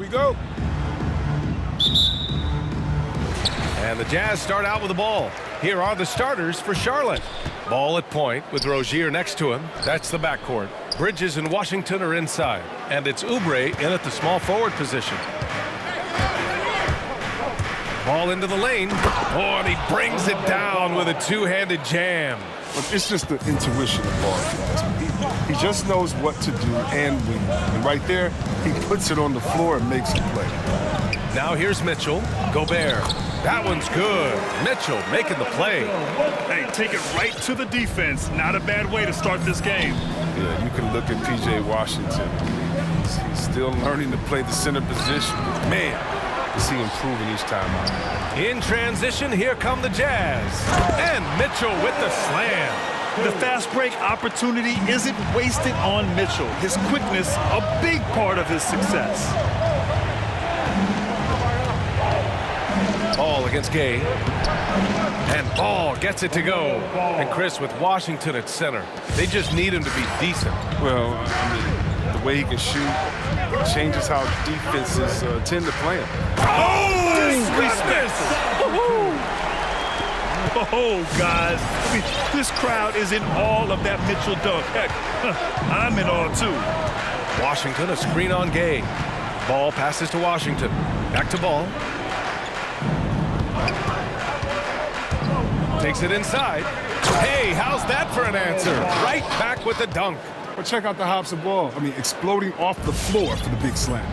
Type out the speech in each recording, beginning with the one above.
we go. And the Jazz start out with the ball. Here are the starters for Charlotte. Ball at point with Rozier next to him. That's the backcourt. Bridges and Washington are inside. And it's Oubre in at the small forward position. Ball into the lane. Oh, and he brings it down with a two-handed jam. Look, it's just the intuition of ball guys. He just knows what to do and when. And right there, he puts it on the floor and makes a play. Now here's Mitchell. Gobert. That one's good. Mitchell making the play. Hey, take it right to the defense. Not a bad way to start this game. Yeah, you can look at P.J. Washington. He's still learning to play the center position. Man, is he improving each time out. In transition, here come the Jazz. And Mitchell with the slam. The fast break opportunity isn't wasted on Mitchell. His quickness, a big part of his success. Ball against Gay. And Ball gets it to go. And Chris with Washington at center. They just need him to be decent. Well, I mean, the way he can shoot changes how defenses tend to play him. Oh, Oh, guys, I mean, this crowd is in awe of that Mitchell dunk. Heck, I'm in awe, too. Washington, a screen on Gay. Ball passes to Washington. Back to Ball. Takes it inside. Hey, how's that for an answer? Right back with the dunk. But check out the hops of Ball. I mean, exploding off the floor for the big slam.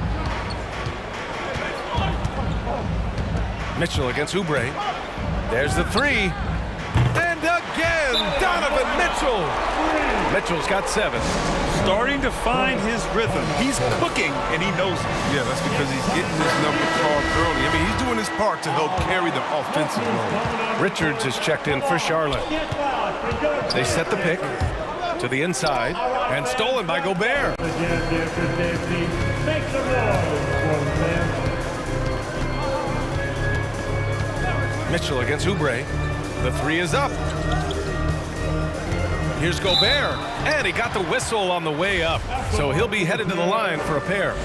Mitchell against Oubre. There's the three. And again, Donovan Mitchell. Mitchell's got 7. Starting to find his rhythm. He's cooking, and he knows it. Yeah, that's because he's getting his number called early. I mean, he's doing his part to help carry the offensive load. Richards is checked in for Charlotte. They set the pick to the inside and stolen by Gobert. Mitchell against Oubre. The 3 is up. Here's Gobert, and he got the whistle on the way up, so he'll be headed to the line for a pair.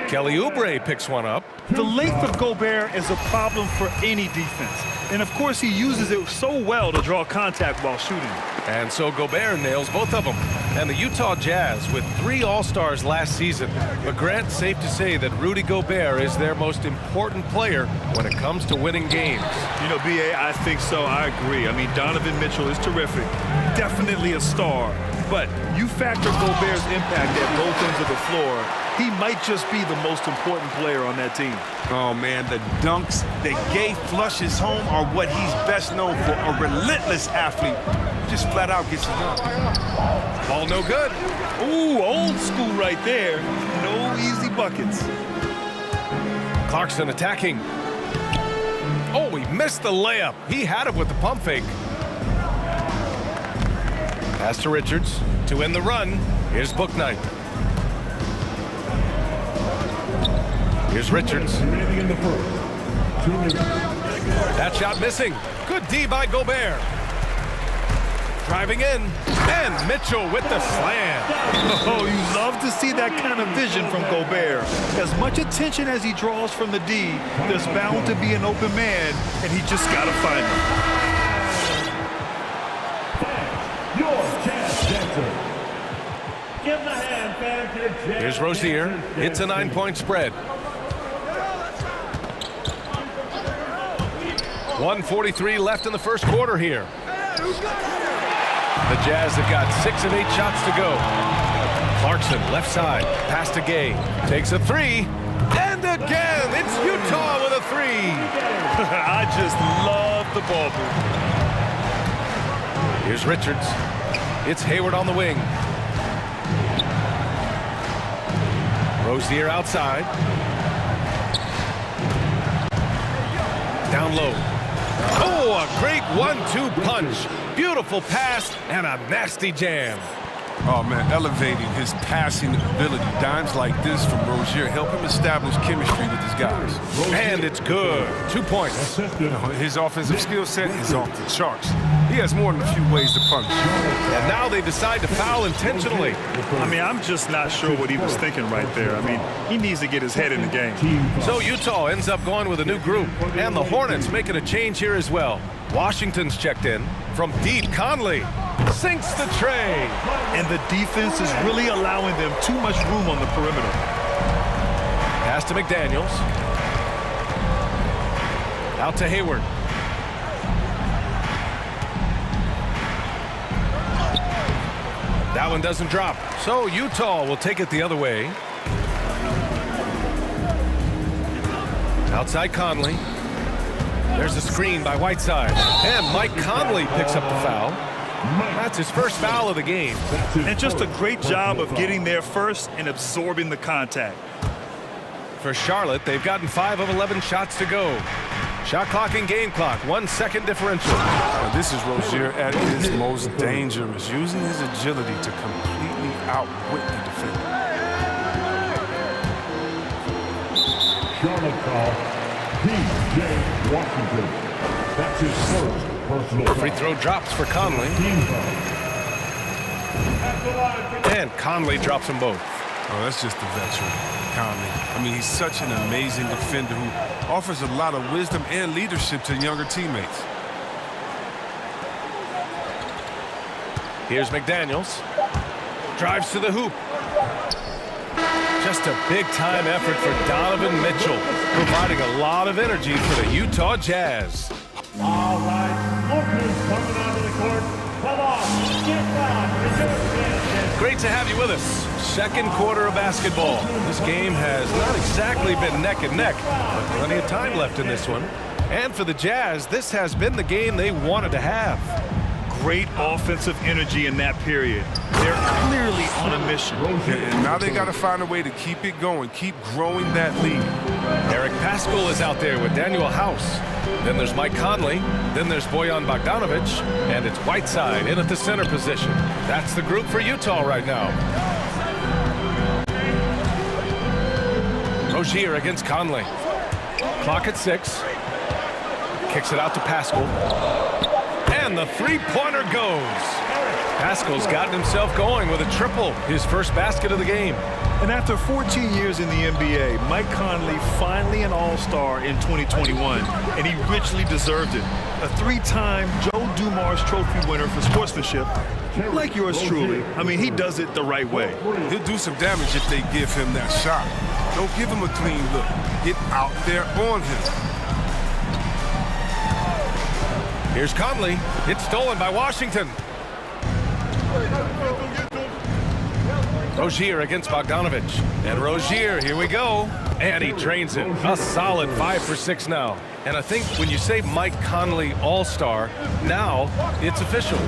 Kelly Oubre picks one up. The length of Gobert is a problem for any defense. And, of course, he uses it so well to draw contact while shooting. And so Gobert nails both of them. And the Utah Jazz with 3 All-Stars last season. But Grant, safe to say that Rudy Gobert is their most important player when it comes to winning games. You know, B.A., I think so. I agree. I mean, Donovan Mitchell is terrific. Definitely a star. But you factor Gobert's impact at both ends of the floor, he might just be the most important player on that team. Oh, man, the dunks that Gay flushes home are what he's best known for. A relentless athlete. Just flat out gets it done. Ball no good. Ooh, old school right there. No easy buckets. Clarkson attacking. Oh, he missed the layup. He had it with the pump fake. Pass to Richards to end the run. Here's Bouknight. Here's Richards. That shot missing. Good D by Gobert. Driving in. And Mitchell with the slam. Oh, you love to see that kind of vision from Gobert. As much attention as he draws from the D, there's bound to be an open man, and he just got to find him. Here's Rozier. It's a 9-point spread. 1:43 left in the first quarter here. The Jazz have got 6 of 8 shots to go. Clarkson, left side, pass to Gay. Takes a 3. And again, it's Utah with a 3. I just love the ball move. Here's Richards. It's Hayward on the wing. Rozier outside. Down low. Oh, a great 1-2 punch. Beautiful pass and a nasty jam. Oh, man, elevating his passing ability. Dimes like this from Rozier help him establish chemistry with his guys. And it's good. 2 points. You know, his offensive skill set is off the charts. He has more than a few ways to punish. And now they decide to foul intentionally. I mean, I'm just not sure what he was thinking right there. I mean, he needs to get his head in the game. So Utah ends up going with a new group. And the Hornets making a change here as well. Washington's checked in. From deep, Conley sinks the tray. And the defense is really allowing them too much room on the perimeter. Pass to McDaniels. Out to Hayward. That one doesn't drop. So Utah will take it the other way. Outside Conley. There's a screen by Whiteside. And Mike Conley picks up the foul. That's his first foul of the game. And just a great job of getting there first and absorbing the contact. For Charlotte, they've gotten 5 of 11 shots to go. Shot clock and game clock, 1 second differential. This is Rozier at his most dangerous, using his agility to completely outwit the defender. Charlotte foul, P.J. Washington. That's his first personal foul. Free throw drops for Conley. And Conley drops them both. Oh, that's just the veteran, Conley. I mean, he's such an amazing defender who offers a lot of wisdom and leadership to younger teammates. Here's McDaniels. Drives to the hoop. Just a big-time effort for Donovan Mitchell, providing a lot of energy for the Utah Jazz. All right, lookers coming onto the court. Come on, get back. Great to have you with us. Second quarter of basketball. This game has not exactly been neck and neck, but plenty of time left in this one. And for the Jazz, this has been the game they wanted to have. Great offensive energy in that period. They're clearly on a mission. And now they got to find a way to keep it going, keep growing that lead. Eric Paschall is out there with Daniel House. Then there's Mike Conley. Then there's Bojan Bogdanovic. And it's Whiteside in at the center position. That's the group for Utah right now. Rozier against Conley. Clock at 6. Kicks it out to Paschall. And the three-pointer goes. Paschall's gotten himself going with a triple, his first basket of the game. And after 14 years in the NBA, Mike Conley finally an all-star in 2021, and he richly deserved it. A 3-time Joe Dumars Trophy winner for sportsmanship, like yours truly. I mean, he does it the right way. He'll do some damage if they give him that shot. Don't give him a clean look. Get out there on him. Here's Conley. It's stolen by Washington. Rozier against Bogdanovic. And Rozier, here we go. And he drains it. A solid 5 for 6 now. And I think when you say Mike Conley All-Star, now it's official.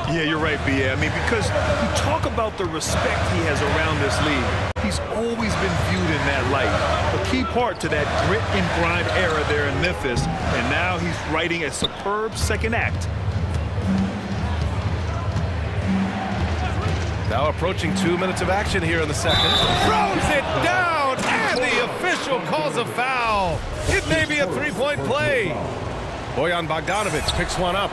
Yeah, you're right, B.A. I mean, because you talk about the respect he has around this league. He's always been viewed in that light. A key part to that grit and grind era there in Memphis. And now he's writing a superb second act. Now approaching 2 minutes of action here in the second. Throws it down, and the official calls a foul. It may be a three-point play. Bojan Bogdanovic picks one up.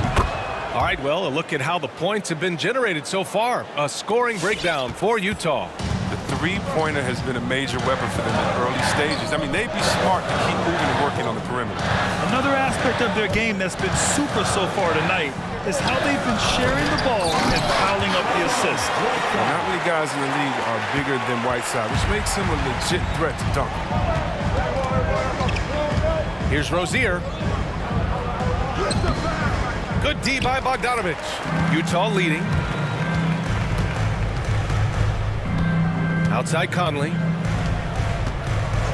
All right, well, a look at how the points have been generated so far. A scoring breakdown for Utah. The three-pointer has been a major weapon for them in the early stages. I mean, they'd be smart to keep moving and working on the perimeter. Another aspect of their game that's been super so far tonight is how they've been sharing the ball and piling up the assists. Well, not many guys in the league are bigger than Whiteside, which makes him a legit threat to dunk. Here's Rozier. Good D by Bogdanovic. Utah leading. Outside Conley.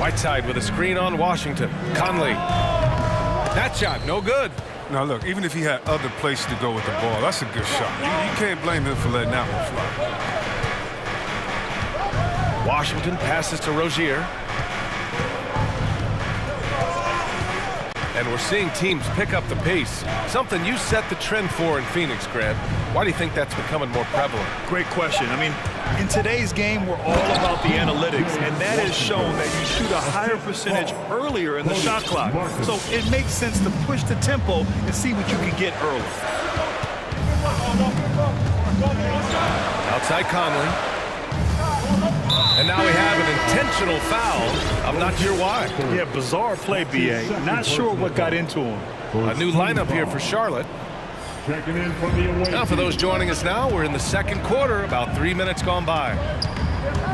Whiteside with a screen on Washington. Conley. That shot, no good. Now, look, even if he had other places to go with the ball, that's a good shot. You can't blame him for letting that one fly. Washington passes to Rozier. And we're seeing teams pick up the pace, something you set the trend for in Phoenix, Grant. Why do you think that's becoming more prevalent? Great question. I mean, in today's game, we're all about the analytics, and that has shown that you shoot a higher percentage earlier in the shot clock. So it makes sense to push the tempo and see what you can get early. Outside Conley. And now we have an intentional foul. I'm not sure why. Yeah, bizarre play, B.A. Not sure what got into him. A new lineup here for Charlotte. Checking in from the away Now for those joining us now, we're in the second quarter, about 3 minutes gone by.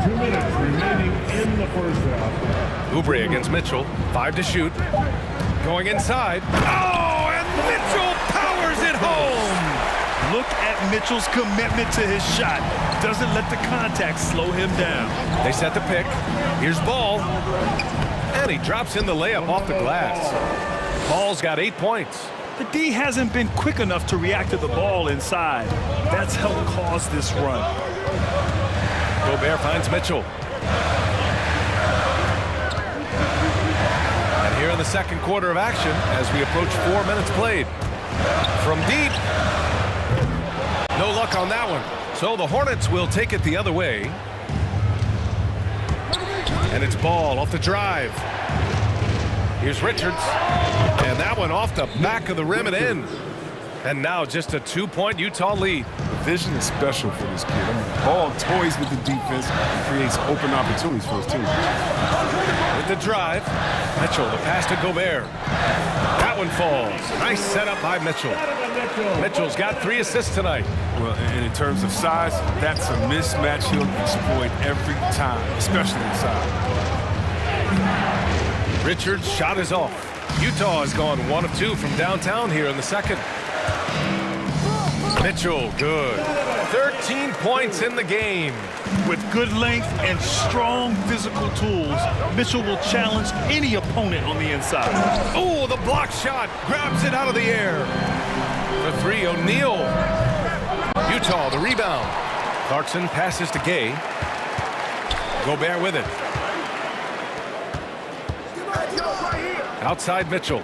2 minutes remaining in the first half. Oubre against Mitchell, 5 to shoot. Going inside. Oh, and Mitchell powers it home! Look at Mitchell's commitment to his shot. Doesn't let the contact slow him down. They set the pick. Here's Ball. And he drops in the layup off the glass. Ball's got 8 points. The D hasn't been quick enough to react to the ball inside. That's helped cause this run. Gobert finds Mitchell. And here in the second quarter of action, as we approach 4 minutes played. From deep. No luck on that one. So the Hornets will take it the other way. And it's Ball off the drive. Here's Richards. And that one off the back of the rim and in. And now just a 2-point Utah lead. The vision is special for this kid. I mean, Ball toys with the defense and creates open opportunities for his team. With the drive, Mitchell, the pass to Gobert. That one falls. Nice setup by Mitchell. Mitchell's got 3 assists tonight. Well, and in terms of size, that's a mismatch he'll exploit every time, especially inside. Richards' shot is off. Utah has gone 1 of 2 from downtown here in the second. Mitchell, good. 13 points in the game. With good length and strong physical tools, Mitchell will challenge any opponent on the inside. Oh, the block shot grabs it out of the air. The 3, O'Neal. Utah, the rebound. Clarkson passes to Gay. Gobert with it. Outside Mitchell.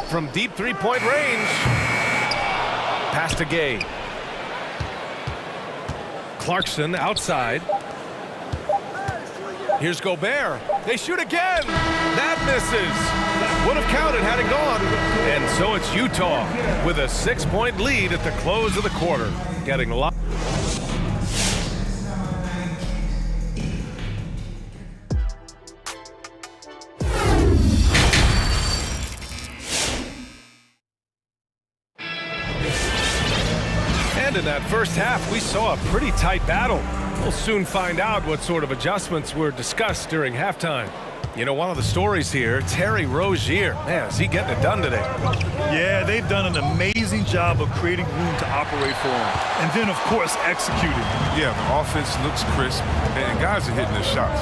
From deep 3-point range. Pass to Gay. Clarkson outside. Here's Gobert. They shoot again. That misses. Would have counted had it gone. And so it's Utah with a 6-point lead at the close of the quarter. Getting a lot. In that first half, we saw a pretty tight battle. We'll soon find out what sort of adjustments were discussed during halftime. You know, one of the stories here, Terry Rozier. Man, is he getting it done today? Yeah, they've done an amazing job of creating room to operate for him. And then, of course, executing. Yeah, the offense looks crisp, and guys are hitting their shots.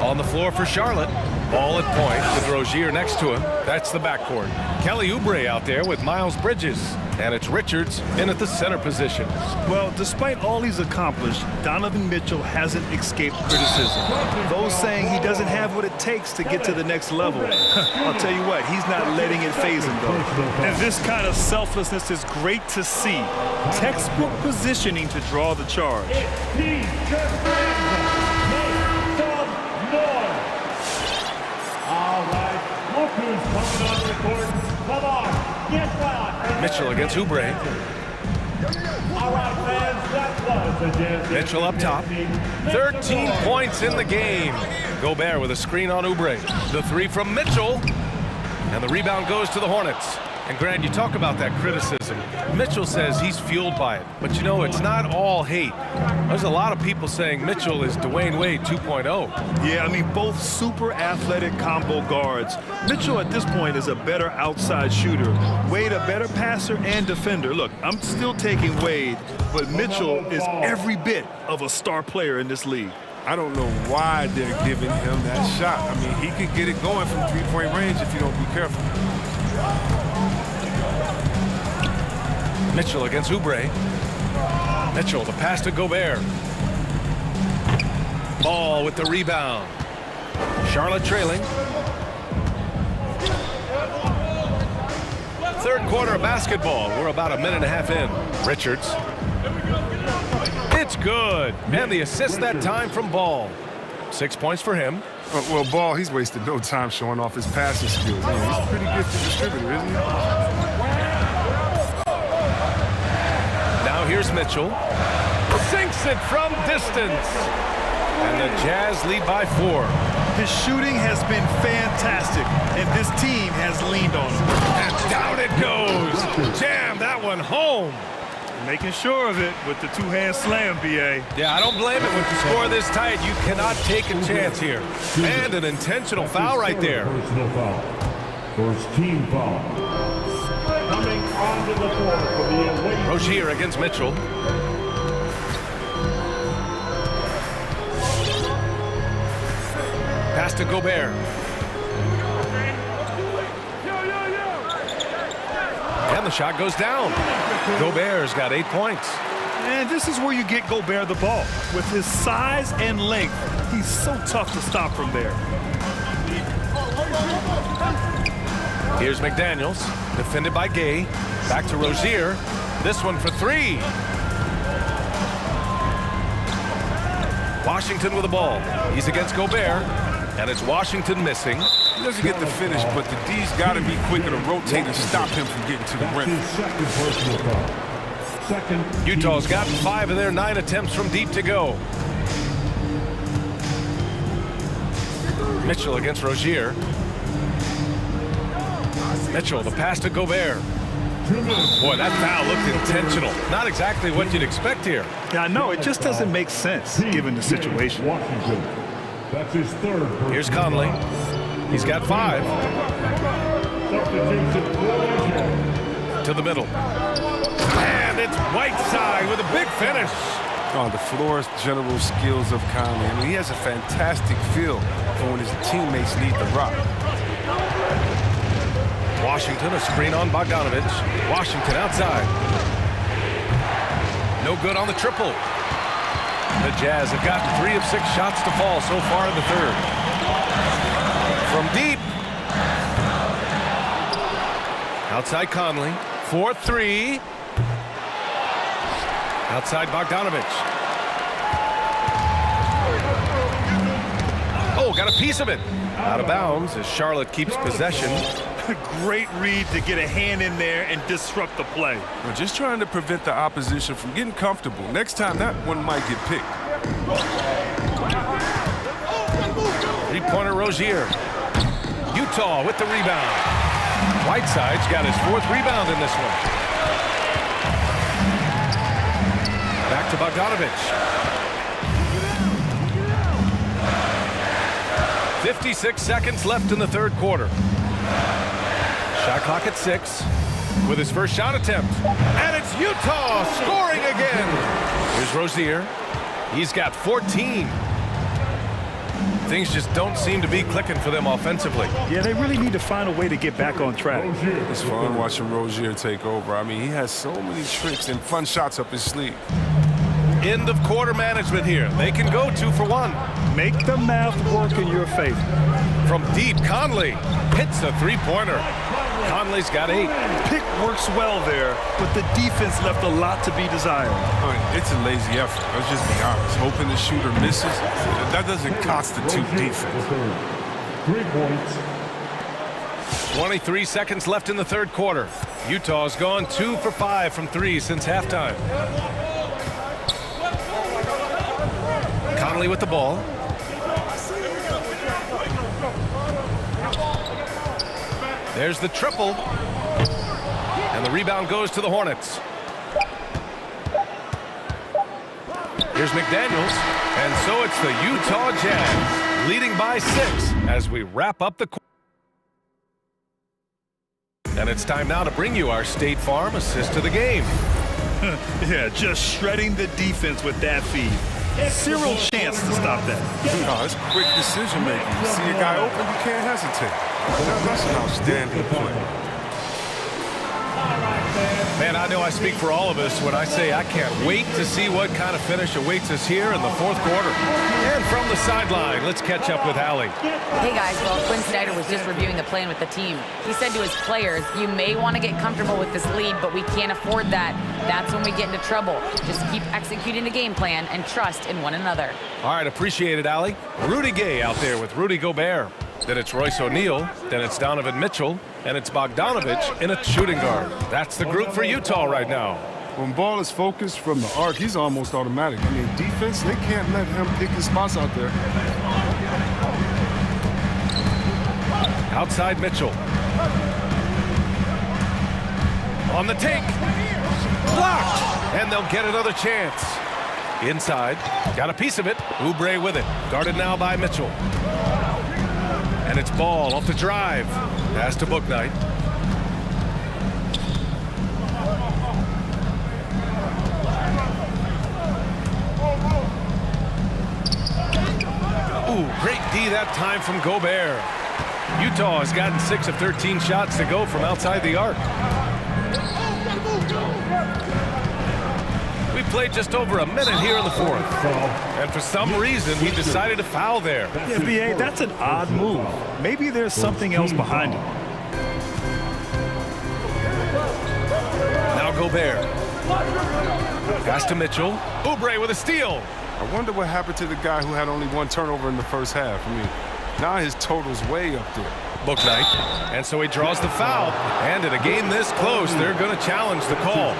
On the floor for Charlotte. Ball at point with Rozier next to him. That's the backcourt. Kelly Oubre out there with Miles Bridges. And it's Richards in at the center position. Well, despite all he's accomplished, Donovan Mitchell hasn't escaped criticism. Those saying he doesn't have what it takes to get to the next level. I'll tell you what, he's not letting it faze him, though. And this kind of selflessness is great to see. Textbook positioning to draw the charge. All right, look who's coming on the court. Come on, get wild. Mitchell against Oubre. All right, fans, that was a dance. Mitchell up top. 13 points in the game. Gobert with a screen on Oubre. The 3 from Mitchell. And the rebound goes to the Hornets. And Grant, you talk about that criticism. Mitchell says he's fueled by it. But you know, it's not all hate. There's a lot of people saying Mitchell is Dwayne Wade 2.0. Yeah, I mean, both super athletic combo guards. Mitchell at this point is a better outside shooter. Wade a better passer and defender. Look, I'm still taking Wade, but Mitchell is every bit of a star player in this league. I don't know why they're giving him that shot. I mean, he could get it going from 3-point range if you don't be careful. Mitchell against Oubre. Mitchell, the pass to Gobert. Ball with the rebound. Charlotte trailing. Third quarter of basketball. We're about a minute and a half in. Richards. It's good. And the assist that time from Ball. 6 points for him. Well, Ball, he's wasted no time showing off his passing skills. Man, he's a pretty gifted distributor, isn't he? Now here's Mitchell. Sinks it from distance. And the Jazz lead by 4. His shooting has been fantastic, and this team has leaned on him. And down it goes. Jam that one home. Making sure of it with the two-hand slam, B.A. Yeah, I don't blame it when you score this tight. You cannot take a chance here. And an intentional foul right there. Personal foul. First team foul. Coming onto the court for the away. Rozier against Mitchell. Pass to Gobert. And the shot goes down. Gobert's got 8 points. And this is where you get Gobert the ball. With his size and length, he's so tough to stop from there. Here's McDaniels, defended by Gay. Back to Rozier. This one for 3. Washington with the ball. He's against Gobert. And it's Washington missing. He doesn't get the finish, but the D's got to be quicker to rotate and stop him from getting to the rim. Second personal foul. Second. Utah's got 5 of their 9 attempts from deep to go. Mitchell against Rozier. Mitchell, the pass to Gobert. Boy, that foul looked intentional. Not exactly what you'd expect here. Yeah, I know. It just doesn't make sense, given the situation. Washington. That's his third. Here's Conley. He's got 5. To the middle. And it's Whiteside with a big finish. Oh, the floor's general skills of Conley. I mean, he has a fantastic feel for when his teammates need the rock. Washington, a screen on Bogdanovich. Washington outside. No good on the triple. The Jazz have gotten 3 of 6 shots to fall so far in the third. From deep. Outside Conley. 4-3. Outside Bogdanovich. Oh, got a piece of it. Out of bounds as Charlotte keeps possession. Great read to get a hand in there and disrupt the play. We're just trying to prevent the opposition from getting comfortable. Next time, that one might get picked. 3-pointer Rozier. Utah with the rebound. Whiteside's got his 4th rebound in this one. Back to Bogdanovich. 56 seconds left in the third quarter. Shot clock at 6 with his first shot attempt. And it's Utah scoring again. Here's Rozier. He's got 14. Things just don't seem to be clicking for them offensively. Yeah, they really need to find a way to get back on track. It's fun watching Rozier take over. I mean, he has so many tricks and fun shots up his sleeve. End of quarter management here. They can go 2 for 1. Make the math work in your favor. From deep, Conley hits a 3-pointer. Conley's got 8. Pick works well there, but the defense left a lot to be desired. I mean, it's a lazy effort. Let's just be honest. Hoping the shooter misses, that doesn't constitute defense. 3 points. 23 seconds left in the third quarter. Utah's gone 2 for 5 from 3 since halftime. Conley with the ball. There's the triple. And the rebound goes to the Hornets. Here's McDaniels. And so it's the Utah Jazz leading by 6 as we wrap up the quarter. And it's time now to bring you our State Farm assist to the game. Yeah, just shredding the defense with that feed. Zero chance to stop that. Oh, it's quick decision making. You see a guy open, you can't hesitate. That's an outstanding play. Man, I know I speak for all of us when I say I can't wait to see what kind of finish awaits us here in the fourth quarter. And from the sideline, let's catch up with Allie. Hey guys, well, Quinn Snyder was just reviewing the plan with the team. He said to his players, you may want to get comfortable with this lead, but we can't afford that. That's when we get into trouble. Just keep executing the game plan and trust in one another. All right, appreciate it, Allie. Rudy Gay out there with Rudy Gobert. Then it's Royce O'Neal, then it's Donovan Mitchell, and it's Bogdanovich in a shooting guard. That's the group for Utah right now. When ball is focused from the arc, he's almost automatic. I mean, defense, they can't let him pick his spots out there. Outside Mitchell. On the take. Blocked! And they'll get another chance. Inside. Got a piece of it. Oubre with it. Guarded now by Mitchell. And it's Ball off the drive. Pass to Bouknight. Ooh, great D that time from Gobert. Utah has gotten 6 of 13 shots to go from outside the arc. We played just over a minute here in the fourth. And for some reason, he decided to foul there. Yeah, B.A., that's an odd move. Maybe there's something else behind it. Now Gobert. Pass to Mitchell. Oubre with a steal. I wonder what happened to the guy who had only 1 turnover in the first half. I mean, now his total's way up there. Bouknight. And so he draws the foul. And in a game this close, they're going to challenge the call.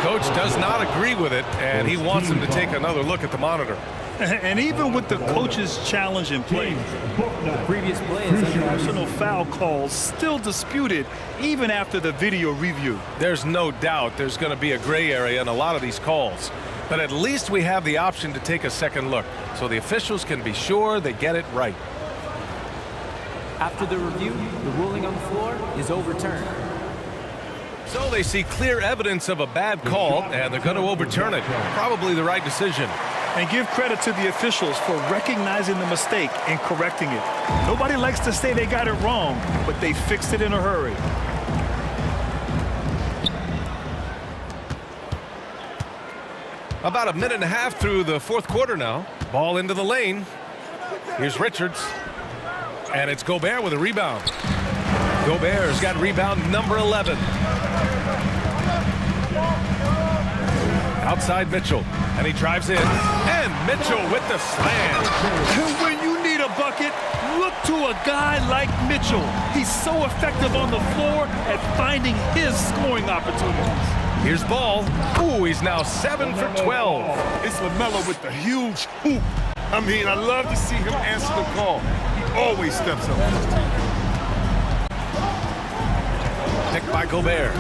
Coach does not agree with it, and he wants him to take another look at the monitor. And even with the coach's challenge in play, the previous play is personal foul calls still disputed even after the video review. There's no doubt there's going to be a gray area in a lot of these calls. But at least we have the option to take a second look, so the officials can be sure they get it right. After the review, the ruling on the floor is overturned. So they see clear evidence of a bad call, and they're going to overturn it. Probably the right decision. And give credit to the officials for recognizing the mistake and correcting it. Nobody likes to say they got it wrong, but they fixed it in a hurry. About a minute and a half through the fourth quarter now. Ball into the lane. Here's Richards. And it's Gobert with a rebound. Gobert's got rebound number 11. Outside Mitchell. And he drives in. And Mitchell with the slam. When you need a bucket, look to a guy like Mitchell. He's so effective on the floor at finding his scoring opportunities. Here's Ball. Ooh, he's now 7 for 12. It's LaMelo with the huge hoop. I mean, I love to see him answer the call. He always steps up for his team. Picked by Gobert.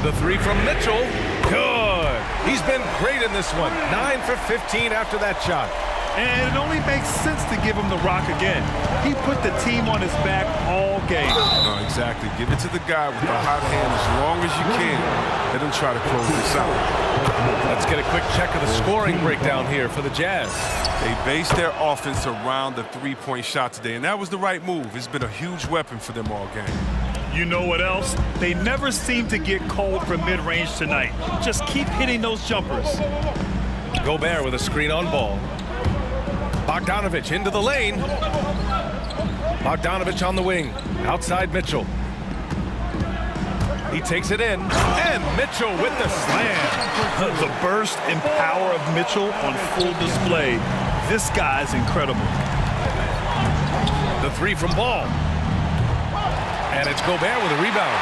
The 3 from Mitchell. Good. He's been great in this one. 9 for 15 after that shot. And it only makes sense to give him the rock again. He put the team on his back all game. No, exactly. Give it to the guy with the hot hand as long as you can. Let him try to close this out. Let's get a quick check of the scoring breakdown here for the Jazz. They based their offense around the three-point shot today, and that was the right move. It's been a huge weapon for them all game. You know what else? They never seem to get cold from mid-range tonight. Just keep hitting those jumpers. Gobert with a screen on Ball. Bogdanovich into the lane. Bogdanovich on the wing. Outside Mitchell. He takes it in. And Mitchell with the slam. The burst and power of Mitchell on full display. This guy's incredible. The 3 from Ball. And it's Gobert with a rebound.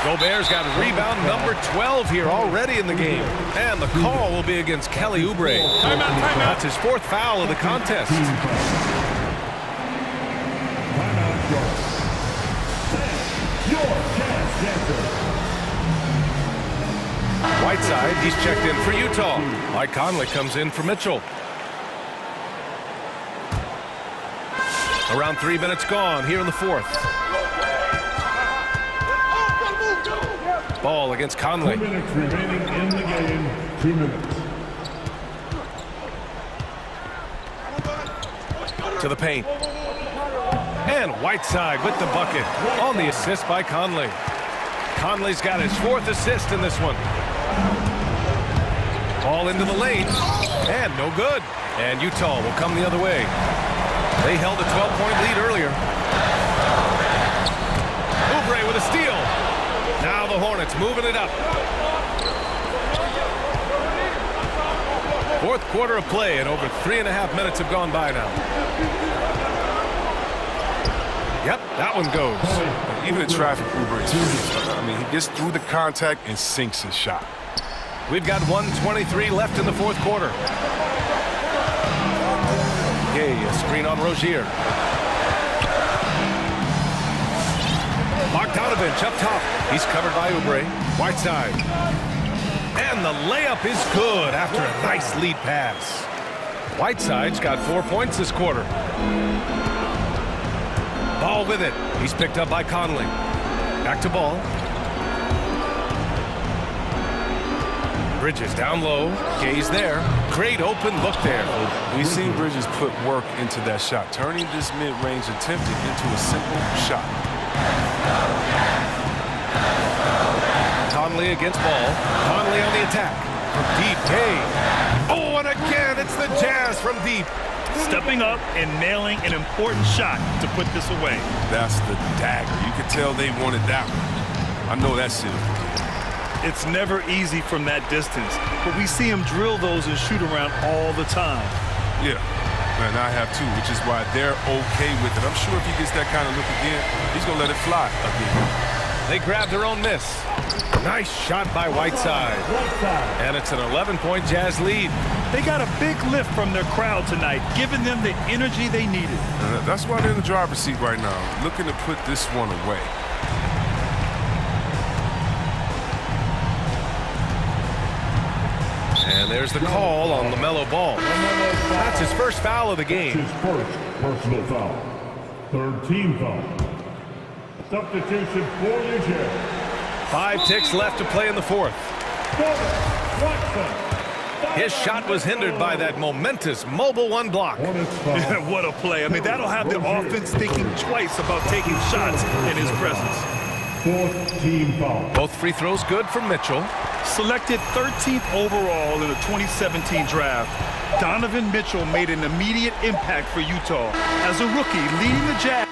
Gobert's got rebound number 12 here already in the game. And the call will be against Kelly Oubre. Timeout. That's his 4th foul of the contest. Whiteside, he's checked in for Utah. Mike Conley comes in for Mitchell. Around 3 minutes gone here in the fourth. Ball against Conley. 2 minutes remaining in the game. 2 minutes. To the paint. And Whiteside with the bucket on the assist by Conley. Conley's got his 4th assist in this one. Ball into the lane, and no good. And Utah will come the other way. They held a 12-point lead earlier. Oubre with a steal. Now the Hornets moving it up. 4th quarter of play, and over 3.5 minutes have gone by now. Yep, that one goes. Even in traffic, Oubre is free. I mean, he gets through the contact and sinks his shot. We've got 1:23 left in the 4th quarter. Gay, a screen on Rozier. Bogdanovich up top. He's covered by Oubre. Whiteside. And the layup is good after a nice lead pass. Whiteside's got 4 points this quarter. Ball with it. He's picked up by Conley. Back to Ball. Bridges down low. Gay's there. Great open look there. We've seen Bridges put work into that shot, turning this mid-range attempt into a simple shot. Conley against Ball. Conley on the attack. From deep, Gay. Oh, and again, it's the Jazz from deep. Stepping up and nailing an important shot to put this away. That's the dagger. You could tell they wanted that one. I know that's it. It's never easy from that distance, but we see him drill those and shoot around all the time. Yeah, and I have too, which is why they're okay with it. I'm sure if he gets that kind of look again, he's going to let it fly again. They grabbed their own miss. Nice shot by Whiteside. And it's an 11-point Jazz lead. They got a big lift from their crowd tonight, giving them the energy they needed. That's why they're in the driver's seat right now, looking to put this one away. And there's the call on LaMelo Ball. That's his first foul of the game. His first personal foul. 3rd team foul. Substitution for Eugene. 5 ticks left to play in the 4th. His shot was hindered by that momentous mobile one block. What a play. I mean, that'll have the offense thinking twice about taking shots in his presence. 4th team foul. Both free throws good for Mitchell. Selected 13th overall in the 2017 draft, Donovan Mitchell made an immediate impact for Utah as a rookie leading the Jazz.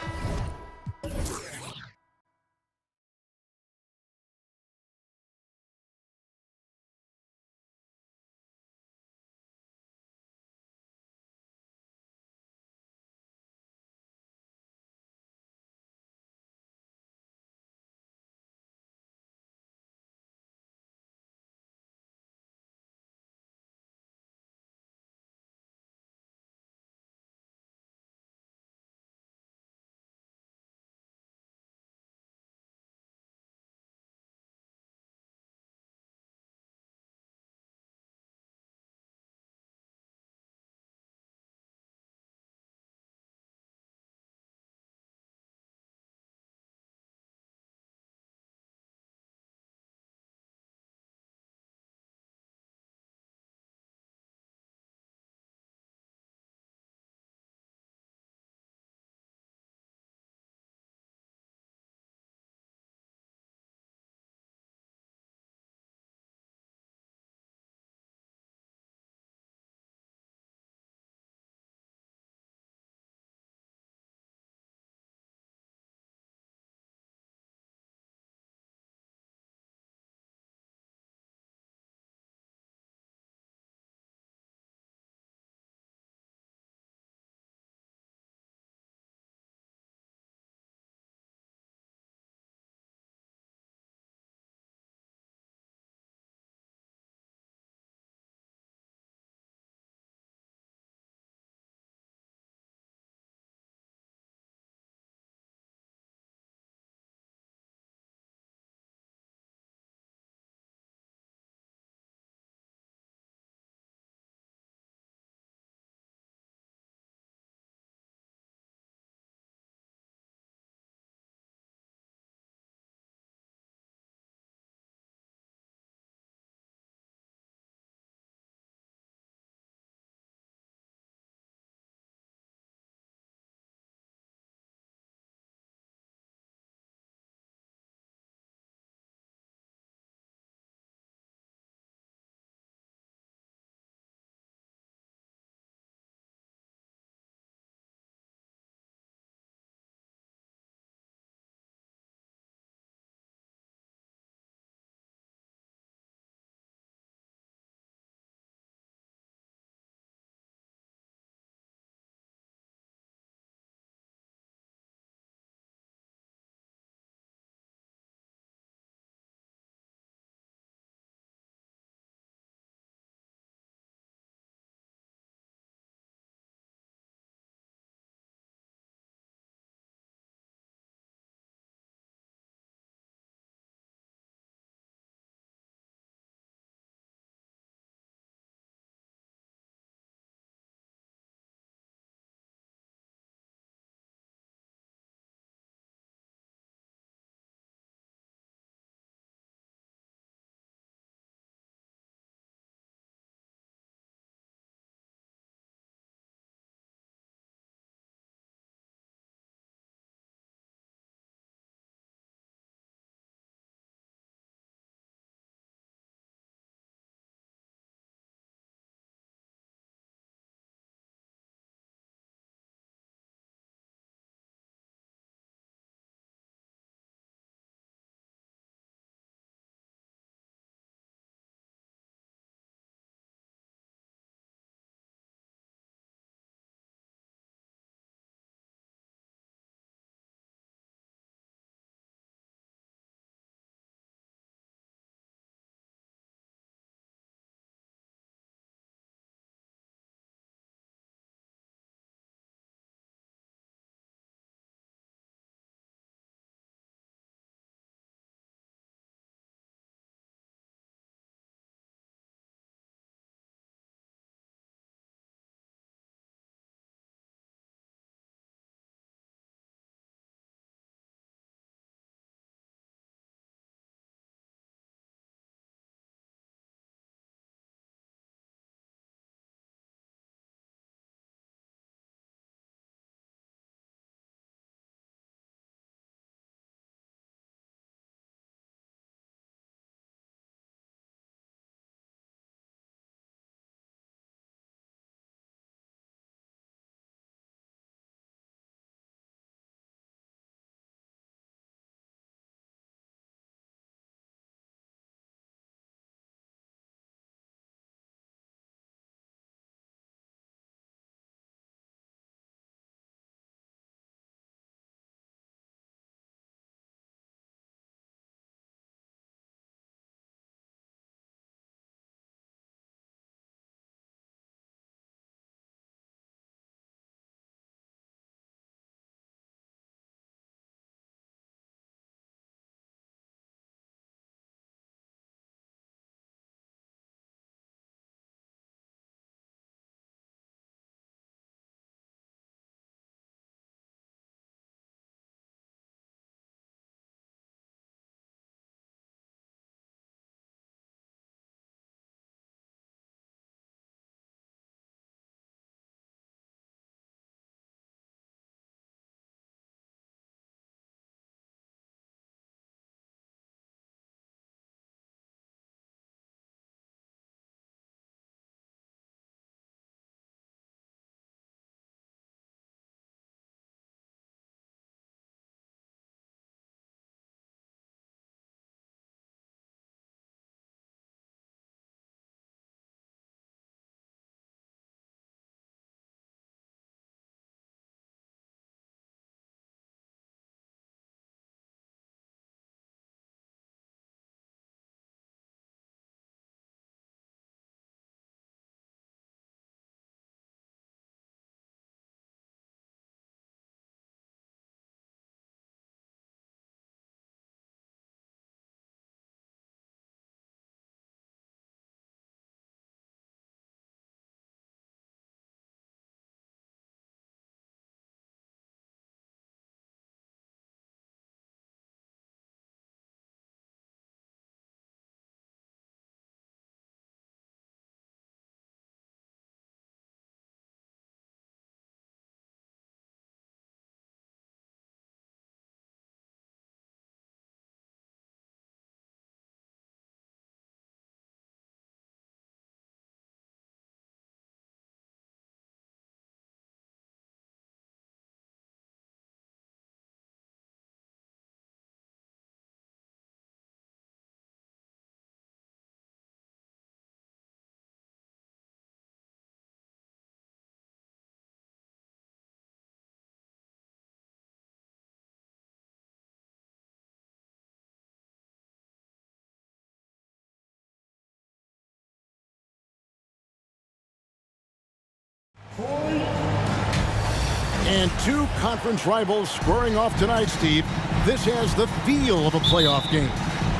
And two conference rivals squaring off tonight, Steve. This has the feel of a playoff game.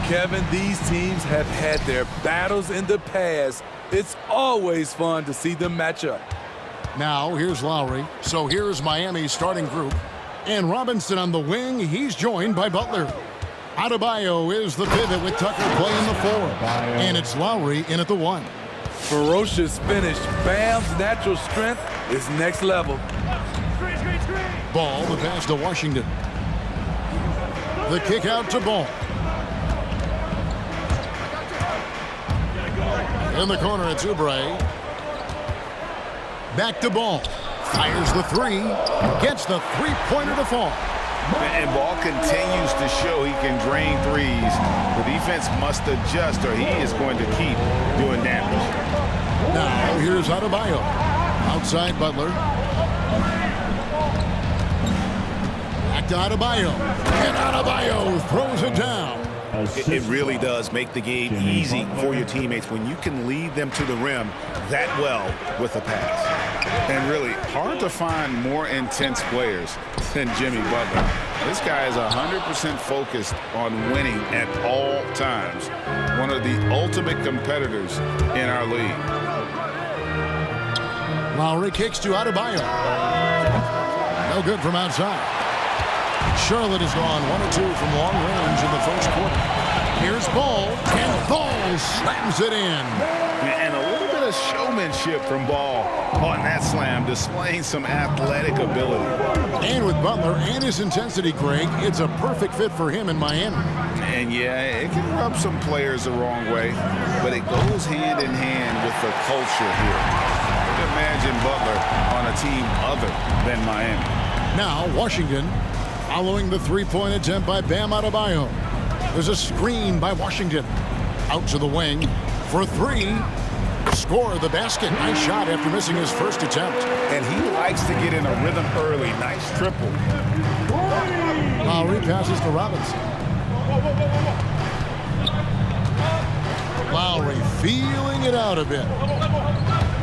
Kevin, these teams have had their battles in the past. It's always fun to see them match up. Now, here's Lowry. So here's Miami's starting group. And Robinson on the wing. He's joined by Butler. Adebayo is the pivot with Tucker playing the 4. And it's Lowry in at the 1. Ferocious finish. Bam's natural strength is next level. Ball, the pass to Washington. The kick out to Ball. In the corner, it's Oubre. Back to Ball. Fires the 3. Gets the three-pointer to fall. And Ball continues to show he can drain threes. The defense must adjust or he is going to keep doing damage. Now, here's Adebayo. Outside Butler. Back to Adebayo. And Adebayo throws it down. It really does make the game easy for your teammates when you can lead them to the rim that well with a pass. And really, hard to find more intense players than Jimmy Butler. This guy is 100% focused on winning at all times. One of the ultimate competitors in our league. Lowry kicks to Adebayo. No good from outside. Charlotte has gone 1 or 2 from long range in the first quarter. Here's Ball, and Ball slams it in. And a little bit of showmanship from Ball on that slam, displaying some athletic ability. And with Butler and his intensity, Greg, it's a perfect fit for him in Miami. And yeah, it can rub some players the wrong way, but it goes hand in hand with the culture here. You can imagine Butler on a team other than Miami. Now, Washington, following the three-point attempt by Bam Adebayo. There's a screen by Washington. Out to the wing for 3. Score the basket. Nice shot after missing his first attempt. And he likes to get in a rhythm early. Nice triple. Lowry passes to Robinson. Lowry feeling it out a bit.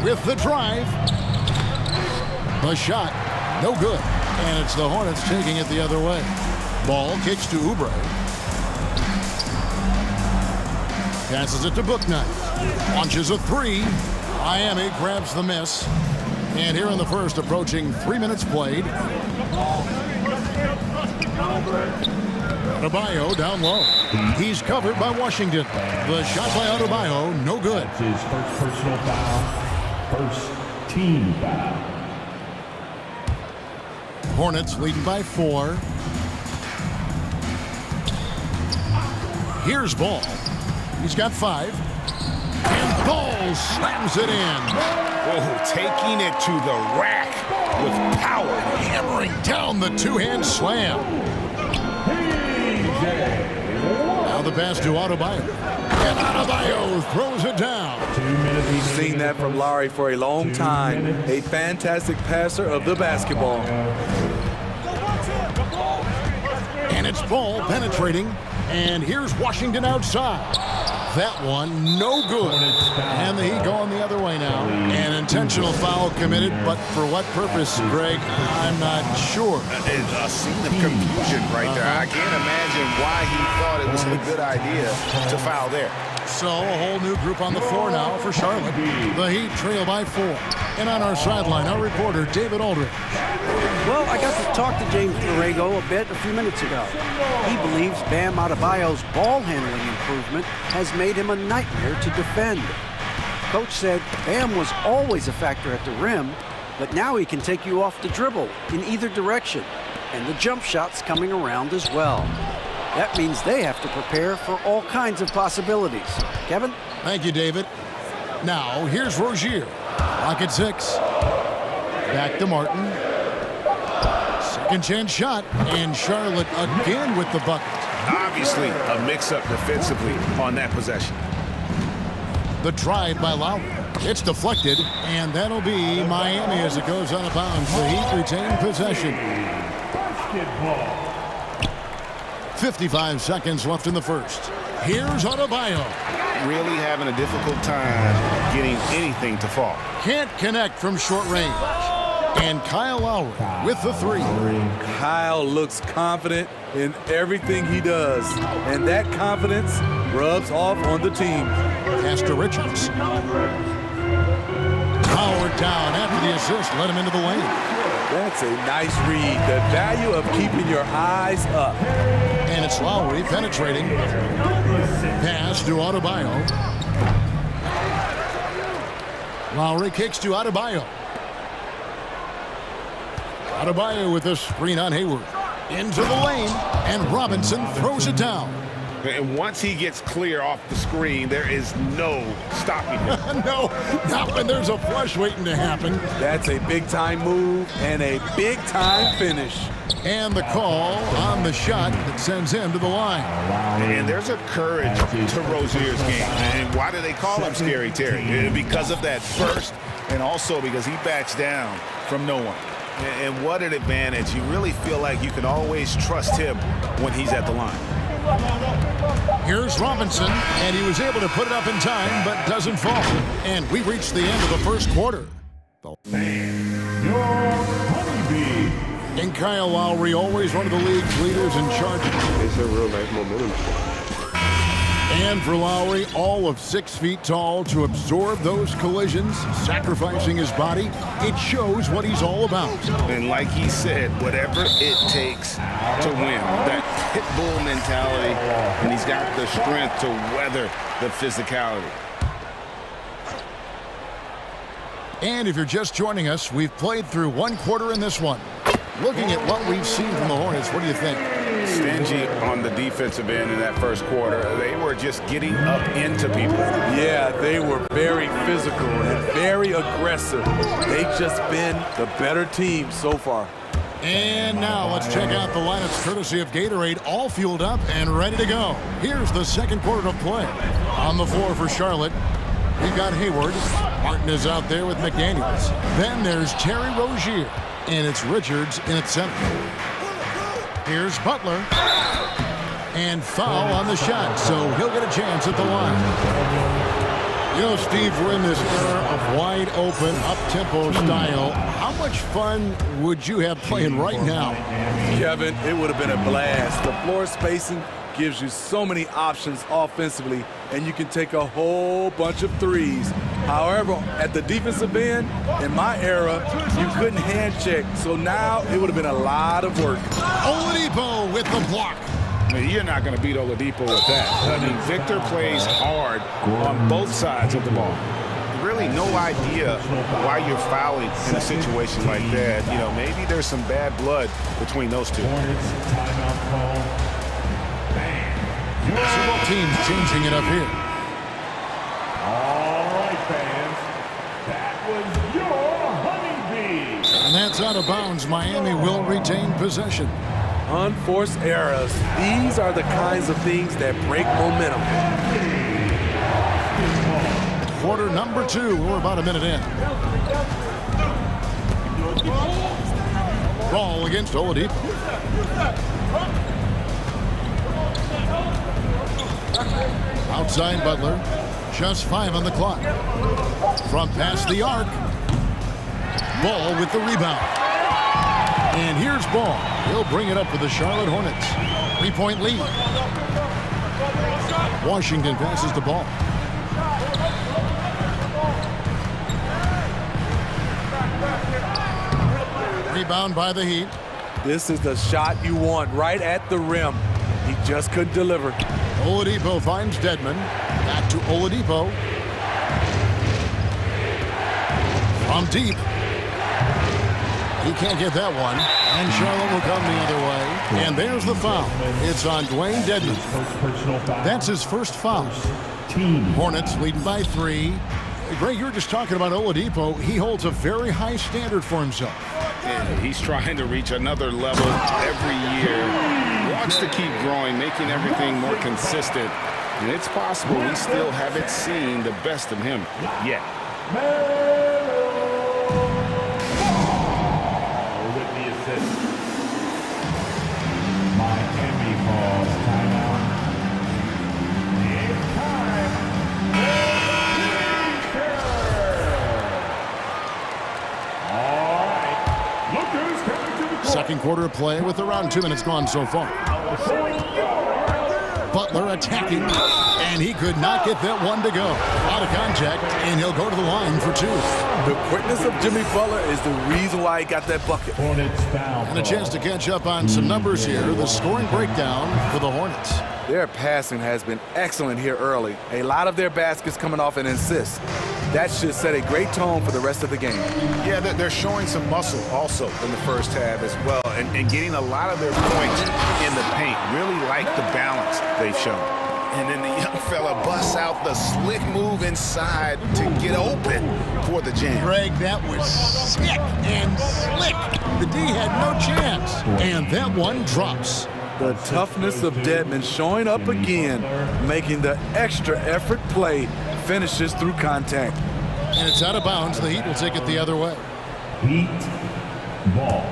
With the drive. The shot, no good. And it's the Hornets taking it the other way. Ball kicks to Oubre. Passes it to Bouknight. Launches a 3. Miami grabs the miss. And here in the first, approaching 3 minutes played. Adebayo down low. He's covered by Washington. The shot by Adebayo, no good. That's his first personal foul. First team foul. Hornets leading by 4. Here's Ball. He's got 5. And Ball slams it in. Whoa, taking it to the rack with power. Hammering down the two-hand slam. Now the pass to Adebayo. And Adebayo throws it down. We've seen that from Lowry for a long time. A fantastic passer of the basketball. And it's Ball penetrating. And here's Washington outside. That one, no good. And the Heat going the other way now. An intentional foul committed, but for what purpose, Greg, I'm not sure. A scene of confusion right there. I can't imagine why he thought it was a good idea to foul there. So a whole new group on the floor now for Charlotte. The Heat trail by 4. And on our sideline, our reporter, David Aldridge. Well, I got to talk to James Borrego a bit a few minutes ago. He believes Bam Adebayo's ball handling improvement has made him a nightmare to defend. Coach said Bam was always a factor at the rim, but now he can take you off the dribble in either direction, and the jump shot's coming around as well. That means they have to prepare for all kinds of possibilities. Kevin? Thank you, David. Now, here's Rozier. Clock at 6. Back to Martin. Second chance shot, and Charlotte again with the bucket. Obviously, a mix-up defensively on that possession. The drive by Lowry. It's deflected, and that'll be Miami as it goes out of bounds. The Heat retain possession. 55 seconds left in the first. Here's Adebayo. Really having a difficult time getting anything to fall. Can't connect from short range. And Kyle Lowry with the three. Kyle looks confident in everything he does, and that confidence rubs off on the team. Pass to Richards. Howard down after the assist, let him into the lane. That's a nice read. The value of keeping your eyes up. And it's Lowry penetrating. Pass to Adebayo. Lowry kicks to Adebayo. Adebayo with a screen on Hayward. Into the lane, and Robinson throws it down. And once he gets clear off the screen, there is no stopping him. No, not when there's a flush waiting to happen. That's a big-time move and a big-time finish. And the call on the shot that sends him to the line. And there's a courage to Rozier's game. And why do they call him Scary Terry? Because of that burst, and also because he backs down from no one. And what an advantage. You really feel like you can always trust him when he's at the line. Here's Robinson, and he was able to put it up in time, but doesn't fall. And we reached the end of the first quarter. And Kyle Lowry, always one of the league's leaders in charging. It's a real nice momentum. And for Lowry, all of 6 feet tall, to absorb those collisions, sacrificing his body, it shows what he's all about. And like he said, whatever it takes to win, that pit bull mentality, and he's got the strength to weather the physicality. And if you're just joining us, we've played through 1 quarter in this one. Looking at what we've seen from the Hornets, what do you think? Stingy on the defensive end in that first quarter. They were just getting up into people. Yeah, they were very physical and very aggressive. They've just been the better team so far. And now let's check out the lineups courtesy of Gatorade, all fueled up and ready to go. Here's the second quarter of play. On the floor for Charlotte, we've got Hayward. Martin is out there with McDaniels. Then there's Terry Rozier, and it's Richards in at center. Here's Butler. And foul on the shot, so he'll get a chance at the line. You know, Steve, we're in this era of wide open, up-tempo style. How much fun would you have playing right now? Kevin, it would have been a blast. The floor spacing gives you so many options offensively, and you can take a whole bunch of threes. However, at the defensive end, in my era, you couldn't hand check, so now it would have been a lot of work. Oladipo with the block. I mean, you're not going to beat Oladipo with that. I mean, Victor plays hard on both sides of the ball. Really no idea why you're fouling in a situation like that. You know, maybe there's some bad blood between those two. So both teams changing it up here. All right, fans. That was your honeybee. And that's out of bounds. Miami will retain possession. Unforced errors. These are the kinds of things that break momentum. Quarter number 2. We're about a minute in. Ball against Oladipo. Outside Butler. Just 5 on the clock. From past the arc. Ball with the rebound. And here's Ball. He'll bring it up for the Charlotte Hornets. 3-point lead. Washington passes the ball. Rebound by the Heat. This is the shot you want right at the rim. He just couldn't deliver. Oladipo finds Dedmon. Back to Oladipo. From deep. He can't get that one. And Charlotte will come the other way. And there's the foul. It's on Dwayne Dedmon. That's his first foul. Hornets leading by 3. Greg, you were just talking about Oladipo. He holds a very high standard for himself. And he's trying to reach another level every year. Wants to keep growing, making everything more consistent. And it's possible we still haven't seen the best of him yet. With the assist. Miami calls timeout. Second quarter of play with around 2 minutes gone so far. Butler attacking, and he could not get that one to go. Out of contact, and he'll go to the line for 2. The quickness of Jimmy Butler is the reason why he got that bucket. And a chance to catch up on some numbers here. The scoring breakdown for the Hornets. Their passing has been excellent here early. A lot of their baskets coming off an assist. That should set a great tone for the rest of the game. Yeah, they're showing some muscle also in the first half as well, and getting a lot of their points in the paint. Really like the balance they've shown. And then the young fella busts out the slick move inside to get open for the jam. Greg, that was sick and slick. The D had no chance. And that one drops. The toughness of Dedmon showing up again, making the extra effort play, finishes through contact. And it's out of bounds. The Heat will take it the other way. Heat ball.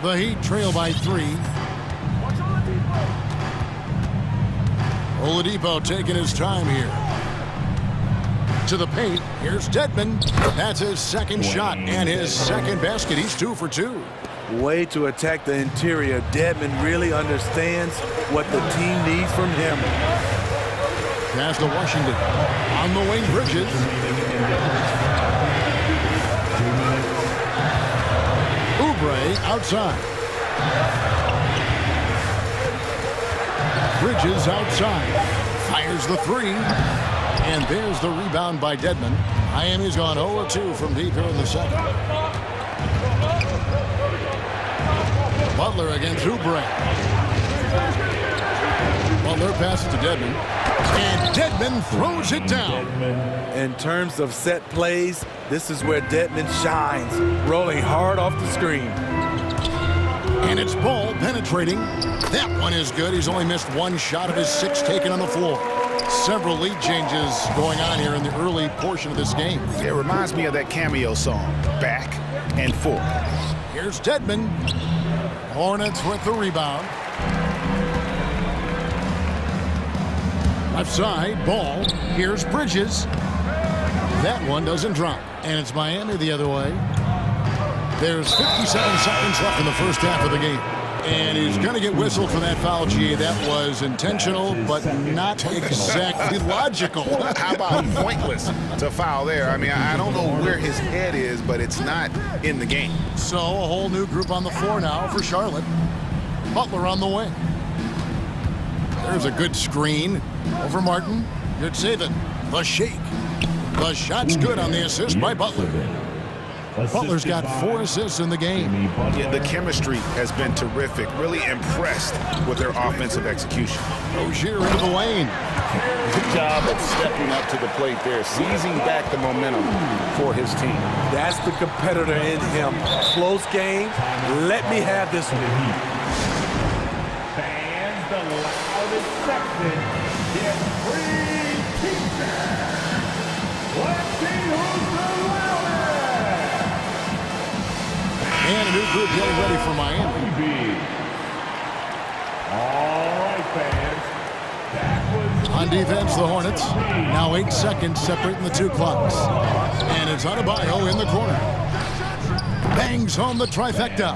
The Heat trail by 3. Oladipo taking his time here. To the paint. Here's Dedmon. That's his second shot and his second basket. He's 2 for 2. Way to attack the interior. Dedmon really understands what the team needs from him. Pass to Washington. On the wing, Bridges. Oubre outside. Bridges outside. Fires the 3. And there's the rebound by Dedmon. Miami's gone 0-2 from deep here in the second. Butler against Oubre. Butler passes to Dedmon. And Dedmon throws it down. In terms of set plays, this is where Dedmon shines, rolling hard off the screen. And it's Ball penetrating. That one is good. He's only missed 1 shot of his 6 taken on the floor. Several lead changes going on here in the early portion of this game. It reminds me of that cameo song, Back and Forth. Here's Dedmon. Hornets with the rebound. Left side, Ball. Here's Bridges. That one doesn't drop. And it's Miami the other way. There's 57 seconds left in the first half of the game. And he's going to get whistled for that foul, G. That was intentional, but not exactly logical. How about pointless to foul there? I mean, I don't know where his head is, but it's not in the game. So a whole new group on the floor now for Charlotte. Butler on the wing. There's a good screen over Martin. Good save it. The shake. The shot's good on the assist by Butler. Butler's got 4 assists in the game. Yeah, the chemistry has been terrific. Really impressed with their offensive execution. Rozier into the lane. Good job of stepping up to the plate there, seizing back the momentum for his team. That's the competitor in him. Close game. Let me have this one. Fans, the loudest section get free pizza. Let's see who's the loudest. And a new group getting ready for Miami. All right, fans. On defense, the Hornets. Now 8 seconds separating the 2 clocks. And it's Adebayo in the corner. Bangs home the trifecta.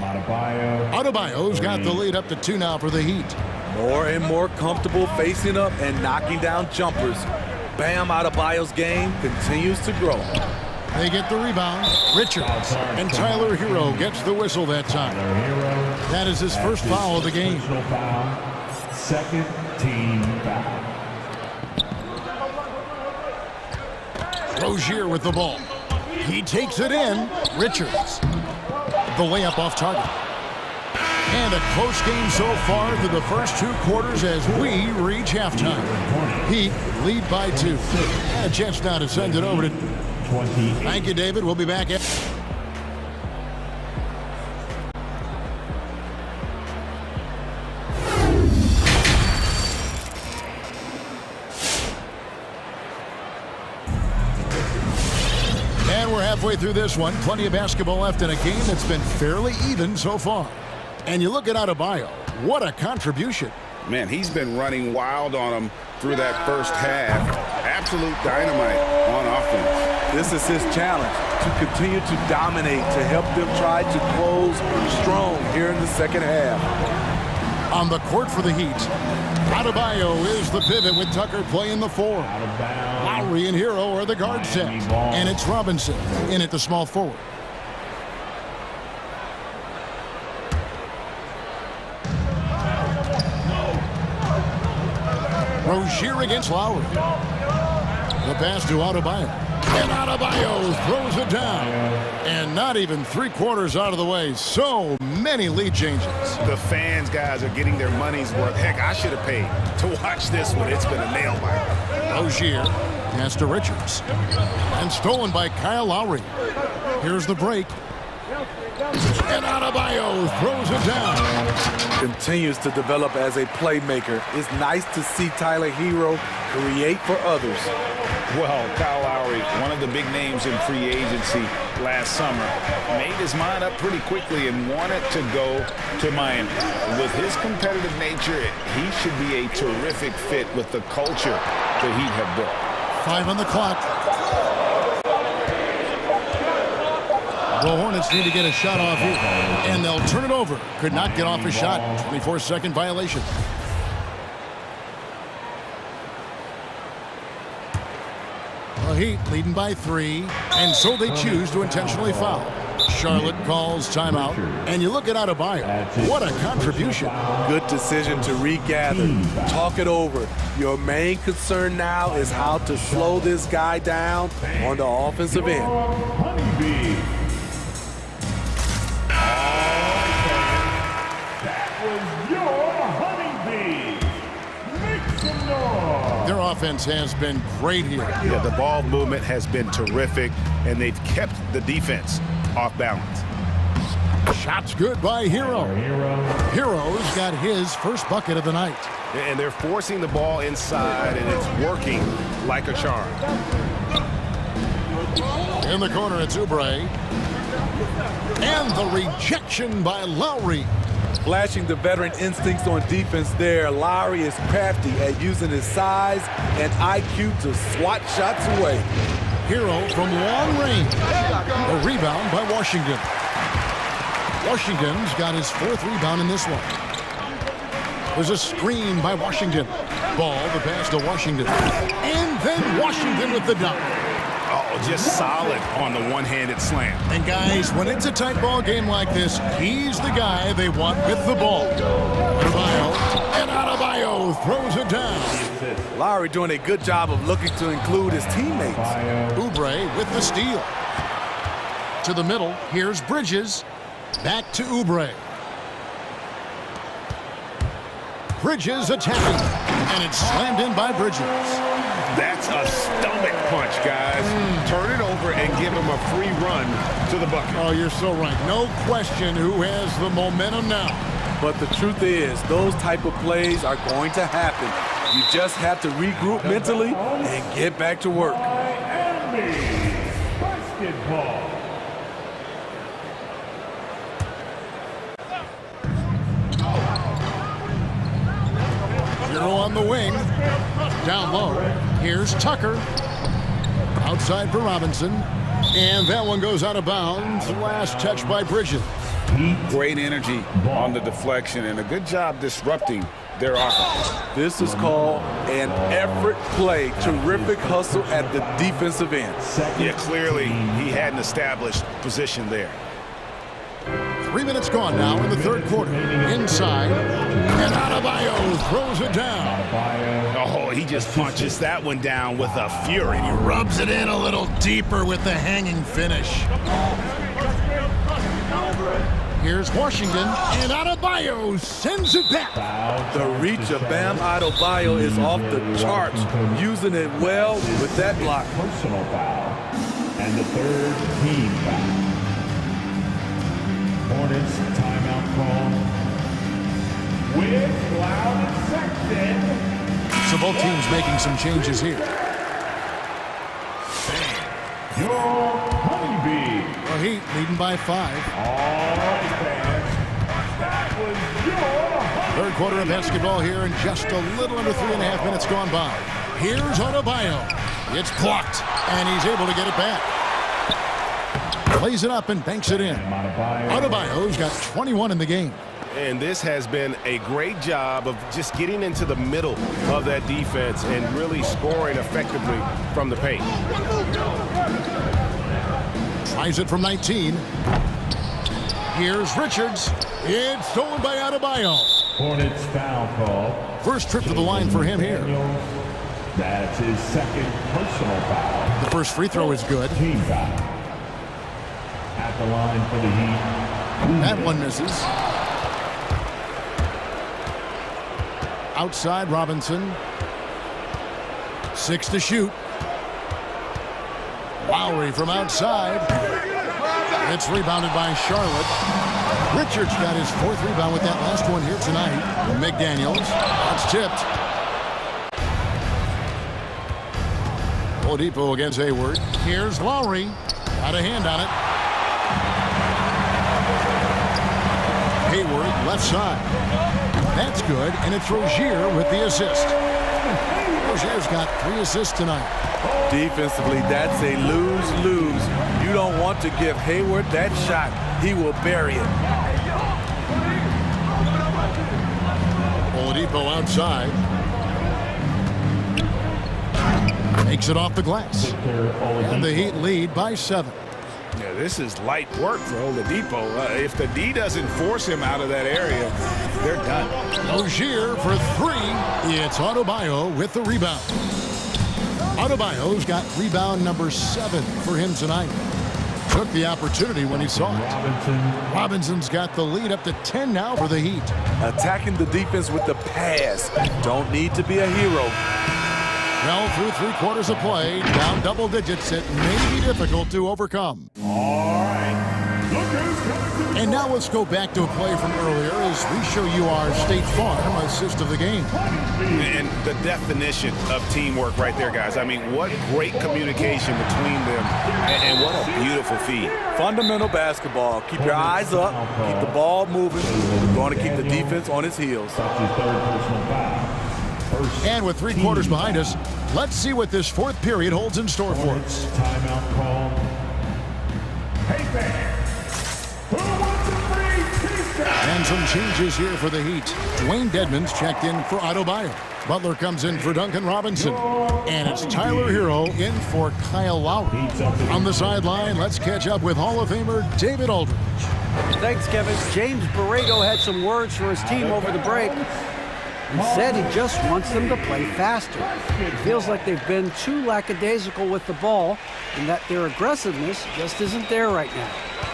Adebayo's got the lead up to 2 now for the Heat. More and more comfortable facing up and knocking down jumpers. Bam Adebayo's game continues to grow. They get the rebound. Richards and Tyler Hero gets the whistle that time. That is his first foul of the game. Second team foul. Rozier with the ball. He takes it in. Richards. The layup off target. And a close game so far through the first 2 quarters as we reach halftime. Heat lead by 2. And a chance now to send it over to... Thank you, David. We'll be back at... And we're halfway through this one. Plenty of basketball left in a game that's been fairly even so far. And you look at Adebayo. What a contribution. Man, he's been running wild on him through that first half. absolute dynamite on offense. This is his challenge, to continue to dominate, to help them try to close strong here in the second half. On the court for the Heat, Adebayo is the pivot with Tucker playing the 4. Lowry and Hero are the guard set. And it's Robinson in at the small forward. Rozier against Lowry. The pass to Adebayo. And Adebayo throws it down. And not even 3/4 out of the way. So many lead changes. The fans, guys, are getting their money's worth. Heck, I should have paid to watch this one. It's been a nail-biter. Rozier pass to Richards. And stolen by Kyle Lowry. Here's the break. And Adebayo throws it down. Continues to develop as a playmaker. It's nice to see Tyler Hero create for others. Well, Kyle Lowry, one of the big names in free agency last summer, made his mind up pretty quickly and wanted to go to Miami. With his competitive nature, he should be a terrific fit with the culture that Heat have built. 5 on the clock. The Hornets need to get a shot off here, and they'll turn it over. Could not get off a shot. 24-second violation. The Heat leading by 3, and so they choose to intentionally foul. Charlotte calls timeout, and you look at Adebayo. What a contribution. Good decision to regather. Talk it over. Your main concern now is how to slow this guy down on the offensive end. Their offense has been great here. Yeah, the ball movement has been terrific, and they've kept the defense off balance. Shots good by Hero. Hero's got his first bucket of the night. And they're forcing the ball inside, and it's working like a charm. In the corner, it's Oubre. And the rejection by Lowry. Flashing the veteran instincts on defense there. Lowry is crafty at using his size and IQ to swat shots away. Hero from long range. A rebound by Washington. Washington's got his 4th rebound in this one. There's a screen by Washington. Ball, the pass to Washington. And then Washington with the dunk. Oh, just solid on the one-handed slam. And guys, when it's a tight ball game like this, he's the guy they want with the ball. Adebayo throws it down. Lowry doing a good job of looking to include his teammates. Oubre with the steal. To the middle, here's Bridges. Back to Oubre. Bridges attacking, and it's slammed in by Bridges. That's a stomach punch, guys. Turn it over and give him a free run to the bucket. Oh, you're so right. No question who has the momentum now. But the truth is, those type of plays are going to happen. You just have to regroup mentally and get back to work. Basketball. Hero on the wing. Down low. Here's Tucker. Outside for Robinson. And that one goes out of bounds. Last touch by Bridges. Great energy on the deflection and a good job disrupting their offense. This is called an effort play. Terrific hustle at the defensive end. Yeah, clearly he had an established position there. 3 minutes gone now in the 3rd quarter. Inside. And Adebayo throws it down. Oh, he just punches that one down with a fury. He rubs it in a little deeper with the hanging finish. Here's Washington, and Adebayo sends it back. The reach of Bam Adebayo is off the charts, using it well with that block. Personal foul. And the 3rd team foul. Hornets timeout call. With Loud and Sexton. So both teams making some changes here. Your Honeybee. The Heat leading by 5. All right, fans. That was your 3rd quarter of basketball here, and just a little under 3.5 minutes gone by. Here's Adebayo. It's blocked, and he's able to get it back. Plays it up and banks it in. Adebayo's got 21 in the game. And this has been a great job of just getting into the middle of that defense and really scoring effectively from the paint. Tries it from 19. Here's Richards. It's stolen by Adebayo. Hornets foul call. First trip to the line for him here. That's his second personal foul. The first free throw is good. Team foul. At the line for the Heat. That one misses. Outside Robinson. 6 to shoot. Lowry from outside. It's rebounded by Charlotte. Richards got his 4th rebound with that last one here tonight. McDaniels. That's tipped. Oladipo against Hayward. Here's Lowry. Got a hand on it. Hayward left side. That's good, and it's Rozier with the assist. Rozier's got 3 assists tonight. Defensively, that's a lose-lose. You don't want to give Hayward that shot. He will bury it. Oladipo outside. Makes it off the glass. And the Heat lead by 7. Yeah, this is light work for Oladipo. If the D doesn't force him out of that area, they're done. Rozier for 3. It's Adebayo with the rebound. Adebayo's got rebound number 7 for him tonight. Took the opportunity when he saw it. Robinson's got the lead up to 10 now for the Heat. Attacking the defense with the pass. Don't need to be a hero. Well, through 3 quarters of play, down double digits, it may be difficult to overcome. And now let's go back to a play from earlier as we show you our State Farm assist of the game. And the definition of teamwork right there, guys. I mean, what great communication between them, and what a beautiful feed. Fundamental basketball. Keep your eyes up. Keep the ball moving. We're going to keep the defense on its heels. And with 3 quarters behind us, let's see what this 4th period holds in store for us. Timeout call. Hey, fans. Who wants a free pizza? And some changes here for the Heat. Dwayne Dedmon's checked in for Adebayo. Butler comes in for Duncan Robinson. And it's Tyler Hero in for Kyle Lowry. On the sideline, let's catch up with Hall of Famer David Aldridge. Thanks, Kevin. James Borrego had some words for his team over the break. He said he just wants them to play faster. It feels like they've been too lackadaisical with the ball and that their aggressiveness just isn't there right now.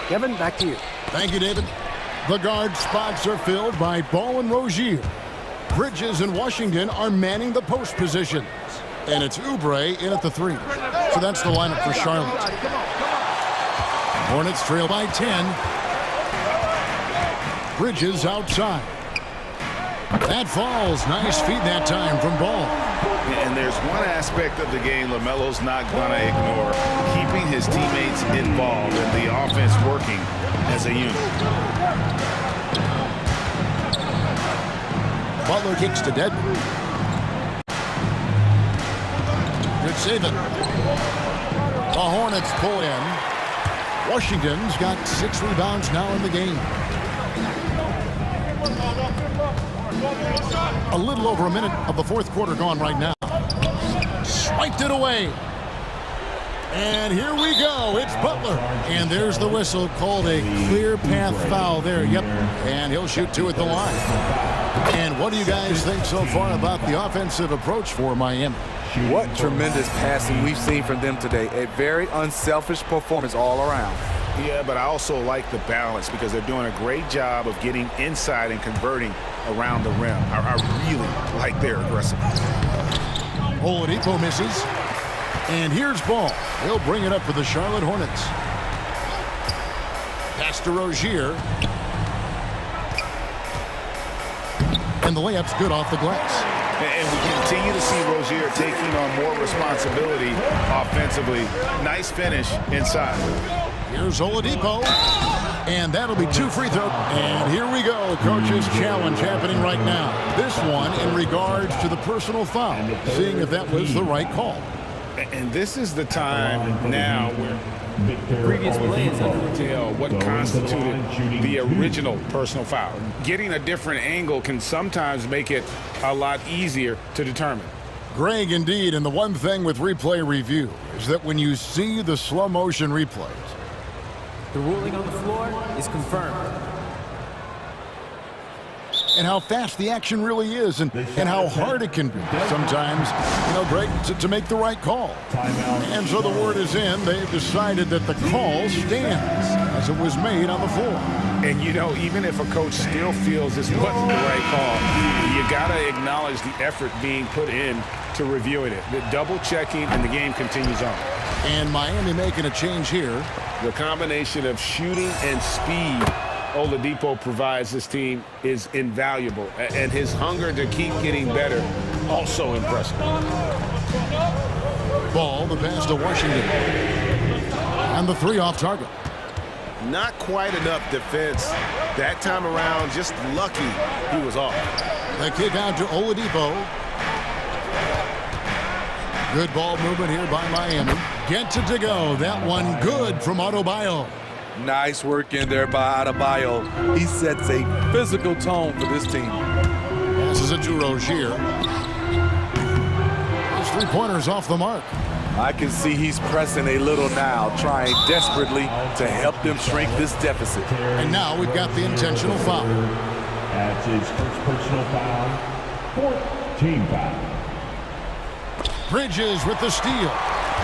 Kevin, back to you. Thank you, David. The guard spots are filled by Ball and Rozier. Bridges and Washington are manning the post positions. And it's Oubre in at the 3. So that's the lineup for Charlotte. Hornets trail by 10. Bridges outside. That falls. Nice feed that time from Ball. And there's one aspect of the game LaMelo's not going to ignore. Keeping his teammates involved and the offense working as a unit. Butler kicks to Dedmon. Good saving. The Hornets pull in. Washington's got 6 rebounds now in the game. A little over a minute of the 4th quarter gone right now. Swiped it away. And here we go. It's Butler. And there's the whistle, called a clear path foul there. Yep. And he'll shoot 2 at the line. And what do you guys think so far about the offensive approach for Miami? What tremendous passing we've seen from them today. A very unselfish performance all around. Yeah, but I also like the balance because they're doing a great job of getting inside and converting around the rim. I really like their aggressiveness. Oladipo misses. And here's Ball. He'll bring it up for the Charlotte Hornets. Pass to Rozier. And the layup's good off the glass. And we continue to see Rozier taking on more responsibility offensively. Nice finish inside. Here's Oladipo. And that'll be 2 free throws. And here we go. Coach's challenge happening right now. This one in regards to the personal foul. Seeing if that was the right call. And this is the time now where Previous play is under tell what constituted the original personal foul. Getting a different angle can sometimes make it a lot easier to determine. Greg, indeed, and the one thing with replay review is that when you see the slow motion replays, the ruling on the floor is confirmed. And how fast the action really is, and how hard it can be sometimes, Greg, to make the right call. And so the word is in. They've decided that the call stands as it was made on the floor. And, even if a coach still feels this wasn't the right call, you got to acknowledge the effort being put in to reviewing it. The double checking, and the game continues on. And Miami making a change here. The combination of shooting and speed Oladipo provides this team is invaluable, and his hunger to keep getting better also impressive. Ball, the pass to Washington. And the three off target. Not quite enough defense that time around, just lucky he was off. The kick out to Oladipo. Good ball movement here by Miami. Gets it to go. That one good from Adebayo. Nice work in there by Adebayo. He sets a physical tone for this team. Passes it to Rozier. His three-pointers off the mark. I can see he's pressing a little now, trying desperately to help them shrink this deficit. And now we've got the intentional foul. That's his first personal foul. Fourth team foul. Bridges with the steal.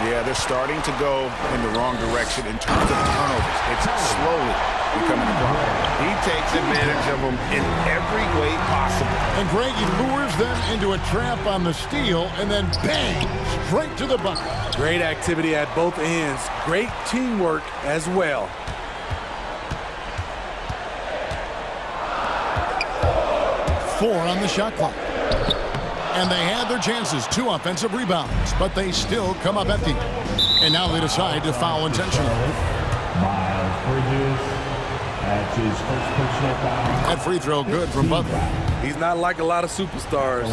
Yeah, they're starting to go in the wrong direction in terms of turnovers. It's slowly becoming a problem. He takes advantage of them in every way possible. And Greg, he lures them into a trap on the steal, and then bang, straight to the bucket. Great activity at both ends. Great teamwork as well. Four on the shot clock. And they had their chances, 2 offensive rebounds, but they still come up empty. And now they decide to foul intentionally. Miles Bridges, that's his first personal foul. That free throw good from Butler. He's not like a lot of superstars.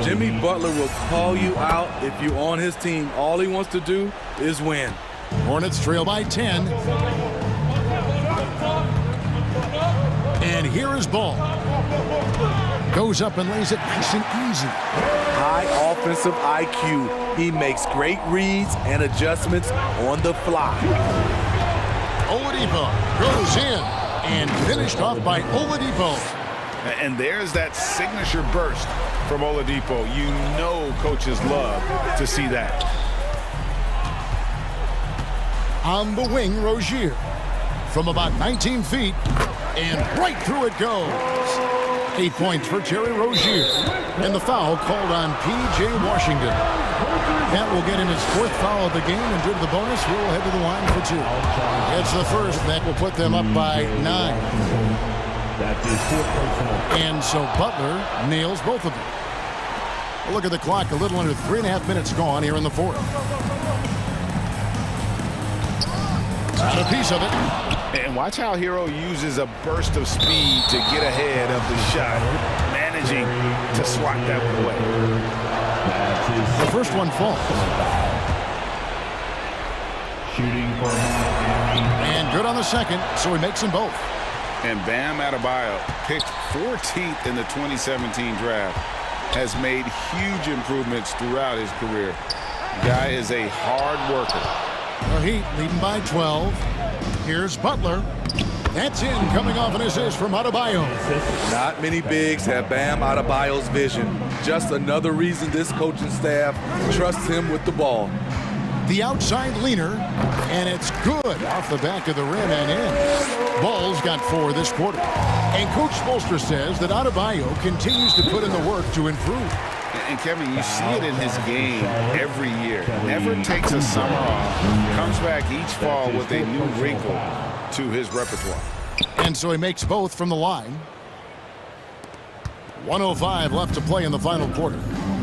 Jimmy Butler will call you out if you're on his team. All he wants to do is win. Hornets trail by 10. And here is Ball. Goes up and lays it nice and easy. High offensive IQ. He makes great reads and adjustments on the fly. Oladipo goes in and finished off by Oladipo. And there's that signature burst from Oladipo. You know coaches love to see that. On the wing, Rozier. From about 19 feet, and right through it goes. 8 points for Terry Rozier. And the foul called on P.J. Washington. That will get him his 4th foul of the game, and due to the bonus, we'll head to the line for 2. It's the first. That will put them up by 9. And so Butler nails both of them. Well, look at the clock. A little under 3.5 minutes gone here in the 4th. Got a piece of it. And watch how Hero uses a burst of speed to get ahead of the shot, managing to swat that one away. The first one falls. Shooting for and good on the second, so he makes them both. And Bam Adebayo, picked 14th in the 2017 draft, has made huge improvements throughout his career. The guy is a hard worker. The Heat leading by 12. Here's Butler. That's in, coming off an assist from Adebayo. Not many bigs have Bam Adebayo's vision. Just another reason this coaching staff trusts him with the ball. The outside leaner, and it's good off the back of the rim and in. Ball's got 4 this quarter. And Coach Spoelstra says that Adebayo continues to put in the work to improve. And Kevin, you see it in his game every year. Never takes a summer off. Comes back each fall with a new wrinkle to his repertoire. And so he makes both from the line. 1:05 left to play in the final quarter.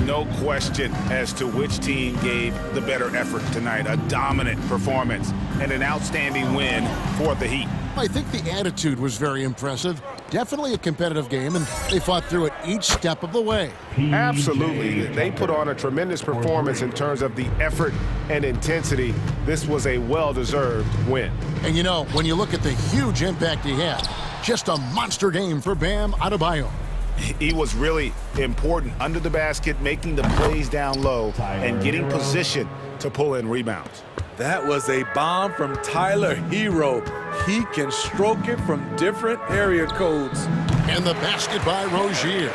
No question as to which team gave the better effort tonight. A dominant performance and an outstanding win for the Heat. I think the attitude was very impressive. Definitely a competitive game, and they fought through it each step of the way. Absolutely. They put on a tremendous performance in terms of the effort and intensity. This was a well-deserved win. And you know, when you look at the huge impact he had, just a monster game for Bam Adebayo. He was really important under the basket, making the plays down low and getting position to pull in rebounds. That was a bomb from Tyler Hero. He can stroke it from different area codes. And the basket by Rozier.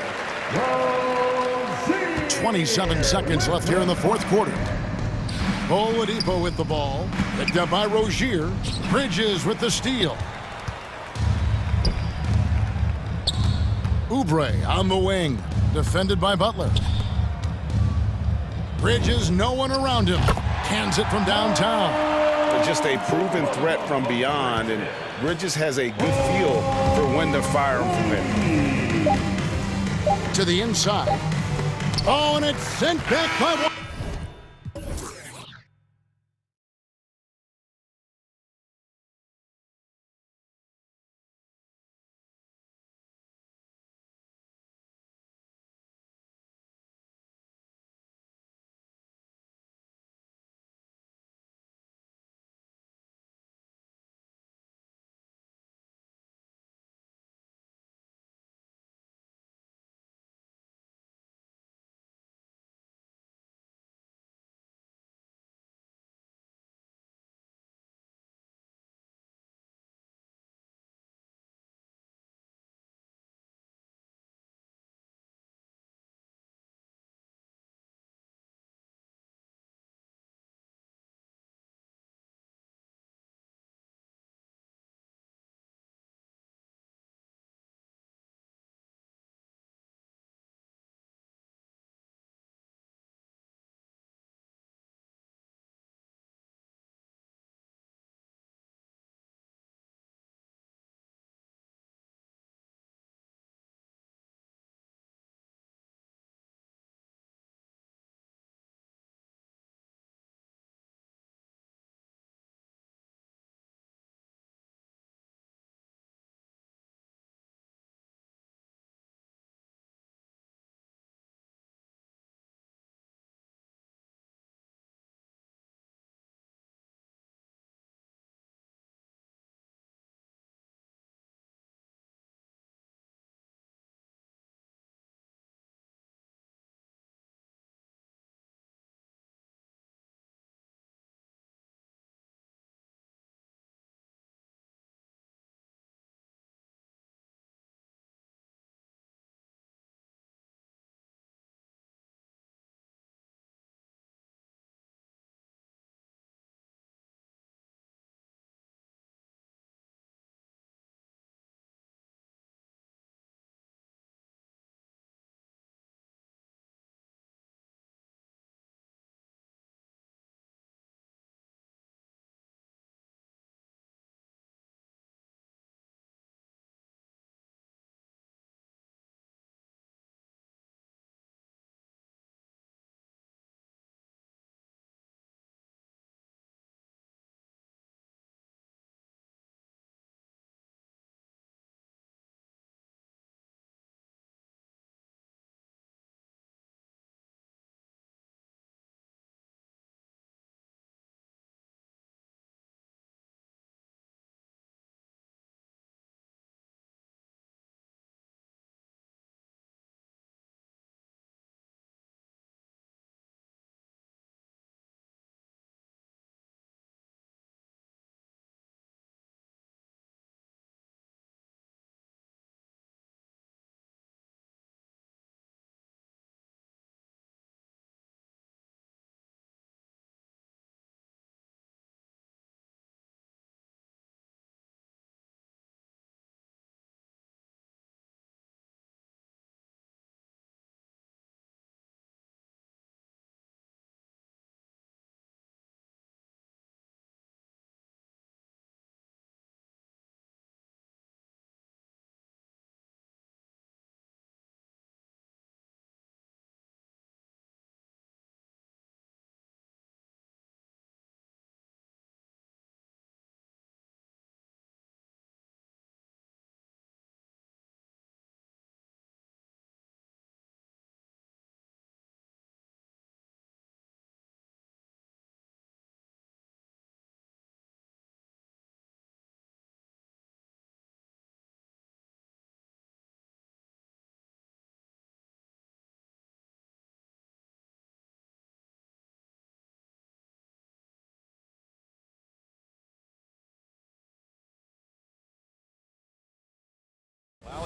27 seconds left here in the fourth quarter. Oladipo with the ball. Picked up by Rozier. Bridges with the steal. Oubre on the wing. Defended by Butler. Bridges, no one around him. Hands it from downtown. Just a proven threat from beyond, and Bridges has a good feel for when to fire from there. To the inside. Oh, and it's sent back by one.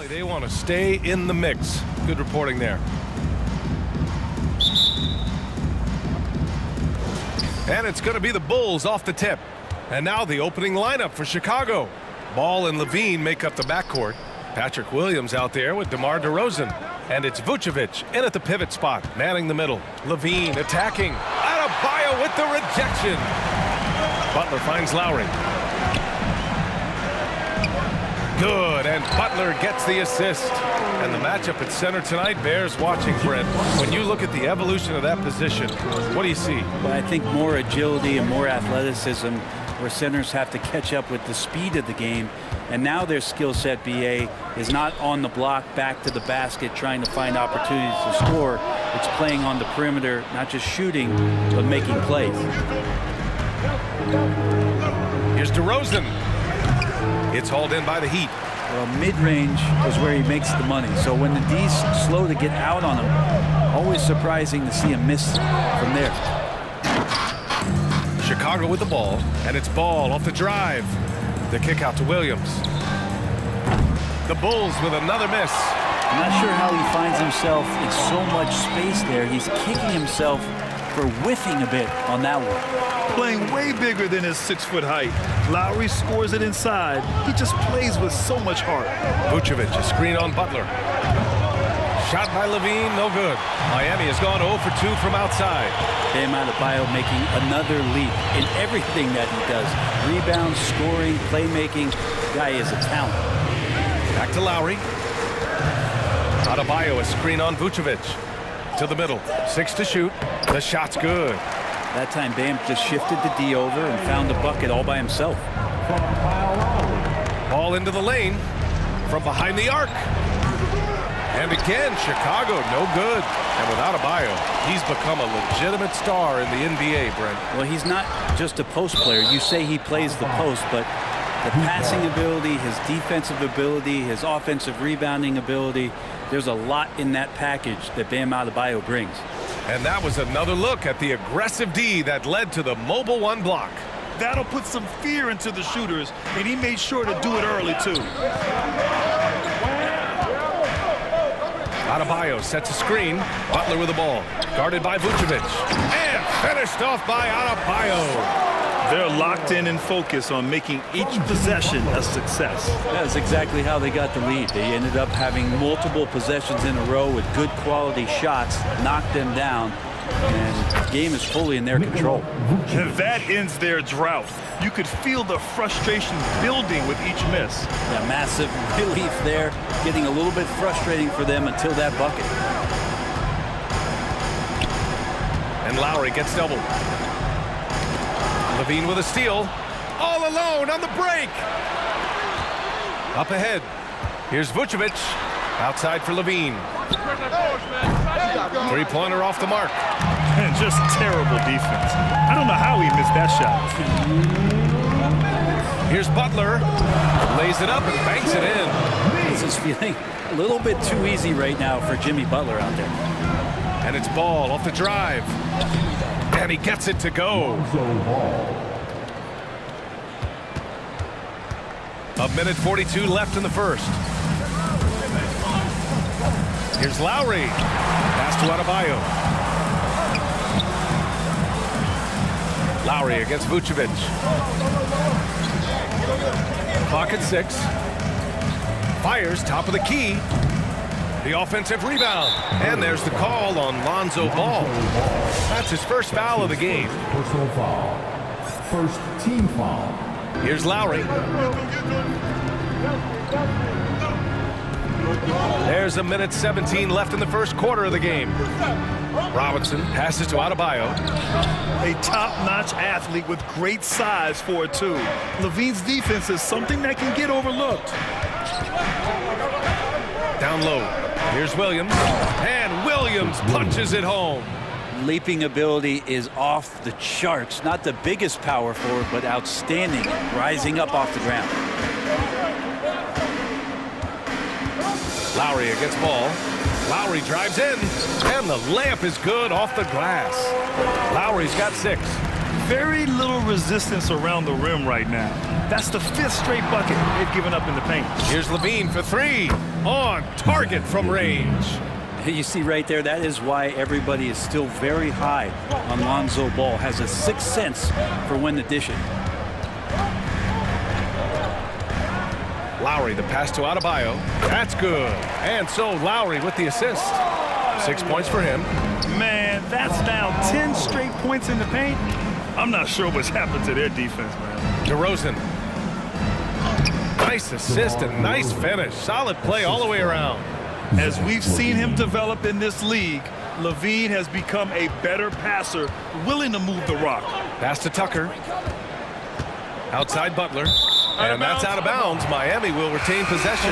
They want to stay in the mix. Good reporting there. And it's going to be the Bulls off the tip. And now the opening lineup for Chicago. Ball and Levine make up the backcourt. Patrick Williams out there with DeMar DeRozan. And it's Vucevic in at the pivot spot, manning the middle. Levine attacking. Adebayo with the rejection. Butler finds Lowry. Good, and Butler gets the assist. And the matchup at center tonight bears watching, Brent. When you look at the evolution of that position, what do you see? Well, I think more agility and more athleticism, where centers have to catch up with the speed of the game. And now their skill set, BA, is not on the block, back to the basket, trying to find opportunities to score. It's playing on the perimeter, not just shooting, but making plays. Here's DeRozan. It's hauled in by the Heat. Well, mid-range is where he makes the money. So when the D's slow to get out on him, always surprising to see him miss from there. Chicago with the ball, and it's Ball off the drive. The kick out to Williams. The Bulls with another miss. I'm not sure how he finds himself in so much space there. He's kicking himself for whiffing a bit on that one. Playing way bigger than his 6-foot height. Lowry scores it inside. He just plays with so much heart. Vucevic, a screen on Butler. Shot by Levine, no good. Miami has gone 0 for 2 from outside. Bam Adebayo making another leap in everything that he does. Rebounds, scoring, playmaking. The guy is a talent. Back to Lowry. Adebayo, a screen on Vucevic. To the middle, 6 to shoot. The shot's good. That time Bam just shifted the D over and found the bucket all by himself. Ball into the lane from behind the arc. And again, Chicago, no good. And without Adebayo, he's become a legitimate star in the NBA, Brent. Well, he's not just a post player. You say he plays the post, but the passing ability, his defensive ability, his offensive rebounding ability, there's a lot in that package that Bam Adebayo brings. And that was another look at the aggressive D that led to the mobile one block. That'll put some fear into the shooters, and he made sure to do it early, too. Adebayo sets a screen. Butler with the ball. Guarded by Vucevic. And finished off by Adebayo. They're locked in and focused on making each possession a success. That's exactly how they got the lead. They ended up having multiple possessions in a row with good quality shots, knocked them down, and the game is fully in their control. And that ends their drought. You could feel the frustration building with each miss. Yeah, massive relief there, getting a little bit frustrating for them until that bucket. And Lowry gets doubled. Levine with a steal. All alone on the break. Up ahead. Here's Vucevic. Outside for Levine. Three-pointer off the mark. And just terrible defense. I don't know how he missed that shot. Here's Butler. Lays it up and banks it in. This is feeling a little bit too easy right now for Jimmy Butler out there. And it's Ball off the drive. And he gets it to go. A minute 42 left in the first. Here's Lowry. Pass to Adebayo. Lowry against Vucevic. Clock at 6. Fires top of the key. The offensive rebound. And there's the call on Lonzo Ball. That's his first foul of the game. Personal foul. First team foul. Here's Lowry. There's a minute 17 left in the first quarter of the game. Robinson passes to Adebayo. A top-notch athlete with great size for a 2. Levine's defense is something that can get overlooked. Down low. Here's Williams. And Williams punches it home. Leaping ability is off the charts. Not the biggest power forward, but outstanding. Rising up off the ground. Lowry against Ball. Lowry drives in. And the layup is good off the glass. Lowry's got 6. very little resistance around the rim right now. That's the 5th straight bucket they've given up in the paint. Here's Levine for 3. On target from range. You see right there, that is why everybody is still very high on Lonzo Ball. Has a 6th sense for when to dish it. Lowry, the pass to Adebayo. That's good. And so Lowry with the assist. 6 points for him. Man, that's now 10 straight points in the paint. I'm not sure what's happened to their defense, man. DeRozan. Nice assist and nice finish. Solid play all the way around. As we've seen him develop in this league, Levine has become a better passer, willing to move the rock. Pass to Tucker. Outside Butler. And that's out of bounds. Miami will retain possession.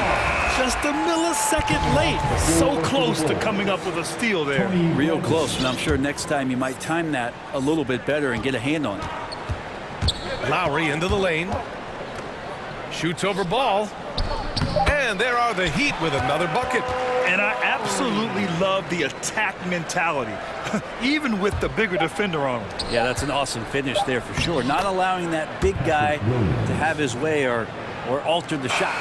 Just a millisecond late. So close to coming up with a steal there. Real close, and I'm sure next time you might time that a little bit better and get a hand on it. Lowry into the lane. Shoots over ball. And there are the Heat with another bucket. And I absolutely love the attack mentality, even with the bigger defender on him. Yeah, that's an awesome finish there for sure. Not allowing that big guy to have his way or alter the shot.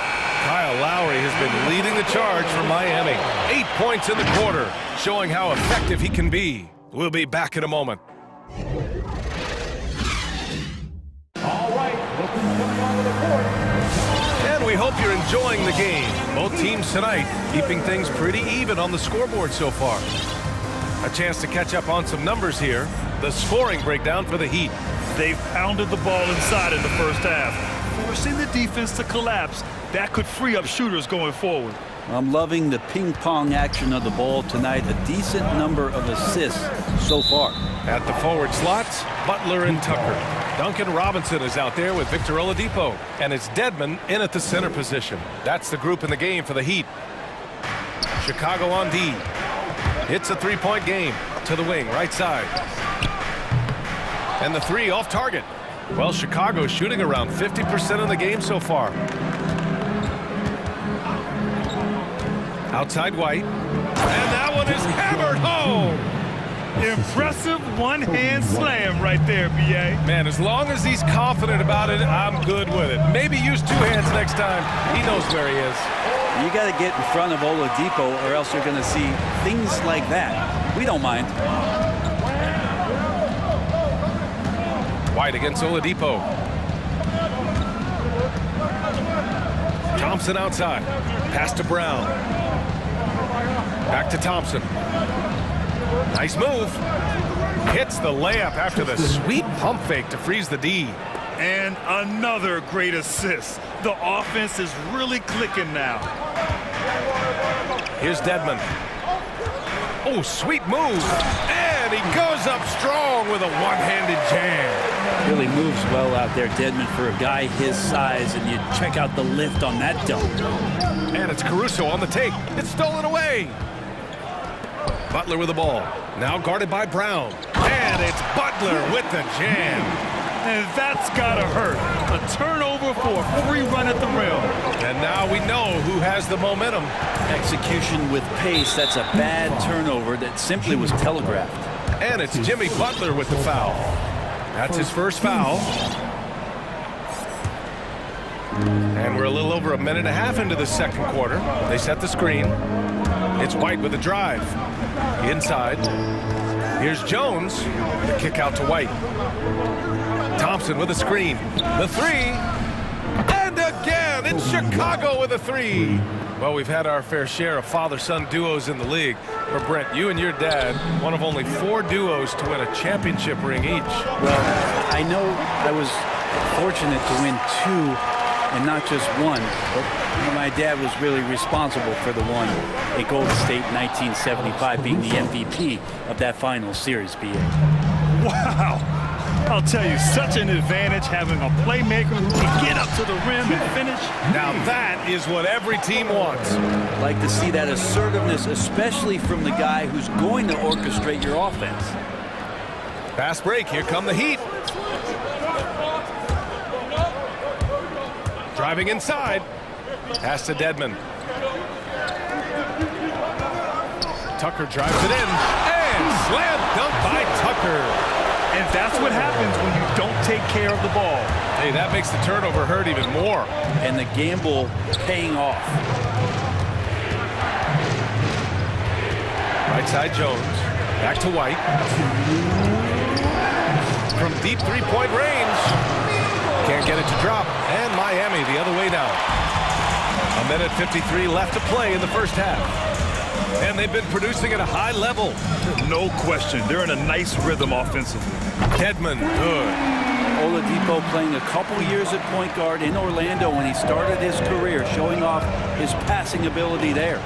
Kyle Lowry has been leading the charge for Miami. 8 points in the quarter, showing how effective he can be. We'll be back in a moment. All right, looking coming onto the court. And we hope you're enjoying the game. Both teams tonight keeping things pretty even on the scoreboard so far. A chance to catch up on some numbers here. The scoring breakdown for the Heat. They've pounded the ball inside in the first half, forcing the defense to collapse. That could free up shooters going forward. I'm loving the ping-pong action of the ball tonight. A decent number of assists so far. At the forward slots, Butler and Tucker. Duncan Robinson is out there with Victor Oladipo. And it's Dedmon in at the center position. That's the group in the game for the Heat. Chicago on D. It's a three-point game. To the wing, right side. And the 3 off target. Well, Chicago's shooting around 50% in the game so far. Outside White. And that one is hammered home. Impressive one-hand slam right there, B.A. Man, as long as he's confident about it, I'm good with it. Maybe use 2 hands next time. He knows where he is. You got to get in front of Oladipo or else you're going to see things like that. We don't mind. White against Oladipo. Thompson outside. Pass to Brown. Back to Thompson. Nice move. Hits the layup after the sweet pump fake to freeze the D. And another great assist. The offense is really clicking now. Here's Dedmon. Oh, sweet move. And he goes up strong with a one-handed jam. Really moves well out there, Dedmon, for a guy his size, and you check out the lift on that dunk. And it's Caruso on the take. It's stolen away. Butler with the ball. Now guarded by Brown. And it's Butler with the jam. And that's gotta hurt. A turnover for a free run at the rim. And now we know who has the momentum. Execution with pace. That's a bad turnover that simply was telegraphed. And it's Jimmy Butler with the foul. That's his first foul. And we're a little over a minute and a half into the second quarter. They set the screen. It's White with a drive. Inside. Here's Jones. The kick out to White. Thompson with a screen. The 3. And again, it's Chicago with a 3. Well, we've had our fair share of father-son duos in the league. But Brent, you and your dad, one of only 4 duos to win a championship ring each. Well, I know I was fortunate to win 2 and not just 1. But my dad was really responsible for the one at Golden State in 1975, being the MVP of that final series, B.A. Wow. I'll tell you, such an advantage having a playmaker who can get up to the rim and finish. Now that is what every team wants. Like to see that assertiveness, especially from the guy who's going to orchestrate your offense. Fast break. Here come the Heat. Driving inside. Pass to Dedmon. Tucker drives it in. And slam dunk by Tucker. And that's what happens when you don't take care of the ball. Hey, that makes the turnover hurt even more. And the gamble paying off. Right side Jones. Back to White. From deep three-point range. Can't get it to drop. And Miami the other way now. 1:53 left to play in the first half. And they've been producing at a high level. No question. They're in a nice rhythm offensively. Dedmon, good. Oladipo playing a couple years at point guard in Orlando when he started his career, showing off his passing ability there.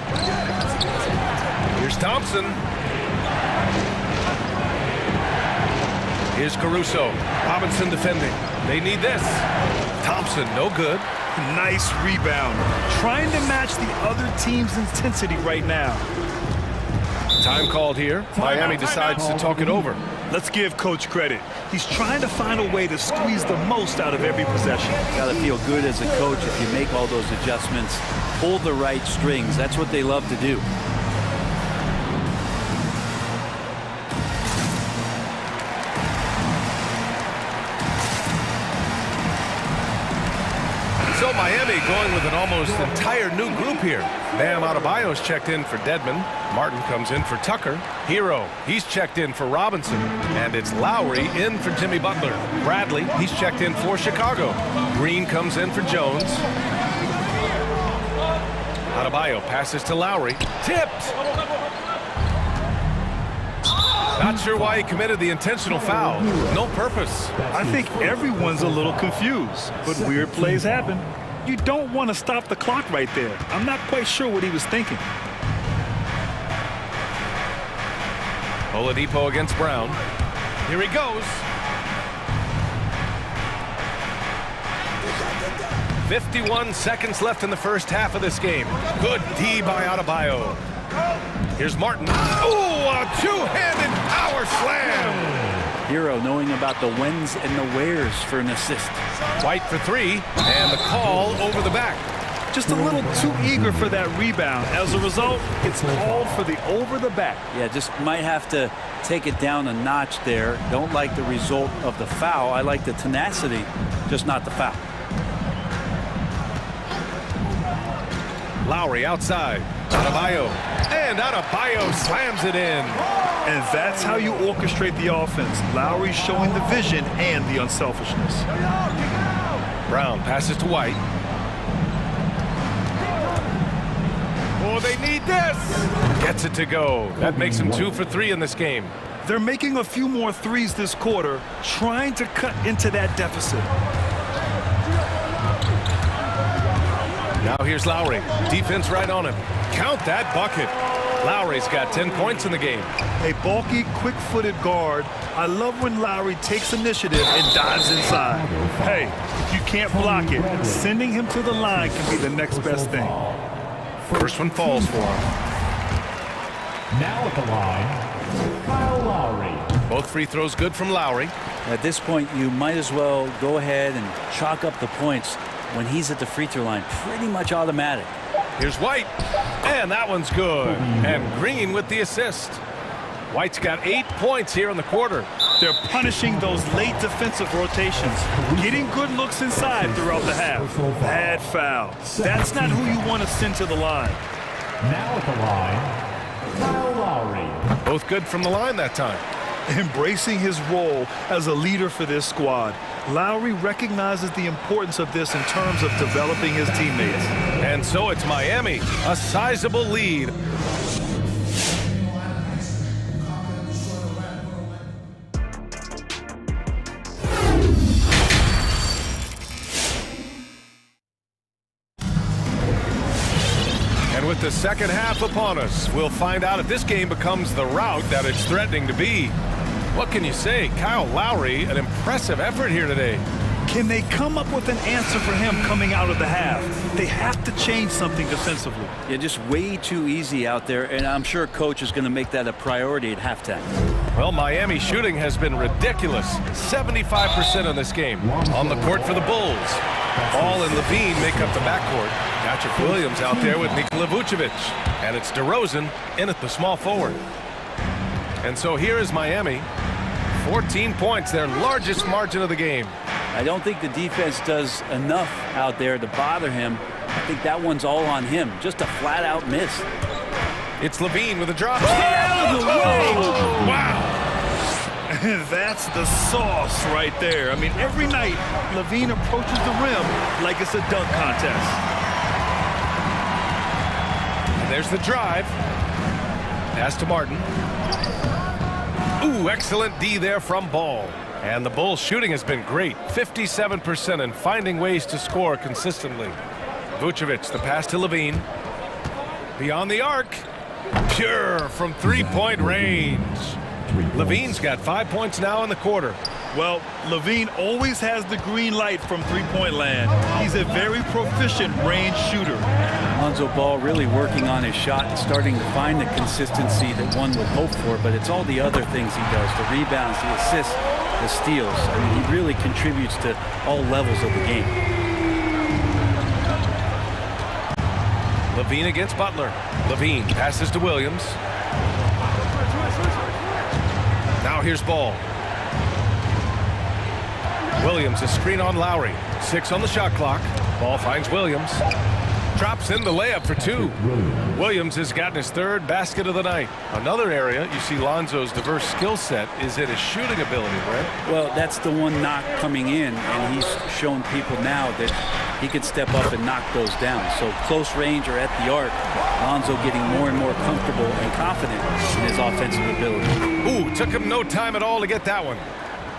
Here's Thompson. Here's Caruso. Robinson defending. They need this. Thompson, no good. Nice rebound. Trying to match the other team's intensity right now. Time called here. Miami decides to talk it over. Let's give Coach credit. He's trying to find a way to squeeze the most out of every possession. Got to feel good as a coach if you make all those adjustments, pull the right strings. That's what they love to do. So Miami going with an almost entire new group here. Bam Adebayo's checked in for Dedmon. Martin comes in for Tucker. Hero, he's checked in for Robinson. And it's Lowry in for Jimmy Butler. Bradley, he's checked in for Chicago. Green comes in for Jones. Adebayo passes to Lowry. Tipped! Not sure why he committed the intentional foul. No purpose. I think everyone's a little confused, but weird plays happen. You don't want to stop the clock right there. I'm not quite sure what he was thinking. Oladipo against Brown. Here he goes. 51 seconds left in the first half of this game. Good D by Adebayo. Here's Martin. Ooh, a two-handed power slam. Hero knowing about the whens and the wheres for an assist. White for three, and the call over the back. Just a little too eager for that rebound. As a result, it's called for the over the back. Yeah, just might have to take it down a notch there. Don't like the result of the foul. I like the tenacity, just not the foul. Lowry outside. Adebayo. And Adebayo slams it in. And that's how you orchestrate the offense. Lowry showing the vision and the unselfishness. Brown passes to White. Oh, they need this. Gets it to go. That makes him 2 for 3 in this game. They're making a few more threes this quarter, trying to cut into that deficit. Now here's Lowry. Defense right on him. Count that bucket. Lowry's got 10 points in the game. A bulky, quick-footed guard. I love when Lowry takes initiative and dives inside. Hey, if you can't block it, sending him to the line can be the next best thing. First one falls for him. Now at the line, Kyle Lowry. Both free throws good from Lowry. At this point, you might as well go ahead and chalk up the points when he's at the free throw line. Pretty much automatic. Here's White. And that one's good. And Green with the assist. White's got 8 points here in the quarter. They're punishing those late defensive rotations, getting good looks inside throughout the half. Bad foul. That's not who you want to send to the line. Now at the line, Kyle Lowry. Both good from the line that time. Embracing his role as a leader for this squad. Lowry recognizes the importance of this in terms of developing his teammates. And so it's Miami, a sizable lead. And with the second half upon us, we'll find out if this game becomes the rout that it's threatening to be. What can you say? Kyle Lowry, an impressive effort here today. Can they come up with an answer for him coming out of the half? They have to change something defensively. Yeah, just way too easy out there, and I'm sure Coach is going to make that a priority at halftime. Well, Miami shooting has been ridiculous. 75% in this game. On the court for the Bulls. Ball and Levine make up the backcourt. Patrick Williams out there with Nikola Vucevic. And it's DeRozan in at the small forward. And so here is Miami. 14 points, their largest margin of the game. I don't think the defense does enough out there to bother him. I think that one's all on him. Just a flat-out miss. It's Levine with a drop. Out of the way! Wow! That's the sauce right there. I mean, every night, Levine approaches the rim like it's a dunk contest. And there's the drive. Pass to Martin. Ooh, excellent D there from Ball. And the Bulls' shooting has been great. 57% and finding ways to score consistently. Vucevic, the pass to Levine. Beyond the arc. Pure from three-point range. Levine's got 5 points now in the quarter. Well, Levine always has the green light from three-point land. He's a very proficient range shooter. Lonzo Ball really working on his shot and starting to find the consistency that one would hope for, but it's all the other things he does, the rebounds, the assists, the steals. I mean, he really contributes to all levels of the game. Levine against Butler. Levine passes to Williams. Now here's Ball. Williams, a screen on Lowry. 6 on the shot clock. Ball finds Williams. Drops in the layup for 2. Williams has gotten his 3rd basket of the night. Another area you see Lonzo's diverse skill set is in his shooting ability, Brett. Well, that's the one knock coming in, and he's shown people now that he can step up and knock those down. So close range or at the arc, Lonzo getting more and more comfortable and confident in his offensive ability. Ooh, took him no time at all to get that one.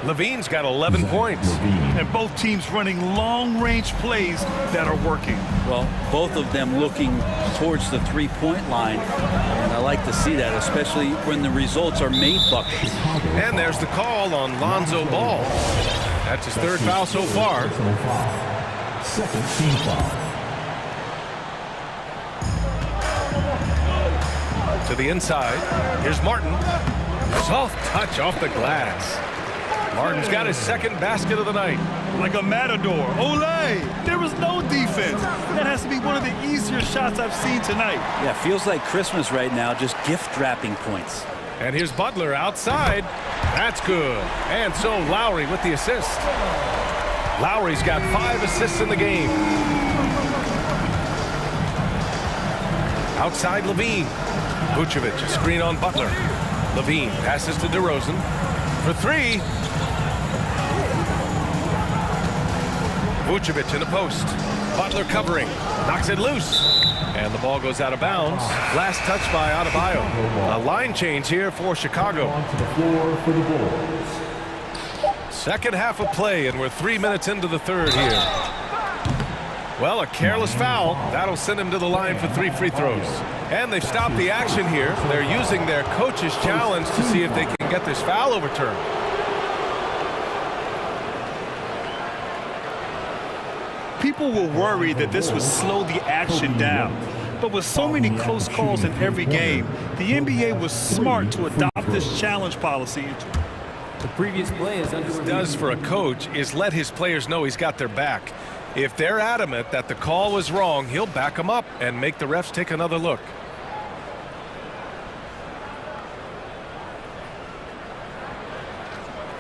Levine's got 11 points. And both teams running long-range plays that are working. Well, both of them looking towards the three-point line, and I like to see that, especially when the results are made buckets. And there's the call on Lonzo Ball. That's his 3rd foul so far. 2nd team foul. To the inside. Here's Martin. Soft touch off the glass. Martin's got his 2nd basket of the night. Like a matador. Olé! There was no defense. That has to be one of the easier shots I've seen tonight. Yeah, feels like Christmas right now, just gift wrapping points. And here's Butler outside. That's good. And so Lowry with the assist. Lowry's got 5 assists in the game. Outside Levine. Vucevic, a screen on Butler. Levine passes to DeRozan. For 3. Vucevic in the post. Butler covering. Knocks it loose. And the ball goes out of bounds. Last touch by Adebayo. A line change here for Chicago. Onto the floor for the Bulls. 2nd half of play, and we're 3 minutes into the 3rd here. Well, a careless foul. That'll send him to the line for 3 free throws. And they've stopped the action here. They're using their coach's challenge to see if they can get this foul overturned. People were worried that this would slow the action down. But with so many close calls in every game, the NBA was smart to adopt this challenge policy. The previous play is under review. Does for a coach is let his players know he's got their back. If they're adamant that the call was wrong, he'll back them up and make the refs take another look.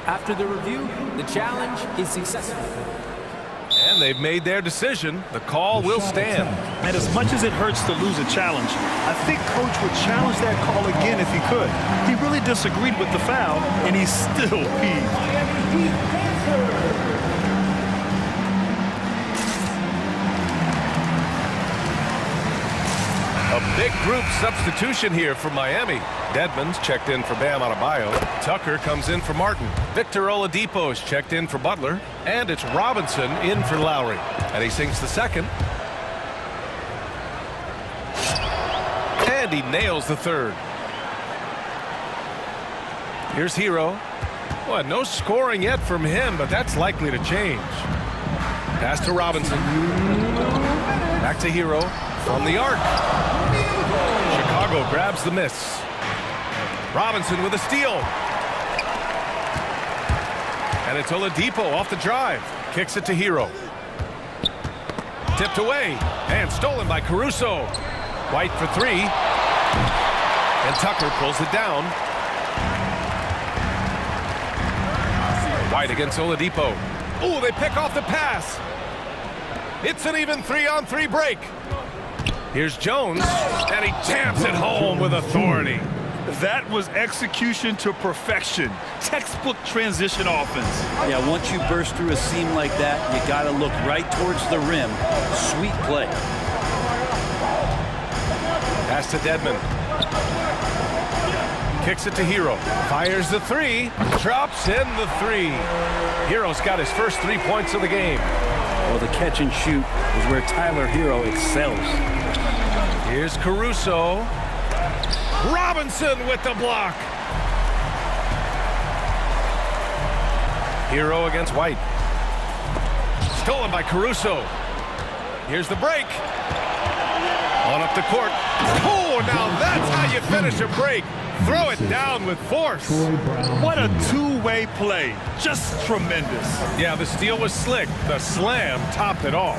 After the review, the challenge is successful. And they've made their decision. The call will stand. And as much as it hurts to lose a challenge, I think Coach would challenge that call again if he could. He really disagreed with the foul, and he's still peeved. A big group substitution here for Miami. Dedmon's checked in for Bam Adebayo. Tucker comes in for Martin. Victor Oladipo's checked in for Butler. And it's Robinson in for Lowry. And he sinks the 2nd. And he nails the 3rd. Here's Hero. Well, no scoring yet from him, but that's likely to change. Pass to Robinson. Back to Hero from the arc. Chicago grabs the miss. Robinson with a steal. And it's Oladipo off the drive. Kicks it to Hero. Tipped away. And stolen by Caruso. White for 3. And Tucker pulls it down. White against Oladipo. Oh, they pick off the pass. It's an even 3-on-3 break. Here's Jones, and he jams it home with authority. That was execution to perfection. Textbook transition offense. Yeah, once you burst through a seam like that, you got to look right towards the rim. Sweet play. Pass to Dedmon. Kicks it to Hero. Fires the three. Drops in the three. Hero's got his first 3 points of the game. Well, the catch and shoot is where Tyler Hero excels. Here's Caruso. Robinson with the block. Hero against White. Stolen by Caruso. Here's the break. On up the court. Oh, now that's how you finish a break. Throw it down with force. What a two-way play. Just tremendous. Yeah, the steal was slick. The slam topped it off.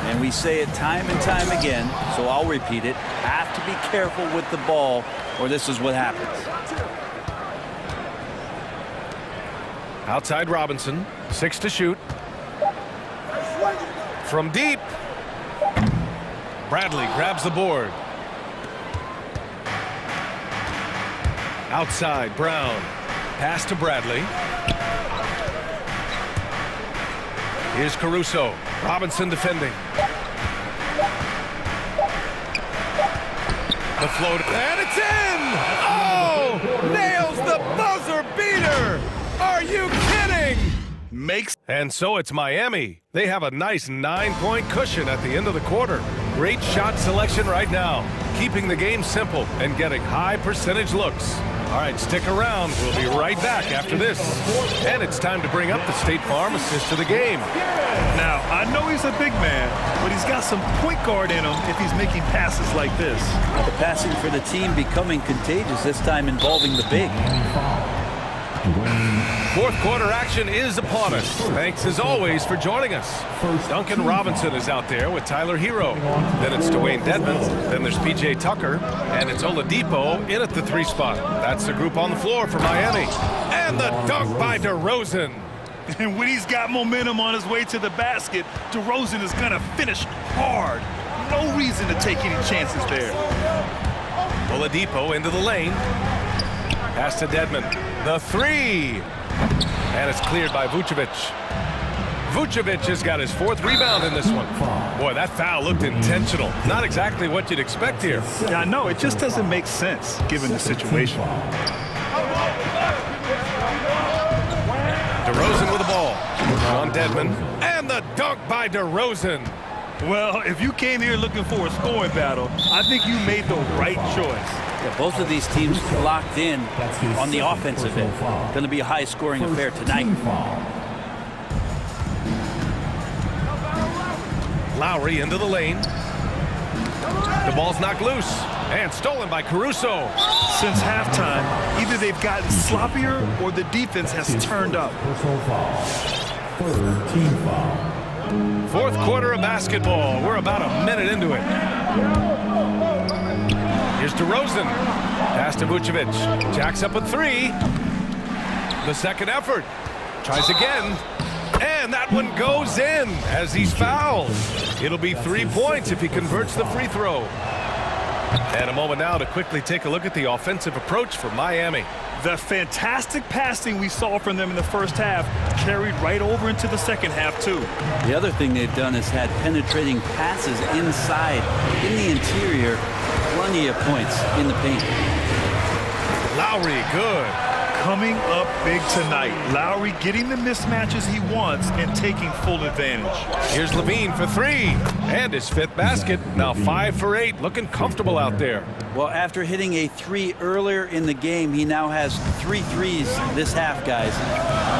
And we say it time and time again, so I'll repeat it. Have to be careful with the ball, or this is what happens. Outside Robinson. 6 to shoot. From deep. Bradley grabs the board. Outside, Brown. Pass to Bradley. Here's Caruso. Robinson defending. The float, and it's in! Oh! Nails the buzzer beater! Are you kidding? And so it's Miami. They have a nice 9-point cushion at the end of the quarter. Great shot selection right now, keeping the game simple and getting high percentage looks. All right, stick around. We'll be right back after this. And it's time to bring up the State Farm assist to the game. Now, I know he's a big man, but he's got some point guard in him if he's making passes like this. The passing for the team becoming contagious, this time involving the big. Fourth quarter action is upon us. Thanks as always for joining us. Duncan Robinson is out there with Tyler Hero. Then it's Dwayne Dedmon. Then there's PJ Tucker. And it's Oladipo in at the 3 spot. That's the group on the floor for Miami. And the dunk by DeRozan. And when he's got momentum on his way to the basket, DeRozan is going to finish hard. No reason to take any chances there. Oladipo into the lane. Pass to Dedmon. The 3. And it's cleared by Vucevic. Vucevic has got his 4th rebound in this one. Boy, that foul looked intentional. Not exactly what you'd expect here. Yeah, I know. It just doesn't make sense given the situation. DeRozan with the ball. On Dedmon. And the dunk by DeRozan. Well, if you came here looking for a scoring battle, I think you made the right choice. Yeah, both of these teams locked in on the offensive end. Going to be a high-scoring affair tonight. Lowry into the lane. The ball's knocked loose and stolen by Caruso. Since halftime, either they've gotten sloppier or the defense has turned up. Third team foul. Fourth quarter of basketball. We're about a minute into it. Here's DeRozan. Pass to Vucevic. Jacks up a 3. The second effort. Tries again. And that one goes in as he's fouled. It'll be 3 points if he converts the free throw. And a moment now to quickly take a look at the offensive approach for Miami. The fantastic passing we saw from them in the first half carried right over into the second half, too. The other thing they've done is had penetrating passes inside, in the interior, plenty of points in the paint. Lowry, good. Coming up big tonight. Lowry getting the mismatches he wants and taking full advantage. Here's Levine for 3. And his 5th basket. Now 5 for 8. Looking comfortable out there. Well, after hitting a 3 earlier in the game, he now has 3 threes this half, guys.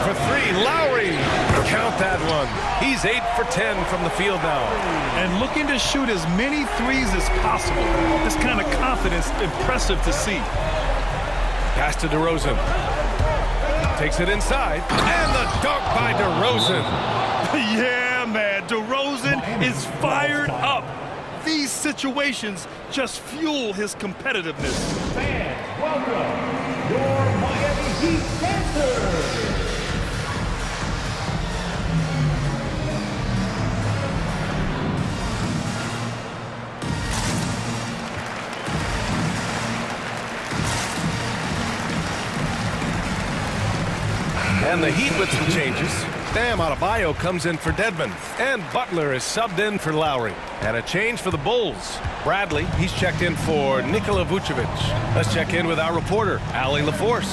For 3, Lowry. Count that one. He's 8 for 10 from the field now. And looking to shoot as many threes as possible. This kind of confidence, impressive to see. Pass to DeRozan. Takes it inside. And the dunk by DeRozan. Yeah, man. DeRozan is fired up. These situations just fuel his competitiveness. Fans, welcome your Miami Heat dancers. And the Heat with some changes. Bam Adebayo comes in for Dedmon. And Butler is subbed in for Lowry. And a change for the Bulls. Bradley, he's checked in for Nikola Vucevic. Let's check in with our reporter, Allie LaForce.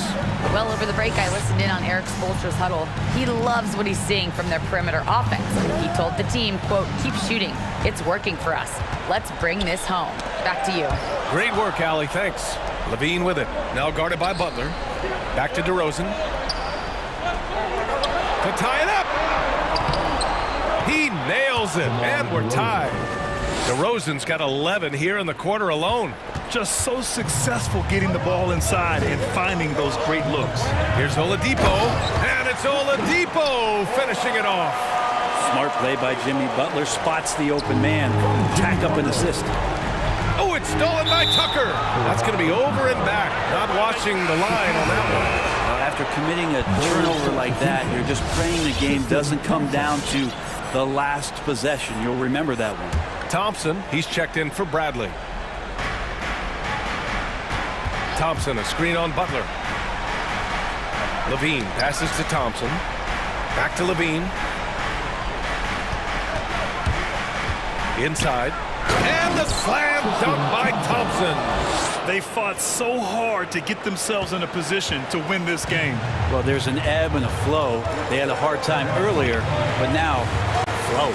Well, over the break, I listened in on Eric Spoelstra's huddle. He loves what he's seeing from their perimeter offense. He told the team, quote, keep shooting. It's working for us. Let's bring this home. Back to you. Great work, Allie. Thanks. Levine with it. Now guarded by Butler. Back to DeRozan. To tie it up. He nails it, and we're tied. DeRozan's got 11 here in the quarter alone. Just so successful getting the ball inside and finding those great looks. Here's Oladipo, and it's Oladipo finishing it off. Smart play by Jimmy Butler. Spots the open man. Tack up an assist. Oh, it's stolen by Tucker. That's going to be over and back. Not watching the line on that one. After committing a turnover like that, you're just praying the game doesn't come down to the last possession. You'll remember that one. Thompson, he's checked in for Bradley. Thompson, a screen on Butler. Levine passes to Thompson. Back to Levine. Inside. And the slam dunk by Thompson. They fought so hard to get themselves in a position to win this game. Well, there's an ebb and a flow. They had a hard time earlier, but now, flow.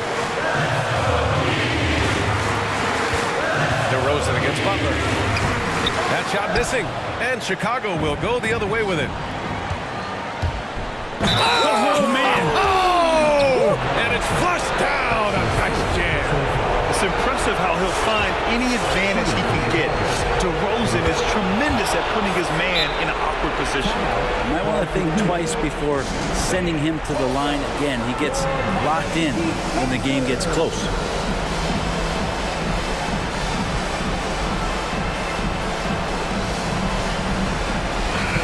DeRozan against Butler. That shot missing, and Chicago will go the other way with it. Oh, man! Oh! And it's flushed down. A nice jam. It's impressive how he'll find any advantage he can get. DeRozan is tremendous at putting his man in an awkward position. You might want to think twice before sending him to the line again. He gets locked in when the game gets close.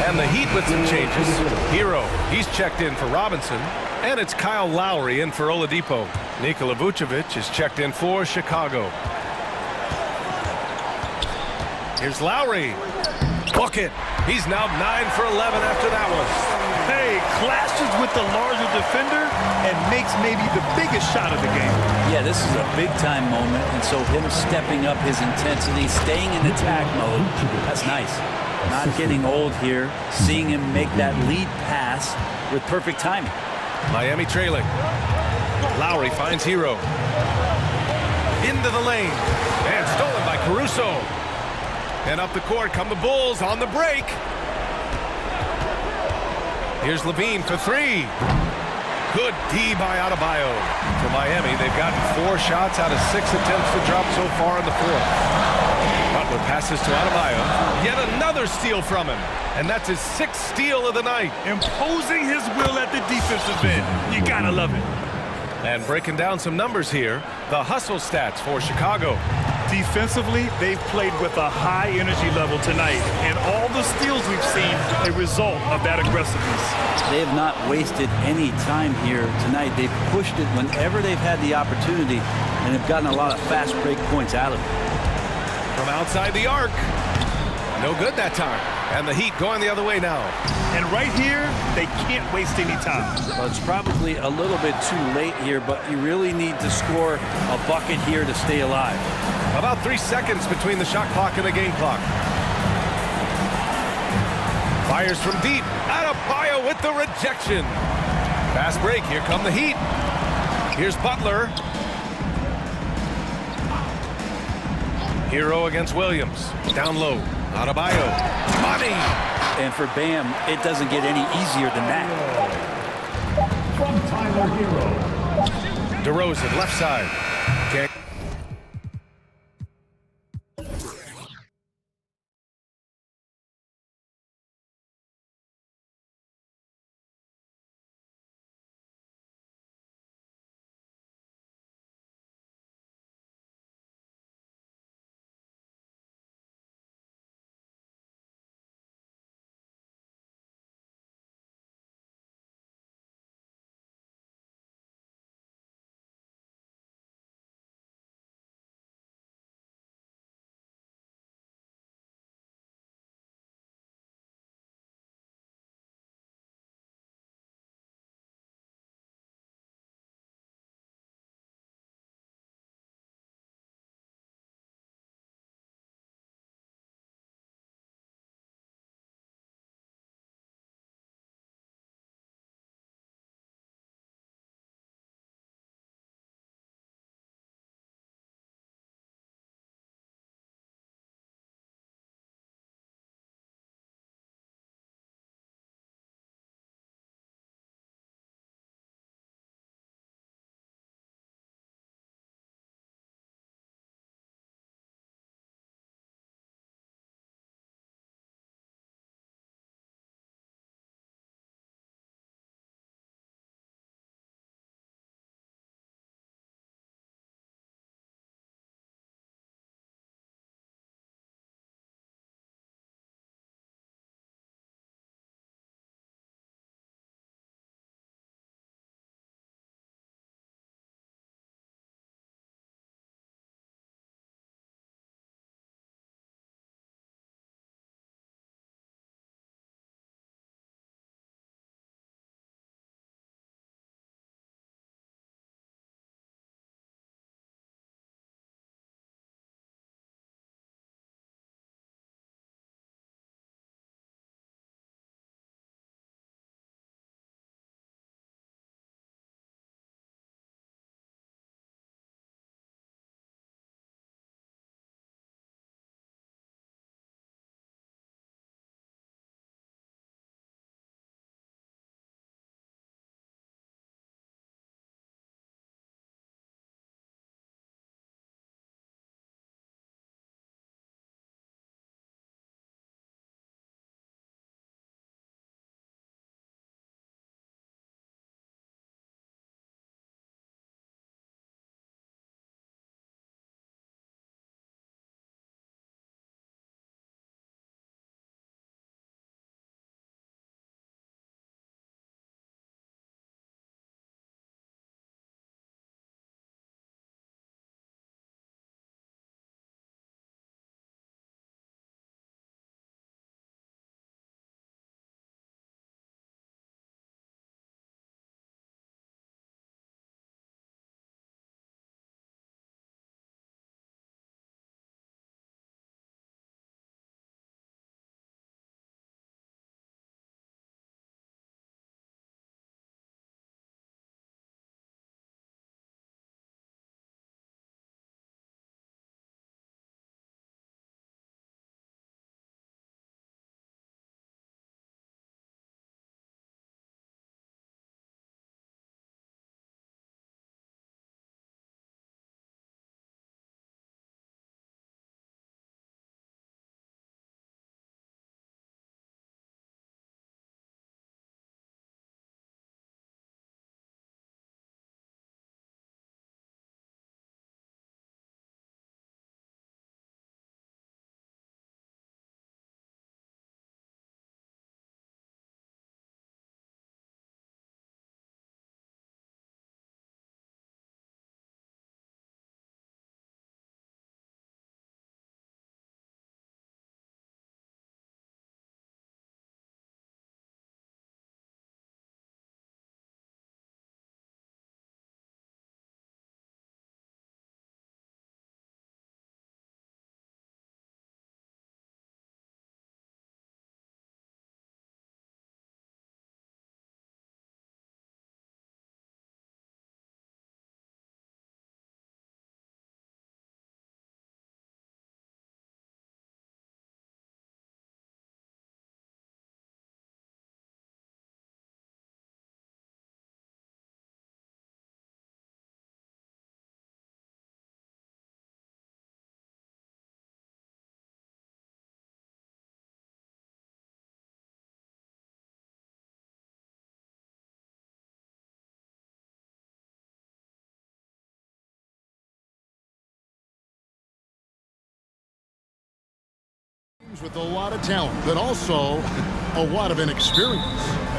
And the Heat with some changes. Hero, he's checked in for Robinson. And it's Kyle Lowry in for Oladipo. Nikola Vucevic is checked in for Chicago. Here's Lowry. Bucket. He's now 9 for 11 after that one. Hey, clashes with the larger defender and makes maybe the biggest shot of the game. Yeah, this is a big-time moment, and so him stepping up his intensity, staying in attack mode, that's nice. Not getting old here, seeing him make that lead pass with perfect timing. Miami trailing. Lowry finds Hero. Into the lane. And stolen by Caruso. And up the court come the Bulls on the break. Here's Levine for three. Good D by Adebayo. For Miami, they've gotten 4 shots out of 6 attempts to drop so far in the fourth. Butler passes to Adebayo. Yet another steal from him. And that's his 6th steal of the night. Imposing his will at the defensive end. You gotta love it. And breaking down some numbers here, the hustle stats for Chicago. Defensively, they've played with a high energy level tonight, and all the steals we've seen a result of that aggressiveness. They have not wasted any time here tonight. They've pushed it whenever they've had the opportunity, and have gotten a lot of fast break points out of it. From outside the arc. No good that time. And the Heat going the other way now. And right here, they can't waste any time. Well, it's probably a little bit too late here, but you really need to score a bucket here to stay alive. About 3 seconds between the shot clock and the game clock. Fires from deep. Adebayo with the rejection. Fast break. Here come the Heat. Here's Butler. Hero against Williams. Down low. Adebayo. Money. And for Bam, it doesn't get any easier than that. From Tyler Hero. DeRozan, left side. Okay. With a lot of talent, but also a lot of inexperience.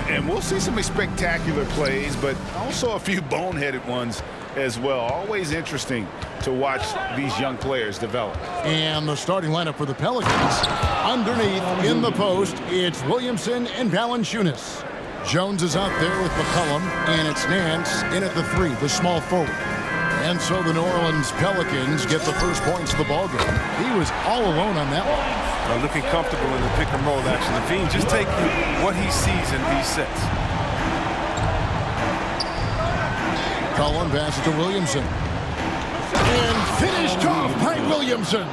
And we'll see some spectacular plays, but also a few boneheaded ones as well. Always interesting to watch these young players develop. And the starting lineup for the Pelicans. Underneath, in the post, it's Williamson and Valanciunas. Jones is out there with McCollum, and it's Nance in at the 3, the small forward. And so the New Orleans Pelicans get the first points of the ballgame. He was all alone on that one. Looking comfortable in the pick and roll action. Levine just taking what he sees in these sets. Cullen passes to Williamson. And finished off by Williamson.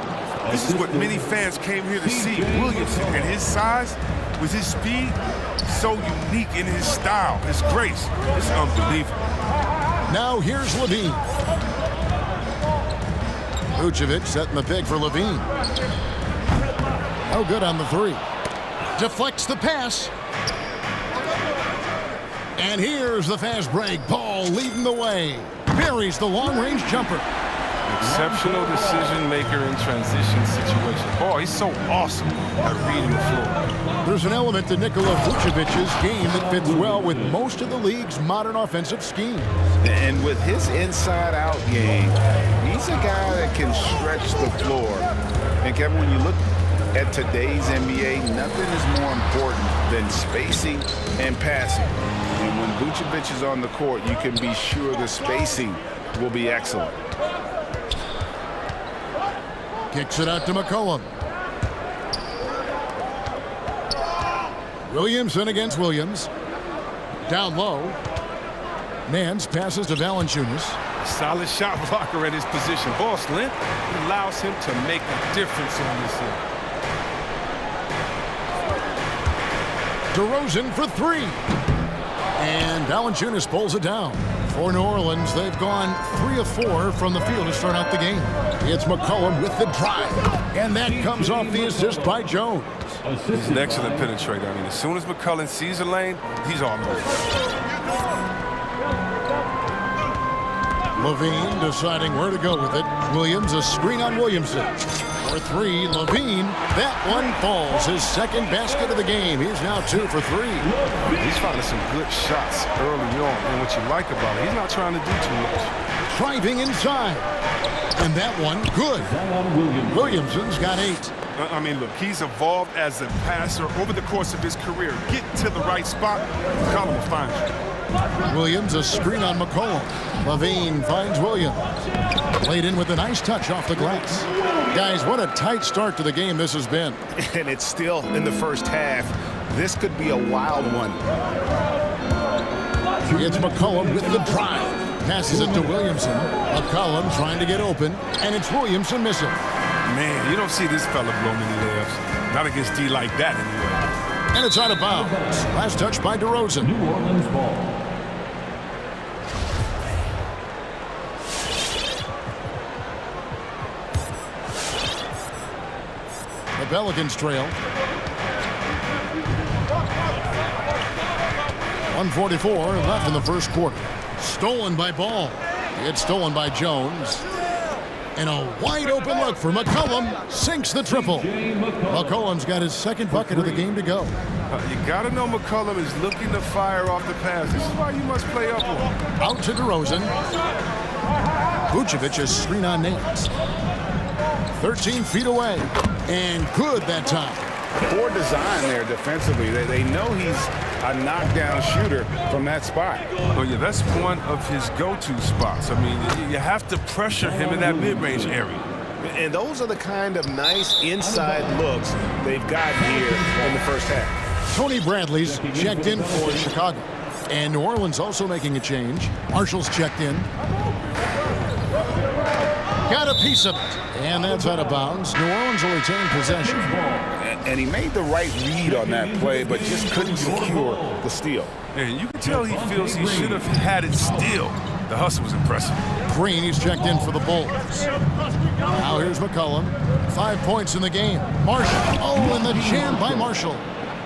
This is what many fans came here to see. Williamson and his size, with his speed, so unique in his style, his grace. It's unbelievable. Now here's Levine. Vucevic setting the pick for Levine. No good on the 3. Deflects the pass. And here's the fast break. Ball leading the way. Buries the long-range jumper. Exceptional decision maker in transition situations. Oh, he's so awesome at reading the floor. There's an element to Nikola Vucevic's game that fits well with most of the league's modern offensive schemes. And with his inside-out game, he's a guy that can stretch the floor. And Kevin, when you look at today's NBA, nothing is more important than spacing and passing. And when Vucevic is on the court, you can be sure the spacing will be excellent. Kicks it out to McCollum. Williamson against Williams. Down low. Nance passes to Valanciunas. Solid shot blocker at his position. Ball slant allows him to make a difference on this end. DeRozan for 3. And Valanciunas pulls it down. For New Orleans, they've gone 3 of 4 from the field to start out the game. It's McCollum with the drive. And that comes off the assist by Jones. He's an excellent penetrator. I mean, as soon as McCollum sees a lane, he's all over. Levine deciding where to go with it. Williams, a screen on Williamson. For 3, Levine. That one falls. His second basket of the game. He's now 2 for 3. He's finding some good shots early on. And what you like about it, he's not trying to do too much. Driving inside. And that one, good. Williamson's got 8. I mean, look, he's evolved as a passer over the course of his career. Get to the right spot, McCollum will find you. Williams, a screen on McCollum. Levine finds Williams. Played in with a nice touch off the glass. Guys, what a tight start to the game this has been. And it's still in the first half. This could be a wild one. It's McCollum with the drive. Passes it to Williamson. McCollum trying to get open, and it's Williamson missing. Man, you don't see this fella blow many layups. Not against D like that, anyway. And it's out of bounds. Last touch by DeRozan. New Orleans ball. The Pelicans trail. 1:44 left in the first quarter. Stolen by Ball. It's stolen by Jones. And a wide open look for McCollum. Sinks the triple. McCollum's got his second bucket of the game to go. You got to know McCollum is looking to fire off the pass. This is why you must play up on him. Out to DeRozan. Vucevic is screen on Nance. 13 feet away. And good that time. Poor design there defensively. They know he's a knockdown shooter from that spot. Oh, yeah, that's one of his go-to spots. I mean, you have to pressure him in that mid-range area. And those are the kind of nice inside looks they've got here in the first half. Tony Bradley's checked in for Chicago. And New Orleans also making a change. Marshall's checked in. Got a piece of it. And that's out of bounds. New Orleans will retain possession. And he made the right read on that play, but just couldn't secure the steal. And you can tell he feels he should have had it still. The hustle was impressive. Green, he's checked in for the Bulls. Now here's McCollum. 5 points in the game. Marshall. Oh, and the jam by Marshall.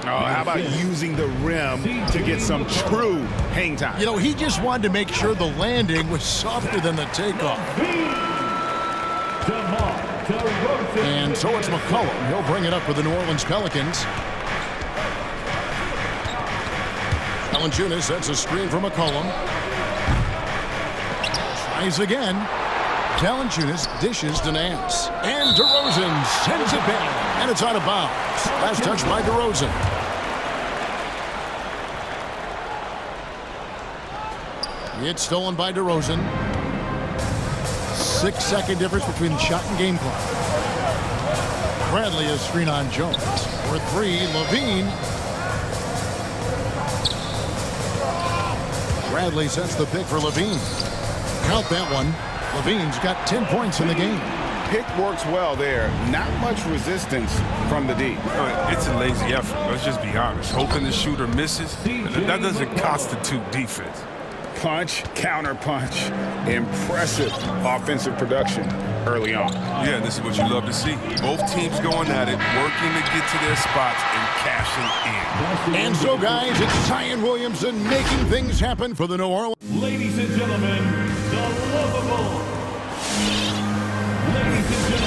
Oh, how about using the rim to get some true hang time? You know, he just wanted to make sure the landing was softer than the takeoff. And so it's McCollum. He'll bring it up for the New Orleans Pelicans. Valanciunas sets a screen for McCollum. Tries again. Valanciunas dishes to Nance. And DeRozan sends it back. And it's out of bounds. Last touch by DeRozan. It's stolen by DeRozan. 6-second difference between the shot and game clock. Bradley is screen on Jones. For three, Levine. Bradley sets the pick for Levine. Count that one. Levine's got 10 points in the game. Pick works well there. Not much resistance from the D. It's a lazy effort. Let's just be honest. Hoping the shooter misses, that doesn't constitute defense. Punch, counter punch. Impressive offensive production early on. Yeah, this is what you love to see. Both teams going at it, working to get to their spots and cashing in. And so, guys, it's Zion Williamson making things happen for the New Orleans. Ladies and gentlemen, the lovable.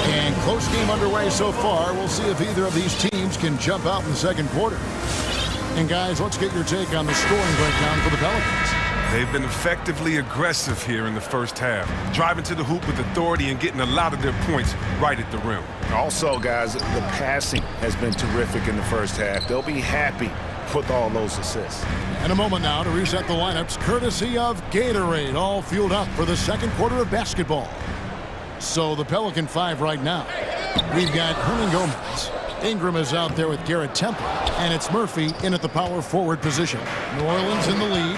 And close game underway so far. We'll see if either of these teams can jump out in the second quarter. And, guys, let's get your take on the scoring breakdown for the Pelicans. They've been effectively aggressive here in the first half, driving to the hoop with authority and getting a lot of their points right at the rim. Also, guys, the passing has been terrific in the first half. They'll be happy with all those assists. And a moment now to reset the lineups, courtesy of Gatorade, all fueled up for the second quarter of basketball. So the Pelican 5 right now. We've got Hernan Gomez. Ingram is out there with Garrett Temple. And it's Murphy in at the power forward position. New Orleans in the lead.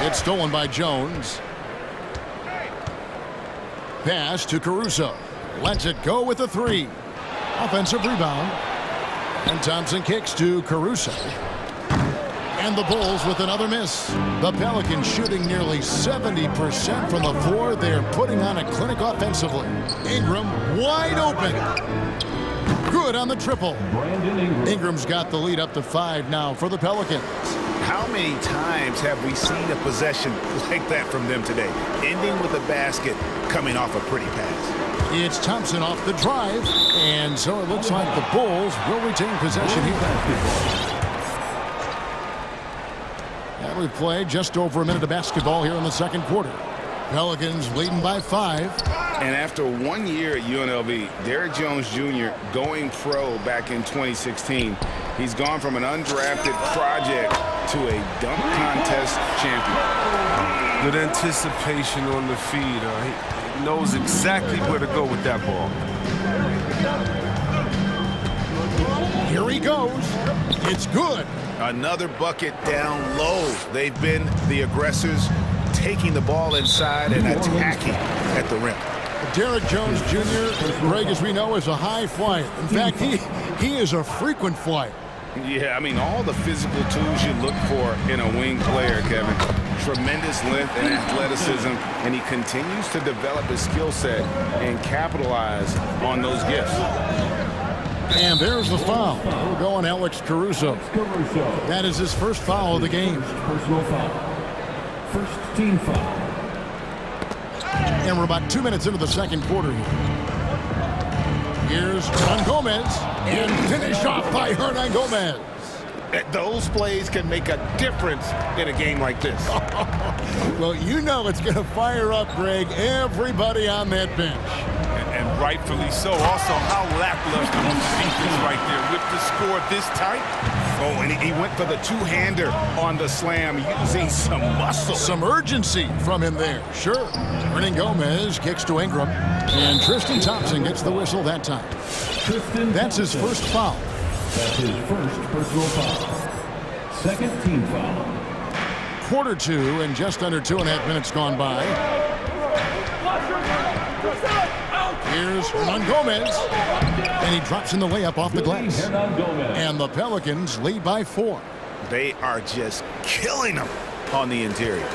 It's stolen by Jones. Pass to Caruso. Lets it go with a three. Offensive rebound. And Thompson kicks to Caruso. And the Bulls with another miss. The Pelicans shooting nearly 70% from the floor. They're putting on a clinic offensively. Ingram wide open. Good on the triple. Ingram's got the lead up to 5 now for the Pelicans. How many times have we seen a possession like that from them today? Ending with a basket, coming off a pretty pass. It's Thompson off the drive. And so it looks like the Bulls will retain possession here. And we've played just over a minute of basketball here in the second quarter. Pelicans leading by 5. And after 1 year at UNLV, Derrick Jones Jr. going pro back in 2016, he's gone from an undrafted project to a dunk contest champion. Good anticipation on the feed. He knows exactly where to go with that ball. Here he goes. It's good. Another bucket down low. They've been the aggressors, taking the ball inside and attacking at the rim. Derrick Jones Jr., Greg, as we know, is a high flyer. In fact, he is a frequent flyer. Yeah, I mean, all the physical tools you look for in a wing player, Kevin. Tremendous length and athleticism, and he continues to develop his skill set and capitalize on those gifts. And there's the foul. We're going Alex Caruso. That is his first foul of the game. Personal foul. First team foul. And we're about 2 minutes into the second quarter here. Here's Hernan Gomez. And finished off by Hernan Gomez. Those plays can make a difference in a game like this. Well, you know it's going to fire up, Greg, everybody on that bench. And rightfully so. Also, how lackluster was the defense right there with the score this tight. Oh, and he went for the two-hander on the slam, using some muscle. Some urgency from him there, sure. Hernan Gomez kicks to Ingram. And Tristan Thompson gets the whistle that time. That's his first foul. That's his first personal foul. Second team foul. Quarter 2 and just under 2.5 minutes gone by. Here's Hernan Gomez. And he drops in the layup off the glass. And the Pelicans lead by 4. They are just killing them on the interior.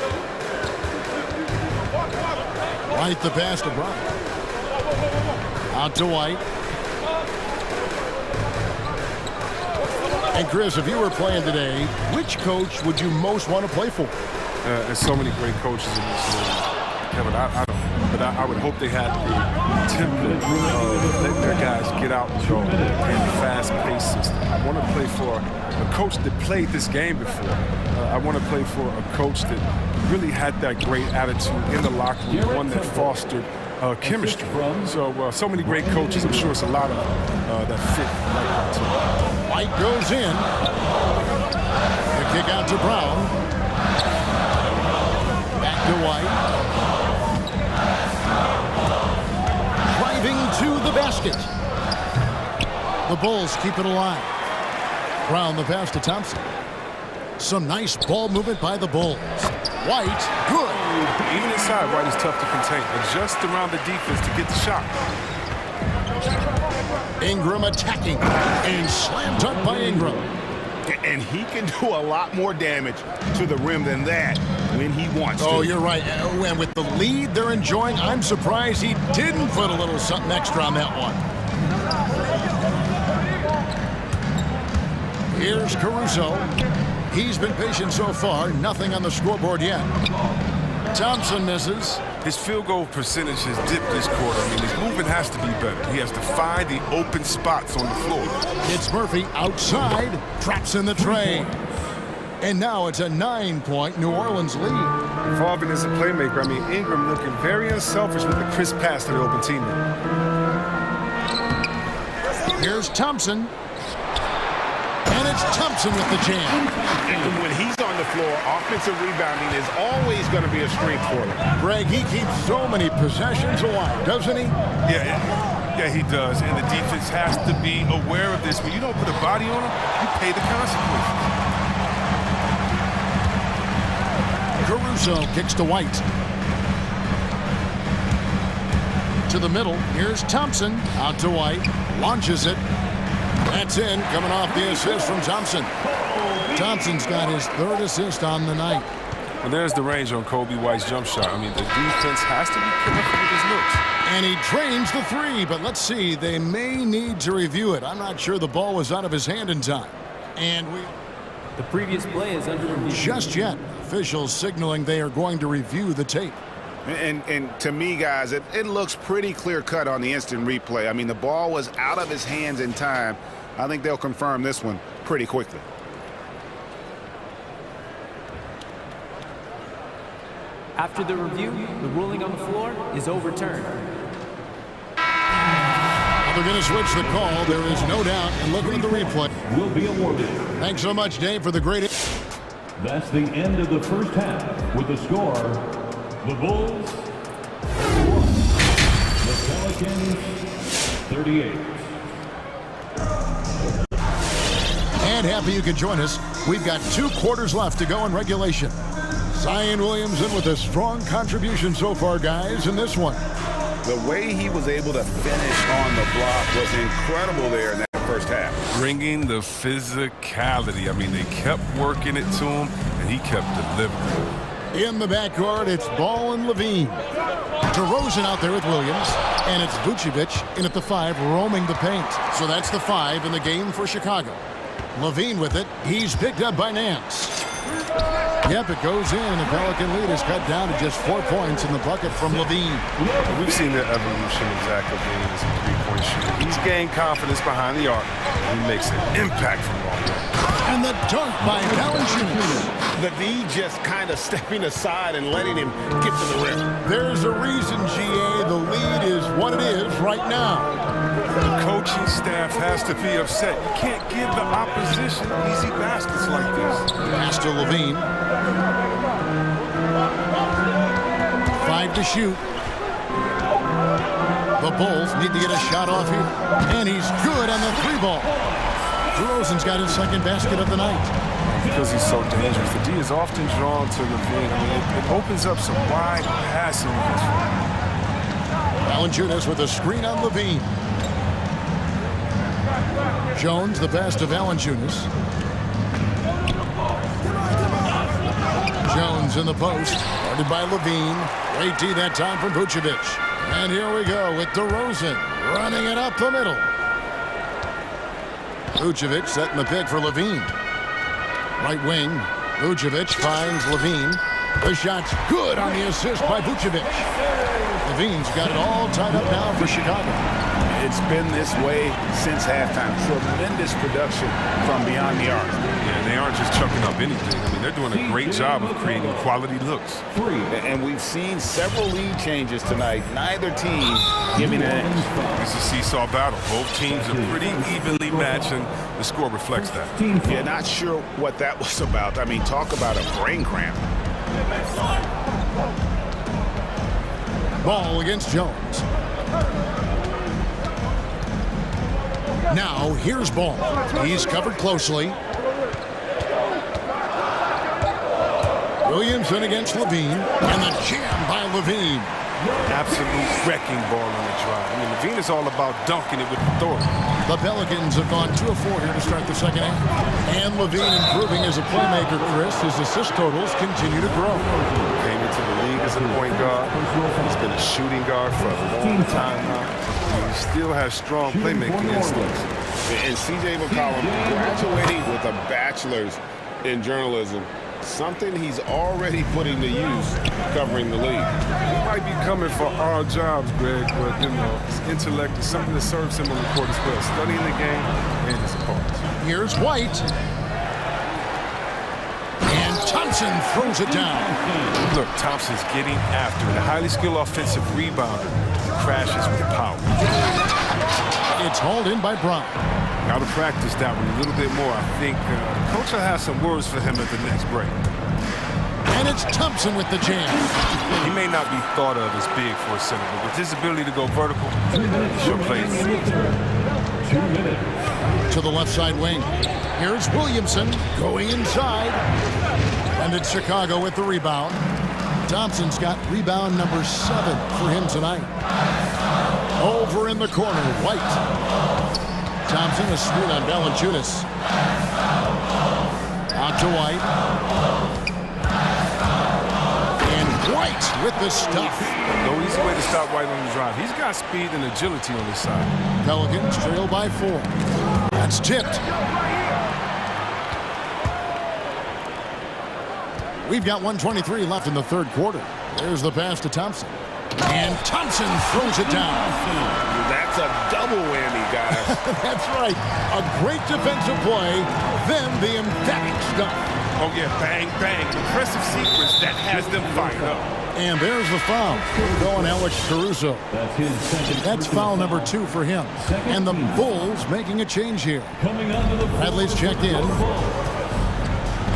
White the pass to Bryant. Out to White. And Chris, if you were playing today, which coach would you most want to play for? There's so many great coaches in this league. Kevin, I don't but I would hope they had the template of letting their guys get out and go in a fast-paced system. I want to play for a coach that played this game before. I want to play for a coach that really had that great attitude in the locker room, one that fostered chemistry. So many great coaches. I'm sure it's a lot of that fit right now too. White goes in. The kick out to Brown. Back to White. Driving to the basket. The Bulls keep it alive. Brown the pass to Thompson. Some nice ball movement by the Bulls. White, good. Even inside, White is tough to contain. Adjust around the defense to get the shot. Ingram attacking. And slam dunk by Ingram. And he can do a lot more damage to the rim than that when he wants to. Oh, you're right. And with the lead they're enjoying, I'm surprised he didn't put a little something extra on that one. Here's Caruso. He's been patient so far. Nothing on the scoreboard yet. Thompson misses. His field goal percentage has dipped this quarter. I mean, his movement has to be better. He has to find the open spots on the floor. It's Murphy outside. Traps in the tray. And now it's a 9-point New Orleans lead. Evolving as a playmaker. I mean, Ingram looking very unselfish with the crisp pass to the open teammate. Here's Thompson. And it's Thompson with the jam. And when he's on the floor, offensive rebounding is always going to be a strength for him. Greg, he keeps so many possessions alive, doesn't he? Yeah, he does. And the defense has to be aware of this. When you don't put a body on him, you pay the consequences. Caruso kicks to White. To the middle. Here's Thompson. Out to White. Launches it. That's in, coming off the assist from Thompson. Thompson's got his third assist on the night. Well, there's the range on Kobe White's jump shot. I mean, the defense has to be careful with his looks. And he drains the three, but let's see. They may need to review it. I'm not sure the ball was out of his hand in time. And the previous play is under review. Just yet, officials signaling they are going to review the tape. And to me, guys, it looks pretty clear-cut on the instant replay. I mean, the ball was out of his hands in time. I think they'll confirm this one pretty quickly. After the review, the ruling on the floor is overturned. Well, they're going to switch the call. There is no doubt. And looking at the replay. Will be awarded. Thanks so much, Dave, for the great... That's the end of the first half with the score, the Bulls 1, the Pelicans 38. And happy you could join us. We've got 2 quarters left to go in regulation. Zion Williamson with a strong contribution so far, guys, in this one. The way he was able to finish on the block was incredible there in that first half. Bringing the physicality. I mean, they kept working it to him, and he kept delivering. In the backcourt, it's Ball and Levine. DeRozan out there with Williams, and it's Vucevic in at the 5, roaming the paint. So that's the 5 in the game for Chicago. Levine with it. He's picked up by Nance. Yep, it goes in. The Pelican lead is cut down to just 4 points in the bucket from Levine. We've seen the evolution of Zach Levine as a three-point shooter. He's gained confidence behind the arc. He makes an impact from long range. And the dunk by Valanciunas. Levine just kind of stepping aside and letting him get to the rim. There's a reason, GA, the lead is what it is right now. The coaching staff has to be upset. You can't give the opposition easy baskets like this. Pass to Levine. 5 to shoot. The Bulls need to get a shot off here. And he's good on the 3-ball. DeRozan's got his second basket of the night. Because he's so dangerous. The D is often drawn to Levine. I mean, it opens up some wide passing lanes for him. Valanciunas with a screen on Levine. Jones, the pass to Valanciunas. Jones in the post, guarded by Levine. Great D that time from Vucevic. And here we go with DeRozan running it up the middle. Vucevic setting the pick for Levine. Right wing, Vucevic finds Levine. The shot's good on the assist by Vucevic. Levine's got it all tied up now for Chicago. It's been this way since halftime. Tremendous production from beyond the arc. Yeah, they aren't just chucking up anything. I mean, they're doing a great job of creating quality looks. And we've seen several lead changes tonight. Neither team giving an inch. It's a seesaw battle. Both teams are pretty evenly matched, and the score reflects that. Yeah, not sure what that was about. I mean, talk about a brain cramp. Ball against Jones. Now, here's Ball. He's covered closely. Williamson against Levine, and the jam by Levine. Absolute wrecking ball on the drive. I mean, Levine is all about dunking it with authority. The Pelicans have gone 2 of 4 here to start the second half. And Levine improving as a playmaker, Chris. His assist totals continue to grow. Came into the league as a point guard. He's been a shooting guard for a long time now. He still has strong playmaking instincts. And C.J. McCollum graduating with a bachelor's in journalism. Something he's already putting to use covering the league. He might be coming for our jobs, Greg, but, you know, his intellect is something that serves him on the court as well. Studying the game and his opponents. Here's White. And Thompson throws it down. Look, Thompson's getting after it. A highly skilled offensive rebounder crashes with power. It's hauled in by Brown. Got to practice that one a little bit more. I think Coach will have some words for him at the next break. And it's Thompson with the jam. He may not be thought of as big for a center, but with his ability to go vertical, he sure plays. 2 minutes. To the left side wing. Here's Williamson going inside. And it's Chicago with the rebound. Thompson's got rebound number 7 for him tonight. Over in the corner, White. Thompson a screen on Valanciunas. Out to White. And White with the stuff. No easy way to stop White on the drive. He's got speed and agility on his side. Pelicans trail by 4. That's tipped. We've got 1:23 left in the third quarter. There's the pass to Thompson. And Thompson throws it down. That's a double whammy, guys. That's right. A great defensive play, then the emphatic stuff. Oh, yeah, bang, bang. Impressive sequence that has them fired up. And there's the foul. Going Alex Caruso. That's foul number 2 for him. And the Bulls making a change here. Bradley's checked in.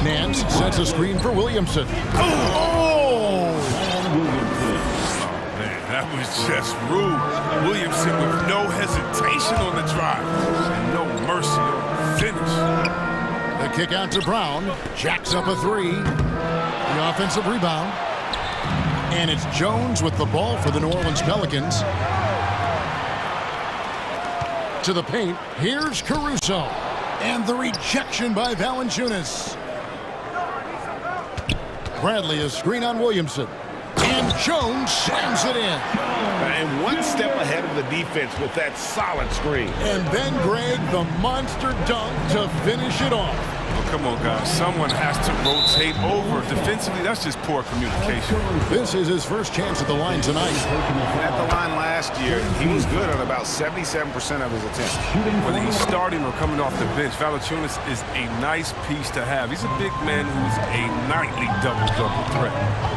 Nance sets a screen for Williamson. Oh! That was just rude. Williamson with no hesitation on the drive and no mercy on the finish. The kick out to Brown. Jacks up a 3. The offensive rebound. And it's Jones with the ball for the New Orleans Pelicans. To the paint. Here's Caruso. And the rejection by Valanciunas. Bradley a screen on Williamson. And Jones slams it in. And one step ahead of the defense with that solid screen. And then, Greg, the monster dunk to finish it off. Oh, come on, guys. Someone has to rotate over. Defensively, that's just poor communication. This is his first chance at the line tonight. At the line last year, he was good on about 77% of his attempts. Whether he's starting or coming off the bench, Valanciunas is a nice piece to have. He's a big man who's a nightly double-double threat.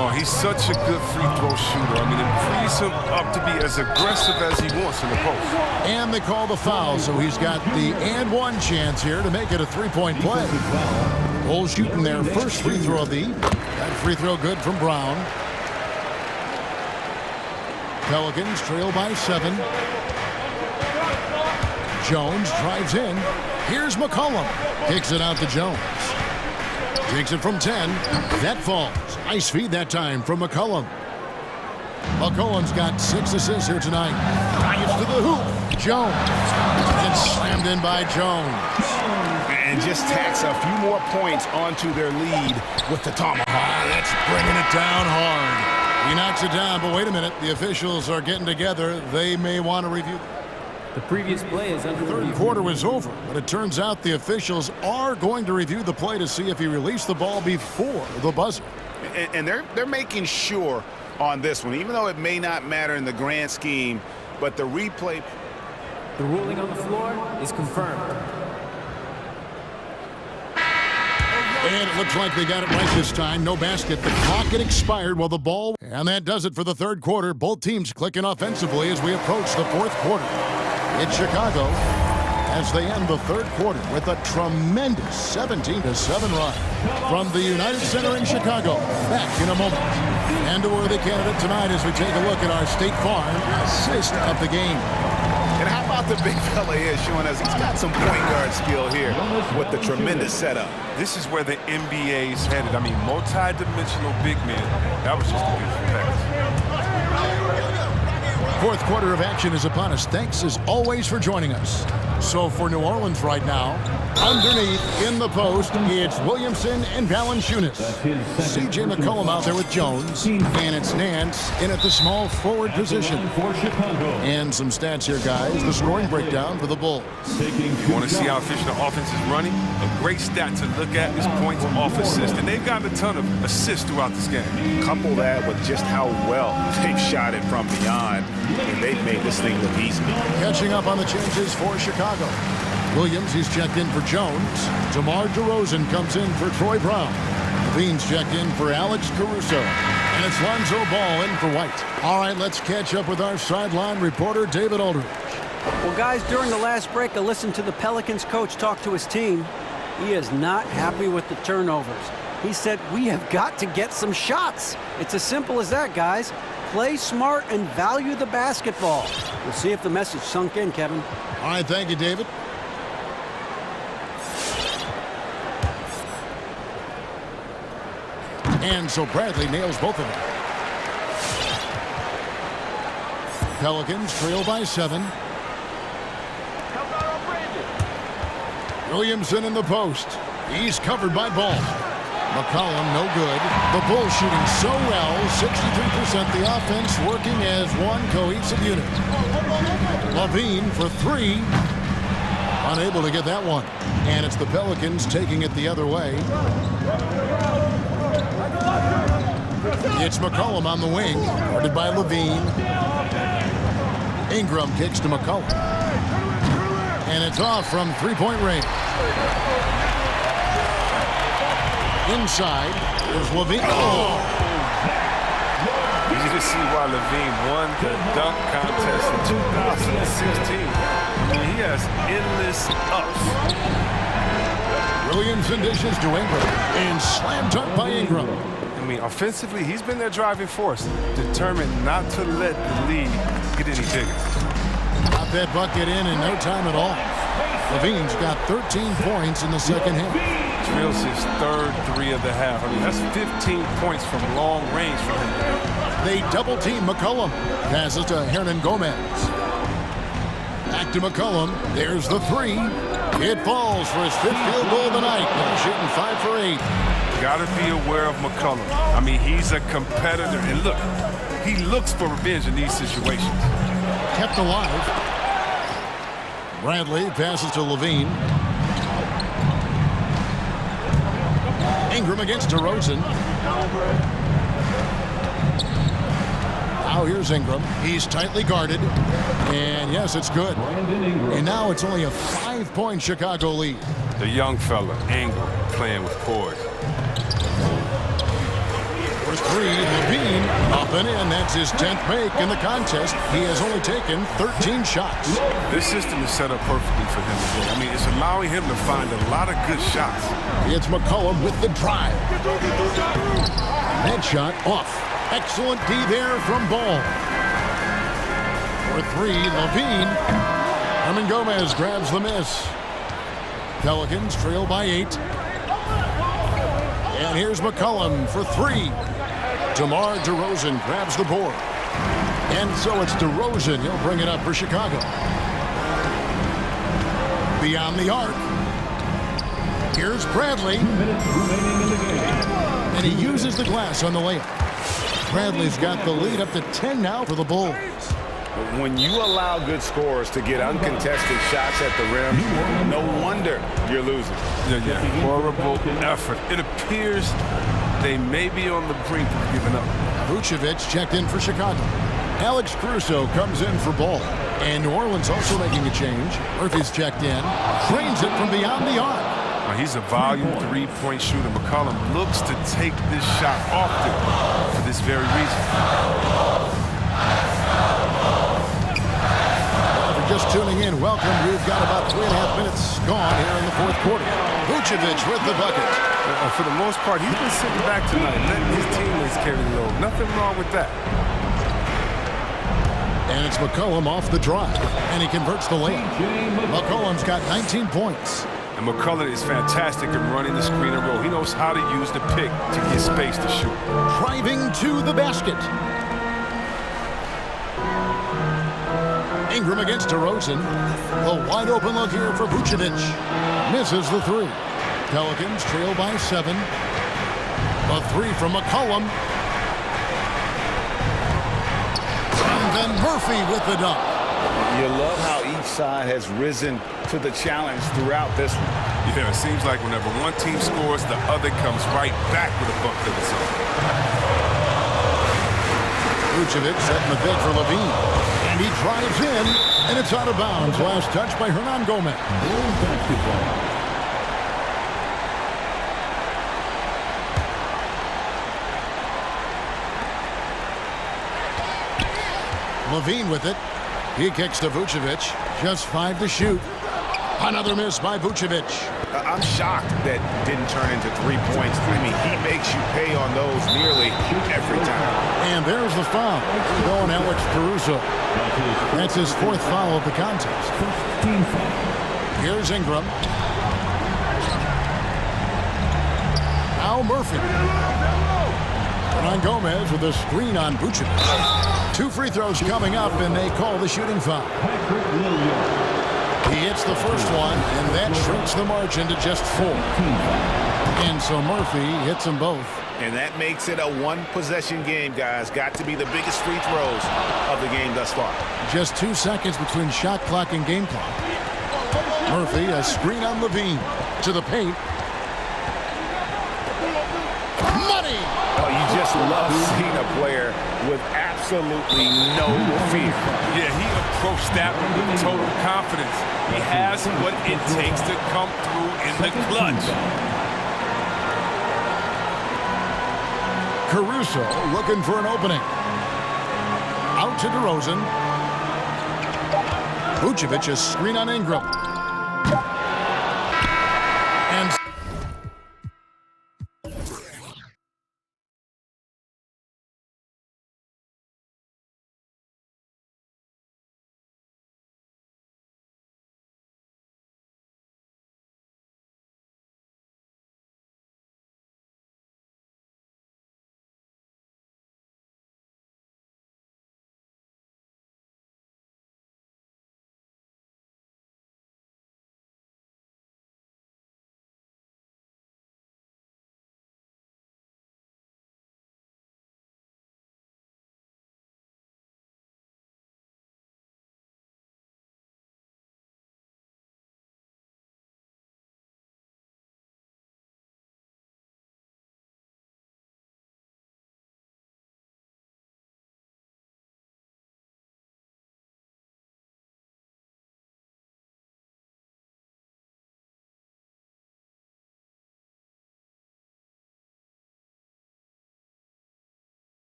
Oh, he's such a good free throw shooter. I mean, it frees him up to be as aggressive as he wants in the post. And they call the foul, so he's got the and one chance here to make it a 3-point play. Bulls shooting their first free throw of the evening. That free throw good from Brown. Pelicans trail by 7. Jones drives in. Here's McCollum. Kicks it out to Jones. Takes it from 10. That falls. Nice feed that time from McCollum. McCollum's got 6 assists here tonight. Drives to the hoop. Jones. And slammed in by Jones. And just tacks a few more points onto their lead with the tomahawk. That's bringing it down hard. He knocks it down, but wait a minute. The officials are getting together. They may want to review. The previous play is under review. Third quarter was over, but it turns out the officials are going to review the play to see if he released the ball before the buzzer. And they're making sure on this one, even though it may not matter in the grand scheme, but the replay. The ruling on the floor is confirmed. And it looks like they got it right this time. No basket. The clock had expired while the ball... And that does it for the third quarter. Both teams clicking offensively as we approach the fourth quarter. It's Chicago as they end the third quarter with a tremendous 17-7 run from the United Center in Chicago. Back in a moment. And a worthy candidate tonight as we take a look at our State Farm assist of the game. And how about the big fella here showing us he's got some point guard skill here with the tremendous setup. This is where the NBA's headed. I mean, multi-dimensional big men. That was just a beautiful pass. Fourth quarter of action is upon us. Thanks as always for joining us. So for New Orleans right now, underneath in the post, it's Williamson and Valanciunas. C.J. McCollum out there with Jones, and it's Nance in at the small forward position. And some stats here, guys. The scoring breakdown for the Bulls. You want to see how efficient the offense is running? A great stat to look at is points off assist, and they've gotten a ton of assists throughout this game. Couple that with just how well they've shot it from beyond, and they've made this thing look easy. Catching up on the changes for Chicago. Williams, he's checked in for Jones. DeMar DeRozan comes in for Troy Brown. Levine's checked in for Alex Caruso. And it's Lonzo Ball in for White. All right, let's catch up with our sideline reporter, David Aldridge. Well, guys, during the last break, I listened to the Pelicans coach talk to his team. He is not happy with the turnovers. He said, we have got to get some shots. It's as simple as that, guys. Play smart and value the basketball. We'll see if the message sunk in, Kevin. All right, thank you, David. And so Bradley nails both of them. Pelicans trail by 7. Williamson in the post. He's covered by Ball. McCollum, no good. The Bulls shooting so well, 63%. The offense working as one cohesive unit. Levine for 3. Unable to get that one. And it's the Pelicans taking it the other way. It's McCollum on the wing, guarded by Levine. Ingram kicks to McCollum. And it's off from three-point range. Inside is Levine. Oh! You can see why Levine won the dunk contest in 2016. I mean, he has endless ups. Williamson dishes to Ingram. And slam dunk by Ingram. I mean, offensively, he's been their driving force, determined not to let the lead get any bigger. Got that bucket in no time at all. Levine's got 13 points in the second half. Drills his third 3 of the half. I mean, that's 15 points from long range for him. They double-team McCollum. Passes to Hernan Gomez. Back to McCollum. There's the 3. It falls for his 5th field goal of the night. Now shooting 5 for 8. Got to be aware of McCollum. I mean, he's a competitor. And look, he looks for revenge in these situations. Kept alive. Bradley passes to Levine. Ingram against DeRozan. Now here's Ingram. He's tightly guarded. And yes, it's good. And now it's only a 5-point Chicago lead. The young fella, Ingram, playing with poise. For 3, Levine up and in. That's his 10th make in the contest. He has only taken 13 shots. This system is set up perfectly for him today. I mean, it's allowing him to find a lot of good shots. It's McCollum with the drive. That shot off. Excellent D there from Ball. For 3, Levine. Hernan Gomez grabs the miss. Pelicans trail by 8. And here's McCollum for 3. DeMar DeRozan grabs the board. And so it's DeRozan. He'll bring it up for Chicago. Beyond the arc. Here's Bradley. And he uses the glass on the layup. Bradley's got the lead up to 10 now for the Bulls. When you allow good scorers to get uncontested shots at the rim, no wonder you're losing. Yeah. Horrible effort. It appears they may be on the brink of giving up. Vucevic checked in for Chicago. Alex Caruso comes in for Ball. And New Orleans also making a change. Murphy's checked in. Drains it from beyond the arc. He's a volume three-point shooter. McCollum looks to take this shot often for this very reason. If you're just tuning in, welcome. We've got about 3.5 minutes gone here in the fourth quarter. Vucevic with the bucket. For the most part, he's been sitting back tonight, letting his teammates carry the load. Nothing wrong with that. And it's McCollum off the drive, and he converts the lane. McCollum's got 19 points. And McCullough is fantastic at running the screen and roll. He knows how to use the pick to get space to shoot. Driving to the basket. Ingram against DeRozan. A wide open look here for Vucevic. Misses the three. Pelicans trail by 7. A three from McCollum. And then Murphy with the dunk. You love how each side has risen to the challenge throughout this one. Yeah, it seems like whenever one team scores, the other comes right back with a bucket of its own. Vucevic setting the bid for Levine. And he drives in, and it's out of bounds. Last touch by Hernan Gomez. Levine with it. He kicks to Vucevic. Just 5 to shoot. Another miss by Vucevic. I'm shocked that didn't turn into 3 points. I mean, he makes you pay on those nearly every time. And there's the foul. Going Alex Caruso. That's his 4th foul of the contest. Here's Ingram. Now Murphy. Hernan Gomez with a screen on Vucevic. 2 free throws coming up, and they call the shooting foul. He hits the first one, and that shrinks the margin to just 4. And so Murphy hits them both. And that makes it a one-possession game, guys. Got to be the biggest free throws of the game thus far. Just 2 seconds between shot clock and game clock. Murphy, a screen on Levine. To the paint. Money! Oh, you just love seeing a player with absolutely no fear. Yeah, he approached that one with total confidence. He has what it takes to come through in the clutch. Caruso looking for an opening. Out to DeRozan. Vucevic, a screen on Ingram.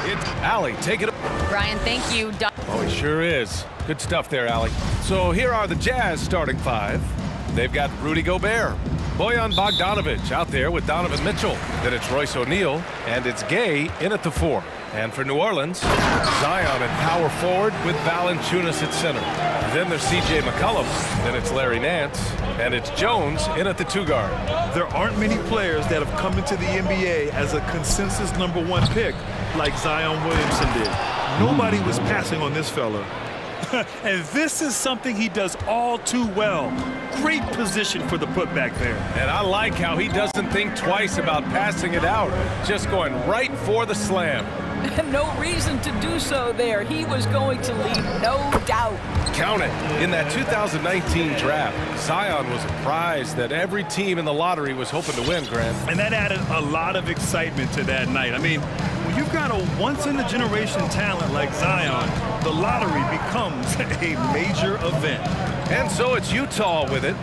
It's Allie, take it. Brian, thank you. Oh, he sure is. Good stuff there, Allie. So here are the Jazz starting five. They've got Rudy Gobert, Bojan Bogdanovic out there with Donovan Mitchell. Then it's Royce O'Neal, and it's Gay in at the 4. And for New Orleans, Zion at power forward with Valanciunas at center. Then there's C.J. McCollum. Then it's Larry Nance. And it's Jones in at the 2 guard. There aren't many players that have come into the NBA as a consensus #1 pick like Zion Williamson did. Nobody was passing on this fella. And this is something he does all too well. Great position for the putback there. And I like how he doesn't think twice about passing it out. Just going right for the slam. No reason to do so there. He was going to leave, no doubt. Count it. In that 2019 draft, Zion was a prize that every team in the lottery was hoping to win, Grant. And that added a lot of excitement to that night. I mean, when you've got a once-in-a-generation talent like Zion, the lottery becomes a major event. And so it's Utah with it.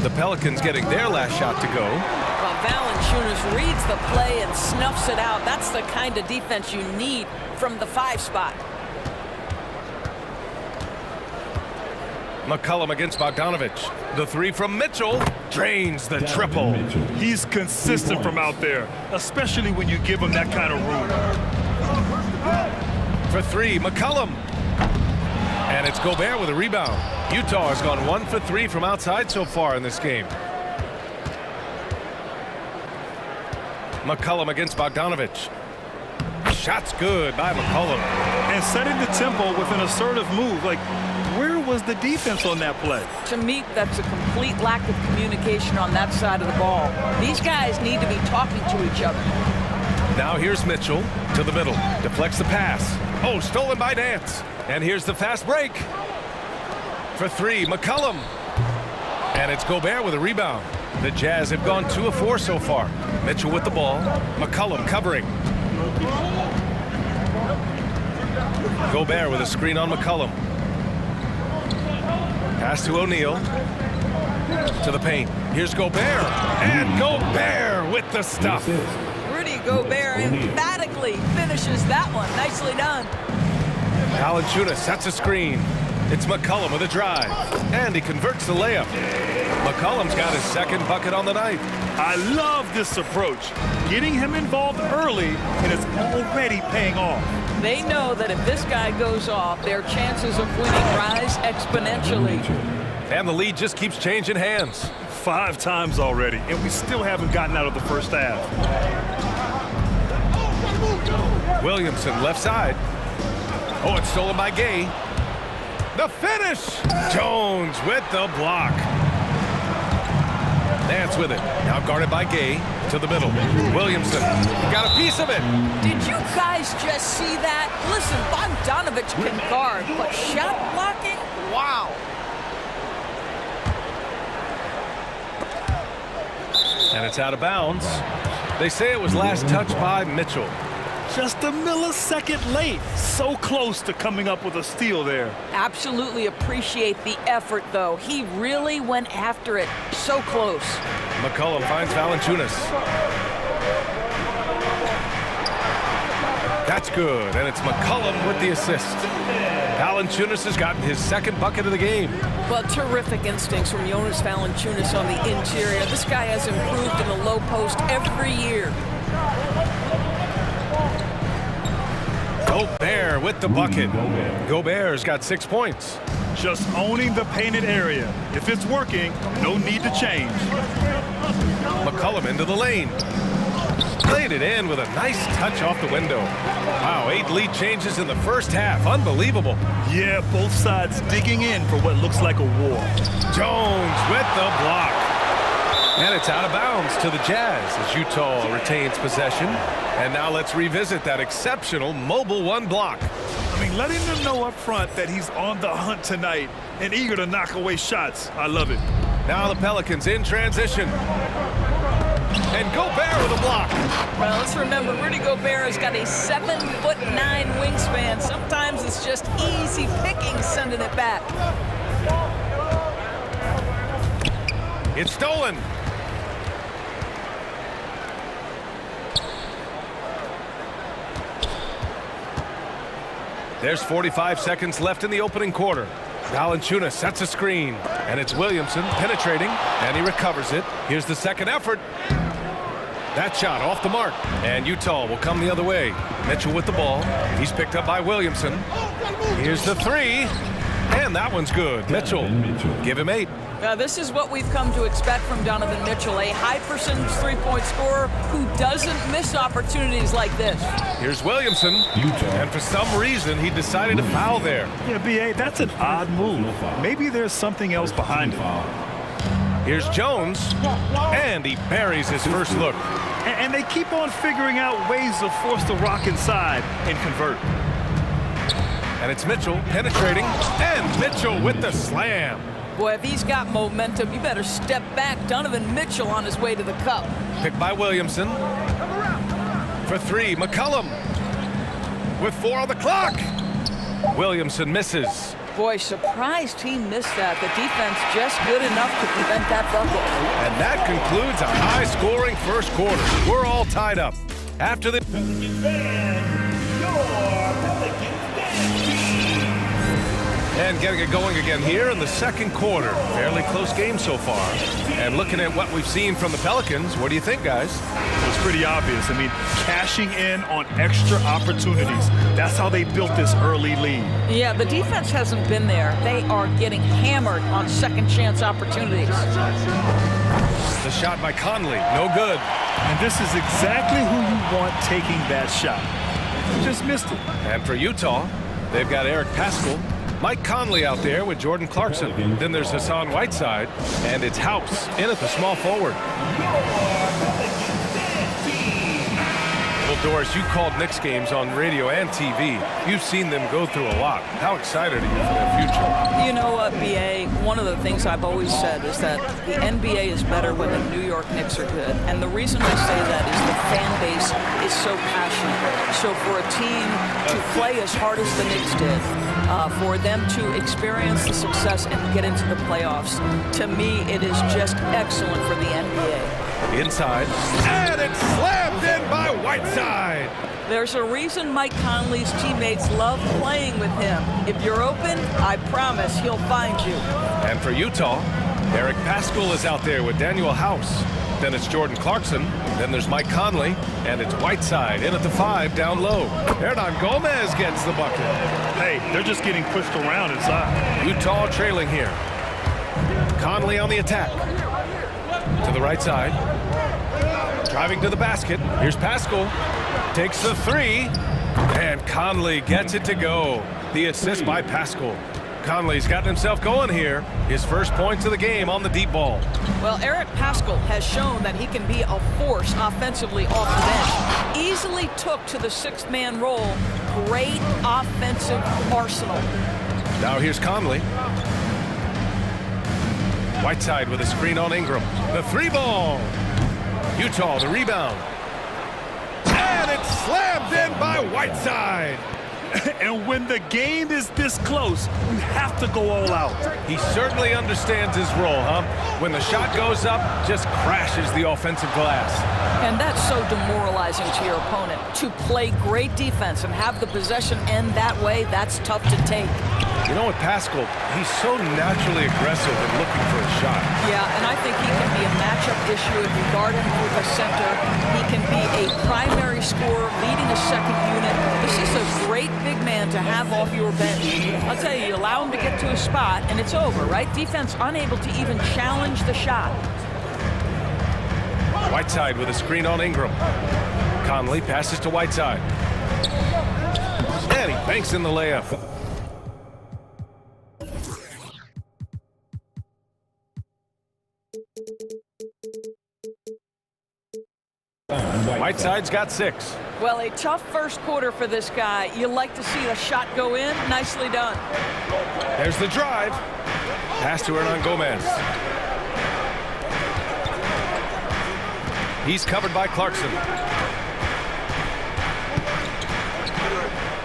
The Pelicans getting their last shot to go. Well, Valanciunas reads the play and snuffs it out. That's the kind of defense you need from the 5 spot. McCollum against Bogdanovic. The 3 from Mitchell drains the triple. He's consistent from out there, especially when you give him that kind of room. For 3, McCollum. And it's Gobert with a rebound. Utah has gone 1 for 3 from outside so far in this game. McCollum against Bogdanovic. Shot's good by McCollum. And setting the tempo with an assertive move. Like, where was the defense on that play? To me, that's a complete lack of communication on that side of the ball. These guys need to be talking to each other. Now here's Mitchell to the middle. Deflects the pass. Oh, stolen by Nance. And here's the fast break. For 3, McCollum. And it's Gobert with a rebound. The Jazz have gone 2 of 4 so far. Mitchell with the ball. McCollum covering. Gobert with a screen on McCollum. Pass to O'Neal. To the paint. Here's Gobert. And Gobert with the stuff. Rudy Gobert emphatically finishes that one. Nicely done. Valanciunas sets a screen. It's McCollum with a drive. And he converts the layup. McCollum's got his 2nd bucket on the night. I love this approach. Getting him involved early, and it's already paying off. They know that if this guy goes off, their chances of winning rise exponentially. And the lead just keeps changing hands. 5 times already, and we still haven't gotten out of the first half. Williamson left side. Oh, it's stolen by Gay. The finish! Jones with the block. Nance with it. Now guarded by Gay to the middle. Williamson got a piece of it. Did you guys just see that? Listen, Bogdanovic can guard, but shot blocking? Wow. And it's out of bounds. They say it was last touched by Mitchell. Just a millisecond late. So close to coming up with a steal there. Absolutely appreciate the effort, though. He really went after it. So close. McCollum finds Valanciunas. That's good, and it's McCollum with the assist. Valanciunas has gotten his 2nd bucket of the game. Well, terrific instincts from Jonas Valanciunas on the interior. This guy has improved in the low post every year. Gobert with the bucket. Gobert's got 6 points. Just owning the painted area. If it's working, no need to change. McCollum into the lane. Played it in with a nice touch off the window. Wow, 8 lead changes in the first half. Unbelievable. Yeah, both sides digging in for what looks like a war. Jones with the block. And it's out of bounds to the Jazz as Utah retains possession. And now let's revisit that exceptional mobile 1 block. I mean, letting them know up front that he's on the hunt tonight and eager to knock away shots. I love it. Now the Pelicans in transition. And Gobert with a block. Well, let's remember, Rudy Gobert has got a 7'9" wingspan. Sometimes it's just easy picking sending it back. It's stolen. There's 45 seconds left in the opening quarter. Valanciunas sets a screen, and it's Williamson penetrating, and he recovers it. Here's the second effort. That shot off the mark, and Utah will come the other way. Mitchell with the ball. He's picked up by Williamson. Here's the three, and that one's good. Mitchell, give him 8. This is what we've come to expect from Donovan Mitchell, a high-percentage three-point scorer who doesn't miss opportunities like this. Here's Williamson, and for some reason, he decided to foul there. Yeah, B.A., that's an odd move. Maybe there's something else behind it. Here's Jones, and he buries his first look. And they keep on figuring out ways to force the rock inside and convert. And it's Mitchell penetrating, and Mitchell with the slam. Boy, if he's got momentum, you better step back. Donovan Mitchell on his way to the cup. Picked by Williamson. For three, McCollum. With 4 on the clock. Williamson misses. Boy, surprised he missed that. The defense just good enough to prevent that bucket. And that concludes a high-scoring first quarter. We're all tied up. After the... And getting it going again here in the second quarter. Fairly close game so far. And looking at what we've seen from the Pelicans, what do you think, guys? It's pretty obvious. I mean, cashing in on extra opportunities. That's how they built this early lead. Yeah, the defense hasn't been there. They are getting hammered on second chance opportunities. The shot by Conley, no good. And this is exactly who you want taking that shot. He just missed it. And for Utah, they've got Eric Paschall, Mike Conley out there with Jordan Clarkson. Then there's Hassan Whiteside, and it's House in at the small forward. Well, Doris, you called Knicks games on radio and TV. You've seen them go through a lot. How excited are you for their future? You know what, B.A., one of the things I've always said is that the NBA is better when the New York Knicks are good. And the reason I say that is the fan base is so passionate. So for a team to play as hard as the Knicks did, for them to experience the success and get into the playoffs, to me, it is just excellent for the NBA. Inside, and it's slammed in by Whiteside. There's a reason Mike Conley's teammates love playing with him. If you're open, I promise he'll find you. And for Utah, Eric Paschall is out there with Daniel House. Then it's Jordan Clarkson. Then there's Mike Conley. And it's Whiteside in at the 5 down low. Hernan Gomez gets the bucket. Hey, they're just getting pushed around inside. Utah trailing here. Conley on the attack. To the right side. Driving to the basket. Here's Paschall. Takes the 3. And Conley gets it to go. The assist by Paschall. Conley's gotten himself going here. His first points of the game on the deep ball. Well, Eric Paschall has shown that he can be a force offensively off the bench. Easily took to the 6th-man role. Great offensive arsenal. Now here's Conley. Whiteside with a screen on Ingram. The 3-ball. Utah the rebound. And it's slammed in by Whiteside. And when the game is this close, you have to go all out. He certainly understands his role, huh? When the shot goes up, just crashes the offensive glass. And that's so demoralizing to your opponent. To play great defense and have the possession end that way, that's tough to take. You know what, Paschall, he's so naturally aggressive and looking for a shot. Yeah, and I think he can be a matchup issue if you guard him with a center. He can be a primary scorer, leading a second unit. This is a great big man to have off your bench. I'll tell you, you allow him to get to a spot, and it's over, right? Defense unable to even challenge the shot. Whiteside with a screen on Ingram. Conley passes to Whiteside. And he banks in the layup. Whiteside's got 6. Well, a tough first quarter for this guy. You like to see the shot go in. Nicely done. There's the drive. Pass to Hernan Gomez. He's covered by Clarkson.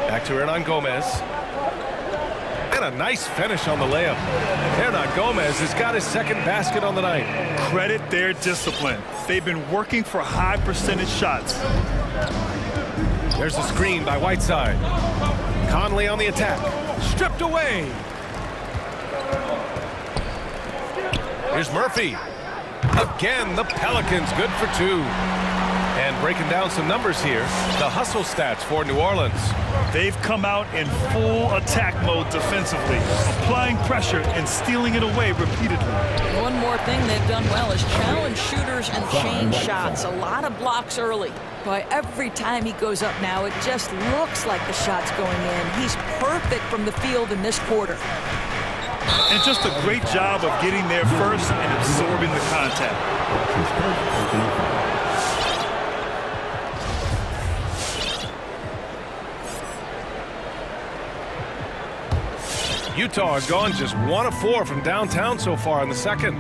Back to Hernan Gomez. And a nice finish on the layup. Hernan Gomez has got his second basket on the night. Credit their discipline. They've been working for high percentage shots. There's a screen by Whiteside. Conley on the attack. Stripped away. Here's Murphy. Again, the Pelicans good for 2. And breaking down some numbers here, the hustle stats for New Orleans. They've come out in full attack mode defensively, applying pressure and stealing it away repeatedly. One more thing they've done well is challenge shooters and change shots. A lot of blocks early. Boy, every time he goes up now, it just looks like the shot's going in. He's perfect from the field in this quarter. And just a great job of getting there first and absorbing the contact. Utah has gone just 1 of 4 from downtown so far in the second.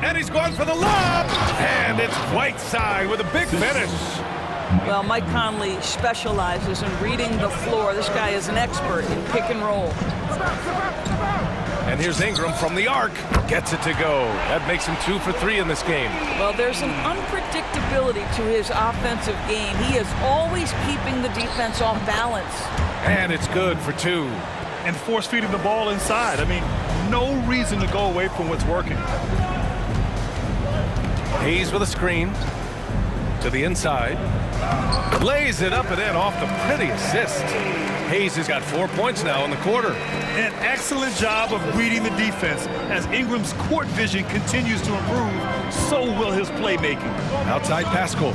And he's going for the lob! And it's Whiteside with a big finish. Well, Mike Conley specializes in reading the floor. This guy is an expert in pick and roll. And here's Ingram from the arc. Gets it to go. That makes him 2 for 3 in this game. Well, there's an unpredictability to his offensive game. He is always keeping the defense off balance. And it's good for 2. And force feeding the ball inside. I mean, no reason to go away from what's working. Hayes with a screen. To the inside. Lays it up and in off the pretty assist. Hayes has got 4 points now in the quarter. An excellent job of reading the defense. As Ingram's court vision continues to improve, so will his playmaking. Outside Pascal.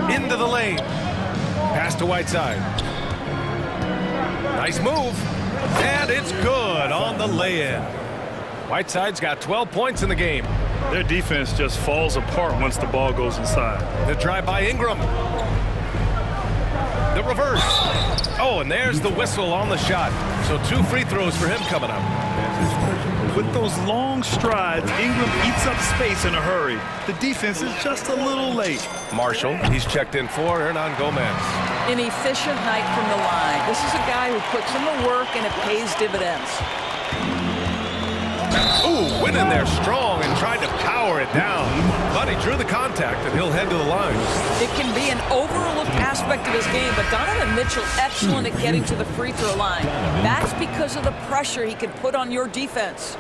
Into the lane. Pass to Whiteside. Nice move. And it's good on the lay-in. Whiteside's got 12 points in the game. Their defense just falls apart once the ball goes inside. The drive by Ingram. The reverse. Oh, and there's the whistle on the shot. So 2 free throws for him coming up. With those long strides, Ingram eats up space in a hurry. The defense is just a little late. Marshall, he's checked in for Hernan Gomez. An efficient night from the line. This is a guy who puts in the work and it pays dividends. Ooh, went in there strong and tried to power it down. But he drew the contact and he'll head to the line. It can be an overlooked aspect of his game, but Donovan Mitchell excellent at getting to the free throw line. That's because of the pressure he can put on your defense.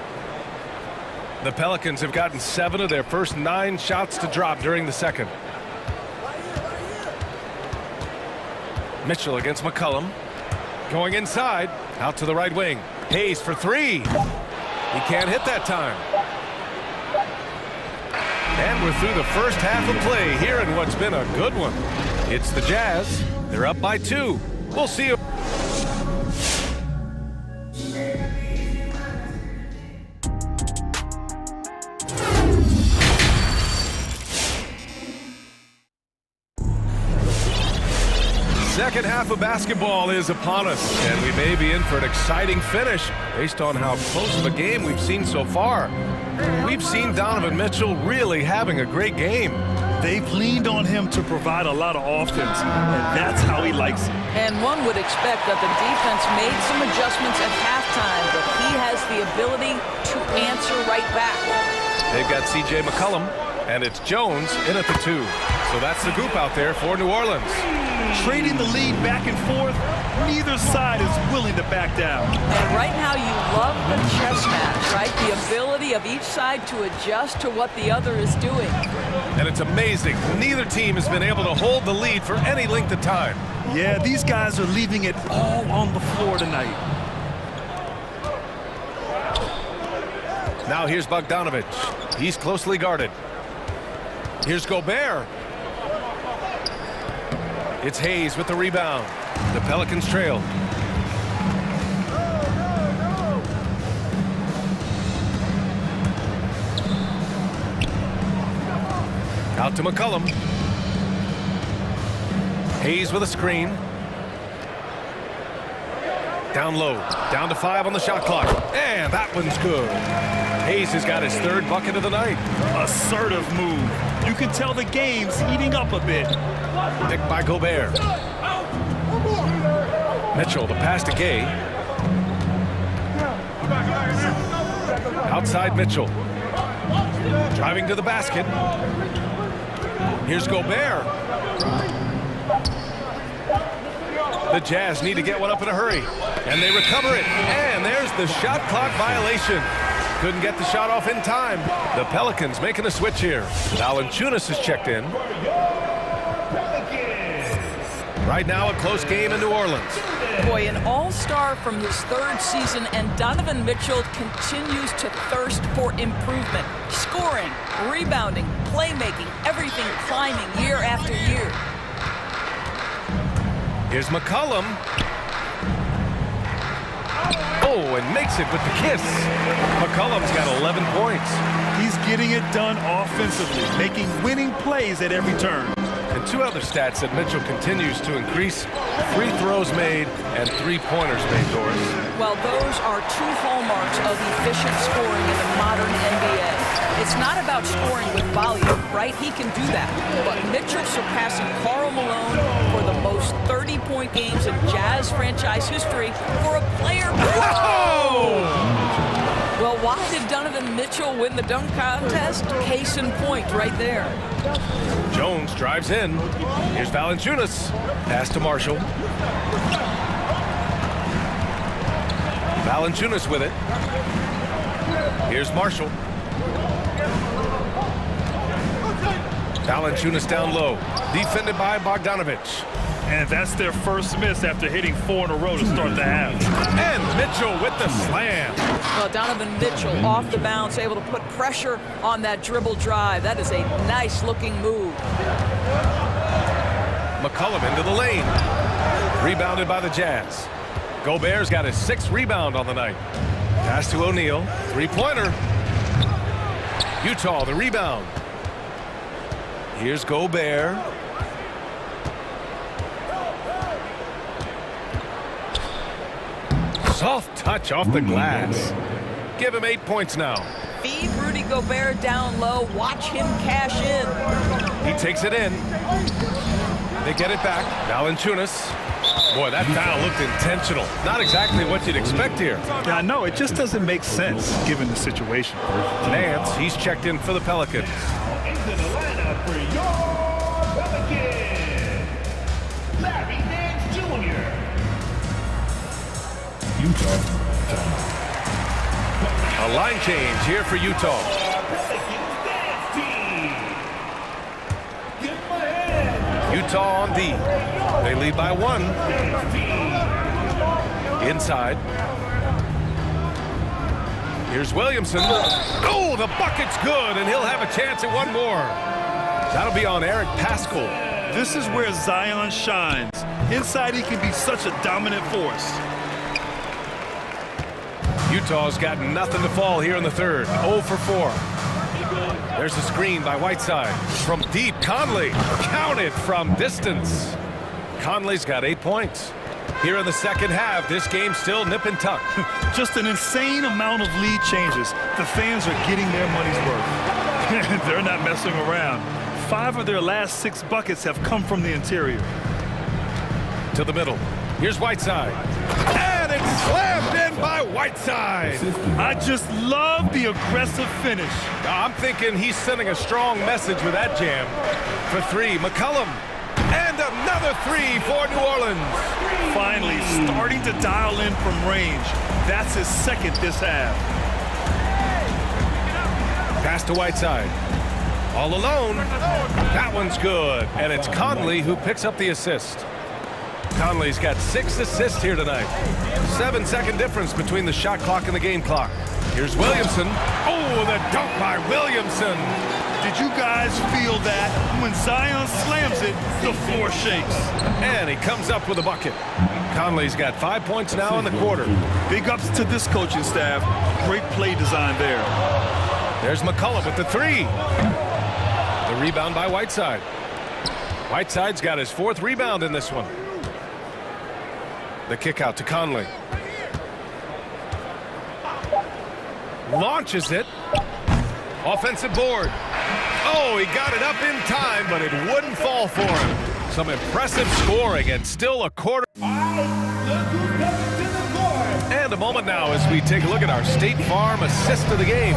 The Pelicans have gotten 7 of their first 9 shots to drop during the second. Mitchell against McCollum. Going inside, out to the right wing. Hayes for 3. He can't hit that time. And we're through the first half of play here in what's been a good one. It's the Jazz. They're up by 2. We'll see you. Second half of basketball is upon us, and we may be in for an exciting finish based on how close of a game we've seen so far. We've seen Donovan Mitchell really having a great game. They've leaned on him to provide a lot of offense, and that's how he likes it. And one would expect that the defense made some adjustments at halftime, but he has the ability to answer right back. They've got C.J. McCollum, and it's Jones in at the 2. So that's the group out there for New Orleans. Trading the lead back and forth, neither side is willing to back down. And right now you love the chess match, right? The ability of each side to adjust to what the other is doing. And it's amazing. Neither team has been able to hold the lead for any length of time. Yeah, these guys are leaving it all on the floor tonight. Now here's Bogdanovich. He's closely guarded. Here's Gobert. It's Hayes with the rebound. The Pelicans trail. Out to McCollum. Hayes with a screen. Down low. Down to 5 on the shot clock. And that one's good. Hayes has got his 3rd bucket of the night. Assertive move. You can tell the game's heating up a bit. Picked by Gobert. Mitchell, the pass to Gay. Outside Mitchell. Driving to the basket. Here's Gobert. The Jazz need to get one up in a hurry. And they recover it. And there's the shot clock violation. Couldn't get the shot off in time. The Pelicans making a switch here. Valanciunas is checked in. Right now, a close game in New Orleans. Boy, an all-star from his third season, and Donovan Mitchell continues to thirst for improvement. Scoring, rebounding, playmaking, everything climbing year after year. Here's McCollum. Oh, and makes it with the kiss. McCollum's got 11 points. He's getting it done offensively, making winning plays at every turn. And two other stats that Mitchell continues to increase: free throws made and three-pointers made, Doris. Well, those are two hallmarks of efficient scoring in the modern NBA. It's not about scoring with volume, right? He can do that. But Mitchell surpassing Karl Malone for the most 30-point games in Jazz franchise history for a player. Whoa! Well, why did Donovan Mitchell win the dunk contest? Case in point right there. Jones drives in. Here's Valanciunas. Pass to Marshall. Valanciunas with it. Here's Marshall. Valanciunas down low. Defended by Bogdanovich. And that's their first miss after hitting 4 in a row to start the half. And Mitchell with the slam. Well, Donovan Mitchell off the bounce, able to put pressure on that dribble drive. That is a nice-looking move. McCollum into the lane. Rebounded by the Jazz. Gobert's got his 6th rebound on the night. Pass to O'Neal. Three-pointer. Utah, the rebound. Here's Gobert. Soft touch off the glass. Give him 8 points now. Feed Rudy Gobert down low. Watch him cash in. He takes it in. They get it back. Valanciunas. Boy, that foul looked intentional. Not exactly what you'd expect here. Yeah, I know. It just doesn't make sense given the situation. Nance, he's checked in for the Pelicans. Into the lineup for your Pelicans, Larry Nance Jr. Utah. A line change here for Utah. Utah on D. They lead by 1. Inside. Here's Williamson. Oh, the bucket's good, and he'll have a chance at one more. That'll be on Eric Paschall. This is where Zion shines. Inside, he can be such a dominant force. Utah's got nothing to fall here in the third. 0 for 4. There's a screen by Whiteside. From deep, Conley. Counted from distance. Conley's got 8 points. Here in the second half, this game's still nip and tuck. Just an insane amount of lead changes. The fans are getting their money's worth. They're not messing around. 5 of their last 6 buckets have come from the interior. To the middle. Here's Whiteside. And it's slammed in by Whiteside. I just love the aggressive finish. I'm thinking he's sending a strong message with that jam. For 3, McCollum. And another 3 for New Orleans. Finally starting to dial in from range. That's his 2nd this half. Pass to Whiteside. All alone. That one's good. And it's Conley who picks up the assist. Conley's got 6 assists here tonight. 7-second difference between the shot clock and the game clock. Here's Williamson. Oh, the dunk by Williamson. Did you guys feel that? When Zion slams it, the floor shakes. And he comes up with a bucket. Conley's got 5 points now in the quarter. Big ups to this coaching staff. Great play design there. There's McCollum with the 3. The rebound by Whiteside. Whiteside's got his 4th rebound in this one. The kick out to Conley. Launches it. Offensive board. Oh, he got it up in time, but it wouldn't fall for him. Some impressive scoring and still a quarter. And a moment now as we take a look at our State Farm assist of the game.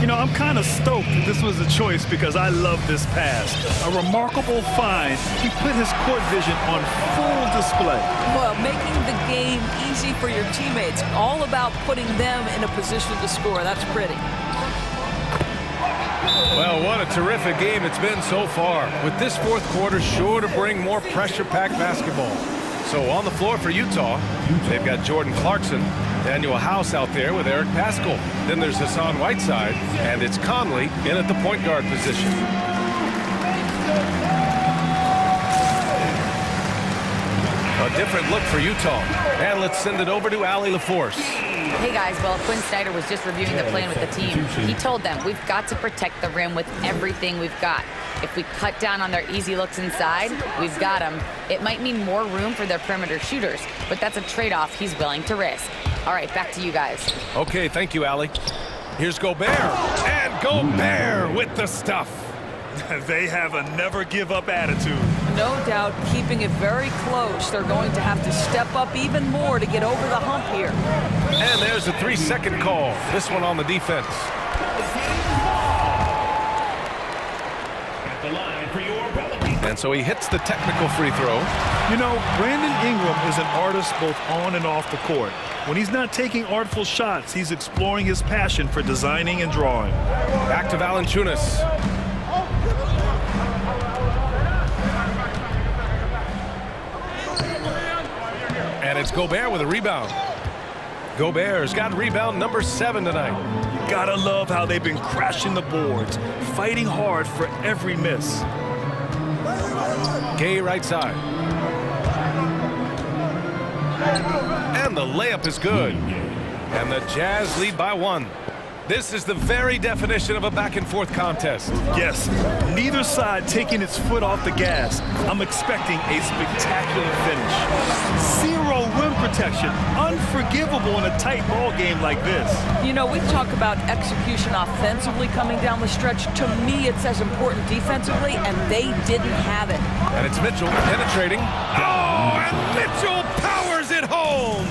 You know, I'm kind of stoked that this was a choice because I love this pass. A remarkable find. He put his court vision on full display. Well, making the game easy for your teammates. All about putting them in a position to score. That's pretty. Well, what a terrific game it's been so far. With this fourth quarter sure to bring more pressure-packed basketball. So on the floor for Utah, they've got Jordan Clarkson, Daniel House out there with Eric Paschal. Then there's Hassan Whiteside, and it's Conley in at the point guard position. A different look for Utah. And let's send it over to Allie LaForce. Hey guys, well, Quinn Snyder was just reviewing the plan with the team. He told them we've got to protect the rim with everything we've got. If we cut down on their easy looks inside, we've got them. It might mean more room for their perimeter shooters, but that's a trade-off he's willing to risk. All right, back to you guys. Okay, thank you, Allie. Here's Gobert. And Gobert with the stuff. They have a never-give-up attitude. No doubt, keeping it very close. They're going to have to step up even more to get over the hump here. And there's a 3-second call. This one on the defense. And so he hits the technical free throw. You know, Brandon Ingram is an artist both on and off the court. When he's not taking artful shots, he's exploring his passion for designing and drawing. Back to Valanciunas. And it's Gobert with a rebound. Gobert's got rebound number 7 tonight. You gotta love how they've been crashing the boards, fighting hard for every miss. Gay right side. And the layup is good. And the Jazz lead by 1. This is the very definition of a back-and-forth contest. Yes, neither side taking its foot off the gas. I'm expecting a spectacular finish. Zero rim protection, unforgivable in a tight ball game like this. You know, we talk about execution offensively coming down the stretch. To me, it's as important defensively, and they didn't have it. And it's Mitchell penetrating. Oh, and Mitchell powers it home.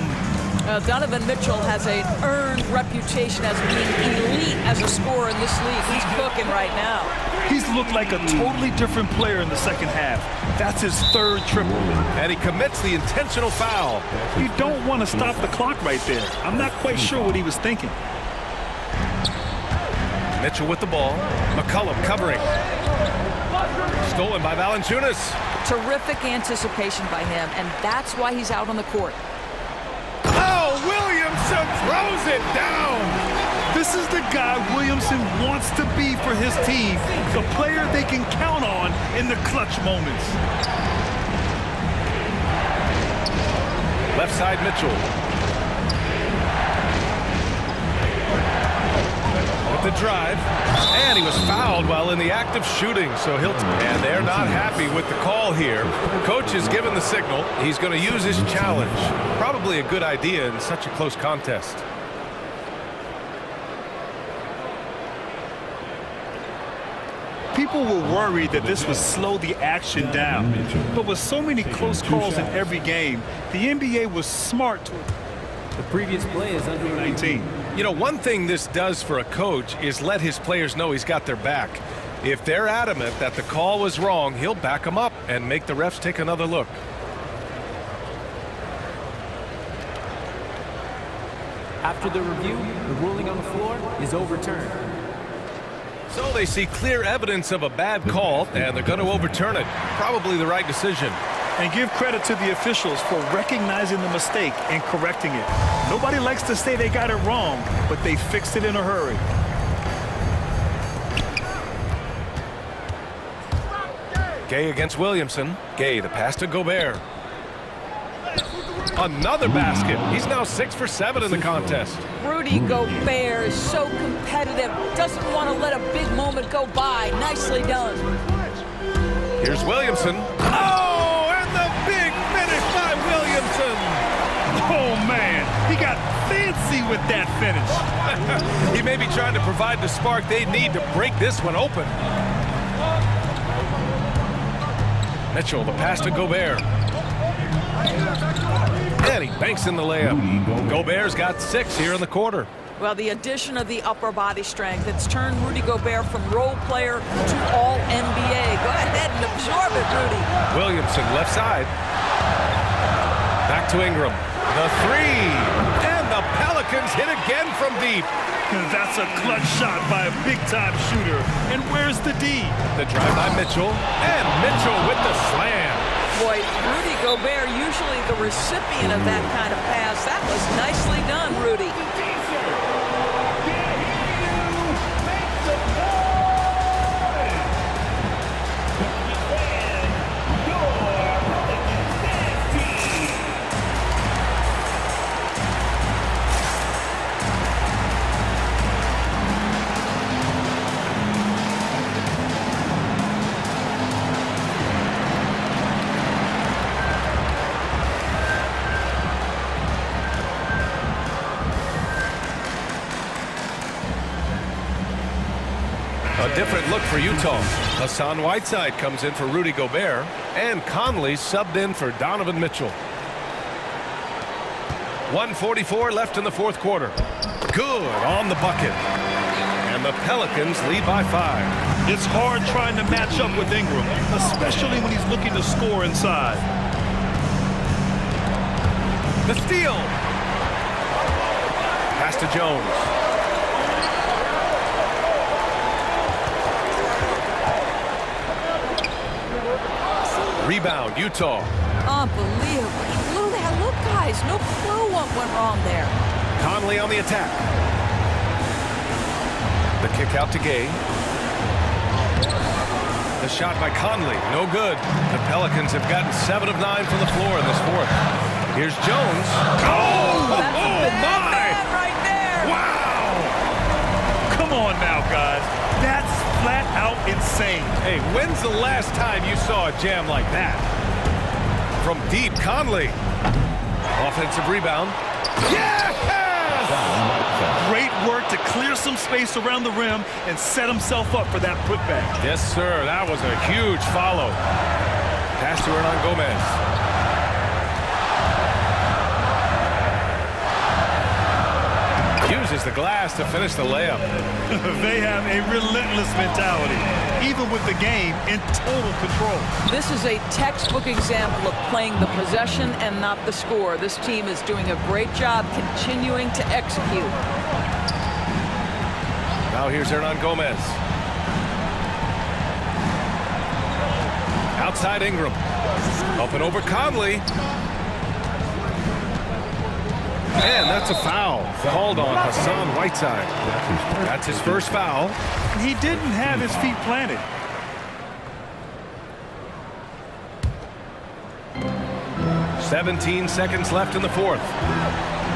Donovan Mitchell has an earned reputation as being elite as a scorer in this league. He's cooking right now. He's looked like a totally different player in the second half. That's his 3rd triple. And he commits the intentional foul. You don't want to stop the clock right there. I'm not quite sure what he was thinking. Mitchell with the ball. McCollum covering. Stolen by Valanciunas. Terrific anticipation by him, and that's why he's out on the court. Oh, Williamson throws it down. This is the guy Williamson wants to be for his team, the player they can count on in the clutch moments. Left side Mitchell. With the drive. And he was fouled while in the act of shooting, so and they're not happy with the call here. Coach has given the signal. He's going to use his challenge. Probably a good idea in such a close contest. People were worried that this would slow the action down. But with so many close calls in every game, the NBA was smart. The previous play is under 19. You know, one thing this does for a coach is let his players know he's got their back. If they're adamant that the call was wrong, he'll back them up and make the refs take another look. After the review, the ruling on the floor is overturned. So they see clear evidence of a bad call, and they're going to overturn it. Probably the right decision. And give credit to the officials for recognizing the mistake and correcting it. Nobody likes to say they got it wrong, but they fixed it in a hurry. Gay against Williamson. Gay, the pass to Gobert. Another basket. He's now 6 for 7 in the contest. Rudy Gobert is so competitive. Doesn't want to let a big moment go by. Nicely done. Here's Williamson. Oh, and the big finish by Williamson. Oh, man. He got fancy with that finish. He may be trying to provide the spark they need to break this one open. Mitchell, the pass to Gobert. And he banks in the layup. Gobert's got 6 here in the quarter. Well, the addition of the upper body strength, it's turned Rudy Gobert from role player to all-NBA. Go ahead and absorb it, Rudy. Williamson, left side. Back to Ingram. The three. And the Pelicans hit again from deep. That's a clutch shot by a big-time shooter. And where's the D? The drive by Mitchell. And Mitchell with the slam. Boy, Rudy Gobert, usually the recipient of that kind of pass. That was nicely done, Rudy. A different look for Utah. Hassan Whiteside comes in for Rudy Gobert, and Conley subbed in for Donovan Mitchell. 1:44 left in the fourth quarter. Good on the bucket. And the Pelicans lead by 5. It's hard trying to match up with Ingram, especially when he's looking to score inside. The steal. Pass to Jones. Rebound, Utah. Unbelievable. He blew that. Look, guys, no clue what went wrong there. Conley on the attack. The kick out to Gay. The shot by Conley, no good. The Pelicans have gotten 7 of 9 from the floor in this fourth. Here's Jones. Oh, That's a bad man right there. Wow! Come on now, guys. That's flat out insane. Hey, when's the last time you saw a jam like that? From deep, Conley. Offensive rebound. Yes! Great work to clear some space around the rim and set himself up for that putback. Yes, sir. That was a huge follow. Pass to Hernan Gomez. Uses the glass to finish the layup. They have a relentless mentality, even with the game in total control. This is a textbook example of playing the possession and not the score. This team is doing a great job continuing to execute. Now here's Hernan Gomez. Outside Ingram. Up and over Conley. And that's a foul called on Hassan Whiteside. That's his first foul. He didn't have his feet planted. "17 seconds left in the fourth.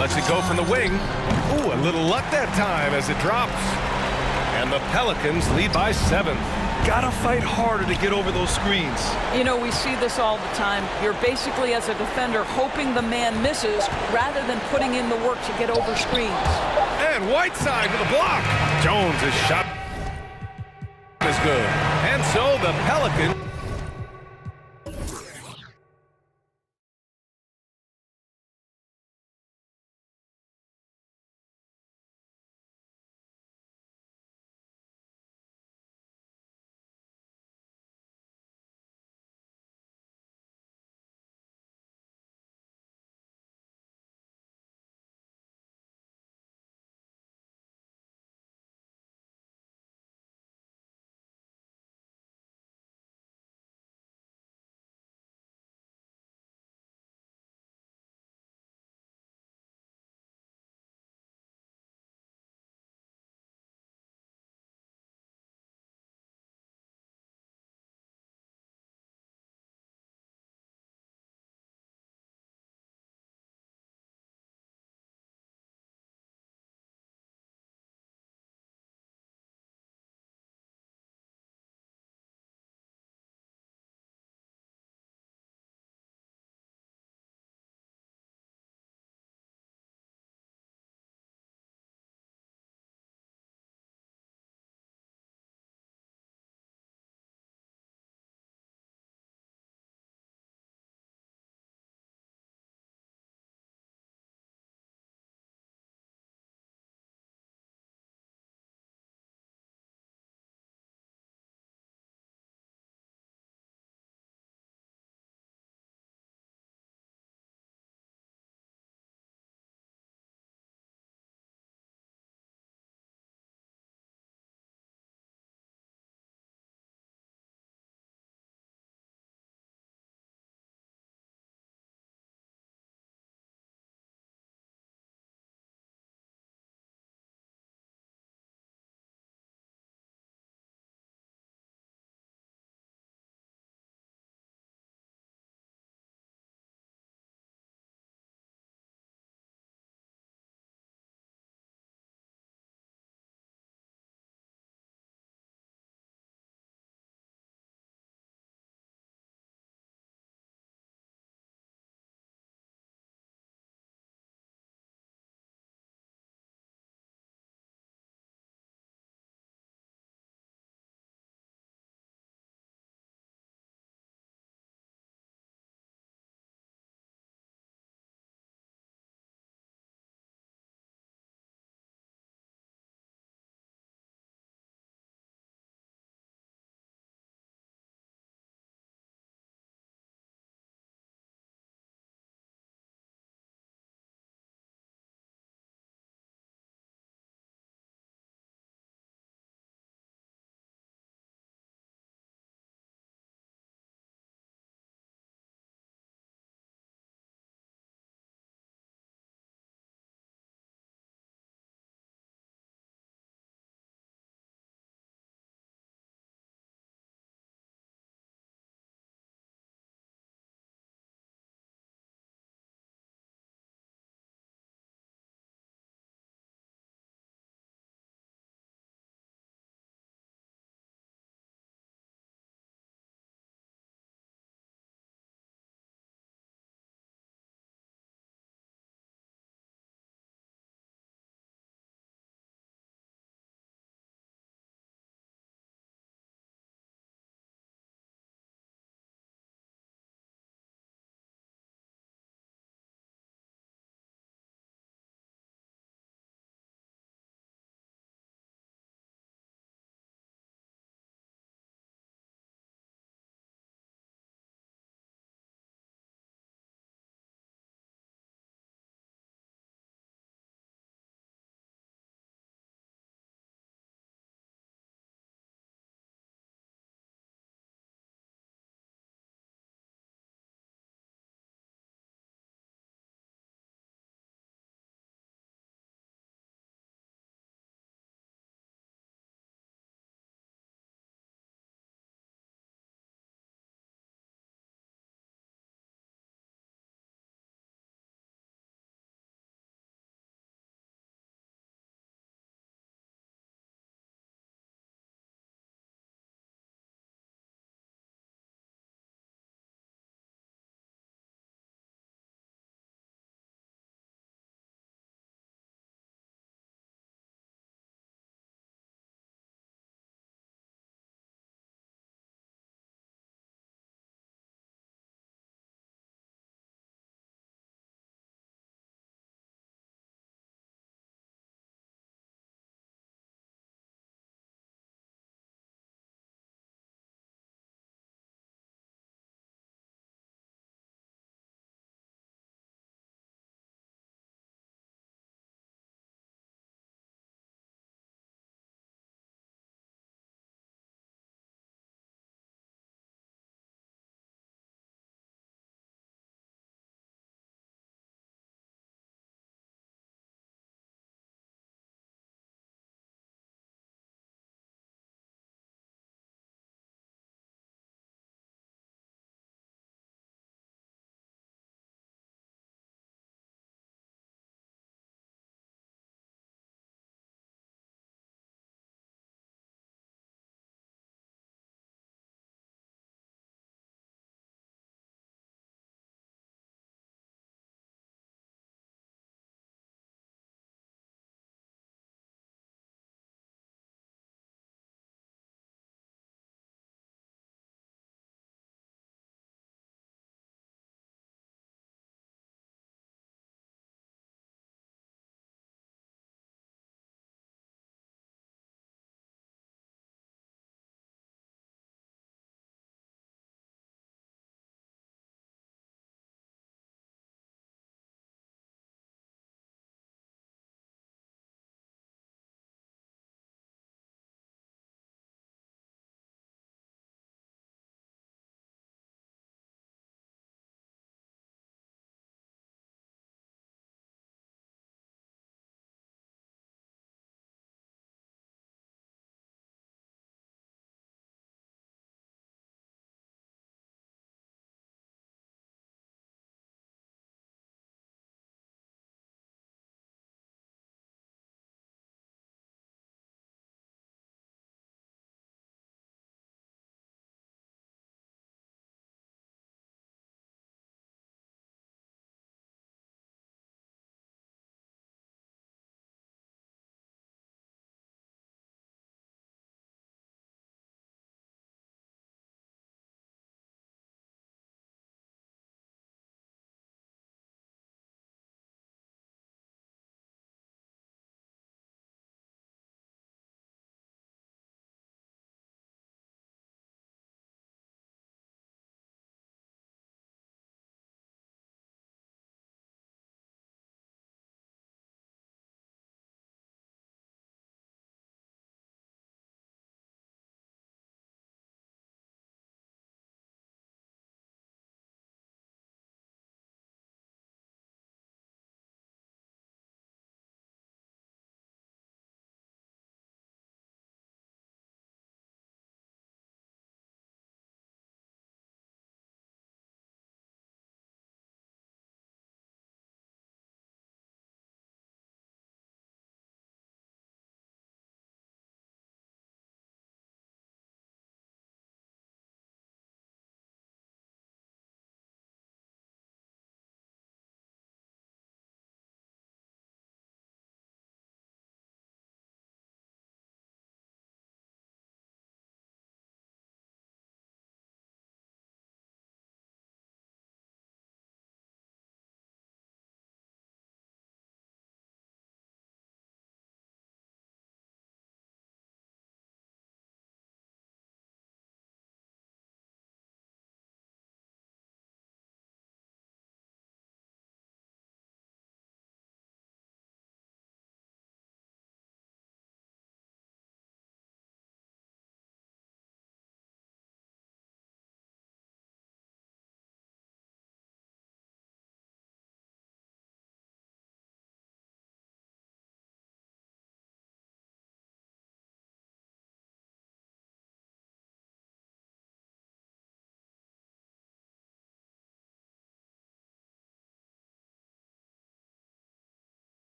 Lets it go from the wing. Ooh, a little luck that time as it drops. And the Pelicans lead by 7. Gotta fight harder to get over those screens. You know, we see this all the time. You're basically, as a defender, hoping the man misses rather than putting in the work to get over screens. And Whiteside with a block. Jones' shot is good. And so the Pelicans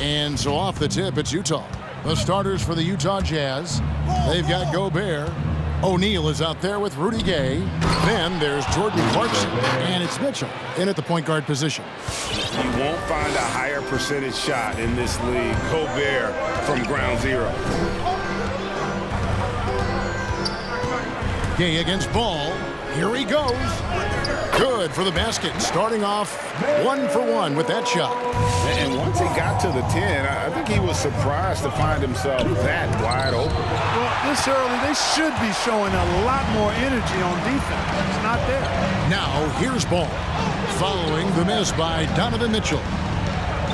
And so off the tip, it's Utah. The starters for the Utah Jazz. They've got Gobert. O'Neal is out there with Rudy Gay. Then there's Jordan Clarkson. And it's Mitchell in at the point guard position. You won't find a higher percentage shot in this league. Gobert from ground zero. Gay against Ball. Here he goes. Good for the basket. Starting off 1 for 1 with that shot. And once he got to the 10, I think he was surprised to find himself that wide open. Well, this early, they should be showing a lot more energy on defense. It's not there. Now, here's Ball. Following the miss by Donovan Mitchell.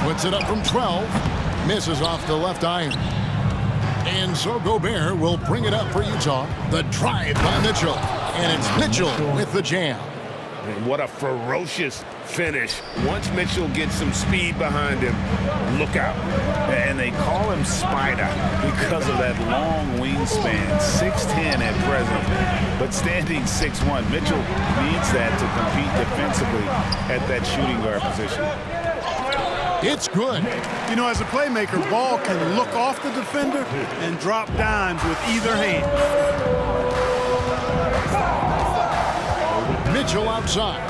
Puts it up from 12. Misses off the left iron. And so Gobert will bring it up for Utah. The drive by Mitchell. And it's Mitchell with the jam. And what a ferocious finish. Once Mitchell gets some speed behind him, look out. And they call him Spider because of that long wingspan, 6'10" at present, but standing 6'1". Mitchell needs that to compete defensively at that shooting guard position. It's good. You know, as a playmaker, Ball can look off the defender and drop dimes with either hand. Mitchell outside.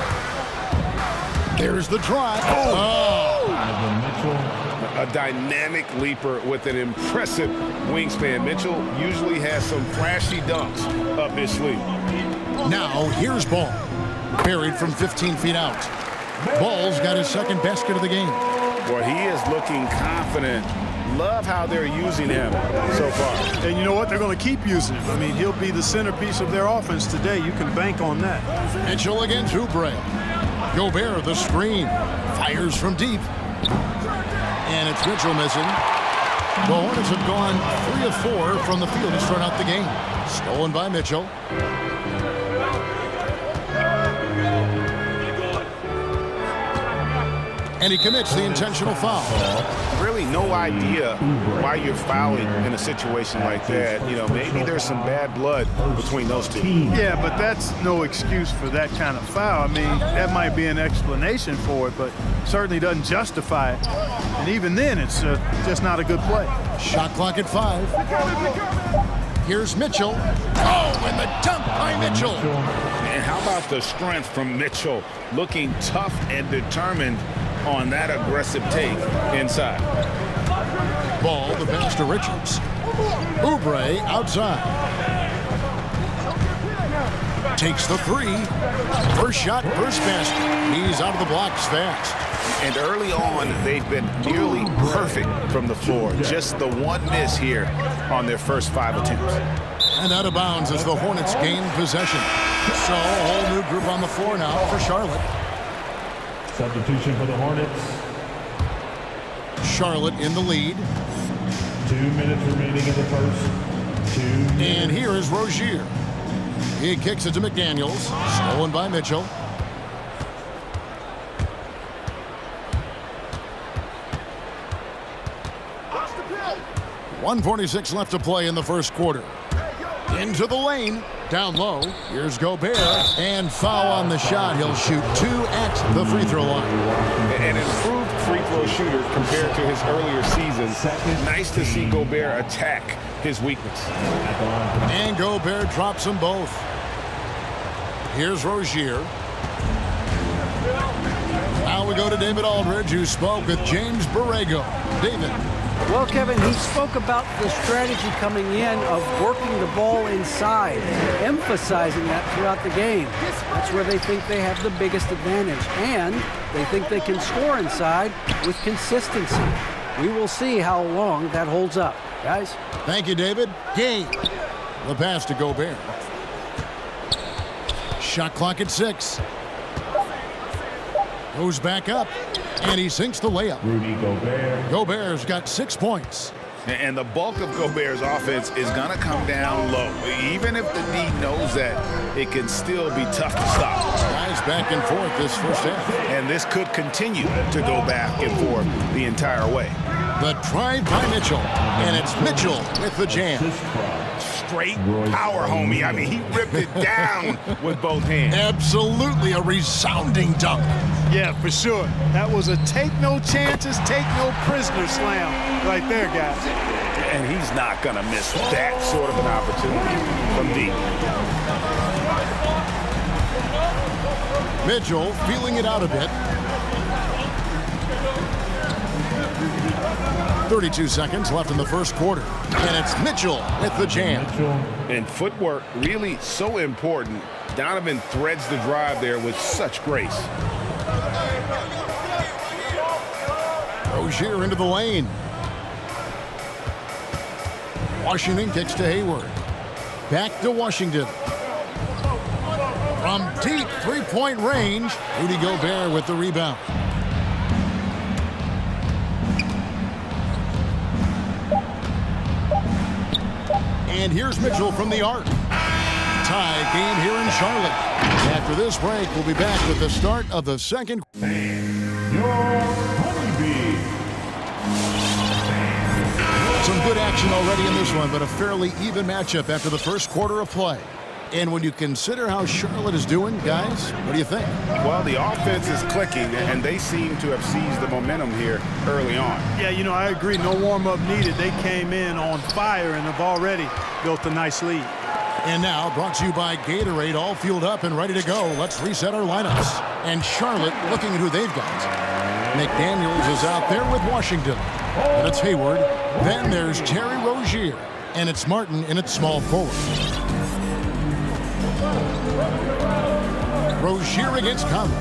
There's the drive. A dynamic leaper with an impressive wingspan. Mitchell usually has some flashy dunks up his sleeve. Now here's Ball. Buried from 15 feet out. Ball's got his second basket of the game. Boy, he is looking confident. Love how they're using him so far. And you know what? They're going to keep using him. I mean, he'll be the centerpiece of their offense today. You can bank on that. Mitchell against Oubre. Gobert, the screen. Fires from deep. And it's Mitchell missing. The Hornets have gone 3 of 4 from the field to start out the game. Stolen by Mitchell. And he commits the intentional foul. Really no idea why you're fouling in a situation like that. You know, maybe there's some bad blood between those two. Yeah, but that's no excuse for that kind of foul. I mean, that might be an explanation for it, but certainly doesn't justify it. And even then, it's just not a good play. Shot clock at 5. Here's Mitchell. Oh, and the dunk by Mitchell. And how about the strength from Mitchell? Looking tough and determined on that aggressive take inside. Ball, the pass to Richards. Oubre outside. Takes the 3. First shot, first basket. He's out of the blocks fast. And early on, they've been nearly perfect from the floor. Just the one miss here on their first 5 attempts. And out of bounds as the Hornets gain possession. So a whole new group on the floor now for Charlotte. Substitution for the Hornets. Charlotte in the lead. 2 minutes remaining in the first. 2 minutes. And here is Rozier. He kicks it to McDaniels. Stolen by Mitchell. .146 left to play in the first quarter. Into the lane. Down low. Here's Gobert. And foul on the shot. He'll shoot 2 at the free throw line. An improved free throw shooter compared to his earlier seasons. Nice to see Gobert attack his weakness. And Gobert drops them both. Here's Rozier. Now we go to David Aldridge, who spoke with James Borrego. David. Well, Kevin, he spoke about the strategy coming in of working the ball inside, emphasizing that throughout the game. That's where they think they have the biggest advantage, and they think they can score inside with consistency. We will see how long that holds up. Guys? Thank you, David. Game. The pass to Gobert. Shot clock at 6. Goes back up, and he sinks the layup. Rudy Gobert. Gobert's got 6 points. And the bulk of Gobert's offense is going to come down low. Even if the D knows that, it can still be tough to stop. Guys back and forth this first half. And this could continue to go back and forth the entire way. The drive by Mitchell, and it's Mitchell with the jam. straight power, homie. I mean, he ripped it down with both hands. Absolutely a resounding dunk. Yeah, for sure. That was a take no chances, take no prisoner slam right there, guys. And he's not going to miss that sort of an opportunity from deep. Mitchell feeling it out a bit. 32 seconds left in the first quarter. And it's Mitchell with the jam. And footwork really so important. Donovan threads the drive there with such grace. Rozier into the lane. Washington kicks to Hayward. Back to Washington. From deep three-point range, Rudy Gobert with the rebound. And here's Mitchell from the arc. Tie game here in Charlotte. After this break, we'll be back with the start of the second. Some good action already in this one, but a fairly even matchup after the first quarter of play. And when you consider how Charlotte is doing, guys, what do you think? Well, the offense is clicking, and they seem to have seized the momentum here early on. Yeah, you know, I agree. No warm-up needed. They came in on fire and have already built a nice lead. And now, brought to you by Gatorade, all fueled up and ready to go. Let's reset our lineups. And Charlotte looking at who they've got. McDaniels is out there with Washington. And it's Hayward. Then there's Terry Rozier. And it's Martin in its small forward. Rozier against Conley.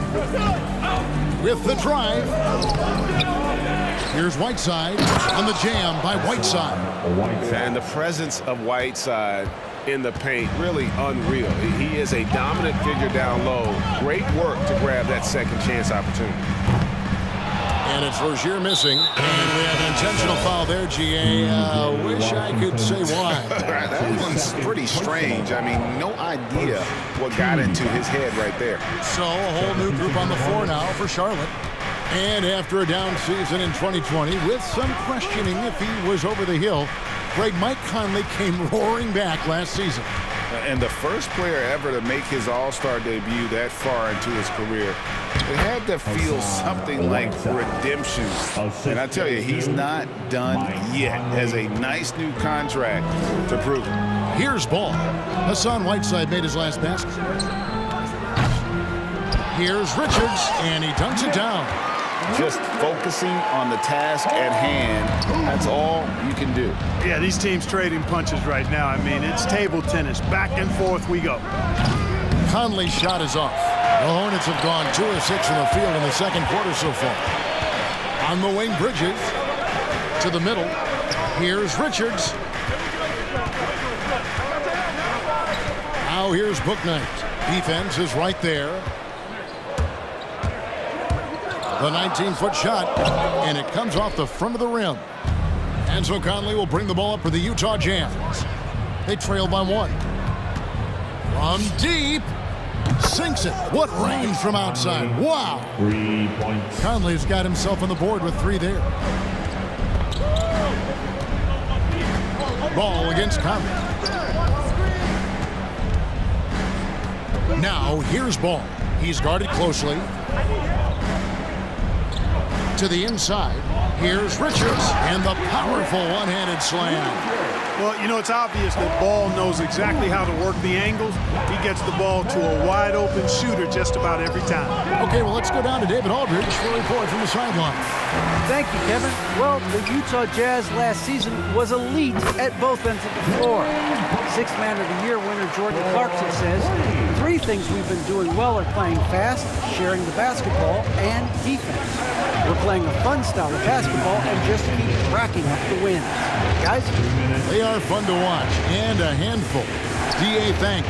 With the drive. Here's Whiteside on the jam by Whiteside. And the presence of Whiteside in the paint, really unreal. He is a dominant figure down low. Great work to grab that second chance opportunity. And it's Rozier missing. And we have an intentional foul there, GA. Wish I could say why. That one's pretty strange. I mean, no idea what got into his head right there. So a whole new group on the floor now for Charlotte. And after a down season in 2020, with some questioning if he was over the hill, Mike Conley came roaring back last season. And the first player ever to make his All-Star debut that far into his career, it had to feel something like redemption. And I tell you, he's not done yet. Has a nice new contract to prove it. Here's ball. Hassan Whiteside made his last basket. Here's Richards, and he dunks it down. Just focusing on the task at hand, that's all you can do. Yeah, these teams trading punches right now. I mean, it's table tennis. Back and forth we go. Conley's shot is off. The Hornets have gone 2 of 6 in the field in the second quarter so far. On the wing, Bridges to the middle. Here's Richards. Now here's Bouknight. Defense is right there. The 19-foot shot, and it comes off the front of the rim. And so Conley will bring the ball up for the Utah Jazz. They trail by 1. From deep, sinks it. What range from outside. Wow. 3 points. Conley's got himself on the board with 3 there. Ball against Conley. Now here's Ball. He's guarded closely. To the inside. Here's Richards and the powerful one-handed slam. Well, you know, it's obvious that Ball knows exactly how to work the angles. He gets the ball to a wide-open shooter just about every time. Okay, well, let's go down to David Aldridge for a report from the sideline. Thank you, Kevin. Well, the Utah Jazz last season was elite at both ends of the floor. Sixth Man of the Year winner Jordan Clarkson says, 3 things we've been doing well are playing fast, sharing the basketball, and defense. We're playing a fun style of basketball and just keep racking up the wins. Guys? They are fun to watch and a handful. DA thanks.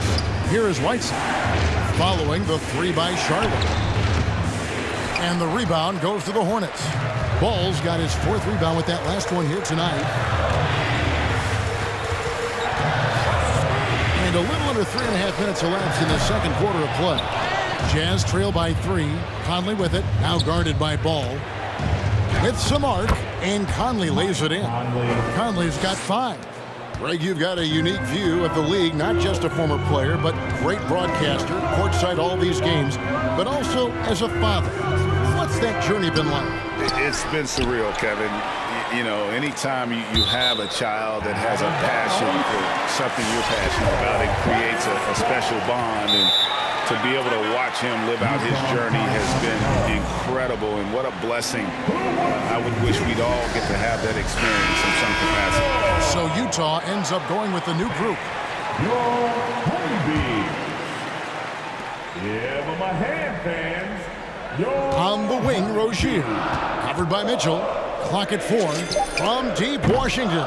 Here is Whiteside following the 3 by Charlotte. And the rebound goes to the Hornets. Ball's got his 4th rebound with that last one here tonight. And a little under 3.5 minutes elapsed in the second quarter of play. Jazz trail by 3. Conley with it, now guarded by Ball. With some arc, and Conley lays it in. Conley's got 5. Greg, you've got a unique view of the league, not just a former player, but great broadcaster, courtside all these games, but also as a father. What's that journey been like? It's been surreal, Kevin. You know, anytime you have a child that has a passion for something you're passionate about, it creates a special bond. And to be able to watch him live out his journey has been incredible. And what a blessing. I would wish we'd all get to have that experience in some capacity. So Utah ends up going with the new group. Your honeybee. Yeah, but my hand fans. On the wing, Rozier. Covered by Mitchell. Clock at 4 from deep Washington.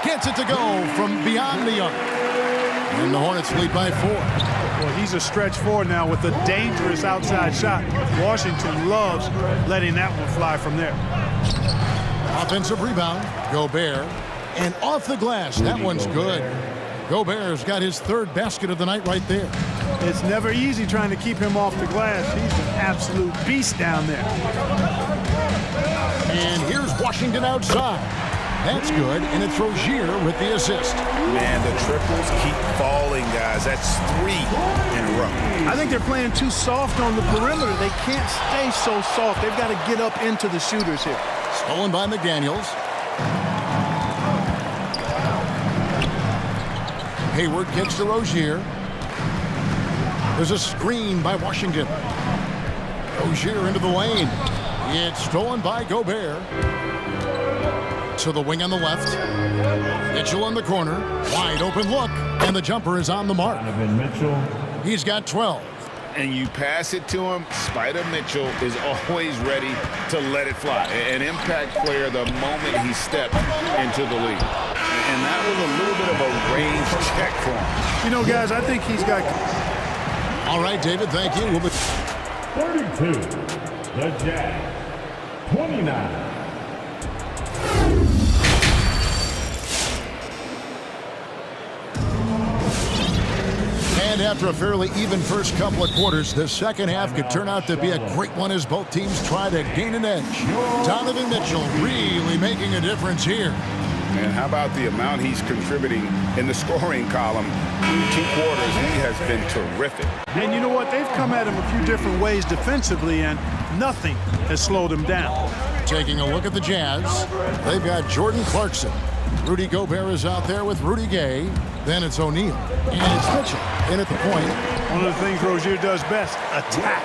Gets it to go from beyond the arc. And the Hornets lead by 4. Well, he's a stretch 4 now with a dangerous outside shot. Washington loves letting that one fly from there. Offensive rebound. Gobert. And off the glass. That one's good. Gobert's got his 3rd basket of the night right there. It's never easy trying to keep him off the glass. He's an absolute beast down there. And here's Washington outside. That's good, and it's Rozier with the assist. Man, the triples keep falling, guys. That's 3 in a row. I think they're playing too soft on the perimeter. They can't stay so soft. They've got to get up into the shooters here. Stolen by McDaniels. Hayward kicks to Rozier. There's a screen by Washington. Rozier into the lane. It's stolen by Gobert. To the wing on the left. Mitchell in the corner. Wide open look. And the jumper is on the mark. He's got 12. And you pass it to him. Spider Mitchell is always ready to let it fly. An impact player the moment he stepped into the league. And that was a little bit of a range check for him. You know, guys, I think he's got... All right, David, thank you. 32, the Jazz. 29. And after a fairly even first couple of quarters, the second half could turn out to be a great one as both teams try to gain an edge. Donovan Mitchell really making a difference here. And how about the amount he's contributing in the scoring column? Through 2 quarters, he has been terrific. And you know what? They've come at him a few different ways defensively, and nothing has slowed him down. Taking a look at the Jazz, they've got Jordan Clarkson. Rudy Gobert is out there with Rudy Gay. Then it's O'Neal. And it's Mitchell in at the point. One of the things Rozier does best, attack,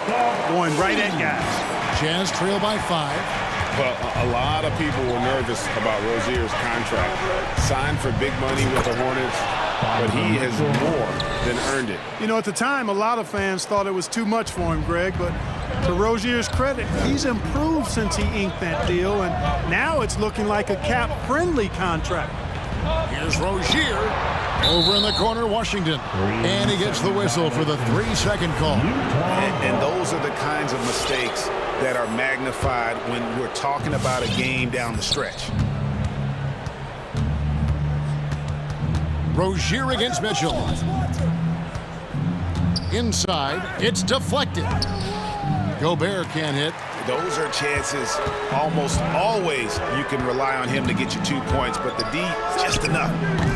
going right at guys. Jazz trail by 5. Well, a lot of people were nervous about Rozier's contract. Signed for big money with the Hornets, but he has more than earned it. You know, at the time, a lot of fans thought it was too much for him, Greg, but to Rozier's credit, he's improved since he inked that deal, and now it's looking like a cap-friendly contract. Here's Rozier over in the corner, Washington, and he gets the whistle for the 3-second call. And those are the kinds of mistakes that are magnified when we're talking about a game down the stretch. Rozier against Mitchell. Inside, it's deflected. Gobert can't hit. Those are chances almost always you can rely on him to get you 2 points, but the D, just enough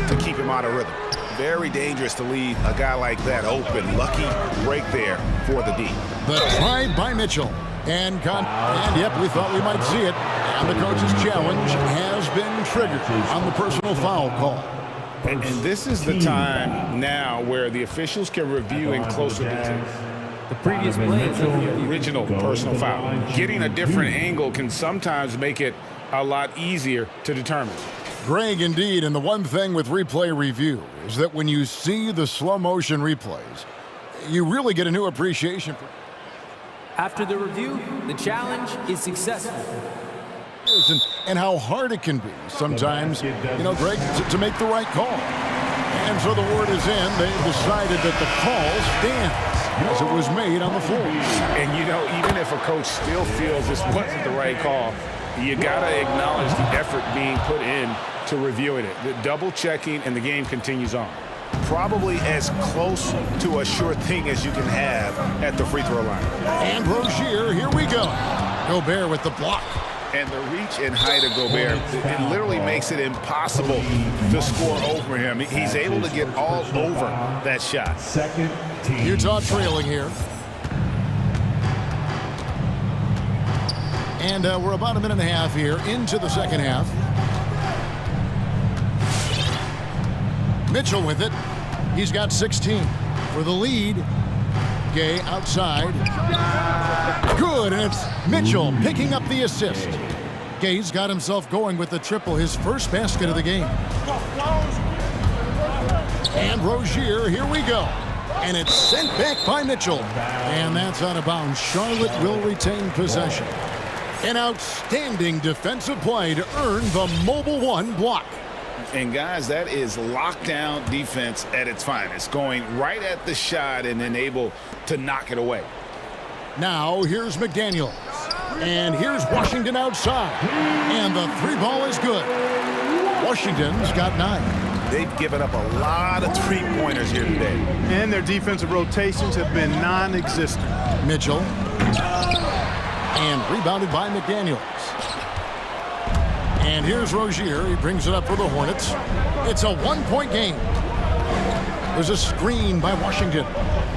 to keep him out of rhythm. Very dangerous to leave a guy like that open. Lucky break there for the D. The try by Mitchell. And yep, we thought we might see it. And the coach's challenge has been triggered on the personal foul call. And this is the time now where the officials can review in closer detail. The previous play is the original personal foul. Getting a different angle can sometimes make it a lot easier to determine. Greg, indeed, and the one thing with replay review is that when you see the slow motion replays, you really get a new appreciation for. After the review, the challenge is successful. And how hard it can be sometimes, you know, Greg, to make the right call. And so the word is in. They've decided that the call stands as it was made on the floor. And, you know, even if a coach still feels this wasn't the right call, you got to acknowledge the effort being put in to reviewing it. The double checking, and the game continues on. Probably as close to a sure thing as you can have at the free throw line. And Rozier, here we go. Gobert with the block. And the reach and height of Gobert, it literally makes it impossible to score over him. He's able to get all over that shot. Utah trailing here. And we're about a minute and a half here into the second half. Mitchell with it. He's got 16 for the lead. Gay outside. Good, and it's Mitchell picking up the assist. Gay's got himself going with the triple, his first basket of the game. And Rozier, here we go. And it's sent back by Mitchell. And that's out of bounds. Charlotte will retain possession. An outstanding defensive play to earn the Mobile One block. And guys, that is lockdown defense at its finest, going right at the shot and then able to knock it away. Now here's McDaniels. And here's Washington outside. And the three ball is good. Washington's got 9. They've given up a lot of three-pointers here today. And their defensive rotations have been non-existent. Mitchell. And rebounded by McDaniels. And here's Rozier. He brings it up for the Hornets. It's a one-point game. There's a screen by Washington.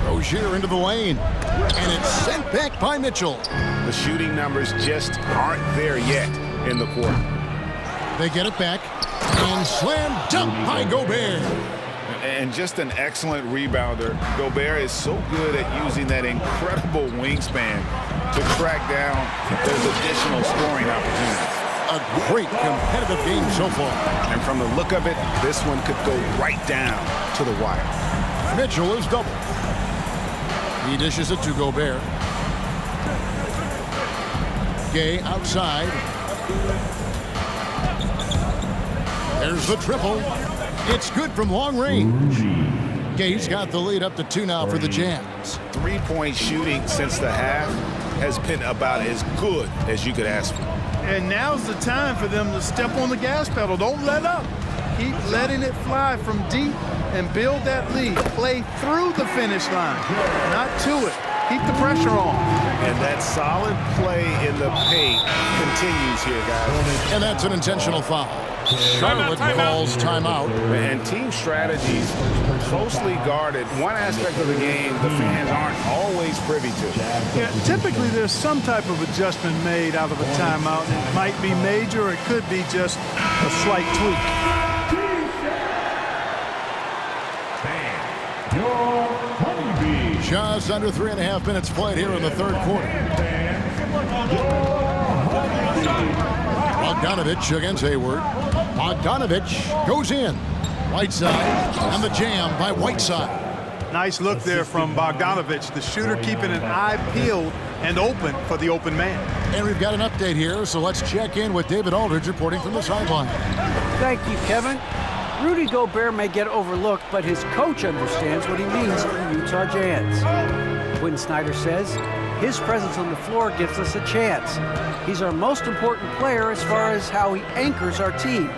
Rozier into the lane. And it's sent back by Mitchell. The shooting numbers just aren't there yet in the quarter. They get it back. And slam dunk by Gobert. And just an excellent rebounder. Gobert is so good at using that incredible wingspan to track down those additional scoring opportunities. A great competitive game so far. And from the look of it, this one could go right down to the wire. Mitchell is double. He dishes it to Gobert. Gay outside. There's the triple. It's good from long range. Gay's got the lead up to 2 now for the Jazz. Three-point shooting since the half has been about as good as you could ask for. And now's the time for them to step on the gas pedal. Don't let up. Keep letting it fly from deep and build that lead. Play through the finish line, not to it. Keep the pressure on. And that solid play in the paint continues here, guys. And that's an intentional foul. Charlotte calls timeout. And team strategies closely guarded. One aspect of the game the fans aren't always privy to. Yeah, typically there's some type of adjustment made out of a timeout. It might be major, or it could be just a slight tweak. Just under 3.5 minutes played here in the third quarter. Bogdanovich against Hayward. Bogdanovich goes in. Whiteside, and the jam by Whiteside. Nice look there from Bogdanovich, the shooter keeping an eye peeled and open for the open man. And we've got an update here, so let's check in with David Aldridge reporting from the sideline. Thank you, Kevin. Rudy Gobert may get overlooked, but his coach understands what he means to the Utah Jazz. Quinn Snyder says, his presence on the floor gives us a chance. He's our most important player as far as how he anchors our team.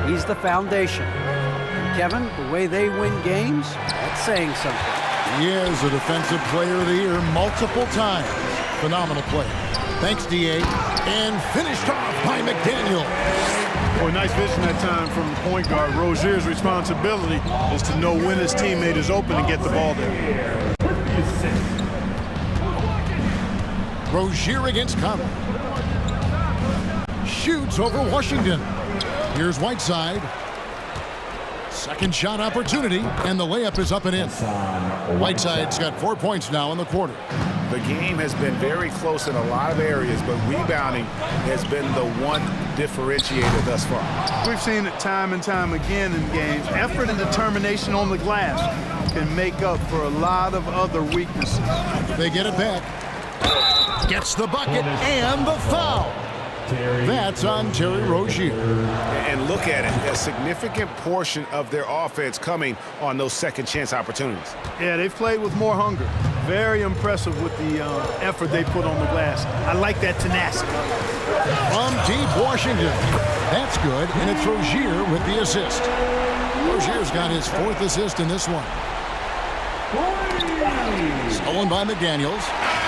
He's the foundation. And Kevin, the way they win games, that's saying something. He is a defensive player of the year multiple times. Phenomenal play. Thanks, D.A. And finished off by McDaniel. Boy, nice vision that time from the point guard. Rozier's responsibility is to know when his teammate is open and get the ball there. Rozier against Conley. Shoots over Washington. Here's Whiteside. Second shot opportunity, and the layup is up and in. Whiteside's got 4 points now in the quarter. The game has been very close in a lot of areas, but rebounding has been the one differentiator thus far. We've seen it time and time again in games. Effort and determination on the glass can make up for a lot of other weaknesses. They get it back. Gets the bucket and the foul. That's on Terry Rozier. And look at it, a significant portion of their offense coming on those second chance opportunities. Yeah, they've played with more hunger. Very impressive with the effort they put on the glass. I like that tenacity. From deep Washington. That's good, and it's Rozier with the assist. Rozier's got his 4th assist in this one. Stolen by McDaniels.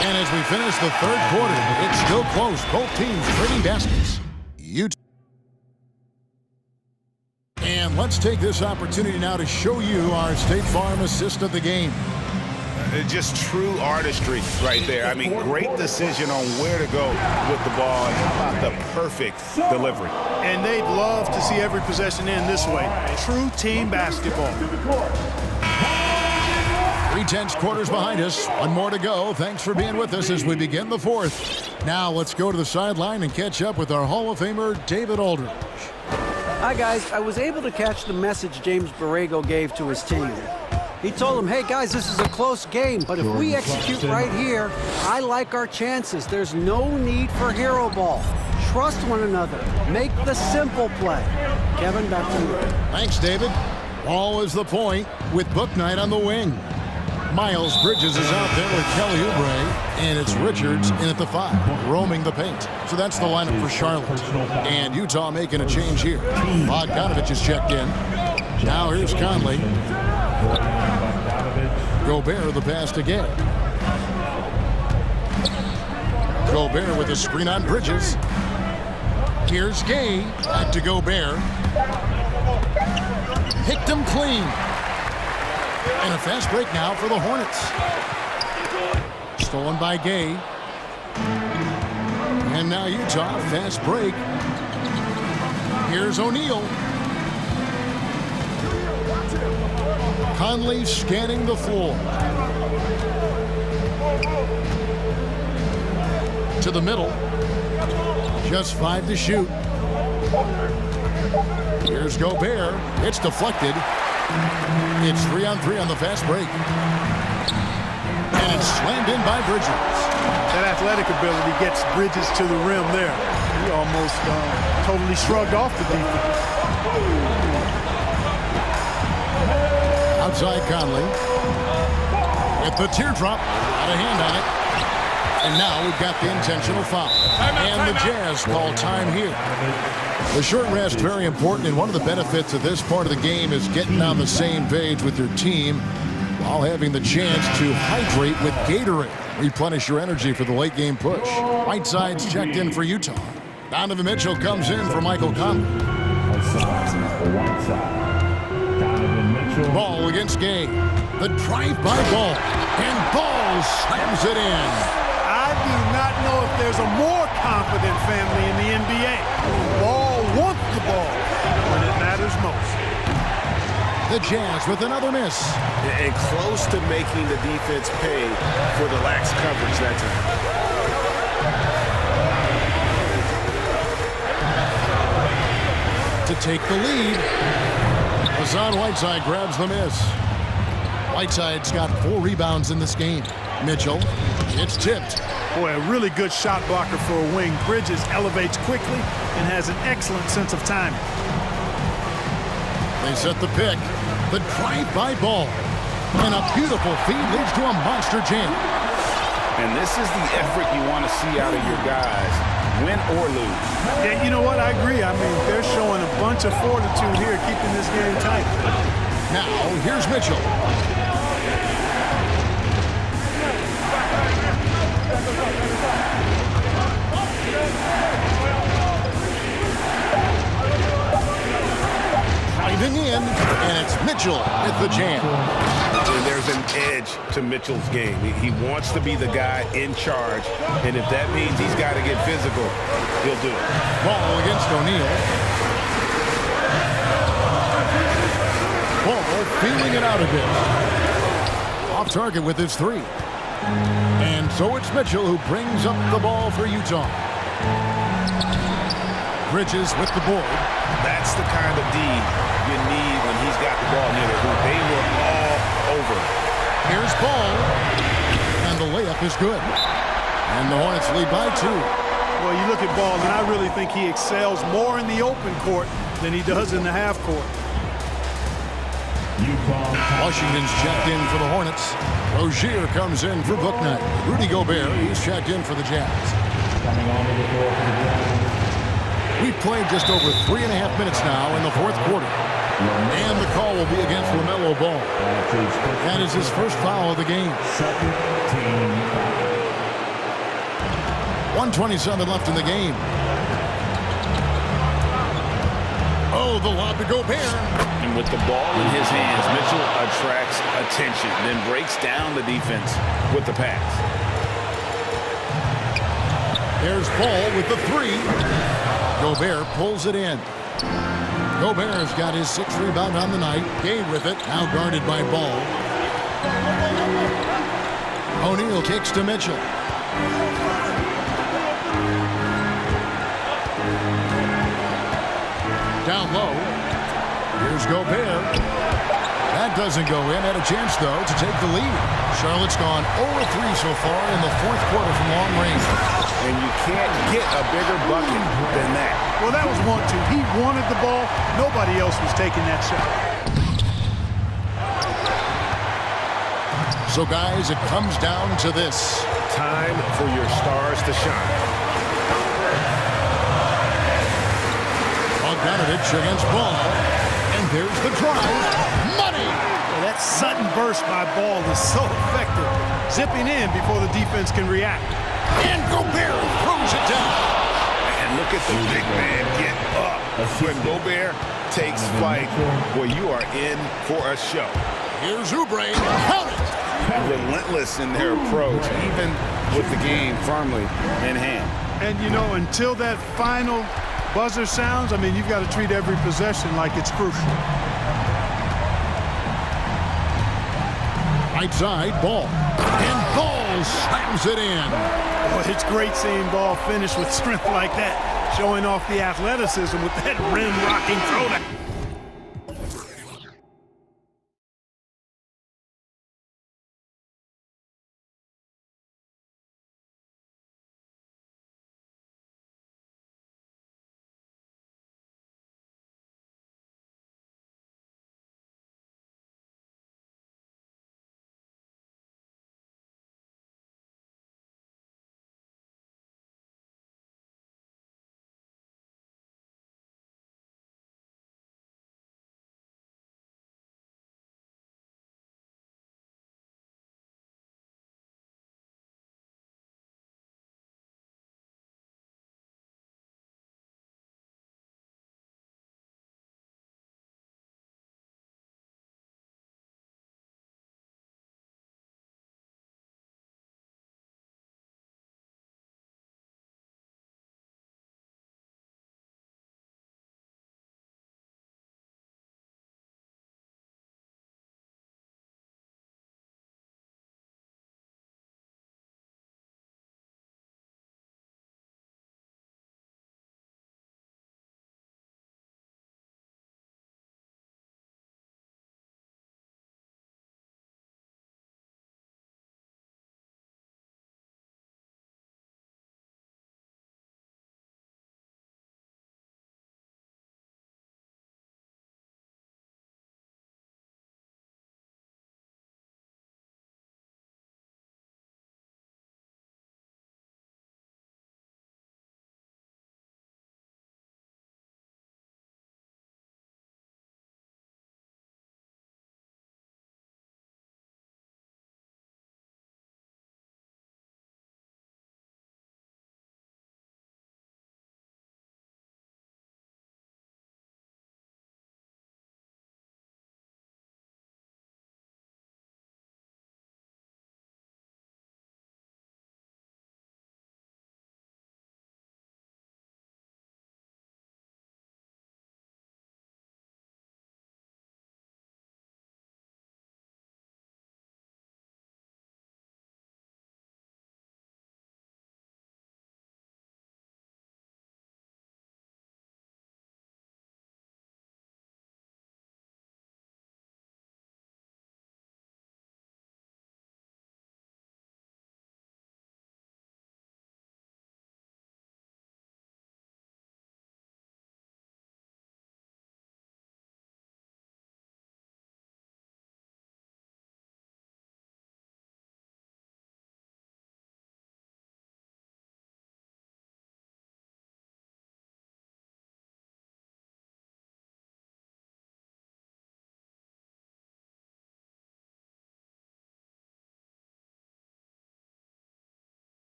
And as we finish the third quarter, it's still close. Both teams trading baskets. And let's take this opportunity now to show you our State Farm assist of the game. Just true artistry right there. I mean, great decision on where to go with the ball. And how about the perfect delivery? And they'd love to see every possession end this way. True team basketball. 3/10 quarters behind us. One more to go. Thanks for being with us as we begin the fourth. Now let's go to the sideline and catch up with our Hall of Famer, David Aldridge. Hi, guys. I was able to catch the message James Borrego gave to his team. He told them, hey, guys, this is a close game, but if we execute right here, I like our chances. There's no need for hero ball. Trust one another. Make the simple play. Kevin, back to you. Thanks, David. Ball is the point with Booknight on the wing. Miles Bridges is out there with Kelly Oubre, and it's Richards in at the 5, roaming the paint. So that's the lineup for Charlotte. And Utah making a change here. Bogdanovich is checked in. Now here's Conley. Gobert the pass to Gay. Gobert with a screen on Bridges. Here's Gay. Back to Gobert. Picked him clean. And a fast break now for the Hornets. Stolen by Gay. And now Utah, fast break. Here's O'Neal. Conley scanning the floor. To the middle. Just 5 to shoot. Here's Gobert. It's deflected. It's 3-on-3 on the fast break. And it's slammed in by Bridges. That athletic ability gets Bridges to the rim there. He almost totally shrugged off the defense. Outside Conley. With the teardrop. Got a hand on it. And now we've got the intentional foul. And the Jazz call time here. The short rest, very important, and one of the benefits of this part of the game is getting on the same page with your team while having the chance to hydrate with Gatorade. Replenish your energy for the late game push. Whiteside's checked in for Utah. Donovan Mitchell comes in for Michael Conley. Ball against Gay. The drive-by Ball. And Ball slams it in. I do not know if there's a more confident family in the NBA. Ball wants the ball when it matters most. The Jazz with another miss. And close to making the defense pay for the lax coverage that time. To take the lead. Hassan Whiteside grabs the miss. Whiteside's got 4 rebounds in this game. Mitchell, it's tipped. Boy, a really good shot blocker for a wing. Bridges elevates quickly and has an excellent sense of timing. They set the pick. The drive-by Ball. And a beautiful feed leads to a monster jam. And this is the effort you want to see out of your guys, win or lose. Yeah, you know what? I agree. I mean, they're showing a bunch of fortitude here, keeping this game tight. Now, here's Mitchell. Driving in, and it's Mitchell with the jam. And there's an edge to Mitchell's game. He wants to be the guy in charge, and if that means he's got to get physical, he'll do it. Ball against O'Neal. Ball feeling it out a bit. Off target with his 3. And so it's Mitchell who brings up the ball for Utah. Bridges with the board. That's the kind of D you need when he's got the ball near the hoop. They were all over. Here's Ball. And the layup is good. And the Hornets lead by 2. Well, you look at Ball, and I really think he excels more in the open court than he does in the half court. Washington's checked in for the Hornets. Rozier comes in for Booknight. Rudy Gobert, he's checked in for the Jazz. We've played just over 3.5 minutes now in the fourth quarter. And the call will be against LaMelo Ball. That is his first foul of the game. 1:27 left in the game. Oh, the lob to Gobert. And with the ball in his hands, Mitchell attracts attention, then breaks down the defense with the pass. There's Ball with the three. Gobert pulls it in. Gobert has got his 6th rebound on the night. Gay with it, now guarded by Ball. O'Neal kicks to Mitchell. Down low. Here's Gobert. That doesn't go in. Had a chance, though, to take the lead. Charlotte's gone 0-3 so far in the 4th quarter from long range. And you can't get a bigger bucket than that. Well, that was 1-2. He wanted the ball. Nobody else was taking that shot. So, guys, it comes down to this. Time for your stars to shine. Bogdanovich against Ball. And there's the drive. Money! Well, that sudden burst by Ball is so effective. Zipping in before the defense can react. And Gobert throws it down. And look at the big man get up. When Gobert takes flight, well, you are in for a show. Here's Oubre. Count it! Relentless in their approach, even with the game firmly in hand. And, you know, until that final buzzer sounds, I mean, you've got to treat every possession like it's crucial. Right side, Ball. And Ball slams it in. Well, it's great seeing Ball finish with strength like that, showing off the athleticism with that rim-rocking throw.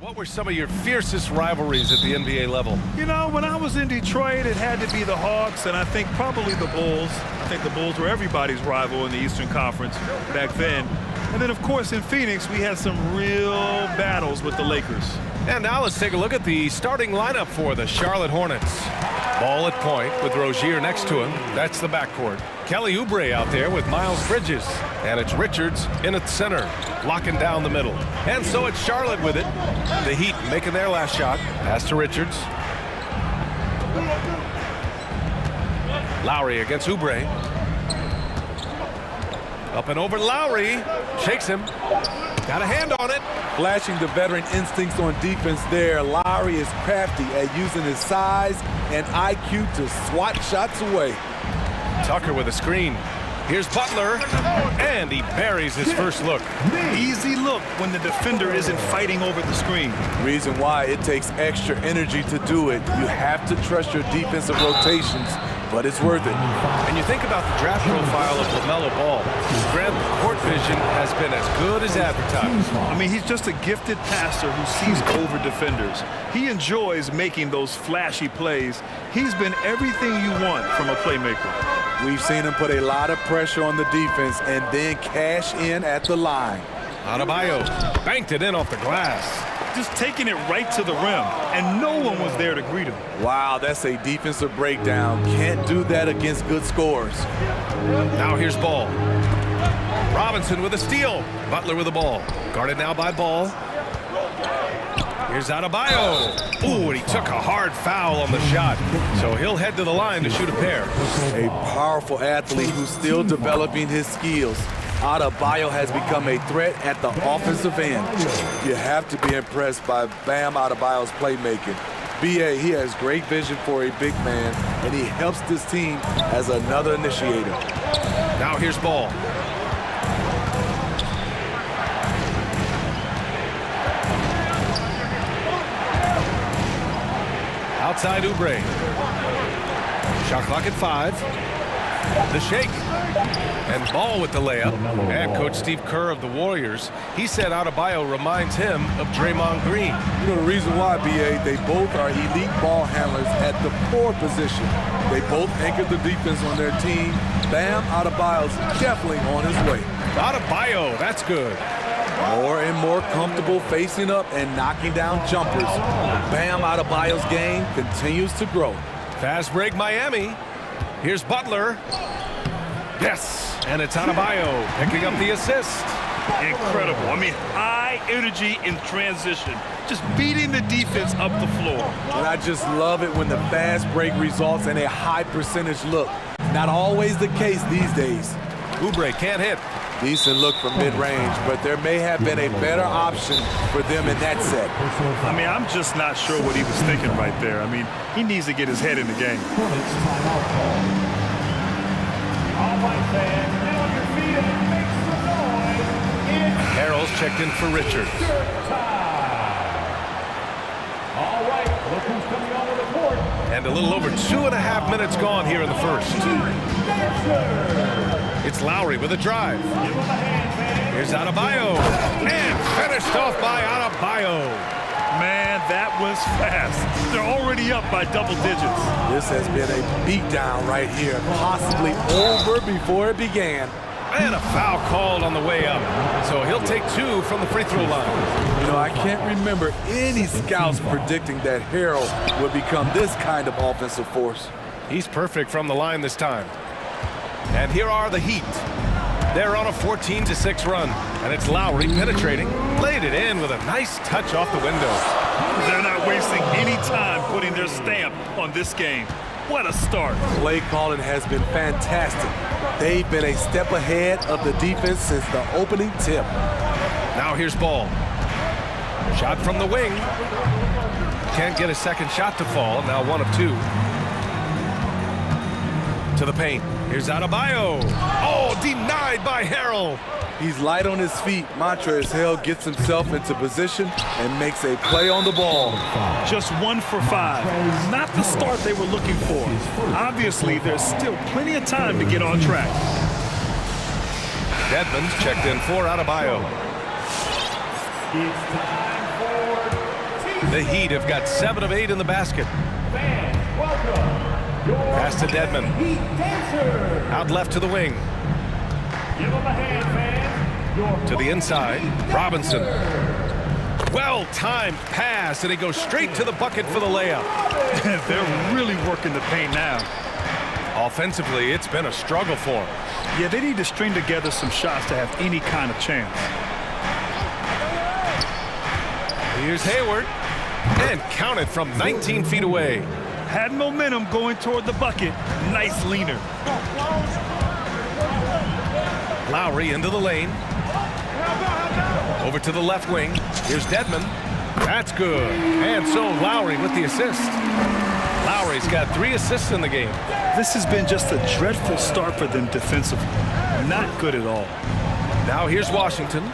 What were some of your fiercest rivalries at the NBA level? You know, when I was in Detroit, it had to be the Hawks, and I think probably the Bulls. I think the Bulls were everybody's rival in the Eastern Conference back then. And then, of course, in Phoenix, we had some real battles with the Lakers. And now let's take a look at the starting lineup for the Charlotte Hornets. Ball at point with Rozier next to him. That's the backcourt. Kelly Oubre out there with Miles Bridges. And it's Richards in at center, locking down the middle. And so it's Charlotte with it. The Heat making their last shot. Pass to Richards. Lowry against Oubre. Up and over Lowry. Shakes him. Got a hand on it. Flashing the veteran instincts on defense there. Lowry is crafty at using his size and IQ to swat shots away. Tucker with a screen. Here's Butler, and he buries his first look. Easy look when the defender isn't fighting over the screen. Reason why it takes extra energy to do it. You have to trust your defensive rotations, but it's worth it. And you think about the draft profile of LaMelo Ball. Granted, court vision has been as good as advertised. I mean, he's just a gifted passer who sees over defenders. He enjoys making those flashy plays. He's been everything you want from a playmaker. We've seen him put a lot of pressure on the defense and then cash in at the line. Adebayo banked it in off the glass. Just taking it right to the rim, and no one was there to greet him. Wow, that's a defensive breakdown. Can't do that against good scorers. Now here's Ball. Robinson with a steal. Butler with the ball. Guarded now by Ball. Here's Adebayo. Ooh, and he took a hard foul on the shot. So he'll head to the line to shoot a pair. A powerful athlete who's still developing his skills. Adebayo has become a threat at the offensive end. You have to be impressed by Bam Adebayo's playmaking. BA, he has great vision for a big man, and he helps this team as another initiator. Now here's Ball. Outside Oubre. Shot clock at 5. The shake. And Ball with the layup. And Coach Steve Kerr of the Warriors, he said Adebayo reminds him of Draymond Green. You know the reason why, BA, they both are elite ball handlers at the forward position. They both anchor the defense on their team. Bam Adebayo's definitely on his way. Adebayo, that's good. More and more comfortable facing up and knocking down jumpers. Bam Adebayo's game continues to grow. Fast break Miami. Here's Butler. Yes, and it's Adebayo picking up the assist. Incredible. I mean, high energy in transition. Just beating the defense up the floor. And I just love it when the fast break results in a high percentage look. Not always the case these days. Oubre can't hit. Decent look from mid-range, but there may have been a better option for them in that set. I mean, I'm just not sure what he was thinking right there. I mean, he needs to get his head in the game. Harrell's checked in for Richards. And a little over 2.5 minutes gone here in the first. It's Lowry with a drive. Here's Adebayo. And finished off by Adebayo. Man, that was fast. They're already up by double digits. This has been a beatdown right here, possibly over before it began. And a foul called on the way up. So he'll take 2 from the free throw line. You know, I can't remember any scouts predicting that Harrell would become this kind of offensive force. He's perfect from the line this time. And here are the Heat. They're on a 14-6 run. And it's Lowry penetrating. Laid it in with a nice touch off the window. They're not wasting any time putting their stamp on this game. What a start. Play calling has been fantastic. They've been a step ahead of the defense since the opening tip. Now here's Ball. Shot from the wing. Can't get a second shot to fall. Now 1 of 2. To the paint. Here's Adebayo. Oh, denied by Harrell. He's light on his feet. Montrezl gets himself into position and makes a play on the ball. Just 1 for 5. Not the start they were looking for. Obviously, there's still plenty of time to get on track. Dedmon's checked in for Adebayo. It's time for The Heat have got 7 of 8 in the basket. Pass to Dedmon. Out left to the wing. To the inside. Robinson. Well-timed pass, and he goes straight to the bucket for the layup. They're really working the paint now. Offensively, it's been a struggle for them. Yeah, they need to string together some shots to have any kind of chance. Here's Hayward. And counted from 19 feet away. Had momentum going toward the bucket. Nice leaner. Lowry into the lane. Over to the left wing. Here's Dedmon. That's good. And so Lowry with the assist. Lowry's got 3 assists in the game. This has been just a dreadful start for them defensively. Not good at all. Now here's Washington.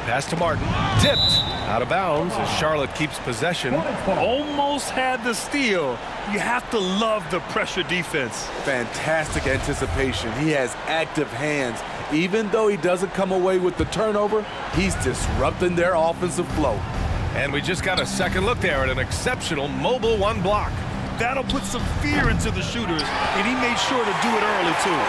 Pass to Martin. Tipped. Out of bounds as Charlotte keeps possession. Almost had the steal. You have to love the pressure defense. Fantastic anticipation. He has active hands. Even though he doesn't come away with the turnover, he's disrupting their offensive flow. And we just got a second look there at an exceptional mobile 1 block. That'll put some fear into the shooters, and he made sure to do it early, too.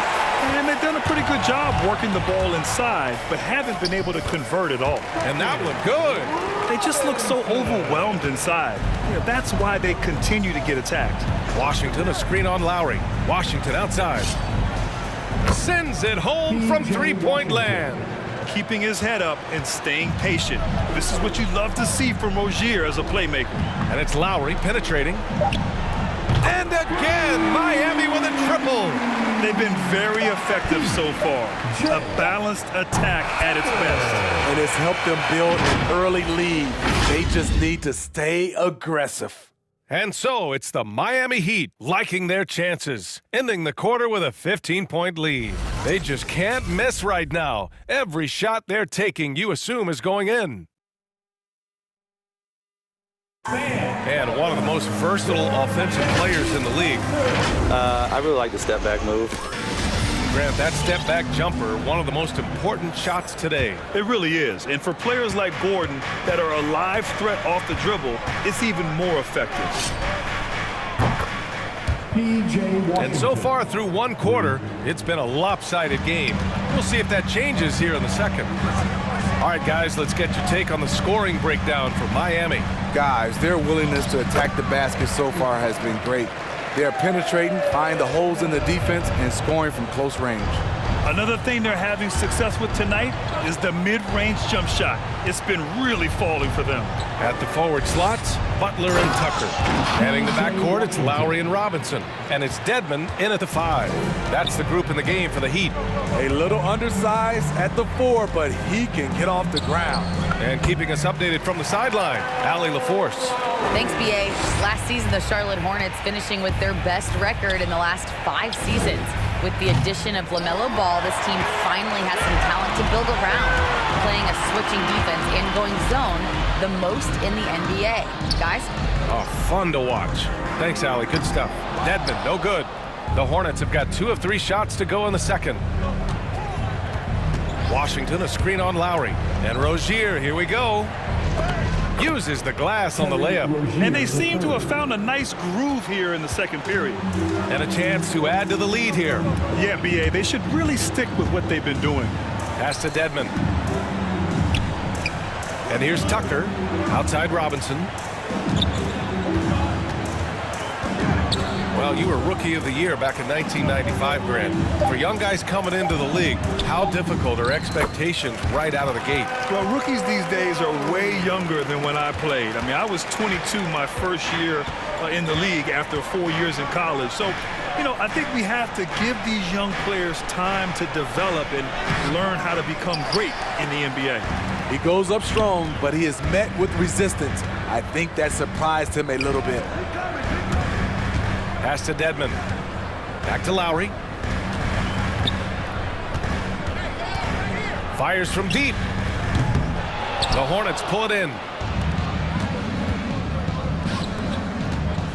And they've done a pretty good job working the ball inside, but haven't been able to convert at all. And that looked good. They just look so overwhelmed inside. You know, that's why they continue to get attacked. Washington, a screen on Lowry. Washington outside. Sends it home from 3-point land. Keeping his head up and staying patient. This is what you love to see from Rozier as a playmaker. And it's Lowry penetrating. And again, Miami with a triple. They've been very effective so far. A balanced attack at its best. And it's helped them build an early lead. They just need to stay aggressive. And so it's the Miami Heat liking their chances, ending the quarter with a 15-point lead. They just can't miss right now. Every shot they're taking, you assume, is going in. And one of the most versatile offensive players in the league. I really like the step-back move. Grant, that step-back jumper, one of the most important shots today. It really is. And for players like Gordon that are a live threat off the dribble, it's even more effective. And so far through 1 quarter, it's been a lopsided game. We'll see if that changes here in the second. All right, guys, let's get your take on the scoring breakdown for Miami. Guys, their willingness to attack the basket so far has been great. They're penetrating, finding the holes in the defense, and scoring from close range. Another thing they're having success with tonight is the mid-range jump shot. It's been really falling for them. At the forward slots, Butler and Tucker. Heading the backcourt, it's Lowry and Robinson. And it's Dedmon in at the 5. That's the group in the game for the Heat. A little undersized at the 4, but he can get off the ground. And keeping us updated from the sideline, Allie LaForce. Thanks, B.A. Last season, the Charlotte Hornets finishing with their best record in the last 5 seasons. With the addition of LaMelo Ball, this team finally has some talent to build around, playing a switching defense and going zone the most in the NBA. Guys? Oh, fun to watch. Thanks, Allie. Good stuff. Dedmon, no good. The Hornets have got 2 of 3 shots to go in the second. Washington, a screen on Lowry. And Rozier, here we go. Uses the glass on the layup. And they seem to have found a nice groove here in the second period. And a chance to add to the lead here. Yeah, B.A., they should really stick with what they've been doing. Pass to Dedmon. And here's Tucker. Outside Robinson. Well, you were Rookie of the Year back in 1995, Grant. For young guys coming into the league, how difficult are expectations right out of the gate? Well, rookies these days are way younger than when I played. I mean, I was 22 my first year in the league after 4 years in college. So, you know, I think we have to give these young players time to develop and learn how to become great in the NBA. He goes up strong, but he is met with resistance. I think that surprised him a little bit. Pass to Dedmon. Back to Lowry. Fires from deep. The Hornets pull it in.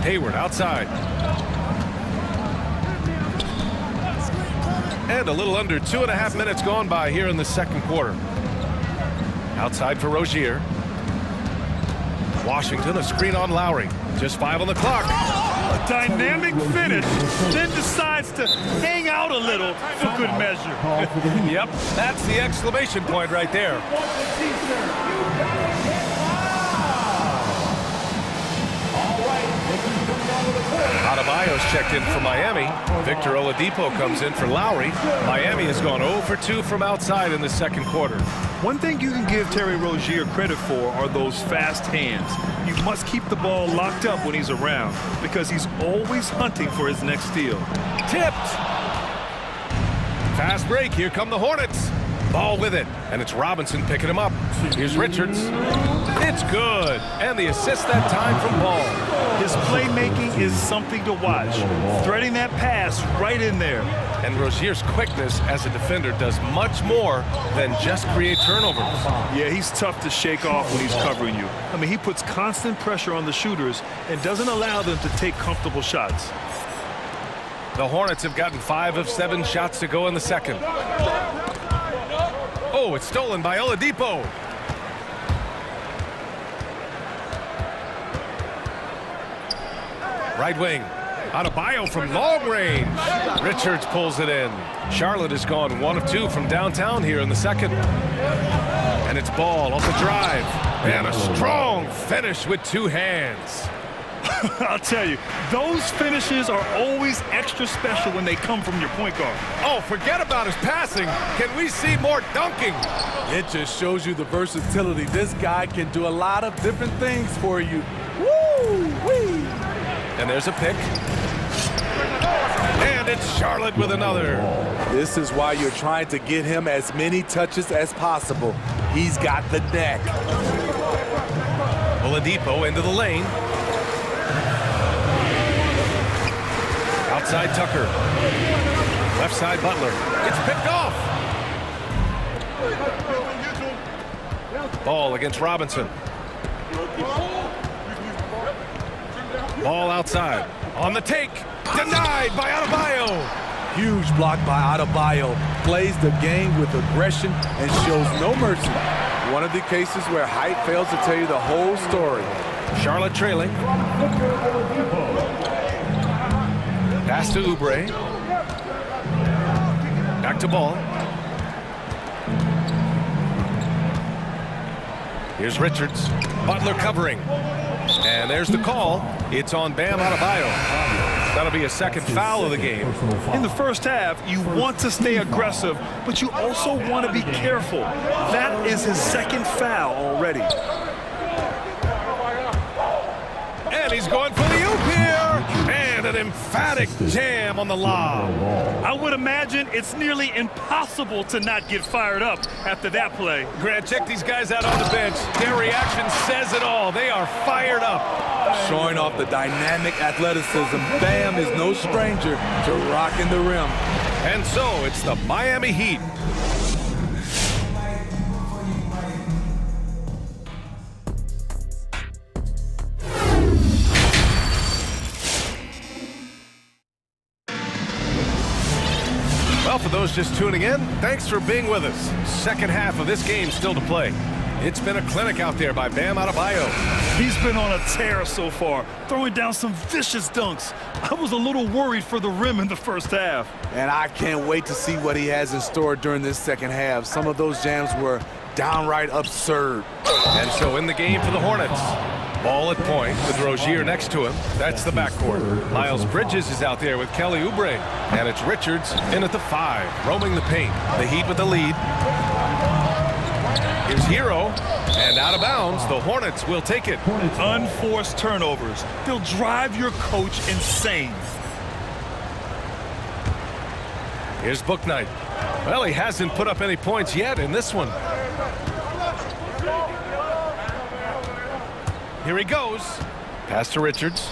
Hayward outside. And a little under 2.5 minutes gone by here in the second quarter. Outside for Rozier. Washington, a screen on Lowry. Just 5 on the clock. A dynamic finish, then decides to hang out a little for good measure. Yep, that's the exclamation point right there. Adebayo's checked in for Miami. Victor Oladipo comes in for Lowry. Miami has gone 0 for 2 from outside in the second quarter. One thing you can give Terry Rozier credit for are those fast hands. You must keep the ball locked up when he's around because he's always hunting for his next steal. Tipped. Fast break. Here come the Hornets. Ball with it, and it's Robinson picking him up. Here's Richards. It's good, and the assist that time from Ball. His playmaking is something to watch. Threading that pass right in there. And Rozier's quickness as a defender does much more than just create turnovers. Yeah, he's tough to shake off when he's covering you. I mean, he puts constant pressure on the shooters and doesn't allow them to take comfortable shots. The Hornets have gotten 5 of 7 shots to go in the second. Oh, it's stolen by Oladipo. Right wing. Adebayo from long range. Richards pulls it in. Charlotte has gone 1 of 2 from downtown here in the second. And it's Ball off the drive. And a strong finish with 2 hands. I'll tell you, those finishes are always extra special when they come from your point guard. Oh, forget about his passing. Can we see more dunking? It just shows you the versatility. This guy can do a lot of different things for you. Woo-wee! And there's a pick. And it's Charlotte with another. This is why you're trying to get him as many touches as possible. He's got the neck. Oladipo into the lane. Outside Tucker. Left side Butler. It's picked off. Ball against Robinson. Ball outside. On the take. Denied by Adebayo. Huge block by Adebayo. Plays the game with aggression and shows no mercy. One of the cases where height fails to tell you the whole story. Charlotte trailing. Pass to Oubre. Back to Ball. Here's Richards. Butler covering. And there's the call. It's on Bam Adebayo. That'll be a second foul of the game. In the first half, you want to stay aggressive, but you also want to be careful. That is his second foul already. And he's going for the oop here. And an emphatic jam on the lob. I would imagine it's nearly impossible to not get fired up after that play. Grant, check these guys out on the bench. Their reaction says it all. They are fired up. Showing off the dynamic athleticism, Bam is no stranger to rocking the rim. And so it's the Miami Heat. Well, for those just tuning in, thanks for being with us. Second half of this game still to play. It's been a clinic out there by Bam Adebayo. He's been on a tear so far, throwing down some vicious dunks. I was a little worried for the rim in the first half. And I can't wait to see what he has in store during this second half. Some of those jams were downright absurd. And so in the game for the Hornets. Ball at point with Rozier next to him. That's the backcourt. Miles Bridges is out there with Kelly Oubre. And it's Richards in at the 5, roaming the paint. The Heat with the lead. Here's Hero, and out of bounds, the Hornets will take it. Unforced turnovers. They'll drive your coach insane. Here's Bouknight. Well, he hasn't put up any points yet in this one. Here he goes. Pass to Richards.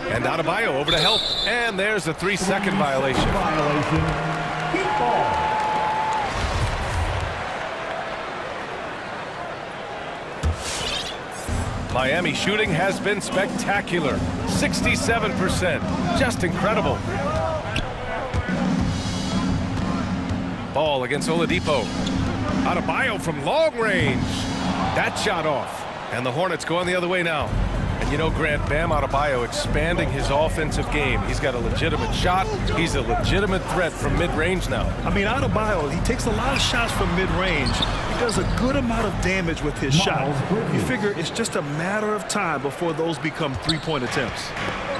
And Adebayo over to help. And there's a 3-second violation. Heat ball. Miami shooting has been spectacular. 67%. Just incredible. Ball against Oladipo. Adebayo from long range. That shot off. And the Hornets going the other way now. And you know, Grant, Bam Adebayo expanding his offensive game. He's got a legitimate shot. He's a legitimate threat from mid-range now. I mean, Adebayo, he takes a lot of shots from mid-range. He does a good amount of damage with his shot. You figure it's just a matter of time before those become three-point attempts.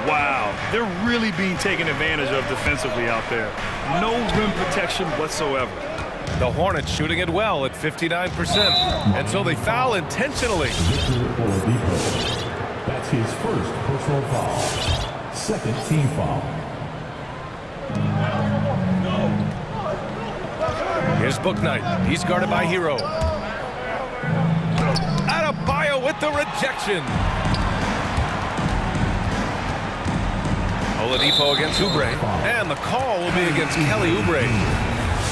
Wow, they're really being taken advantage of defensively out there. No rim protection whatsoever. The Hornets shooting it well at 59%. And so they foul intentionally. That's his first personal foul. Second team foul. Here's Bouknight. He's guarded by Hero. Adebayo with the rejection. Oladipo against Oubre. And the call will be against Kelly Oubre.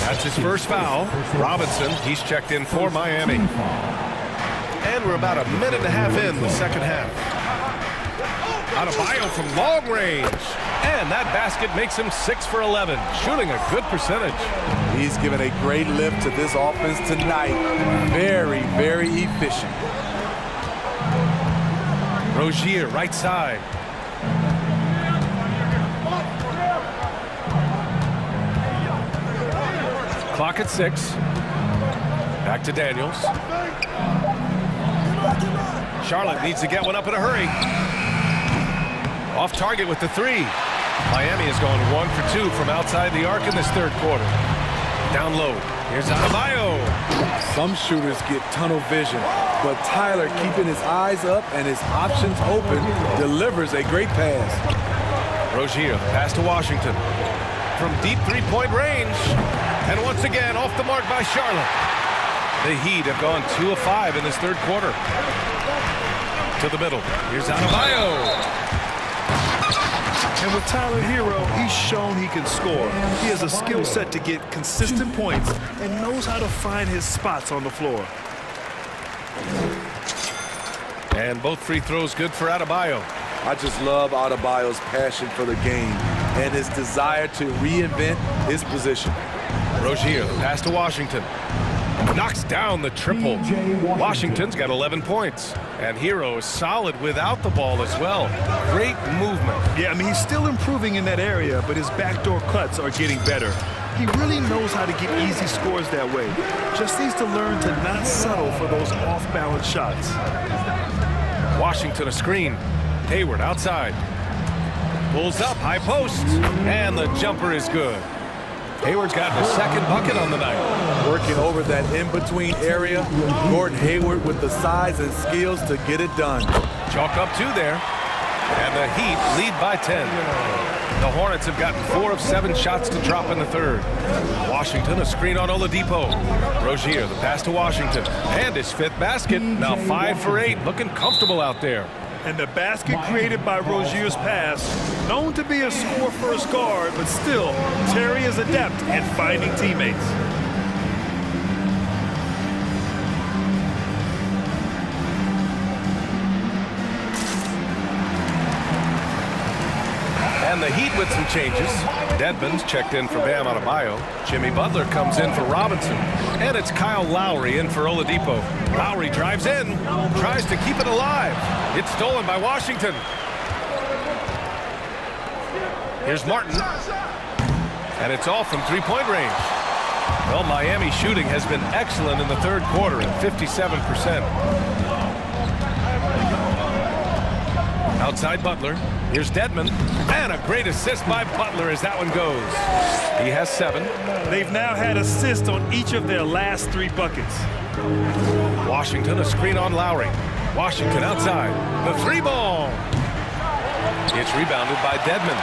That's his first foul. Robinson, he's checked in for Miami. And we're about a minute and a half in the second half. Adebayo from long range. And that basket makes him 6 for 11, shooting a good percentage. He's given a great lift to this offense tonight. Very, very efficient. Rozier, right side. Clock at 6. Back to Daniels. Charlotte needs to get one up in a hurry. Off target with the 3. Miami has gone 1 for 2 from outside the arc in this third quarter. Down low. Here's Adebayo. Some shooters get tunnel vision, but Tyler, keeping his eyes up and his options open, delivers a great pass. Rozier, the pass to Washington. From deep three-point range. And once again, off the mark by Charlotte. The Heat have gone 2 of 5 in this third quarter. To the middle. Here's Adebayo. And with Tyler Hero, he's shown he can score. He has a skill set to get consistent points and knows how to find his spots on the floor. And both free throws good for Adebayo. I just love Adebayo's passion for the game and his desire to reinvent his position. Rozier, the pass to Washington. Knocks down the triple. Washington's got 11 points. And Hero is solid without the ball as well. Great movement. Yeah, I mean, he's still improving in that area, but his backdoor cuts are getting better. He really knows how to get easy scores that way. Just needs to learn to not settle for those off-balance shots. Washington a screen. Hayward outside. Pulls up, high post. And the jumper is good. Hayward's gotten his second bucket on the night. Working over that in-between area. Gordon Hayward with the size and skills to get it done. Chalk up 2 there. And the Heat lead by 10. The Hornets have gotten 4 of 7 shots to drop in the third. Washington a screen on Oladipo. Rozier, the pass to Washington. And his 5th basket. Now 5 for 8. Looking comfortable out there. And the basket created by Rozier's pass, known to be a score-first guard, but still, Terry is adept at finding teammates. And the Heat with some changes. Dedmon's checked in for Bam Adebayo. Jimmy Butler comes in for Robinson. And it's Kyle Lowry in for Oladipo. Lowry drives in, tries to keep it alive. It's stolen by Washington. Here's Martin. And it's all from three-point range. Well, Miami shooting has been excellent in the third quarter at 57%. Outside Butler. Here's Dedmon. And a great assist by Butler as that one goes. He has 7. They've now had assists on each of their last 3 buckets. Washington a screen on Lowry. Washington outside. The 3 ball. It's rebounded by Dedmon.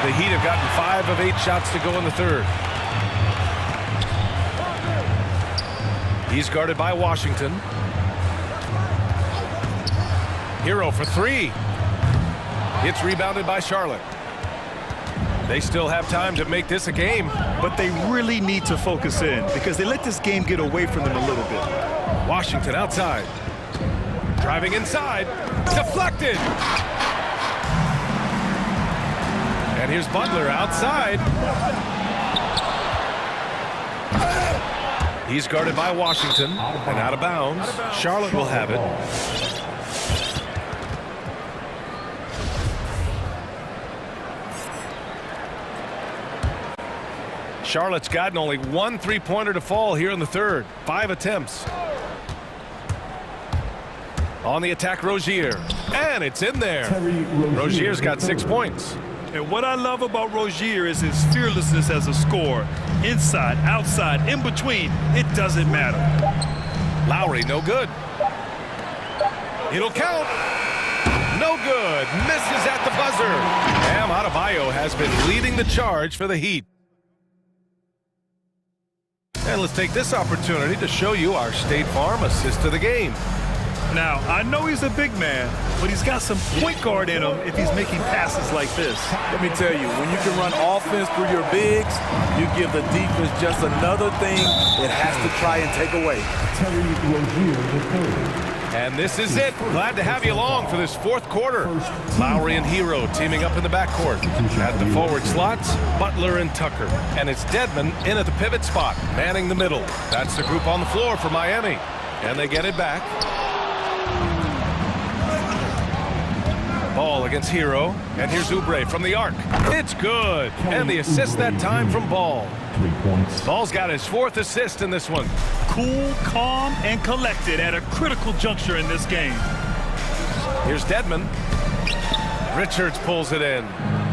The Heat have gotten 5 of 8 shots to go in the third. He's guarded by Washington. Hero for 3. It's rebounded by Charlotte. They still have time to make this a game. But they really need to focus in because they let this game get away from them a little bit. Washington outside. Driving inside. Deflected. And here's Butler outside. He's guarded by Washington and out of bounds. Charlotte will have it. Charlotte's gotten only one three-pointer to fall here in the third. 5 attempts. On the attack, Rozier. And it's in there. Rozier's got 6 points. And what I love about Rozier is his fearlessness as a scorer. Inside, outside, in between, it doesn't matter. Lowry, no good. It'll count. No good. Misses at the buzzer. Bam Adebayo has been leading the charge for the Heat. And let's take this opportunity to show you our State Farm assist of the game. Now, I know he's a big man, but he's got some point guard in him if he's making passes like this. Let me tell you, when you can run offense through your bigs, you give the defense just another thing it has to try and take away. And this is it. Glad to have you along for this fourth quarter. Lowry and Hero teaming up in the backcourt. At the forward slots, Butler and Tucker. And it's Dedmon in at the pivot spot, manning the middle. That's the group on the floor for Miami. And they get it back. Ball against Hero. And here's Oubre from the arc. It's good. And the assist that time from Ball. 3 points. Ball's got his 4th assist in this one. Cool, calm, and collected at a critical juncture in this game. Here's Dedmon. Richards pulls it in.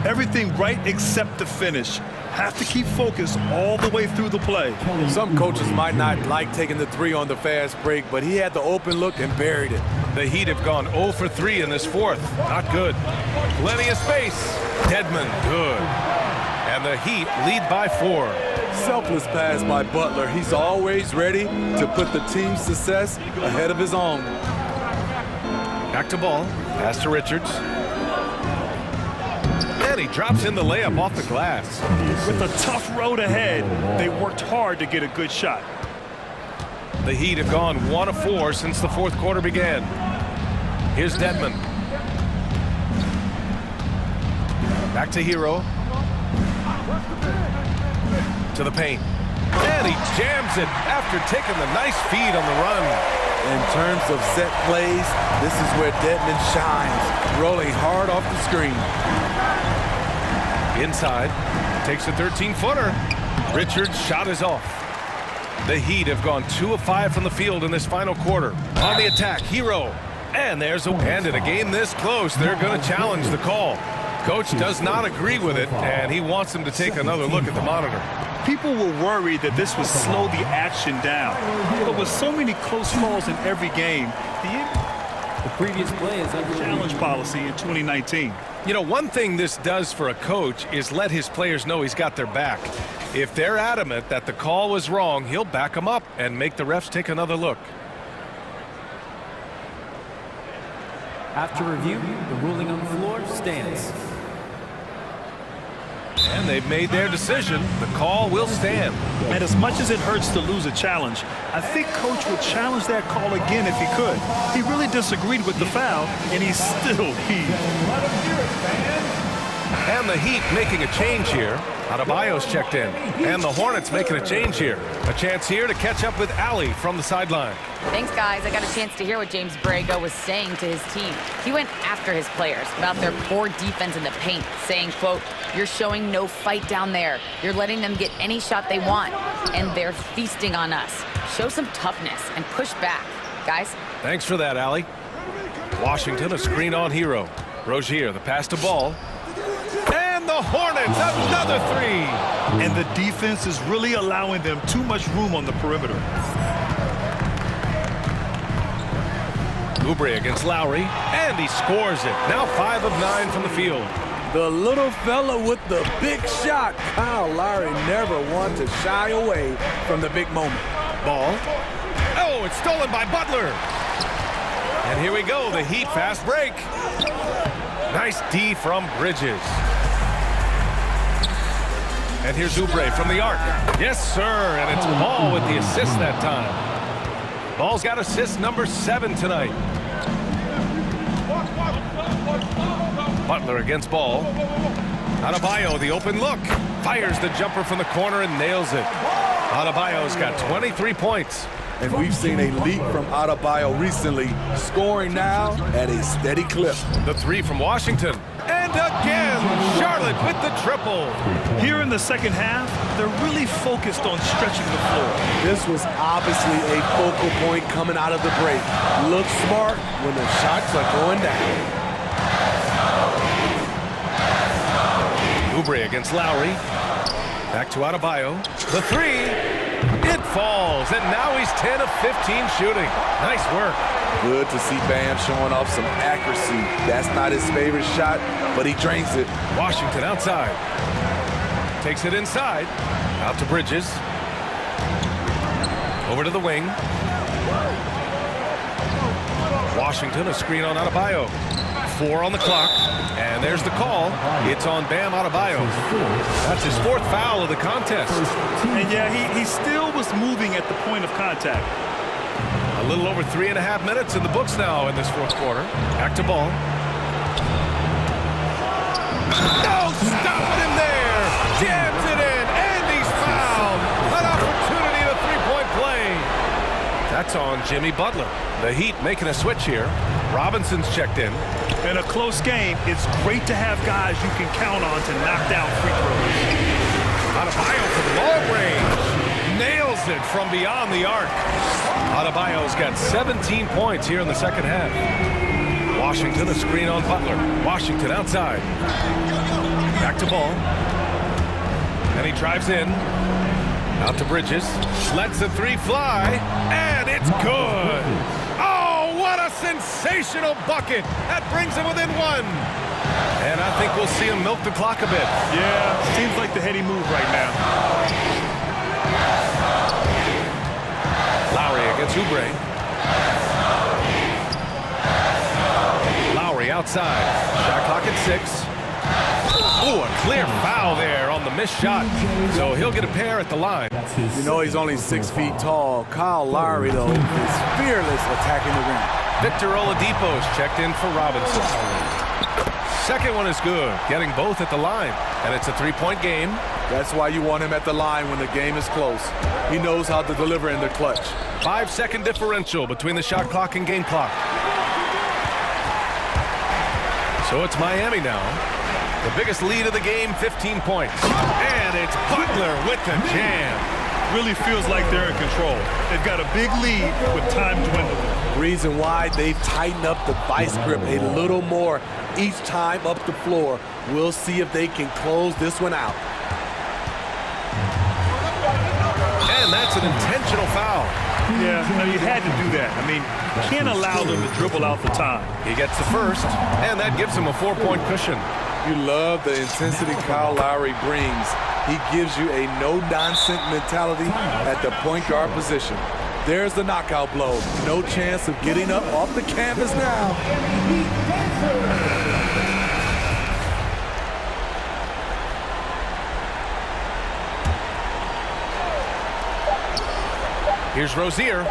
Everything right except the finish. Have to keep focused all the way through the play. Some coaches might not like taking the 3 on the fast break, but he had the open look and buried it. The Heat have gone 0 for 3 in this fourth. Not good. Plenty of space. Dedmon, good. And the Heat lead by 4. Selfless pass by Butler. He's always ready to put the team's success ahead of his own. Back to Ball. Pass to Richards. And he drops in the layup off the glass. With a tough road ahead, they worked hard to get a good shot. The Heat have gone 1 of 4 since the fourth quarter began. Here's Dedmon. Back to Hero. To the paint. And he jams it after taking the nice feed on the run. In terms of set plays, this is where Dedmon shines, rolling hard off the screen. Inside, takes a 13-footer. Richards' shot is off. The Heat have gone 2 of 5 from the field in this final quarter. On the attack, Hero. And there's a and in a game this close, they're going to challenge the call. Coach does not agree with it, and he wants them to take another look at the monitor. People were worried that this would slow the action down. But with so many close calls in every game, the previous play is under challenge policy in 2019. You know, one thing this does for a coach is let his players know he's got their back. If they're adamant that the call was wrong, he'll back them up and make the refs take another look. After review, the ruling on the floor stands. And they've made their decision. The call will stand. And as much as it hurts to lose a challenge, I think Coach would challenge that call again if he could. He really disagreed with the foul, and he's still heat. And the Heat making a change here. Adebayo's checked in. And the Hornets making a change here. A chance here to catch up with Allie from the sideline. Thanks, guys. I got a chance to hear what James Borrego was saying to his team. He went after his players about their poor defense in the paint, saying, quote, "You're showing no fight down there. You're letting them get any shot they want, and they're feasting on us. Show some toughness and push back." Guys? Thanks for that, Allie. Washington, a screen on Hero. Rozier, the pass to Ball. And the Hornets, another 3. And the defense is really allowing them too much room on the perimeter. Oubre against Lowry, and he scores it. Now 5 of 9 from the field. The little fella with the big shot. Kyle Lowry never wanted to shy away from the big moment. Ball. Oh, it's stolen by Butler. And here we go, the Heat fast break. Nice D from Bridges. And here's Oubre from the arc. Yes, sir, and it's Ball with the assist that time. Ball's got assist number 7 tonight. Butler against Ball. Adebayo, the open look. Fires the jumper from the corner and nails it. Adebayo's got 23 points. And we've seen a leap from Adebayo recently, scoring now at a steady clip. The 3 from Washington. And again. Charlotte with the triple. Here in the second half, they're really focused on stretching the floor. This was obviously a focal point coming out of the break. Look smart when the shots are going down. Oubre against Lowry. Back to Adebayo. The three. It falls, and now he's 10 of 15 shooting. Nice work. Good to see Bam showing off some accuracy. That's not his favorite shot, but he drains it. Washington outside. Takes it inside. Out to Bridges. Over to the wing. Washington, a screen on Adebayo. 4 on the clock. And there's the call. It's on Bam Adebayo. That's his 4th foul of the contest. And yeah, he still was moving at the point of contact. A little over 3.5 minutes in the books now in this 4th quarter. Back to ball. No, stopping him there. Jams it in, and he's fouled. An opportunity to 3-point play. That's on Jimmy Butler. The Heat making a switch here. Robinson's checked in. In a close game, it's great to have guys you can count on to knock down free throws. Adebayo from long range. Nails it from beyond the arc. Adebayo's got 17 points here in the second half. Washington, a screen on Butler. Washington outside. Back to ball. And he drives in. Out to Bridges. Lets the three fly. And it's good. Oh, what a sensational bucket. That brings him within 1. And I think we'll see him milk the clock a bit. Yeah, seems like the heady move right now. Lowry against Oubre. Lowry outside. Shot clock at 6. Oh, a clear foul there on the missed shot. So he'll get a pair at the line. You know he's only 6 feet tall. Kyle Lowry, though, is fearless attacking the rim. Victor Oladipo's checked in for Robinson. Second one is good, getting both at the line. And it's a 3-point game. That's why you want him at the line when the game is close. He knows how to deliver in the clutch. 5-second differential between the shot clock and game clock. So it's Miami now. The biggest lead of the game, 15 points. And it's Butler with the jam. Really feels like they're in control. They've got a big lead with time dwindling. Reason why they've tightened up the vice grip a little more each time up the floor. We'll see if they can close this one out. And that's an intentional foul. Yeah, no, you had to do that. I mean, you can't allow them to dribble out the time. He gets the first, and that gives him a 4-point cushion. You love the intensity Kyle Lowry brings. He gives you a no-nonsense mentality at the point guard position. There's the knockout blow. No chance of getting up off the canvas now. Here's Rozier.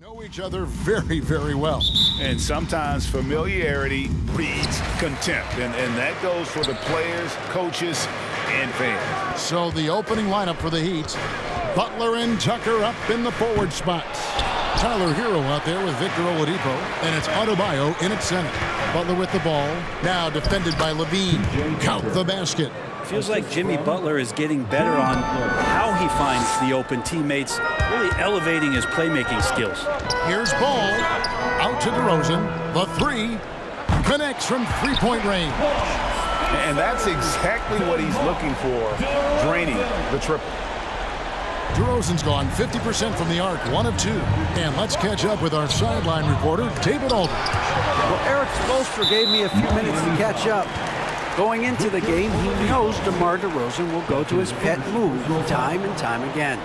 Know each other very, very well. And sometimes familiarity breeds contempt. And that goes for the players, coaches, and fans. So the opening lineup for the Heat. Butler and Tucker up in the forward spots. Tyler Hero out there with Victor Oladipo. And it's Adebayo in at center. Butler with the ball. Now defended by Levine. Count the basket. Feels like Jimmy Butler is getting better on how he finds the open teammates, really elevating his playmaking skills. Here's Ball. Out to DeRozan. The three connects from three-point range. And that's exactly what he's looking for, draining the triple. DeRozan's gone 50% from the arc, 1 of 2. And let's catch up with our sideline reporter, David Aldridge. Well, Eric Spoelstra gave me a few minutes to catch up. Going into the game, he knows DeMar DeRozan will go to his pet move time and time again.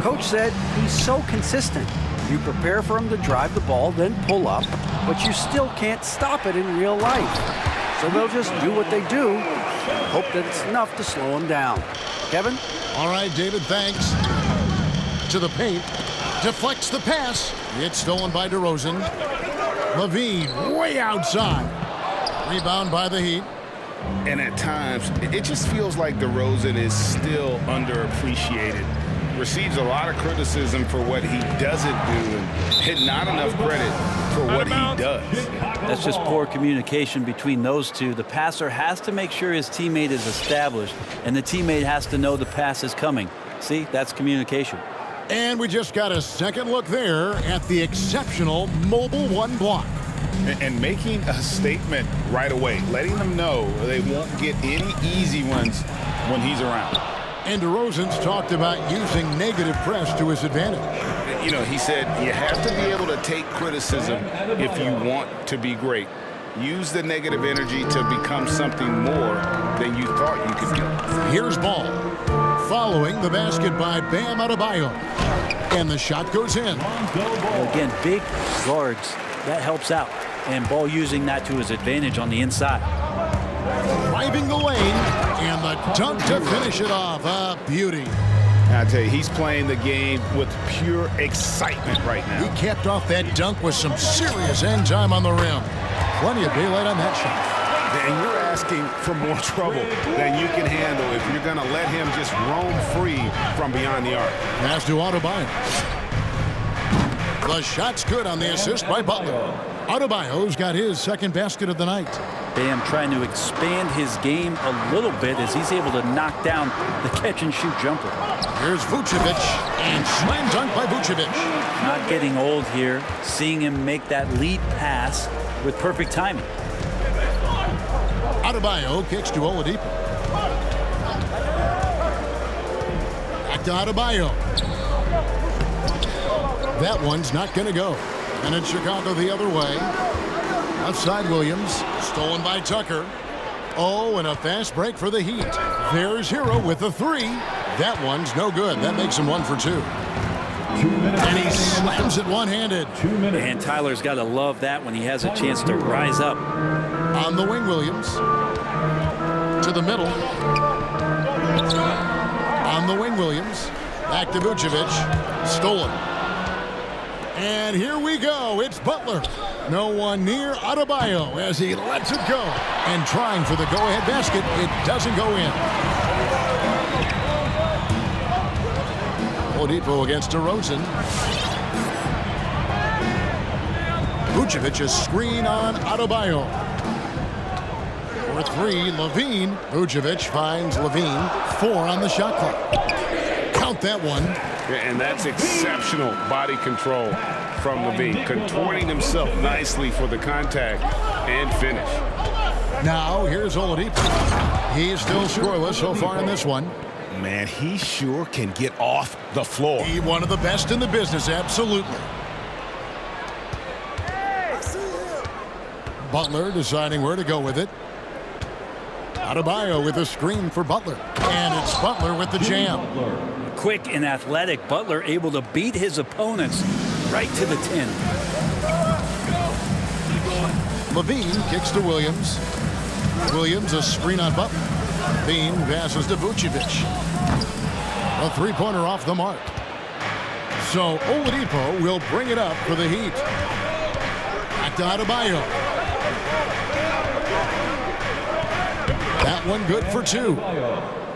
Coach said he's so consistent. You prepare for him to drive the ball, then pull up, but you still can't stop it in real life. So they'll just do what they do, hope that it's enough to slow him down. Kevin? All right, David, thanks. To the paint. Deflects the pass. It's stolen by DeRozan. Levine way outside. Rebound by the Heat. And at times, it just feels like DeRozan is still underappreciated. Receives a lot of criticism for what he doesn't do and not enough credit for what he does. That's just poor communication between those two. The passer has to make sure his teammate is established, and the teammate has to know the pass is coming. See, that's communication. And we just got a second look there at the exceptional mobile one block. And making a statement right away, letting them know they won't get any easy ones when he's around. And DeRozan's talked about using negative press to his advantage. You know, he said you have to be able to take criticism if you want to be great. Use the negative energy to become something more than you thought you could do. Here's Ball. Following the basket by Bam Adebayo. And the shot goes in. Well, again, big guards, that helps out. And Ball using that to his advantage on the inside. Driving the lane, and the dunk to finish it off. A beauty. I tell you, he's playing the game with pure excitement right now. He capped off that dunk with some serious end time on the rim. Plenty of daylight on that shot. And you're asking for more trouble than you can handle if you're going to let him just roam free from beyond the arc. Pass to Adebayo. The shot's good on the assist by Butler. Adebayo's got his second basket of the night. Bam trying to expand his game a little bit as he's able to knock down the catch-and-shoot jumper. Here's Vucevic, and slam dunk by Vucevic. Not getting old here, seeing him make that lead pass with perfect timing. Adebayo kicks to Oladipo. Back to Adebayo. That one's not going to go. And it's Chicago the other way. Outside Williams. Stolen by Tucker. Oh, and a fast break for the Heat. There's Hero with the three. That one's no good. That makes him 1 for 2. And he slams it one-handed. And Tyler's got to love that when he has a chance to rise up. On the wing, Williams. To the middle. On the wing, Williams. Back to Vucevic. Stolen. And here we go. It's Butler. No one near Adebayo as he lets it go. And trying for the go-ahead basket. It doesn't go in. Oladipo against DeRozan. Vucevic a screen on Adebayo. For 3, Levine. Vucevic finds Levine. 4 on the shot clock. Count that one. And that's exceptional body control from Levine, contorting himself nicely for the contact and finish. Now, here's Oladipo. He's still scoreless so far in this one. Man, he sure can get off the floor. He's one of the best in the business, absolutely. Butler deciding where to go with it. Adebayo with a screen for Butler. And it's Butler with the jam. Quick and athletic, Butler able to beat his opponents right to the 10. Levine kicks to Williams. Williams a screen on Butler. Levine passes to Vucevic. A three-pointer off the mark. So Oladipo will bring it up for the Heat. Back to Adebayo. That one good for 2.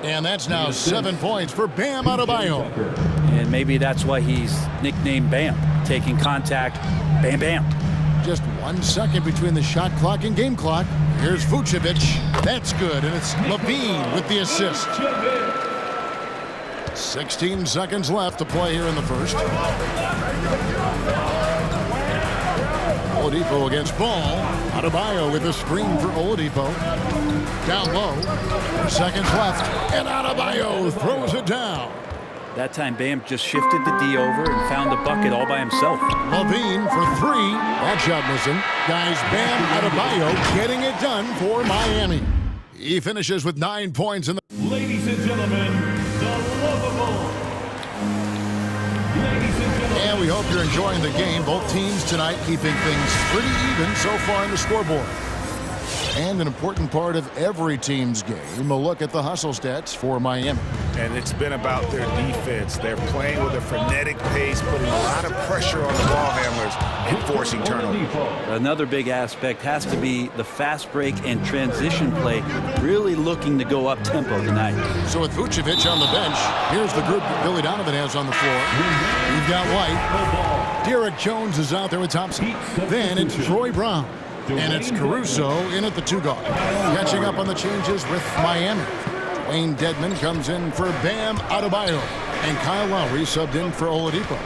And that's now 7 points for Bam Adebayo. And maybe that's why he's nicknamed Bam. Taking contact, bam, bam. Just 1 second between the shot clock and game clock. Here's Vucevic. That's good, and it's Levine with the assist. 16 seconds left to play here in the first. Oladipo against Ball. Adebayo with a screen for Oladipo. Down low. 4 seconds left, and Adebayo throws it down. That time, Bam just shifted the D over and found the bucket all by himself. Levine for 3. That shot missing. Guys, Bam Adebayo getting it done for Miami. He finishes with 9 points in the... Ladies and gentlemen, the lovable. And we hope you're enjoying the game. Both teams tonight keeping things pretty even so far on the scoreboard. And an important part of every team's game, a look at the hustle stats for Miami. And it's been about their defense. They're playing with a frenetic pace, putting a lot of pressure on the ball handlers and forcing turnovers. Another big aspect has to be the fast break and transition play, really looking to go up tempo tonight. So with Vucevic on the bench, here's the group that Billy Donovan has on the floor. We've got White. Derek Jones is out there with Thompson. Then it's Troy Brown. And it's Caruso in at the 2 guard. Catching up on the changes with Miami. Wayne Dedman comes in for Bam Adebayo. And Kyle Lowry subbed in for Oladipo.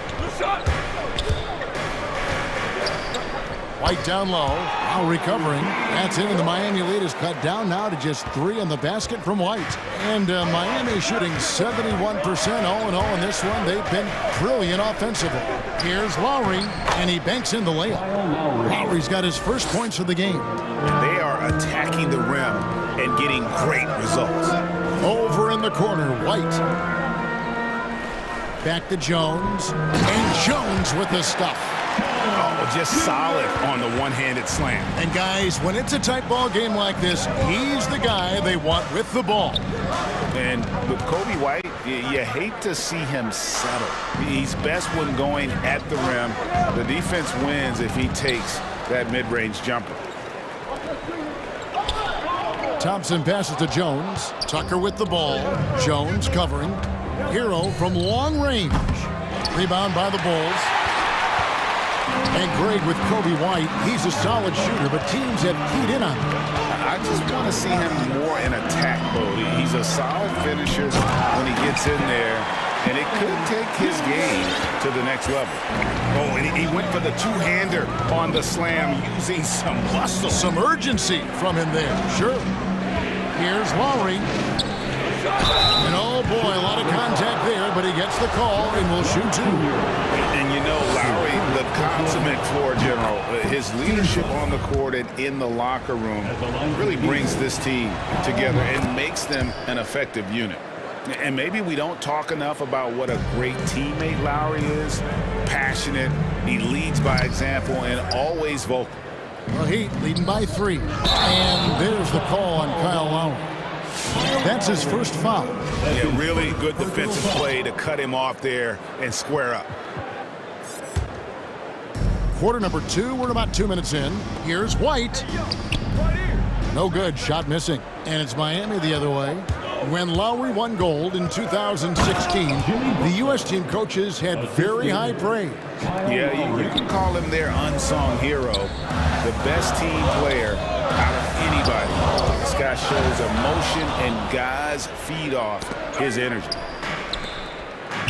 White down low. Lowry covering. That's in, and the Miami lead is cut down now to just 3 on the basket from White. And Miami shooting 71% all in all in this one. They've been brilliant offensively. Here's Lowry, and he banks in the layup. Lowry's got his first points of the game. And they are attacking the rim and getting great results. Over in the corner, White. Back to Jones, and Jones with the stuff. Oh, just solid on the one-handed slam. And guys, when it's a tight ball game like this, he's the guy they want with the ball. And with Kobe White, you hate to see him settle. He's best when going at the rim. The defense wins if he takes that mid-range jumper. Thompson passes to Jones. Tucker with the ball. Jones covering. Hero from long range. Rebound by the Bulls. And Greg with Kobe White. He's a solid shooter, but teams have keyed in on him. I just want to see him more in attack mode. He's a solid finisher when he gets in there, and it could take his game to the next level. Oh, and he went for the two-hander on the slam using some muscle. Some urgency from him there, sure. Here's Lowry. And oh boy, a lot of contact there, but he gets the call and will shoot 2. And you know, Lowry, the consummate floor general, his leadership on the court and in the locker room really brings this team together and makes them an effective unit. And maybe we don't talk enough about what a great teammate Lowry is. Passionate, he leads by example, and always vocal. Well, Heat leading by 3. And there's the call on Kyle Lowry. That's his first foul. Yeah, really good defensive play to cut him off there and square up. Quarter number 2, we're about 2 minutes in. Here's White. No good, shot missing. And it's Miami the other way. When Lowry won gold in 2016, the U.S. team coaches had very high praise. Yeah, you can call him their unsung hero, the best team player out of anybody. This guy shows emotion, and guys feed off his energy.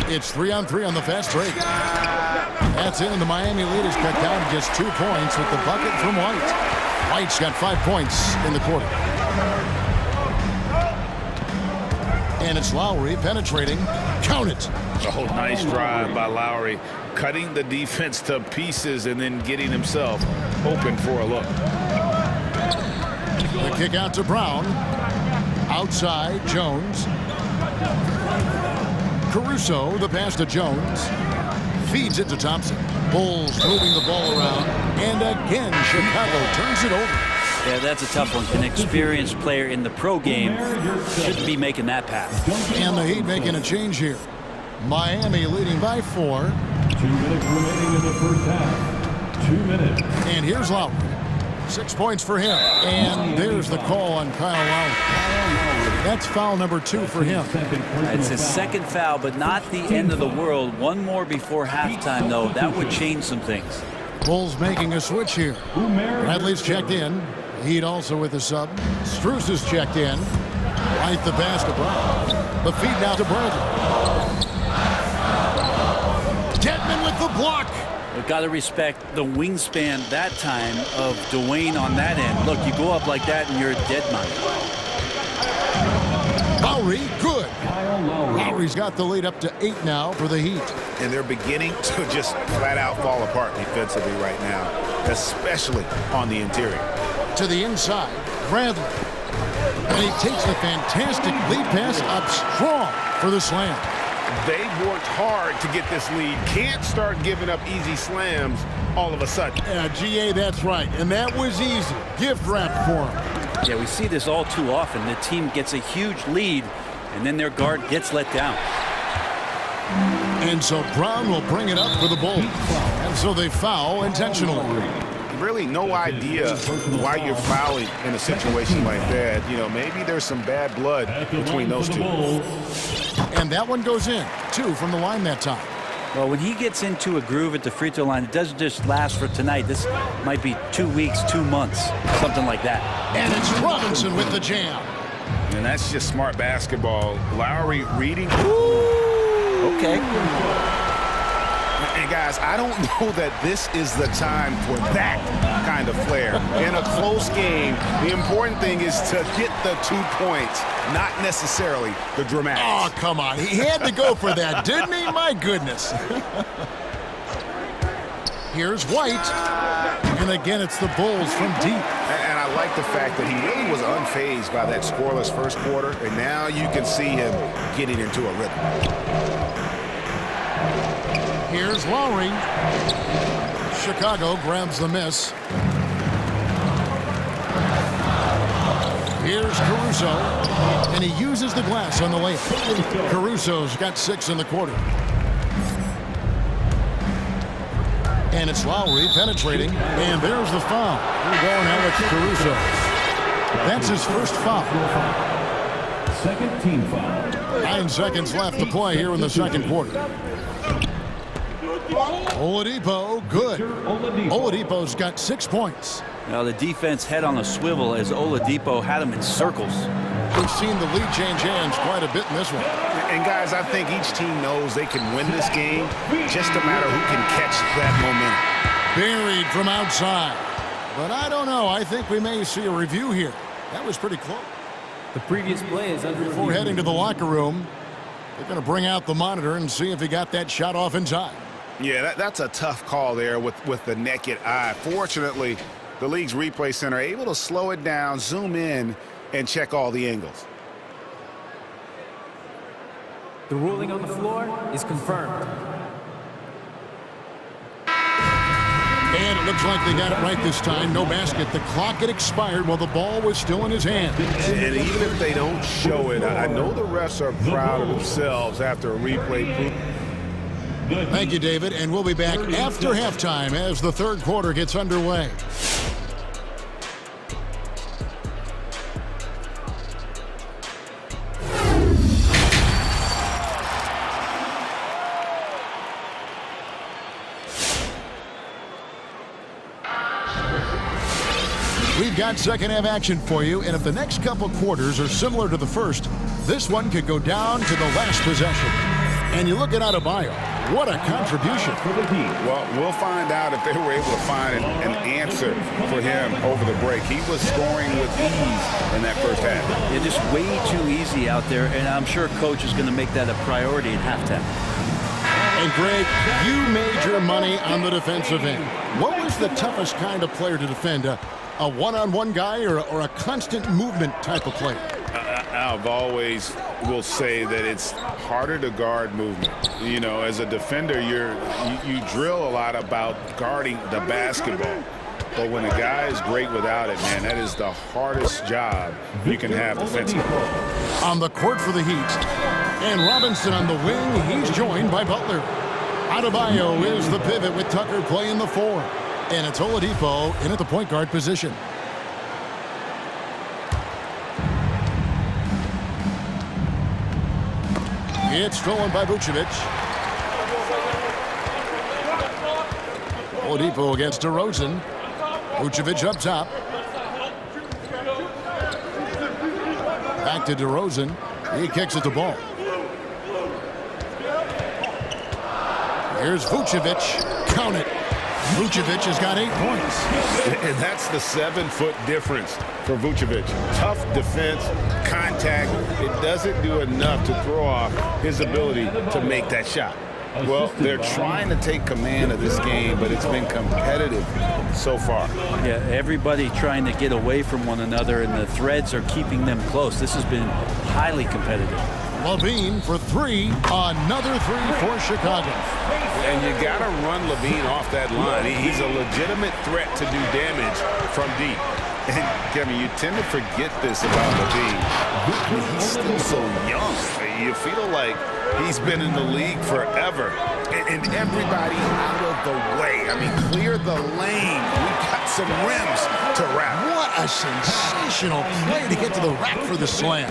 It's 3-on-3 on the fast break. That's in, and the Miami lead is cut down to just 2 points with the bucket from White. White's got 5 points in the quarter. And it's Lowry penetrating. Count it. Oh, nice drive by Lowry, cutting the defense to pieces and then getting himself open for a look. The kick out to Brown. Outside, Jones. Caruso, the pass to Jones. Feeds it to Thompson. Bulls moving the ball around. And again, Chicago turns it over. Yeah, that's a tough one. An experienced player in the pro game shouldn't be making that pass. And the Heat making a change here. Miami leading by 4. 2 minutes remaining in the first half. 2 minutes. And here's Lowry. 6 points for him. And there's the call on Kyle Lowry. That's foul number 2 for him. It's his second foul, but not the end of the world. One more before halftime, though. That would change some things. Bulls making a switch here. Bradley's checked in. Heat also with the sub. Strus is checked in. Right the basket. The feed now to Bradley. Dedman with the block. We've got to respect the wingspan that time of Dwayne on that end. Look, you go up like that and you're a dead man. Lowry, good. Lowry's got the lead up to 8 now for the Heat. And they're beginning to just flat out fall apart defensively right now, especially on the interior. To the inside, Bradley. And he takes a fantastic lead pass up strong for the slam. They've worked hard to get this lead. Can't start giving up easy slams all of a sudden. Yeah, GA, that's right. And that was easy. Gift wrap for him. Yeah, we see this all too often. The team gets a huge lead, and then their guard gets let down. And so Brown will bring it up for the Bulls. And so they foul intentionally. Really no idea why you're fouling in a situation like that. You know, maybe there's some bad blood between those two. And that one goes in. 2 from the line that time. Well, when he gets into a groove at the free throw line, it doesn't just last for tonight. This might be 2 weeks, 2 months, something like that. And it's Robinson with the jam. And that's just smart basketball. Lowry reading. Okay. And guys, I don't know that this is the time for that kind of flair. In a close game, the important thing is to get the 2 points, not necessarily the dramatics. Oh, come on. He had to go for that, didn't he? My goodness. Here's White. And again, it's the Bulls from deep. And I like the fact that he really was unfazed by that scoreless first quarter, and now you can see him getting into a rhythm. Here's Lowry. Chicago grabs the miss. Here's Caruso. And he uses the glass on the layup. Caruso's got 6 in the quarter. And it's Lowry penetrating. And there's the foul. We're going Alex Caruso. That's his first foul. Second team foul. 9 seconds left to play here in the second quarter. Oladipo, good. Oladipo's got 6 points. Now the defense head on a swivel as Oladipo had him in circles. We've seen the lead change hands quite a bit in this one. And guys, I think each team knows they can win this game, just a matter who can catch that momentum. Buried from outside. But I don't know. I think we may see a review here. That was pretty close. The previous play is under Before heading to the locker room, they're going to bring out the monitor and see if he got that shot off in time. Yeah, that's a tough call there with the naked eye. Fortunately, the league's replay center able to slow it down, zoom in, and check all the angles. The ruling on the floor is confirmed. And it looks like they got it right this time. No basket. The clock had expired while the ball was still in his hand. And even if they don't show it, I know the refs are proud of themselves after a replay. Thank you, David. And we'll be back after halftime as the third quarter gets underway. We've got second half action for you, and if the next couple quarters are similar to the first, this one could go down to the last possession. And you look at Adebayo, what a contribution. Well, we'll find out if they were able to find an answer for him over the break. He was scoring with ease in that first half. Yeah, just way too easy out there, and I'm sure coach is going to make that a priority at halftime. And Greg, you made your money on the defensive end. What was the toughest kind of player to defend? A one-on-one guy or a constant movement type of player? I've always will say that it's harder to guard movement. You know, as a defender, you drill a lot about guarding the basketball. But when a guy is great without it, man, that is the hardest job you can have defensively. On the court for the Heat. And Robinson on the wing, he's joined by Butler. Adebayo is the pivot with Tucker playing the 4. And it's Oladipo in at the point guard position. It's stolen by Vucevic. Oladipo against DeRozan. Vucevic up top. Back to DeRozan. He kicks at the ball. Here's Vucevic. Count it. Vucevic has got 8 points. And that's the 7-foot difference for Vucevic. Tough defense, contact. It doesn't do enough to throw off his ability to make that shot. Well, they're trying to take command of this game, but it's been competitive so far. Yeah, everybody trying to get away from one another, and the threads are keeping them close. This has been highly competitive. Levine for 3. Another 3 for Chicago. And you got to run Levine off that line. He's a legitimate threat to do damage from deep. And, Kevin, you tend to forget this about Levine. He's still so young. You feel like he's been in the league forever. And everybody out of the way. I mean, clear the lane. We've got some rims to wrap. What a sensational play to get to the rack for the slam.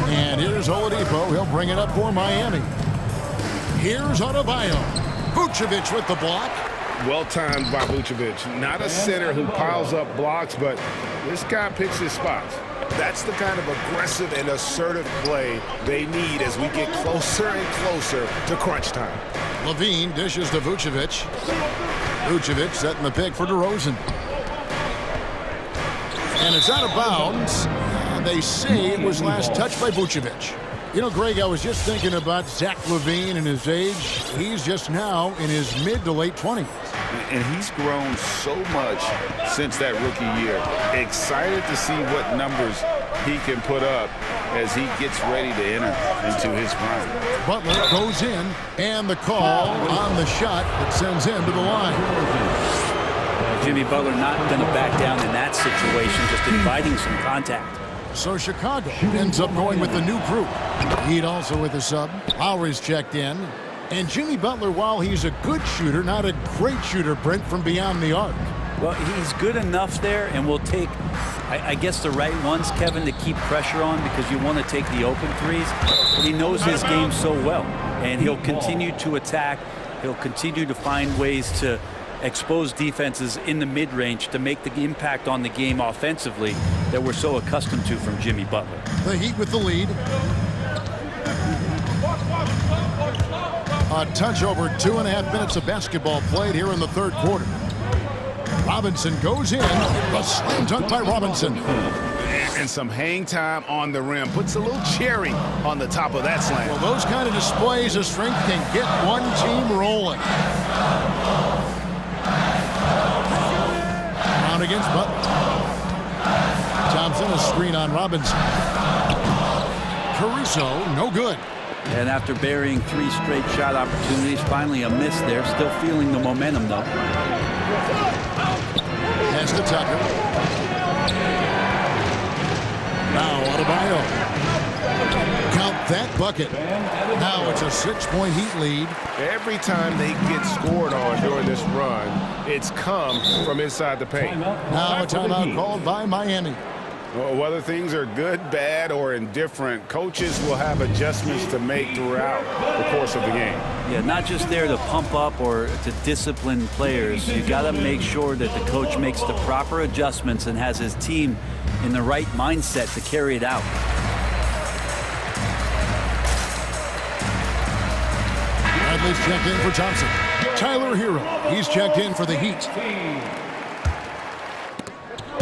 And here's Oladipo. He'll bring it up for Miami. Here's Adebayo. Vucevic with the block. Well-timed by Vucevic. Not a center who piles up blocks, but this guy picks his spots. That's the kind of aggressive and assertive play they need as we get closer and closer to crunch time. Levine dishes to Vucevic. Vucevic setting the pick for DeRozan. And it's out of bounds. And they say it was last touched by Vucevic. You know, Greg, I was just thinking about Zach LaVine and his age. He's just now in his mid to late 20s. And he's grown so much since that rookie year. Excited to see what numbers he can put up as he gets ready to enter into his prime. Butler goes in, and the call on the shot that sends him to the line. Jimmy Butler not going to back down in that situation, just inviting some contact. So Chicago ends up going with the new group. Heat also with a sub. Lowry's checked in. And Jimmy Butler, while he's a good shooter, not a great shooter, Brent, from beyond the arc. Well, he's good enough there, and will take, I guess, the right ones, Kevin, to keep pressure on, because you want to take the open threes. But he knows his game so well, and he'll continue to attack. He'll continue to find ways to expose defenses in the mid-range to make the impact on the game offensively that we're so accustomed to from Jimmy Butler. The Heat with the lead. A touch over 2.5 minutes of basketball played here in the third quarter. Robinson goes in. A slam dunk by Robinson. And some hang time on the rim. Puts a little cherry on the top of that slam. Well, those kind of displays of strength can get one team rolling. Round against Butler. Thompson, a screen on Robinson. Caruso, no good. And after burying 3 straight shot opportunities, finally a miss there. Still feeling the momentum, though. Pass to Tucker. Now Adebayo. Count that bucket. Now it's a 6-point Heat lead. Every time they get scored on during this run, it's come from inside the paint. Now a timeout called by Miami. Whether things are good, bad, or indifferent, coaches will have adjustments to make throughout the course of the game. Yeah, not just there to pump up or to discipline players. You got to make sure that the coach makes the proper adjustments and has his team in the right mindset to carry it out. Bradley's checked in for Thompson. Tyler Hero, he's checked in for the Heat.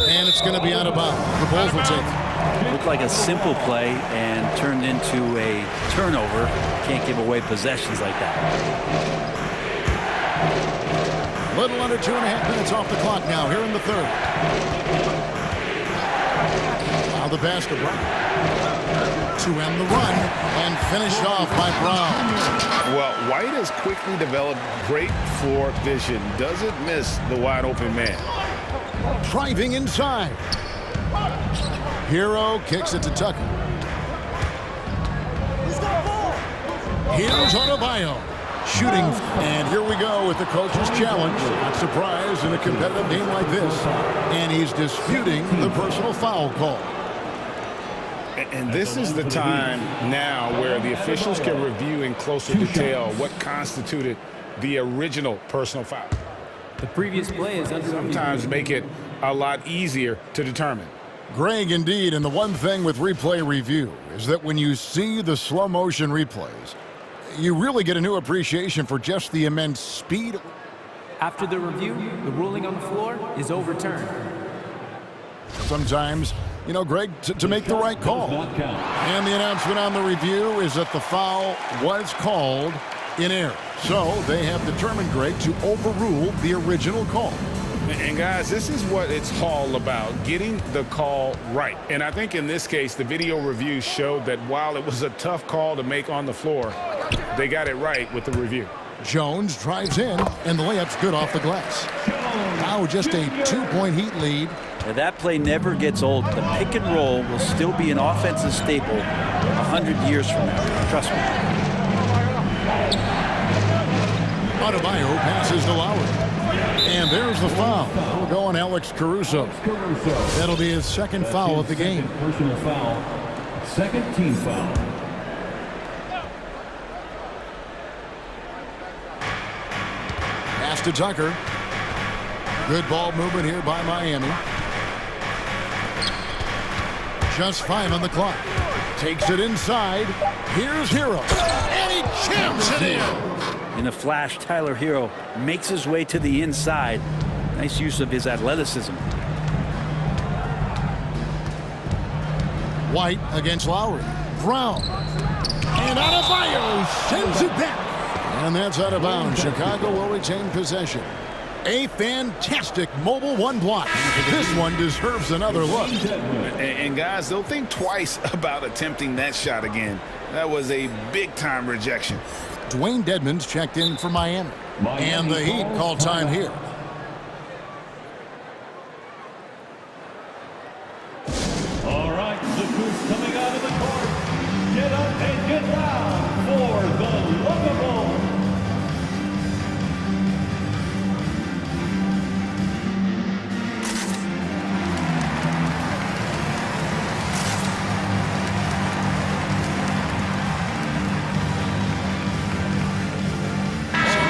And it's going to be out of bounds. The Bulls will take it. Looked like a simple play and turned into a turnover. Can't give away possessions like that. A little under 2.5 minutes off the clock now here in the third. Now the pass to Brown. To end the run and finished off by Brown. Well, White has quickly developed great floor vision. Doesn't miss the wide open man. Driving inside. Hero kicks it to Tucker. Here's Adebayo. Shooting. And here we go with the coach's challenge. Not surprised in a competitive game like this. And he's disputing the personal foul call. And this is the time now where the officials can review in closer detail what constituted the original personal foul. The previous play is under sometimes make it a lot easier to determine. Greg, indeed, and the one thing with replay review is that when you see the slow motion replays, you really get a new appreciation for just the immense speed. After the review, the ruling on the floor is overturned. Sometimes, you know, Greg, to make the right call. And the announcement on the review is that the foul was called in error. So they have determined, Greg, to overrule the original call. And guys, this is what it's all about, getting the call right. And I think in this case, the video review showed that while it was a tough call to make on the floor, they got it right with the review. Jones drives in, and the layup's good off the glass. Now just a 2-point Heat lead. Now that play never gets old. The pick and roll will still be an offensive staple 100 years from now. Trust me. Adebayo passes to Lowry. And there's the foul. We'll go on Alex Caruso. That'll be his second foul of the game. Personal foul. Second team foul. Pass to Tucker. Good ball movement here by Miami. Just 5 on the clock. Takes it inside. Here's Hero. And he jams it in. In a flash, Tyler Hero makes his way to the inside. Nice use of his athleticism. White against Lowry. Brown. And Adebayo sends it back. And that's out of bounds. Chicago will retain possession. A fantastic mobile one block. This one deserves another look. And guys, they'll think twice about attempting that shot again. That was a big-time rejection. Dwayne Dedmon's checked in for Miami. And the Heat call time here. All right, look who's coming out of the court. Get up and get down for the Lookable.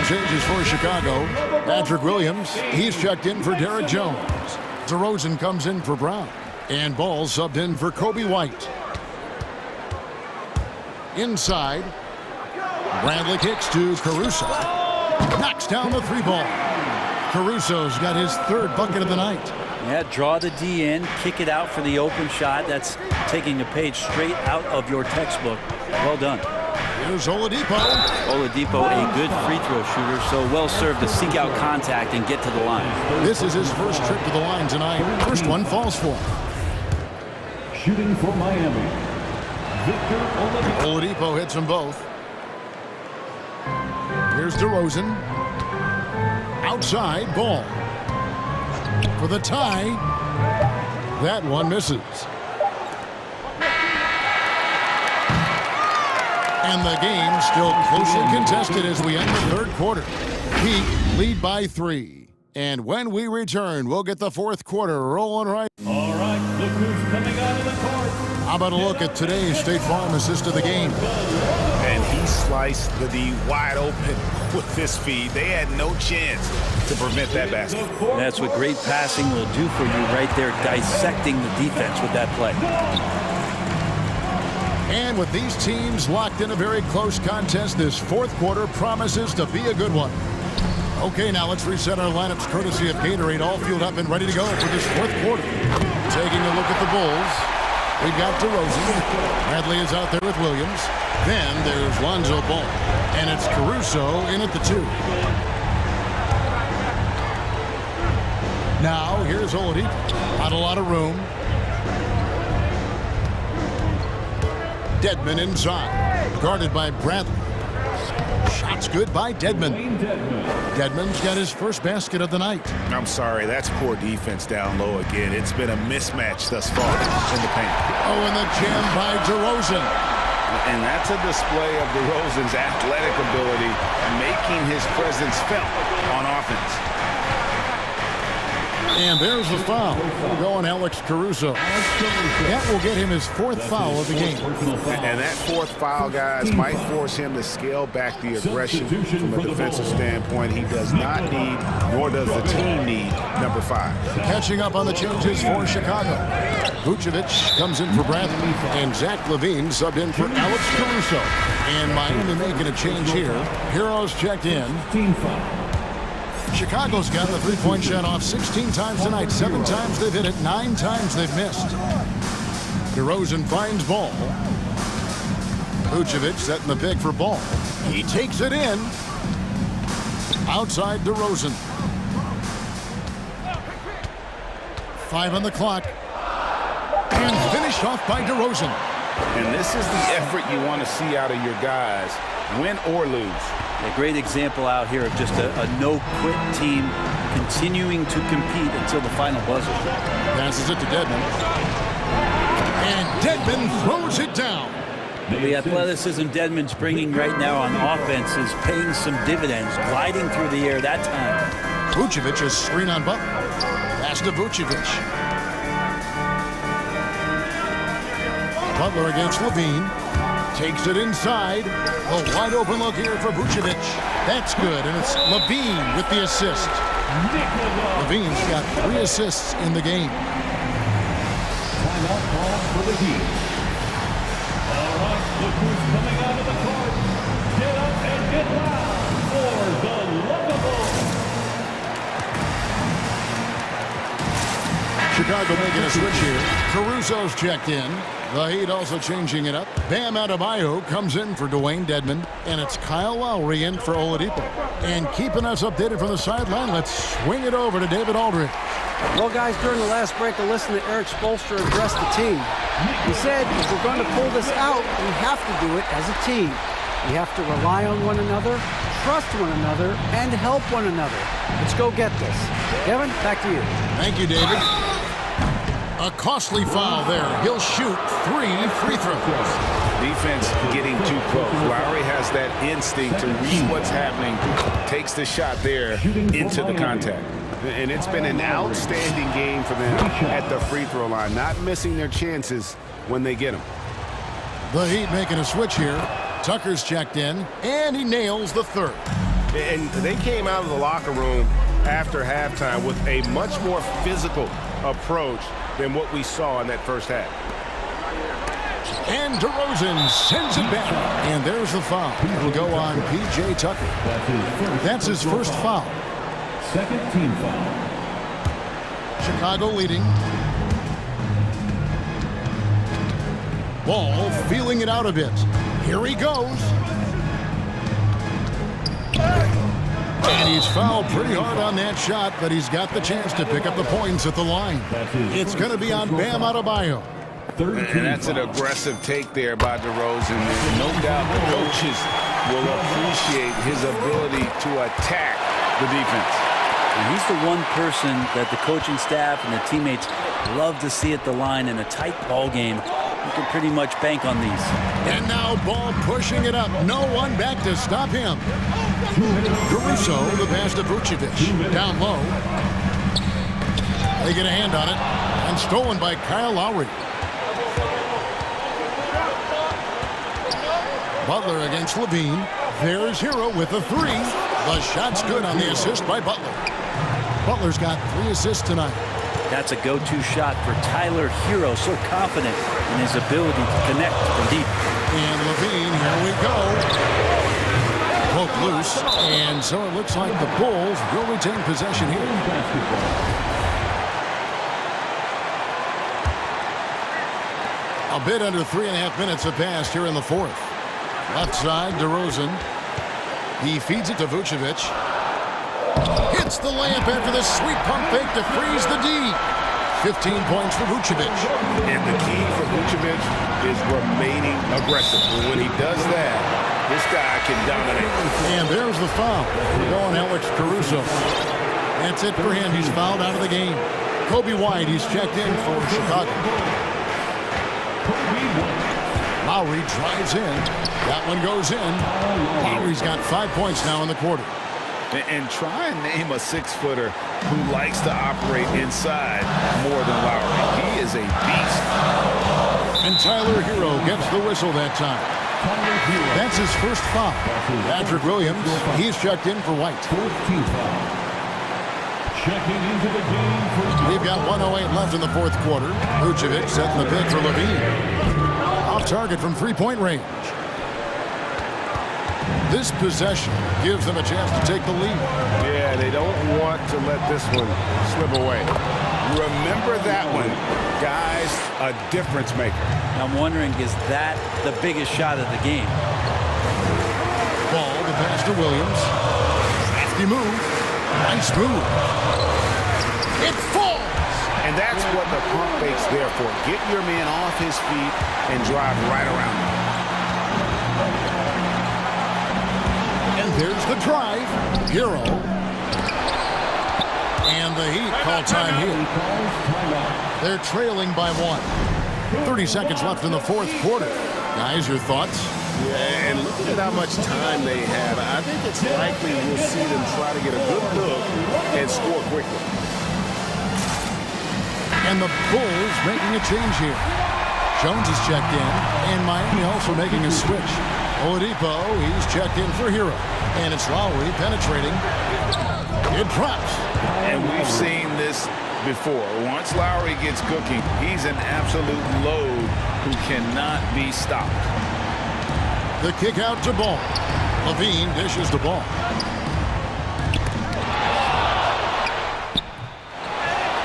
Changes for Chicago. Patrick Williams, he's checked in for Derek Jones. DeRozan comes in for Brown. And Ball subbed in for Kobe White. Inside. Bradley kicks to Caruso. Knocks down the 3-ball. Caruso's got his 3rd bucket of the night. Yeah, draw the D in, kick it out for the open shot. That's taking a page straight out of your textbook. Well done. Here's Oladipo. Oladipo, a good free throw shooter, so well served to seek out contact and get to the line. This is his first trip to the line tonight. First one falls for him. Shooting for Miami, Victor Oladipo. Oladipo hits them both. Here's DeRozan. Outside, Ball. For the tie. That one misses. And the game still closely contested as we end the 3rd quarter. Heat lead by 3. And when we return, we'll get the 4th quarter rolling right. All right, look who's coming out of the court. How about a look at today's State Farm assist of the game? And he sliced the D wide open with this feed. They had no chance to prevent that basket. That's what great passing will do for you right there, dissecting the defense with that play. And with these teams locked in a very close contest, this 4th quarter promises to be a good one. Okay, now let's reset our lineups courtesy of Gatorade, all fueled up and ready to go for this 4th quarter. Taking a look at the Bulls, we've got DeRozan. Bradley is out there with Williams. Then there's Lonzo Ball. And it's Caruso in at the 2. Now here's Oladipo. Not a lot of room. Dedmon inside. Guarded by Bradley. Shots good by Dedmon. Dedmon's got his first basket of the night. I'm sorry, that's poor defense down low again. It's been a mismatch thus far in the paint. Oh, and the jam by DeRozan. And that's a display of DeRozan's athletic ability, making his presence felt on offense. And there's the foul. We'll go on Alex Caruso. That will get him his 4th foul of the game. And that 4th foul, guys, might force him to scale back the aggression from a defensive standpoint. He does not need, nor does the team need, number 5. Catching up on the changes for Chicago. Vucevic comes in for Bradley, and Zach LaVine subbed in for Alex Caruso. And Miami making a change here. Heroes checked in. Chicago's got the three-point shot off 16 times tonight. 7 times they've hit it, 9 times they've missed. DeRozan finds Ball. Vucevic setting the pick for Ball. He takes it in. Outside DeRozan. 5 on the clock. And finished off by DeRozan. And this is the effort you want to see out of your guys, win or lose. A great example out here of just a no-quit team continuing to compete until the final buzzer. Passes it to Dedmon. And Dedmon throws it down. The athleticism Dedmon's bringing right now on offense is paying some dividends, gliding through the air that time. Vucevic is screen on Butler. Pass to Vucevic. Butler against LaVine. Takes it inside. A wide open look here for Vucevic. That's good, and it's LaVine with the assist. LaVine's got 3 assists in the game. Timeout call for the Heat. All right, look who's coming out of the court. Get up and get loud for the Lovable. Chicago making a switch here. Caruso's checked in. The Heat also changing it up. Bam Adebayo comes in for Dwayne Dedmon, and it's Kyle Lowry in for Oladipo. And keeping us updated from the sideline, let's swing it over to David Aldridge. Well, guys, during the last break, I listened to Eric Spoelstra address the team. He said, if we're going to pull this out, we have to do it as a team. We have to rely on one another, trust one another, and help one another. Let's go get this. Kevin, back to you. Thank you, David. A costly foul there. He'll shoot 3 free throws. Defense getting too close. Lowry has that instinct to read what's happening, takes the shot there into the contact. And it's been an outstanding game for them at the free throw line, not missing their chances when they get them. The Heat making a switch here. Tucker's checked in, and he nails the 3rd. And they came out of the locker room after halftime with a much more physical approach than what we saw in that first half. And DeRozan sends it back. And there's the foul. It'll go on P.J. Tucker. That's his first foul. Second team foul. Chicago leading. Ball feeling it out a bit. Here he goes. And he's fouled pretty hard on that shot, but he's got the chance to pick up the points at the line. It's going to be on Bam Adebayo. And that's an aggressive take there by DeRozan. And no doubt the coaches will appreciate his ability to attack the defense. And he's the one person that the coaching staff and the teammates love to see at the line in a tight ball game. You can pretty much bank on these. And now Ball pushing it up. No one back to stop him. Caruso, the pass to Vucevic. Down low. They get a hand on it. And stolen by Kyle Lowry. Butler against LaVine. There's Hero with the 3. The shot's good on the assist by Butler. Butler's got 3 assists tonight. That's a go-to shot for Tyler Hero, so confident in his ability to connect from deep. And LaVine, here we go. Poke loose, and so it looks like the Bulls will retain possession here. A bit under 3.5 minutes have passed here in the 4th. Left side, DeRozan. He feeds it to Vucevic. Hits the layup after the sweet pump fake to freeze the D. 15 points for Vucevic. And the key for Vucevic is remaining aggressive. And when he does that, this guy can dominate. And there's the foul. Going Alex Caruso. That's it for him. He's fouled out of the game. Kobe White, he's checked in for Chicago. Lowry drives in. That one goes in. Lowry's got 5 points now in the quarter. And try and name a 6-footer who likes to operate inside more than Lowry. He is a beast. And Tyler Hero gets the whistle that time. That's his first foul. Patrick Williams, he's checked in for White. Checking into the game for... We've got 1:08 left in the fourth quarter. Vucevic setting the pick for Levine. Off target from three-point range. This possession gives them a chance to take the lead. Yeah, they don't want to let this one slip away. Remember that one. Guys, a difference maker. I'm wondering, is that the biggest shot of the game? Ball, the pass to Williams. Crafty move. Nice move. It falls. And that's what the pump fake's there for. Get your man off his feet and drive right around him. And there's the drive. Hero. And the Heat call time here. They're trailing by 1. 30 seconds left in the fourth quarter. Guys, your thoughts? Yeah, and look at how much time they have. I think it's likely we'll see them try to get a good look and score quickly. And the Bulls making a change here. Jones is checked in, and Miami also making a switch. Oladipo, he's checked in for Hero. And it's Lowry penetrating. It drops. And we've seen this before. Once Lowry gets cooking, he's an absolute load who cannot be stopped. The kick out to Ball. Levine dishes the ball.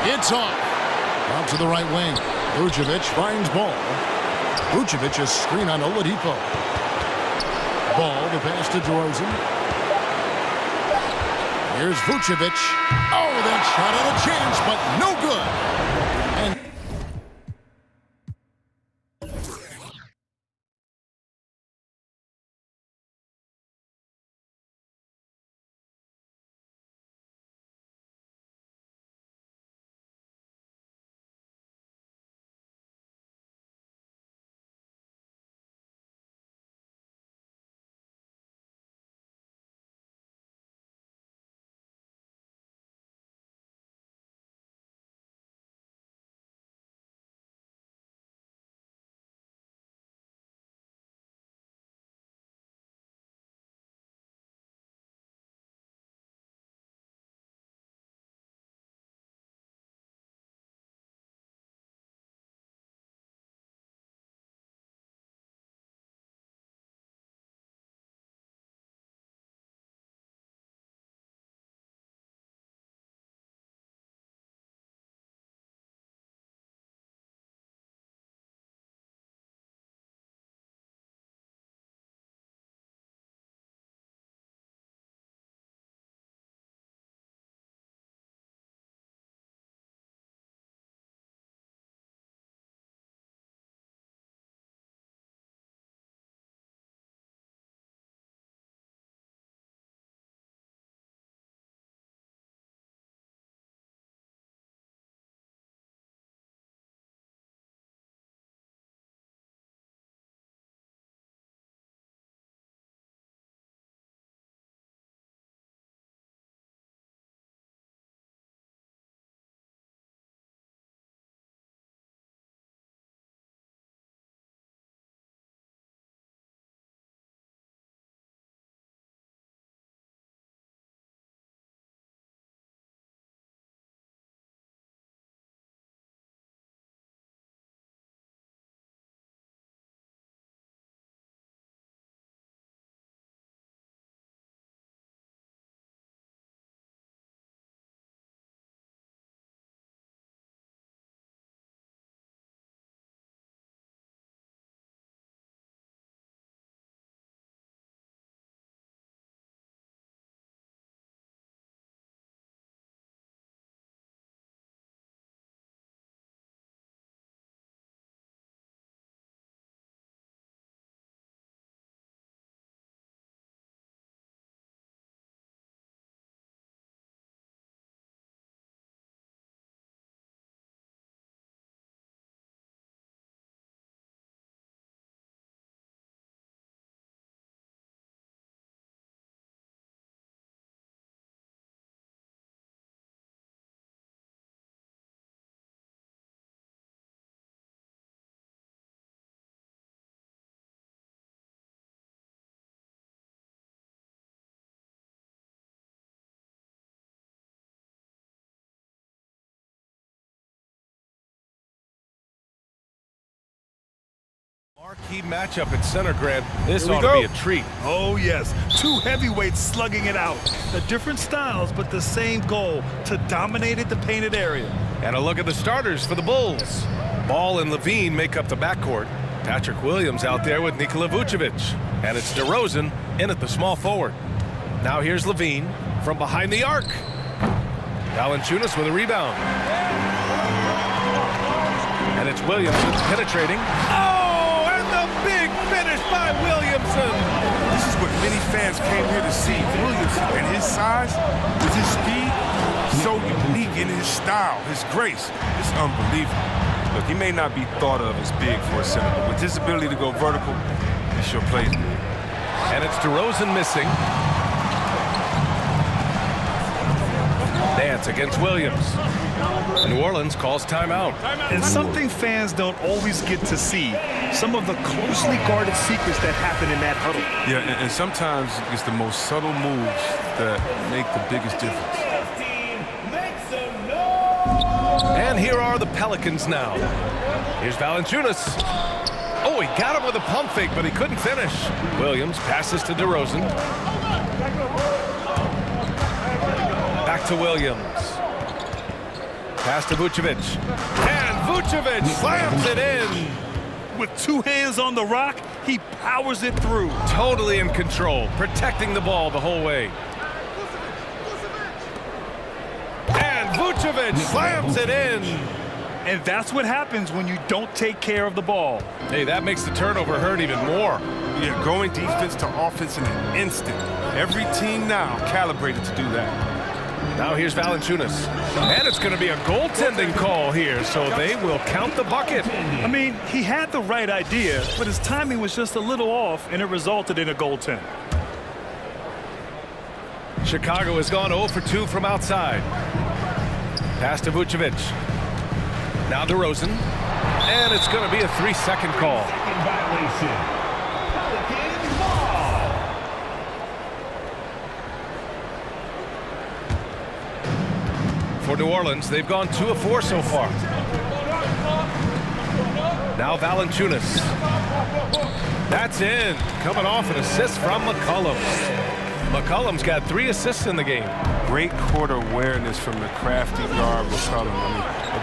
It's off. Out to the right wing. Vucevic finds Ball. Vucevic is screen on Oladipo. Ball, the pass to DeRozan. Here's Vucevic. Oh, that shot had a chance, but no good. And Key matchup at center, Grant. This ought to be a treat. Oh, yes. Two heavyweights slugging it out. The different styles, but the same goal, to dominate at the painted area. And a look at the starters for the Bulls. Ball and Levine make up the backcourt. Patrick Williams out there with Nikola Vucevic. And it's DeRozan in at the small forward. Now here's Levine from behind the arc. Valanciunas with a rebound. And it's Williamson penetrating. Oh, and the big finish by Williamson. This is what many fans came here to see. Williamson and his size, with his speed, so unique in his style, his grace. It's unbelievable. Look, he may not be thought of as big for a center, but with his ability to go vertical, he sure plays big. And it's DeRozan missing. Dance against Williams. New Orleans calls timeout. And something fans don't always get to see, some of the closely guarded secrets that happen in that huddle. Yeah, and sometimes it's the most subtle moves that make the biggest difference. And here are the Pelicans now. Here's Valanciunas. Oh, he got him with a pump fake, but he couldn't finish. Williams passes to DeRozan. Back to Williams. Pass to Vucevic. And Vucevic slams it in. With two hands on the rock, he powers it through. Totally in control, protecting the ball the whole way. And Vucevic slams it in. And that's what happens when you don't take care of the ball. Hey, that makes the turnover hurt even more. Yeah, going defense to offense in an instant. Every team now calibrated to do that. Now here's Valanciunas. And it's going to be a goaltending call here, so they will count the bucket. I mean, he had the right idea, but his timing was just a little off, and it resulted in a goaltend. Chicago has gone 0 for 2 from outside. Pass to Vucevic. Now DeRozan. And it's going to be a 3-second call. For New Orleans, they've gone 2 of 4 so far. Now Valanciunas. That's in. Coming off an assist from McCollum. McCollum's got 3 assists in the game. Great court awareness from the crafty guard McCollum. I mean,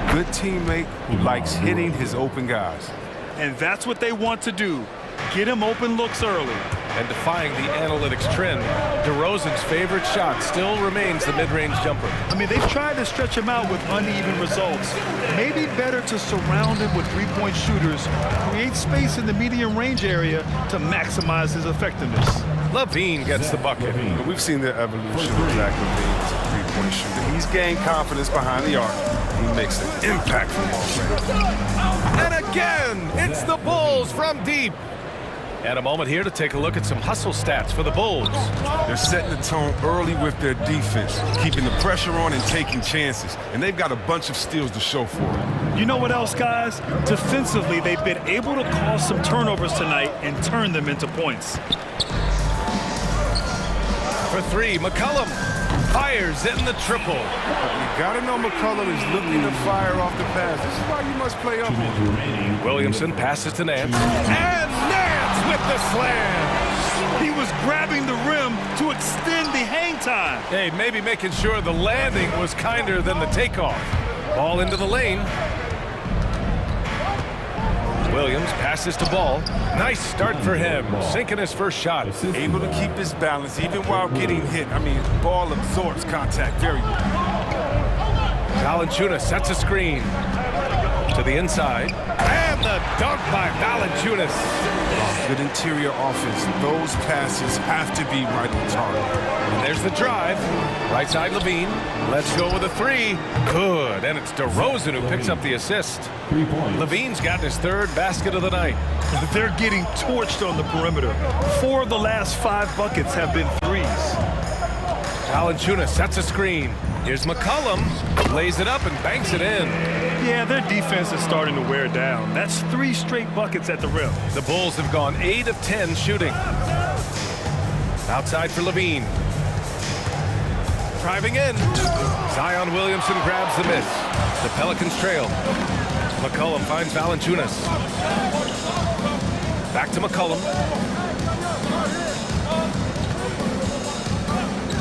a good teammate who likes hitting his open guys. And that's what they want to do. Get him open looks early. And defying the analytics trend, DeRozan's favorite shot still remains the mid-range jumper. I mean, they've tried to stretch him out with uneven results. Maybe better to surround him with three-point shooters, create space in the medium range area to maximize his effectiveness. Levine gets the bucket. We've seen the evolution of Zach Levine as a three-point shooter. He's gained confidence behind the arc. He makes an impact from ball. And again, it's the Bulls from deep. And a moment here to take a look at some hustle stats for the Bulls. They're setting the tone early with their defense, keeping the pressure on and taking chances. And they've got a bunch of steals to show for it. You know what else, guys? Defensively, they've been able to cause some turnovers tonight and turn them into points. For 3, McCollum fires in the triple. You gotta know McCollum is looking to fire off the pass. This is why you must play up on. Williamson passes to Nance. And Nance with the slam. He was grabbing the rim to extend the hang time. Hey, maybe making sure the landing was kinder than the takeoff. Ball into the lane. Williams passes to Ball. Nice start for him, sinking his first shot. Able to keep his balance even while getting hit. I mean, Ball absorbs contact very well. Valanciunas sets a screen to the inside. And the dunk by Valanciunas. Good interior offense. Those passes have to be right on target. And there's the drive. Right side Levine. Let's go with a 3. Good. And it's DeRozan who picks up the assist. Levine's got his 3rd basket of the night. They're getting torched on the perimeter. 4 of the last 5 buckets have been threes. Valanciunas sets a screen. Here's McCollum. Lays it up and banks it in. Yeah, their defense is starting to wear down. That's 3 straight buckets at the rim. The Bulls have gone 8 of 10 shooting. Outside for Levine. Driving in. Zion Williamson grabs the miss. The Pelicans trail. McCollum finds Valanciunas. Back to McCollum.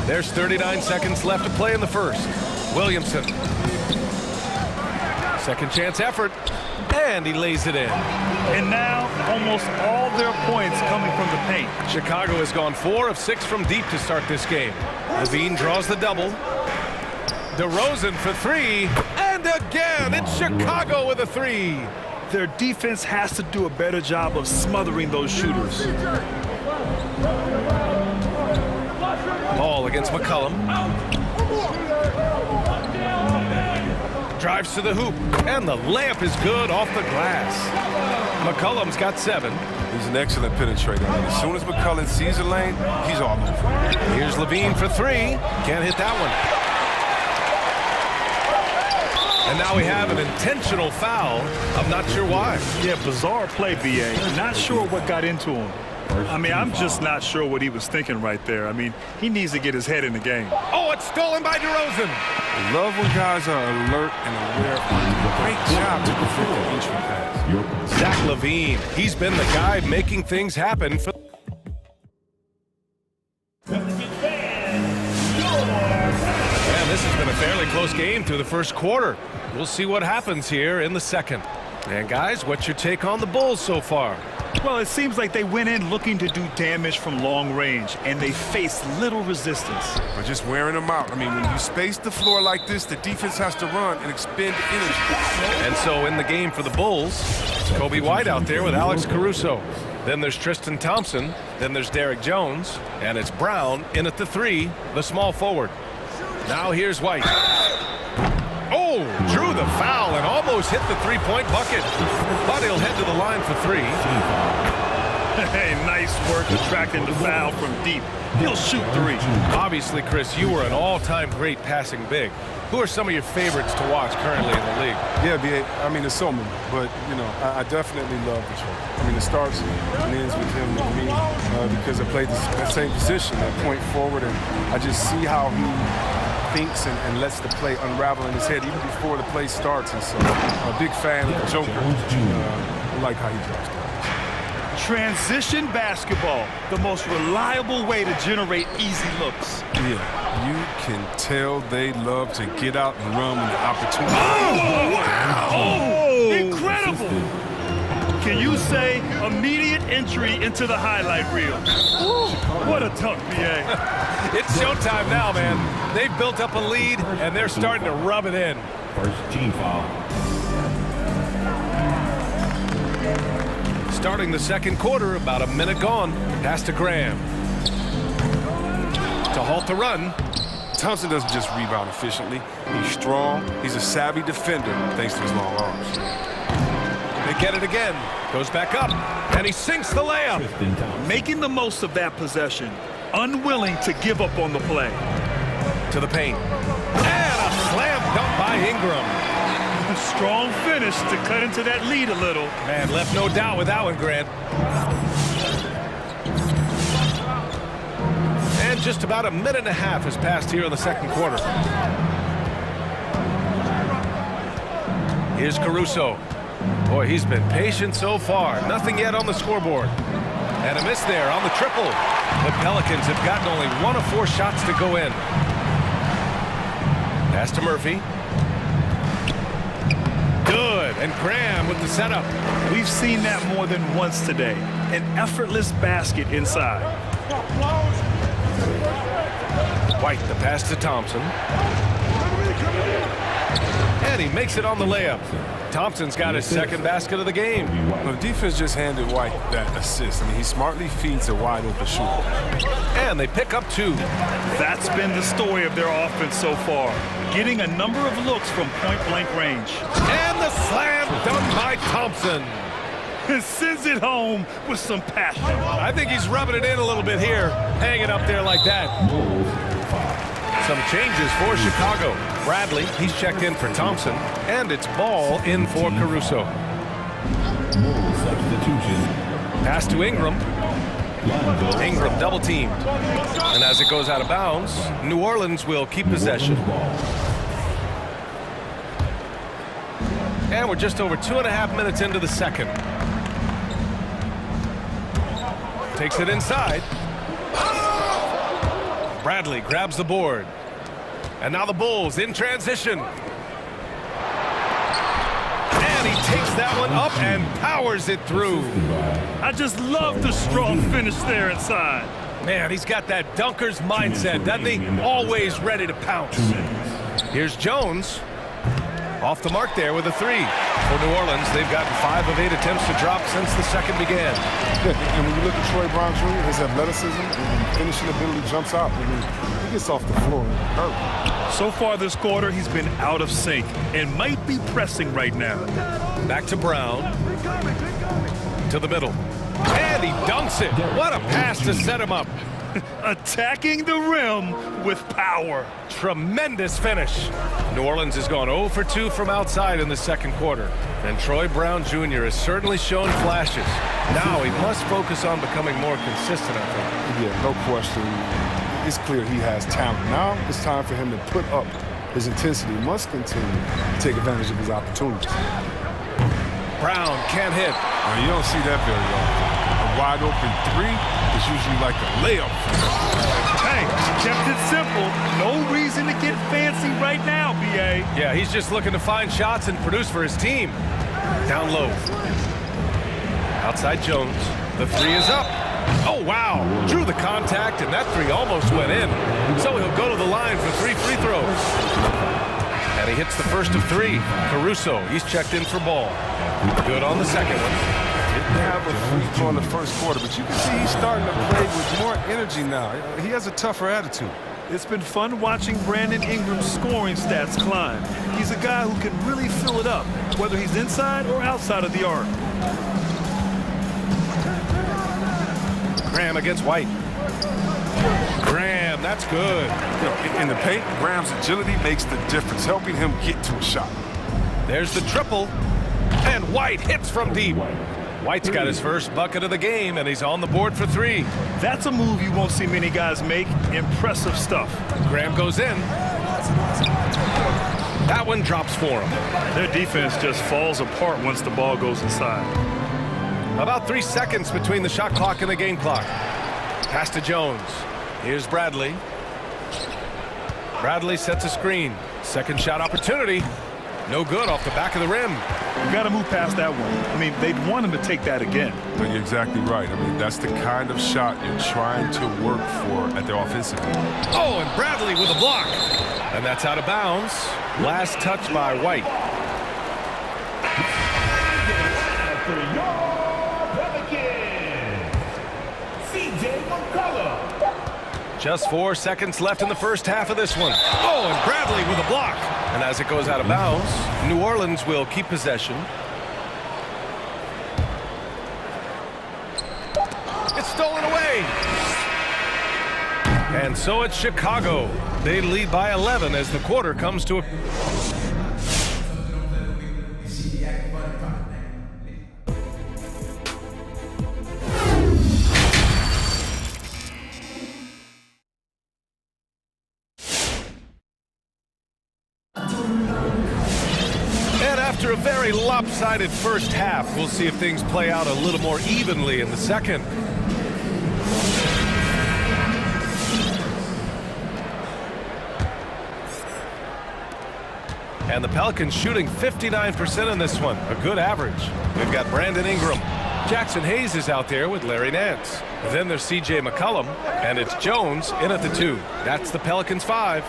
There's 39 seconds left to play in the first. Williamson. Second chance effort. And he lays it in. And now, almost all their points coming from the paint. Chicago has gone 4 of 6 from deep to start this game. Levine draws the double. DeRozan for 3. And again, it's Chicago with a 3. Their defense has to do a better job of smothering those shooters. Ball against McCollum. Drives to the hoop, and the layup is good off the glass. McCollum's got 7. He's an excellent penetrator. I mean, as soon as McCollum sees a lane, he's all over. Here's Levine for 3. Can't hit that one. And now we have an intentional foul. I'm not sure why. Yeah, bizarre play, B.A. Not sure what got into him. I mean, I'm just not sure what he was thinking right there. I mean, he needs to get his head in the game. Oh, it's stolen by DeRozan. I love when guys are alert and aware. Great job to prevent the entry pass. Zach Levine, he's been the guy making things happen for... And this has been a fairly close game through the first quarter. We'll see what happens here in the second. And guys, what's your take on the Bulls so far? Well, it seems like they went in looking to do damage from long range, and they faced little resistance. But just wearing them out. I mean, when you space the floor like this, the defense has to run and expend energy. And so in the game for the Bulls, Kobe White out there with Alex Caruso. Then there's Tristan Thompson. Then there's Derek Jones. And it's Brown in at the 3, the small forward. Now here's White. Oh, drew the foul and almost hit the three-point bucket. But he'll head to the line for 3. Hey, nice work attracting the foul from deep. He'll shoot 3. Obviously, Chris, you were an all-time great passing big. Who are some of your favorites to watch currently in the league? Yeah, B.A., I mean, there's so many. But, you know, I definitely love the show. I mean, it starts and ends with him and me because I played that same position, that point forward, and I just see how he thinks and lets the play unravel in his head even before the play starts. And so I'm a big fan of the Joker. I like how he drops down. Transition basketball, the most reliable way to generate easy looks. Yeah, you can tell they love to get out and run when the opportunity. Oh, wow! Oh, incredible! Can you say immediate entry into the highlight reel? Ooh, what a tough BA. It's showtime now, man. They've built up a lead, and they're starting to rub it in. First team foul. Starting the second quarter, about a minute gone. Pass to Graham. To halt the run. Thompson doesn't just rebound efficiently. He's strong. He's a savvy defender thanks to his long arms. They get it again. Goes back up, and he sinks the layup. Making the most of that possession. Unwilling to give up on the play. To the paint. And a slam dunk by Ingram. Strong finish to cut into that lead a little. Man, left no doubt with that one, Grant. And just about a minute and a half has passed here in the second quarter. Here's Caruso. Boy, he's been patient so far. Nothing yet on the scoreboard. And a miss there on the triple. The Pelicans have gotten only 1 of 4 shots to go in. Pass to Murphy. Good, and Graham with the setup. We've seen that more than once today. An effortless basket inside. White, the pass to Thompson. And he makes it on the layup. Thompson's got his second basket of the game. Well, the defense just handed White that assist. I mean, he smartly feeds a wide open shooter. And they pick up 2. That's been the story of their offense so far. Getting a number of looks from point-blank range. And the slam done by Thompson. And sends it home with some passion. I think he's rubbing it in a little bit here, hanging up there like that. Some changes for Chicago. Bradley, he's checked in for Thompson, and it's Ball in for Caruso. Pass to Ingram. Ingram double teamed. And as it goes out of bounds, New Orleans will keep possession. And we're just over 2.5 minutes into the second. takes it inside. Bradley grabs the board. And now the Bulls in transition. And he takes that one up and powers it through. I just love the strong finish there inside. Man, he's got that dunker's mindset, doesn't he? Always ready to pounce. Here's Jones. Off the mark there with a three. For New Orleans, they've gotten 5 of 8 attempts to drop since the second began. And when you look at Troy Brown Jr., his athleticism and finishing ability jumps out. I mean, he gets off the floor early. So far this quarter, he's been out of sync and might be pressing right now. Back to Brown. To the middle. And he dunks it. What a pass to set him up. Attacking the rim with power. Tremendous finish. New Orleans has gone 0 for 2 from outside in the second quarter. And Troy Brown Jr. has certainly shown flashes. Now he must focus on becoming more consistent, I think. Yeah, no question. It's clear he has talent. Now it's time for him to put up his intensity. He must continue to take advantage of his opportunities. Brown can't hit. Well, you don't see that very often. A wide open three is usually like a layup. Hey, kept it simple. No reason to get fancy right now, B.A. Yeah, he's just looking to find shots and produce for his team. Down low. Outside Jones. The three is up. Oh, wow. Drew the contact, and that three almost went in. So he'll go to the line for 3 free throws. And he hits the first of 3. Caruso, he's checked in for ball. Good on the second one. Didn't have a free throw in the first quarter, but you can see he's starting to play with more energy now. He has a tougher attitude. It's been fun watching Brandon Ingram's scoring stats climb. He's a guy who can really fill it up, whether he's inside or outside of the arc. Graham against White. Graham, that's good. You know, in the paint, Graham's agility makes the difference, helping him get to a shot. There's the triple. And White hits from deep. White's got his first bucket of the game, and he's on the board for 3. That's a move you won't see many guys make. Impressive stuff. Graham goes in. That one drops for him. Their defense just falls apart once the ball goes inside. About 3 seconds between the shot clock and the game clock. Pass to Jones. Here's Bradley. Bradley sets a screen. Second shot opportunity. No good off the back of the rim. You got to move past that one. I mean, they'd want him to take that again. But you're exactly right. I mean, that's the kind of shot you're trying to work for at their offensive end. Oh, and Bradley with a block. And that's out of bounds. Last touch by White. Just 4 seconds left in the first half of this one. Oh, and Bradley with a block. And as it goes out of bounds, New Orleans will keep possession. It's stolen away. And so it's Chicago. They lead by 11 as the quarter comes to a... After a very lopsided first half, we'll see if things play out a little more evenly in the second. And the Pelicans shooting 59% in this one, a good average. We've got Brandon Ingram. Jackson Hayes is out there with Larry Nance. Then there's C.J. McCollum, and it's Jones in at the 2. That's the Pelicans' 5.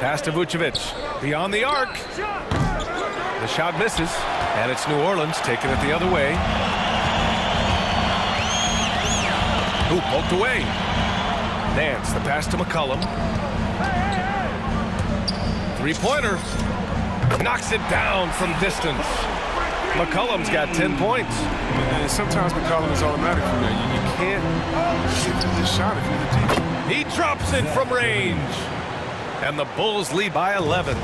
Pass to Vucevic. Beyond the arc. The shot misses, and it's New Orleans taking it the other way. Ooh, poked away. Nance, the pass to McCollum. Three-pointer. Knocks it down from distance. McCollum's got 10 points. And sometimes McCollum is automatic from there. You can't get to this shot if you're the deep. He drops it from range. And the Bulls lead by 11.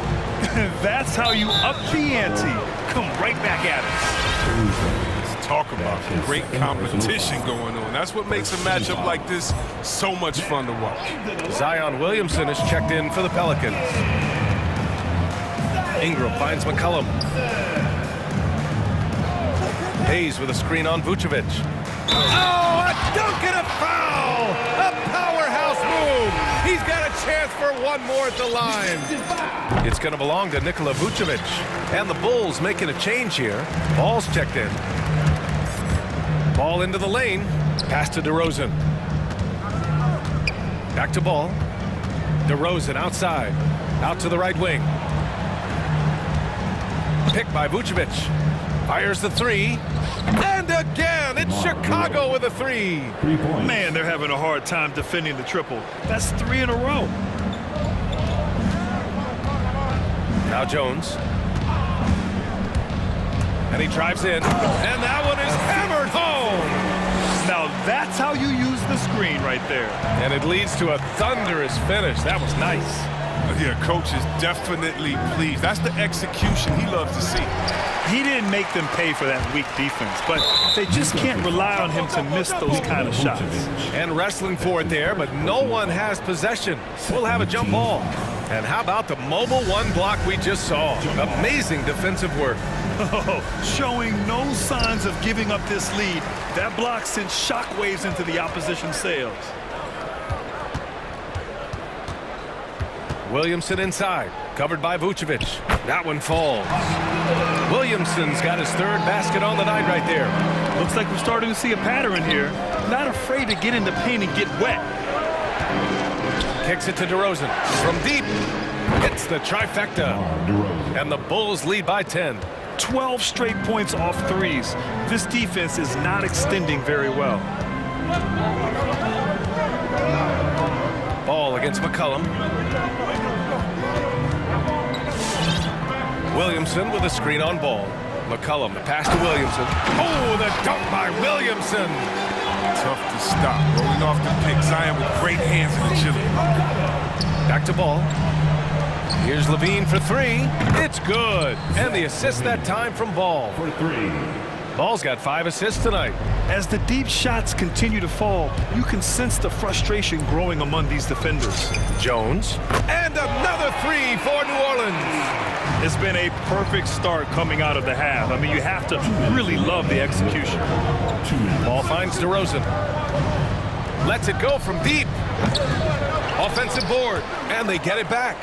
That's how you up the ante. Come right back at it. Let's talk about great competition going on. That's what makes a matchup like this so much fun to watch. Zion Williamson is checked in for the Pelicans. Ingram finds McCollum. Hayes with a screen on Vucevic. Oh, a dunk and a foul! A powerhouse move! He's got a chance for one more at the line. It's going to belong to Nikola Vucevic. And the Bulls making a change here. Ball's checked in. Ball into the lane. Pass to DeRozan. Back to Ball. DeRozan outside. Out to the right wing. Picked by Vucevic. Fires the three. And again, it's Chicago with a three. Man, they're having a hard time defending the triple. That's 3 in a row. Now Jones. And he drives in. And that one is hammered home. Now that's how you use the screen right there. And it leads to a thunderous finish. That was nice. Yeah, coach is definitely pleased. That's the execution he loves to see. He didn't make them pay for that weak defense, but they just can't rely on him to miss those kind of shots. And wrestling for it there, but no one has possession. We'll have a jump ball. And how about the mobile one block we just saw? Amazing defensive work. Oh, showing no signs of giving up this lead. That block sent shockwaves into the opposition sails. Williamson inside, covered by Vucevic. That one falls. Williamson's got his third basket on the night right there. Looks like we're starting to see a pattern here. Not afraid to get in the paint and get wet. Kicks it to DeRozan from deep. Hits the trifecta. And the Bulls lead by 10. 12 straight points off threes. This defense is not extending very well. Ball against McCollum. Williamson with a screen on Ball. McCollum, the pass to Williamson. Oh, the dunk by Williamson. Tough to stop. Rolling off the pick. Zion with great hands and agility. Back to Ball. Here's Levine for three. It's good. And the assist that time from Ball. For three. Ball's got 5 assists tonight. As the deep shots continue to fall, you can sense the frustration growing among these defenders. Jones. And another three for New Orleans. It's been a perfect start coming out of the half. I mean, you have to really love the execution. Ball finds DeRozan. Lets it go from deep. Offensive board. And they get it back.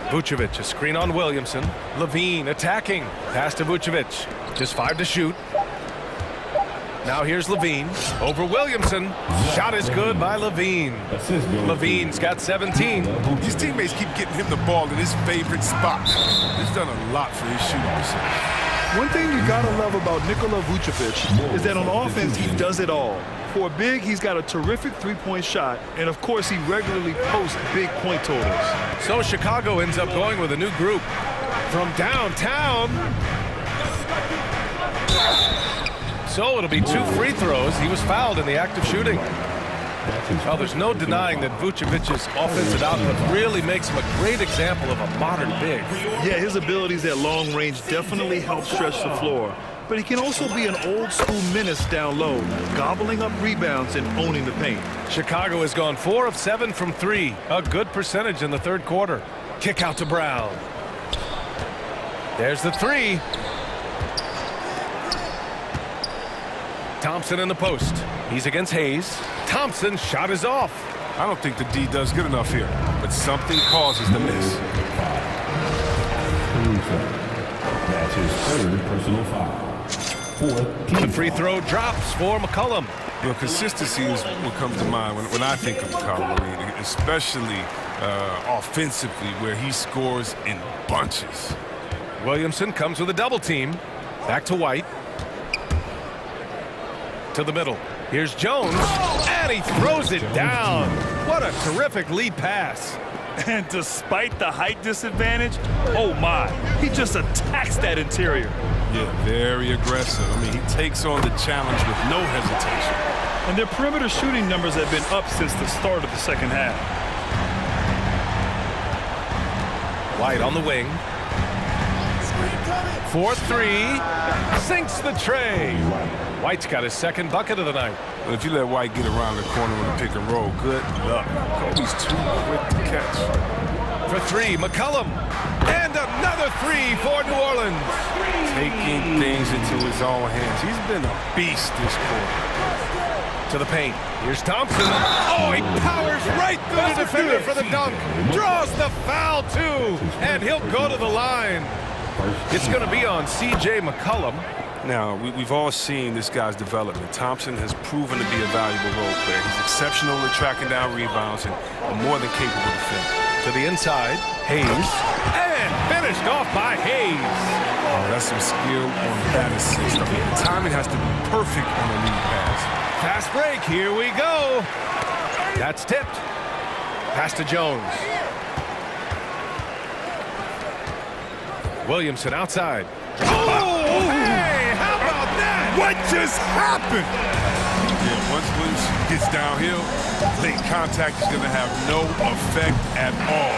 Vucevic, a screen on Williamson. Levine attacking. Pass to Vucevic. Just 5 to shoot. Now here's Levine. Over Williamson. Shot is good by Levine. Levine's got 17. His teammates keep getting him the ball in his favorite spots. He's done a lot for his shooting percentage. One thing you gotta love about Nikola Vucevic is that on offense he does it all. For a big, he's got a terrific three-point shot, and of course he regularly posts big point totals. So Chicago ends up going with a new group from downtown. So it'll be 2 free throws. He was fouled in the act of shooting. Well, there's no denying that Vucevic's offensive output really makes him a great example of a modern big. Yeah, his abilities at long range definitely help stretch the floor. But he can also be an old-school menace down low, gobbling up rebounds and owning the paint. Chicago has gone 4 of 7 from 3. A good percentage in the third quarter. Kick out to Brown. There's the three. Thompson in the post. He's against Hayes. Thompson's shot is off. I don't think the D does good enough here, but something causes the miss. That's his third personal foul. The free throw drops for McCollum. You know, consistency is what comes to mind when I think of McCollum, especially offensively, where he scores in bunches. Williamson comes with a double team. Back to White. To the middle. Here's Jones. And he throws it down. What a terrific lead pass. And despite the height disadvantage, oh my, he just attacks that interior. Yeah, very aggressive. I mean, he takes on the challenge with no hesitation. And their perimeter shooting numbers have been up since the start of the second half. White on the wing. 4-3. Sinks the tray. White's got his second bucket of the night. But if you let White get around the corner with a pick and roll, good luck. Kobe's too quick to catch. For three, McCollum. And another Another three for New Orleans. Taking things into his own hands. He's been a beast this quarter. To the paint. Here's Thompson. Oh, he powers right through the defender for the dunk. Draws the foul, too. And he'll go to the line. It's going to be on C.J. McCollum. Now, we've all seen this guy's development. Thompson has proven to be a valuable role player. He's exceptional at tracking down rebounds and more than capable defender. To the inside, Hayes. And finished off by Hayes. Oh, that's some skill on that assist. I mean, the timing has to be perfect on a lead pass. Fast break, here we go. That's tipped. Pass to Jones. Williamson outside. Oh, hey, how about that? What just happened? Yeah, once Williamson gets downhill, late contact is going to have no effect at all.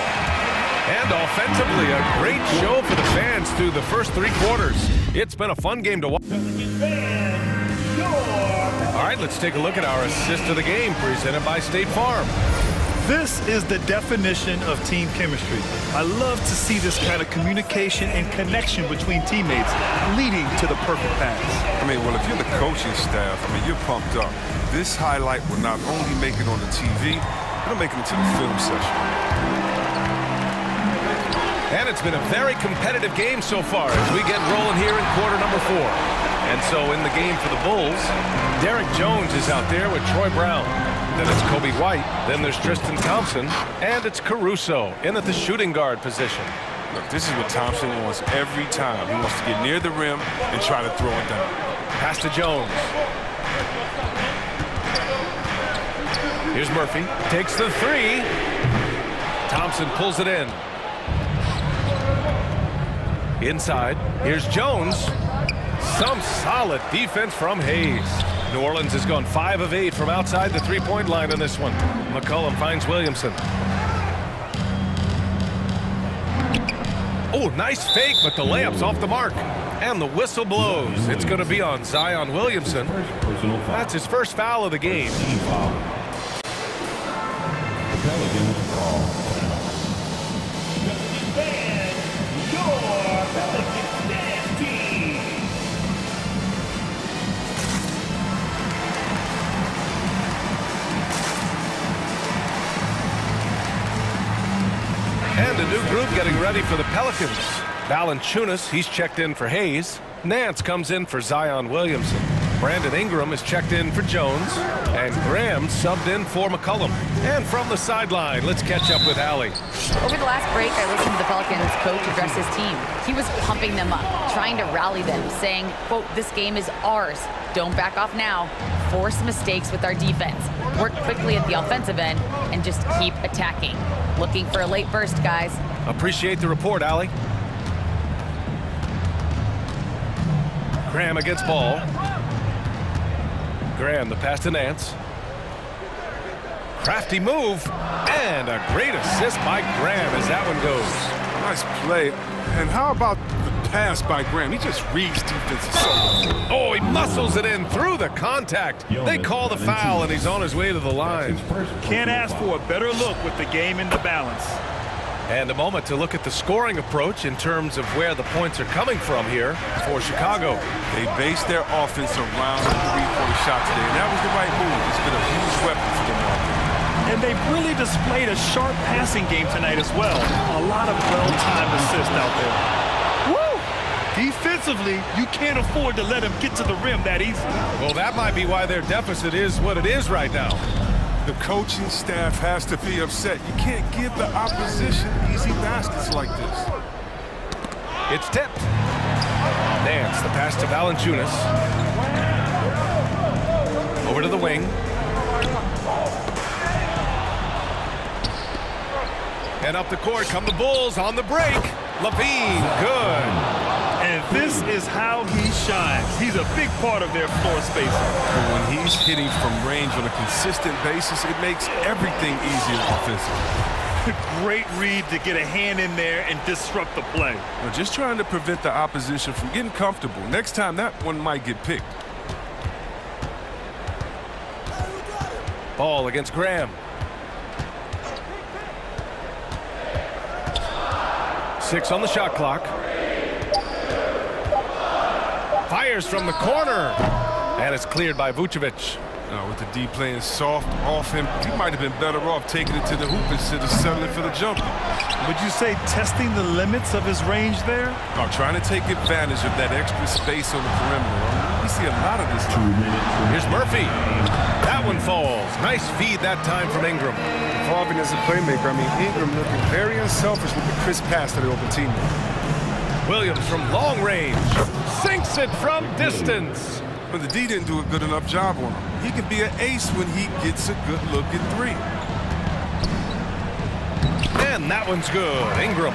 And offensively, a great show for the fans through the first three quarters. It's been a fun game to watch. All right, let's take a look at our assist of the game presented by State Farm. This is the definition of team chemistry. I love to see this kind of communication and connection between teammates leading to the perfect pass. I mean, well, if you're the coaching staff, I mean, you're pumped up. This highlight will not only make it on the TV, it'll make it into the film session. And it's been a very competitive game so far as we get rolling here in quarter number 4. And so in the game for the Bulls, Derek Jones is out there with Troy Brown. Then it's Kobe White. Then there's Tristan Thompson. And it's Caruso in at the shooting guard position. Look, this is what Thompson wants every time. He wants to get near the rim and try to throw it down. Pass to Jones. Here's Murphy. Takes the three. Thompson pulls it in. Inside. Here's Jones. Some solid defense from Hayes. New Orleans has gone 5 of 8 from outside the three-point line in this one. McCollum finds Williamson. Oh, nice fake, but the layup's off the mark. And the whistle blows. It's going to be on Zion Williamson. That's his first foul of the game. And a new group getting ready for the Pelicans. Valanciunas, he's checked in for Hayes. Nance comes in for Zion Williamson. Brandon Ingram is checked in for Jones. And Graham subbed in for McCollum. And from the sideline, let's catch up with Allie. Over the last break, I listened to the Pelicans coach address his team. He was pumping them up, trying to rally them, saying, quote, "This game is ours. Don't back off now. Force mistakes with our defense. Work quickly at the offensive end and just keep attacking. Looking for a late burst, guys." Appreciate the report, Allie. Graham against Ball. Graham, the pass to Nance. Crafty move, and a great assist by Graham as that one goes. Nice play. And how about the pass by Graham? He just reads defenses so well. Oh, he muscles it in through the contact. They call the foul, and he's on his way to the line. Can't ask for a better look with the game in the balance. And a moment to look at the scoring approach in terms of where the points are coming from here for Chicago. They based their offense around the three-point shot today, and that was the right move. It's been a huge weapon for them all day. And they've really displayed a sharp passing game tonight as well. A lot of well-timed assists out there. Woo! Defensively, you can't afford to let them get to the rim that easy. Well, that might be why their deficit is what it is right now. The coaching staff has to be upset. You can't give the opposition easy baskets like this. It's tipped. Nance, the pass to Valanciunas. Over to the wing. And up the court come the Bulls on the break. Levine, good. And this is how he shines. He's a big part of their floor spacing. But when he's hitting from range on a consistent basis, it makes everything easier offensively. Great read to get a hand in there and disrupt the play. Well, just trying to prevent the opposition from getting comfortable. Next time, that one might get picked. Ball against Graham. 6 on the shot clock. Fires from the corner. And it's cleared by Vucevic. With the D playing soft off him, he might have been better off taking it to the hoop instead of settling for the jumper. Would you say testing the limits of his range there? Trying to take advantage of that extra space on the perimeter. We see a lot of this. Here's Murphy. That one falls. Nice feed that time from Ingram. Evolving as a playmaker. I mean, Ingram looking very unselfish with the crisp pass to the open teammate. Williams from long range. Sinks it from distance. But the D didn't do a good enough job on him. He can be an ace when he gets a good look at three. And that one's good. Ingram.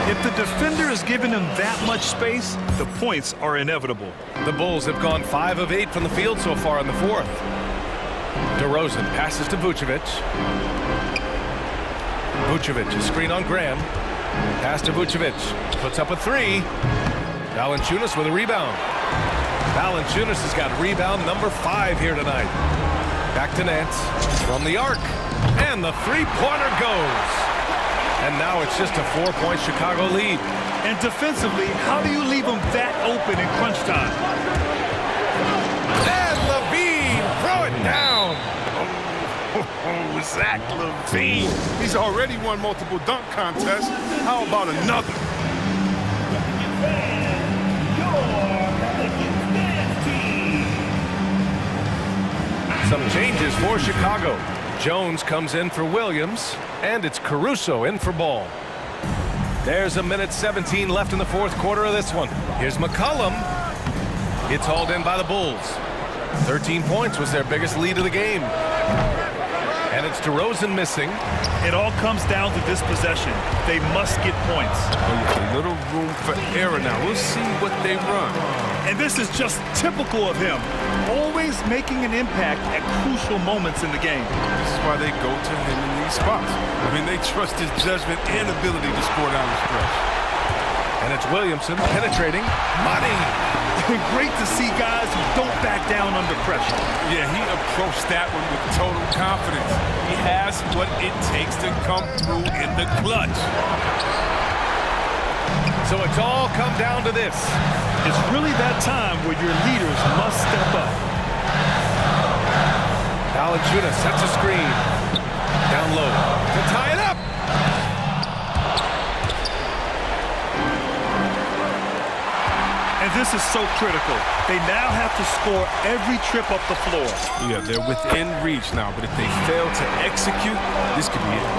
If the defender is giving him that much space, the points are inevitable. The Bulls have gone 5 of 8 from the field so far in the fourth. DeRozan passes to Vucevic. Vucevic, a screen on Graham. Pass to Vucevic. Puts up a 3. Valanciunas with a rebound. Valanciunas has got rebound number 5 here tonight. Back to Nance. From the arc. And the three-pointer goes. And now it's just a 4-point Chicago lead. And defensively, how do you leave them that open in crunch time? And LaVine, throw it down. Zach LaVine. He's already won multiple dunk contests. How about another? Some changes for Chicago. Jones comes in for Williams, and it's Caruso in for Ball. There's a minute 17 left in the fourth quarter of this one. Here's McCollum. It's hauled in by the Bulls. 13 points was their biggest lead of the game. And it's DeRozan missing. It all comes down to this possession. They must get points. A little room for error now. We'll see what they run. And this is just typical of him. Always making an impact at crucial moments in the game. This is why they go to him in these spots. I mean, they trust his judgment and ability to score down the stretch. And it's Williamson penetrating. Money. Great to see guys who don't back down under pressure. Yeah, he approached that one with total confidence. He has what it takes to come through in the clutch. So it's all come down to this. It's really that time where your leaders must step up. Valanciunas sets a screen. Down low to tie it up. And this is so critical. They now have to score every trip up the floor. Yeah, they're within reach now, but if they fail to execute, this could be it.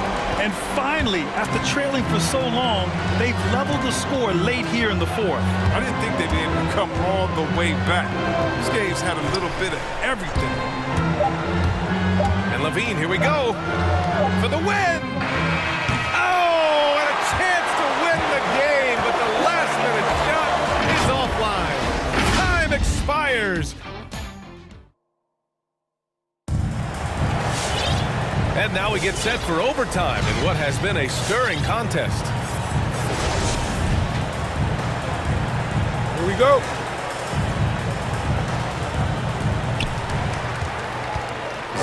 And finally, after trailing for so long, they've leveled the score late here in the fourth. I didn't think they'd be able to come all the way back. This game's had a little bit of everything. And LaVine, here we go, for the win! Oh, and a chance to win the game, but the last-minute shot is offline. Time expires. And now we get set for overtime in what has been a stirring contest. Here we go.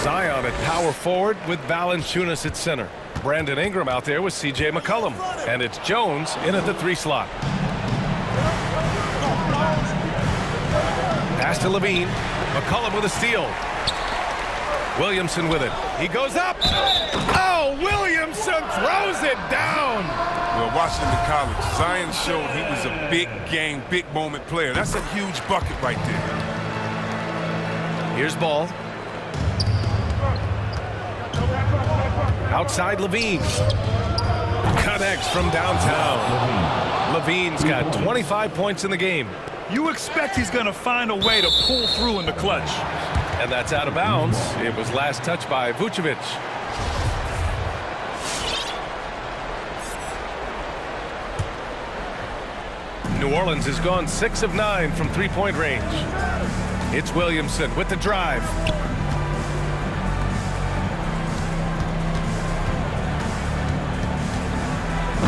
Zion at power forward with Valanciunas at center. Brandon Ingram out there with C.J. McCollum. And it's Jones in at the 3 slot. Pass to LaVine. McCollum with a steal. Williamson with it. He goes up. Oh, Williamson throws it down. Well, watching him in college, Zion showed he was a big game, big moment player. That's a huge bucket right there. Here's Ball. Outside LaVine. Connects from downtown. LaVine's got 25 points in the game. You expect he's going to find a way to pull through in the clutch. And that's out of bounds. It was last touched by Vucevic. New Orleans has gone 6 of 9 from three-point range. It's Williamson with the drive.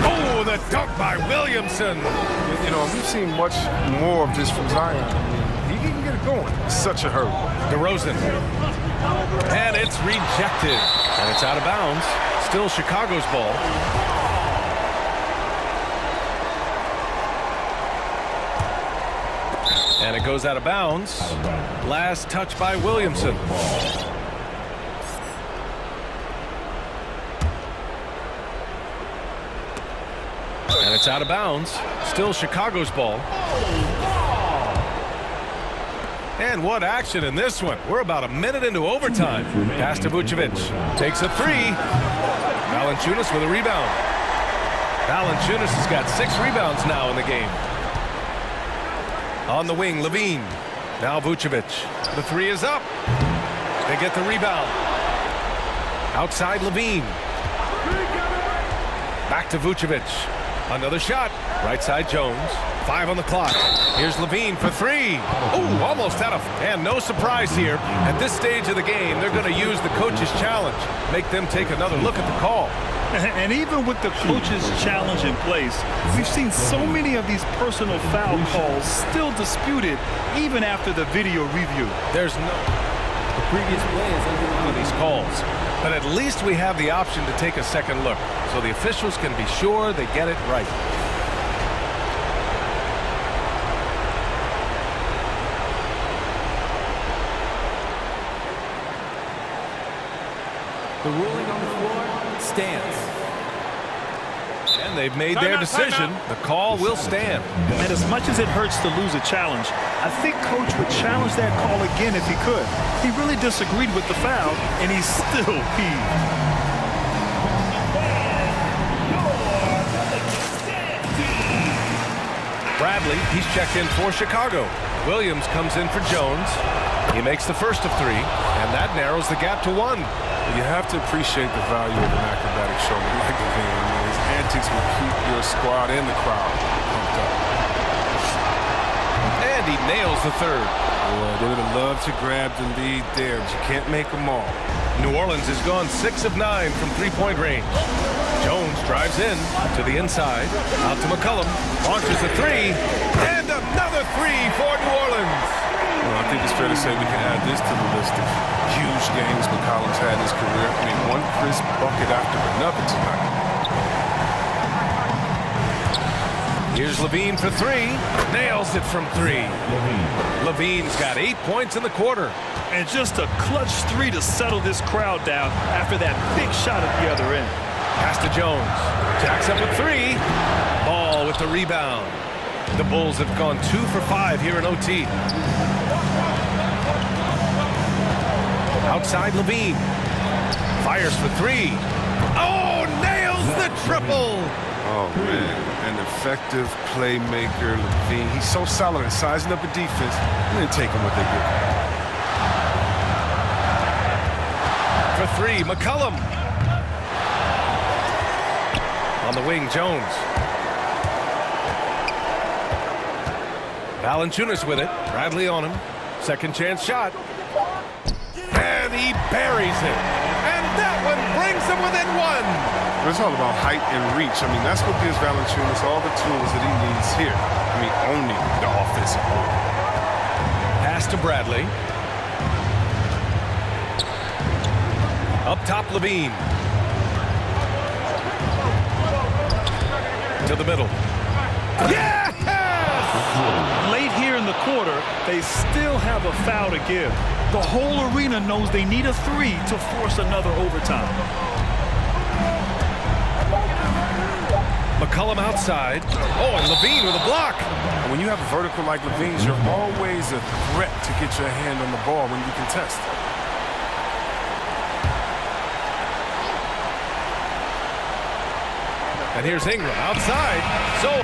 Oh, the dunk by Williamson. You know, we've seen much more of this from Zion. He can get it going. It's such a hurt. DeRozan. And it's rejected. And it's out of bounds. Still Chicago's ball. And it goes out of bounds. Last touch by Williamson. And it's out of bounds. Still Chicago's ball. And what action in this one. We're about a minute into overtime. Pass to Vucevic. Takes a three. Valanciunas with a rebound. Valanciunas has got 6 rebounds now in the game. On the wing, Levine. Now Vucevic. The three is up. They get the rebound. Outside Levine. Back to Vucevic. Another shot. Right side Jones. 5 on the clock. Here's Levine for 3. Ooh, almost had a... And no surprise here. At this stage of the game, they're going to use the coach's challenge. Make them take another look at the call. And even with the coach's challenge in place, we've seen so many of these personal foul calls still disputed even after the video review. There's no... The previous play is under one of these calls. But at least we have the option to take a second look, so the officials can be sure they get it right. The ruling on the floor stands. And they've made their decision. The call will stand. And as much as it hurts to lose a challenge, I think Coach would challenge that call again if he could. He really disagreed with the foul, and he's still peeved. Bradley, he's checked in for Chicago. Williams comes in for Jones. He makes the first of 3, and that narrows the gap to 1. You have to appreciate the value of an acrobatic showman like Levine. His antics will keep your squad and the crowd pumped up. And he nails the 3rd. Boy, they would have loved to grab the lead there, but you can't make them all. New Orleans has gone 6 of 9 from 3-point range. Jones drives in to the inside. Out to McCollum. Launches a 3. And another 3 for New Orleans. Well, I think it's fair to say we can add this to the list of huge games McCollum's had in his career. I mean, one crisp bucket after another tonight. Here's Levine for 3. Nails it from 3. Levine's got 8 points in the quarter. And just a clutch 3 to settle this crowd down after that big shot at the other end. Pass to Jones. Jacks up with 3. Ball with the rebound. The Bulls have gone 2 for 5 here in OT. Outside Levine. Fires for 3. Oh, nails the triple. Oh, man. An effective playmaker, Levine. He's so solid in sizing up a defense. And then taking what they give him. For 3, McCollum. On the wing, Jones. Valanciunas with it. Bradley on him. Second chance shot. And he buries it. And that one brings them within 1. It's all about height and reach. I mean, that's what gives Valanciunas all the tools that he needs here. I mean, owning the offensive ball. Pass to Bradley. Up top, Levine. To the middle. Yes! Late here in the quarter, they still have a foul to give. The whole arena knows they need a 3 to force another overtime. McCollum outside. Oh, and Levine with a block. And when you have a vertical like Levine's, you're always a threat to get your hand on the ball when you contest. And here's Ingram outside. So